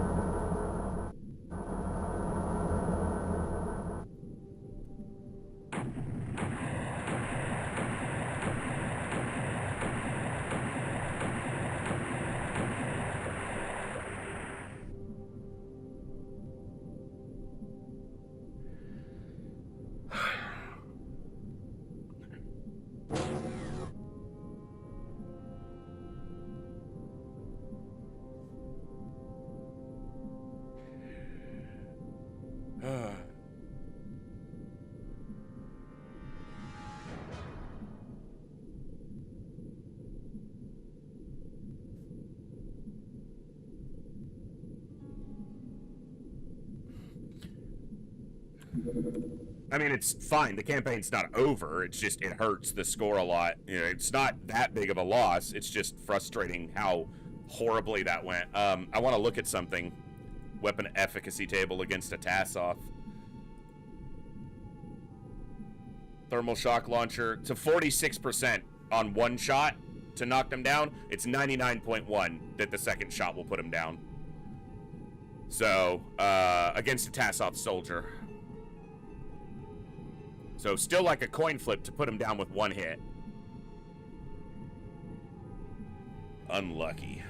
I mean, it's fine. The campaign's not over. It's just, it hurts the score a lot. You know, it's not that big of a loss. It's just frustrating how horribly that went. I want to look at something. Weapon efficacy table against a TASOF. Thermal shock launcher to 46% on one shot to knock them down. It's 99.1 that the second shot will put him down. So, against a TASOF soldier. So still like a coin flip to put him down with one hit. Unlucky.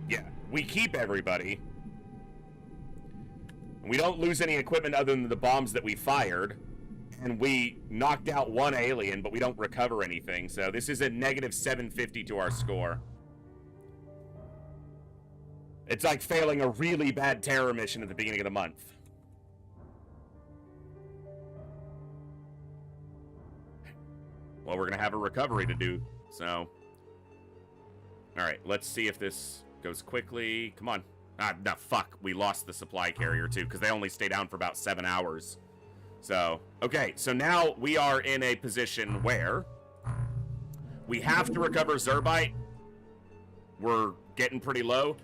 Yeah, we keep everybody. We don't lose any equipment other than the bombs that we fired. And we knocked out one alien, but we don't recover anything. So this is a negative 750 to our score. It's like failing a really bad terror mission at the beginning of the month. Well, we're going to have a recovery to do, so. Alright, let's see if this goes quickly. Come on. No, fuck. We lost the supply carrier, too, because they only stay down for about 7 hours. So, okay, so now we are in a position where we have to recover Zerbite. We're getting pretty low.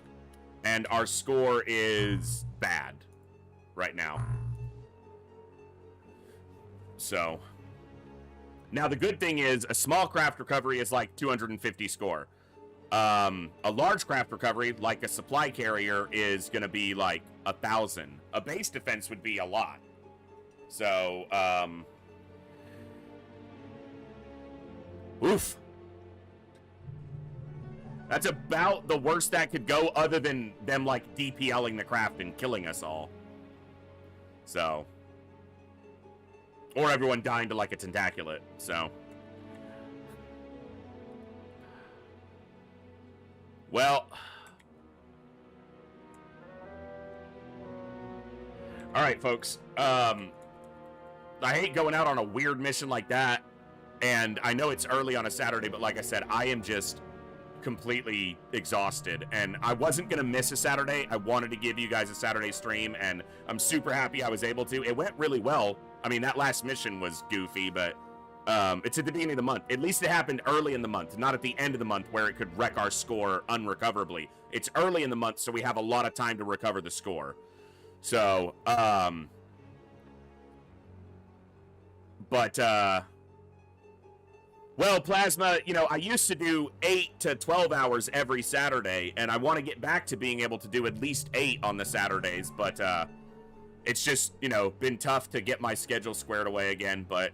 And our score is bad right now. So, now the good thing is a small craft recovery is like 250 score. A large craft recovery, like a supply carrier, is going to be like 1,000. A base defense would be a lot. So, oof. That's about the worst that could go, other than them, like, DPLing the craft and killing us all. So. Or everyone dying to, like, a tentaculate, so. Well. Alright, folks. I hate going out on a weird mission like that. And I know it's early on a Saturday, but like I said, I am just completely exhausted, and I wasn't gonna miss a Saturday. I wanted to give you guys a Saturday stream, and I'm super happy I was able to. It went really well. I mean, that last mission was goofy, but it's at the beginning of the month. At least it happened early in the month, not at the end of the month where it could wreck our score unrecoverably. It's early in the month, so we have a lot of time to recover the score. So, well, Plasma, you know, I used to do 8 to 12 hours every Saturday, and I want to get back to being able to do at least 8 on the Saturdays, but it's just, you know, been tough to get my schedule squared away again. But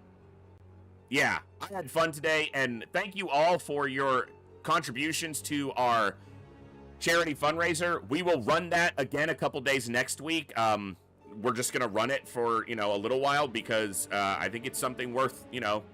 yeah, I had fun today, and thank you all for your contributions to our charity fundraiser. We will run that again a couple days next week. We're just gonna run it for, you know, a little while, because I think it's something worth, you know,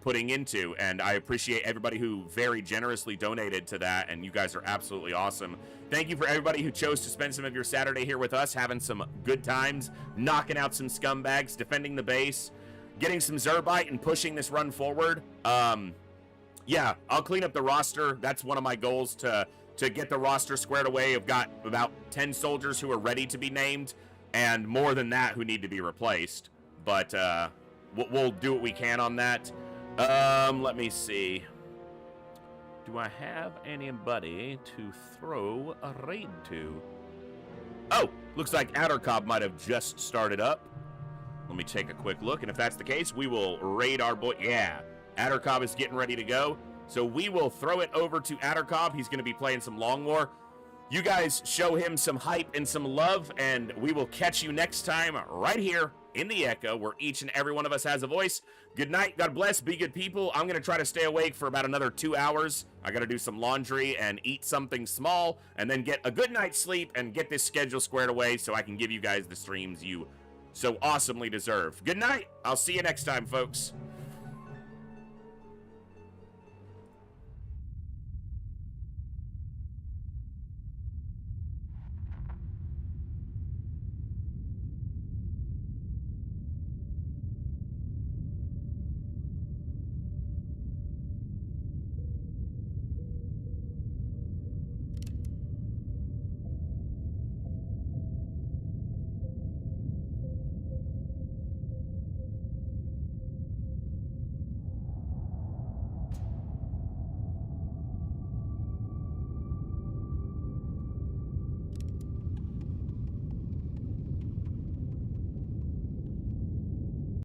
putting into, and I appreciate everybody who very generously donated to that, and you guys are absolutely awesome. Thank you for everybody who chose to spend some of your Saturday here with us, having some good times, knocking out some scumbags, defending the base, getting some Zerbite, and pushing this run forward. Yeah, I'll clean up the roster. That's one of my goals, to get the roster squared away. I've got about 10 soldiers who are ready to be named, and more than that who need to be replaced. But we'll do what we can on that. Let me see. Do I have anybody to throw a raid to? Oh, looks like Addercobb might have just started up. Let me take a quick look, and if that's the case, we will raid our boy. Yeah, Addercobb is getting ready to go, so we will throw it over to Addercobb. He's going to be playing some Long War. You guys show him some hype and some love, and we will catch you next time right here in the Echo, where each and every one of us has a voice. Good night, God bless, be good people. I'm going to try to stay awake for about another 2 hours. I got to do some laundry and eat something small, and then get a good night's sleep and get this schedule squared away so I can give you guys the streams you so awesomely deserve. Good night. I'll see you next time, folks.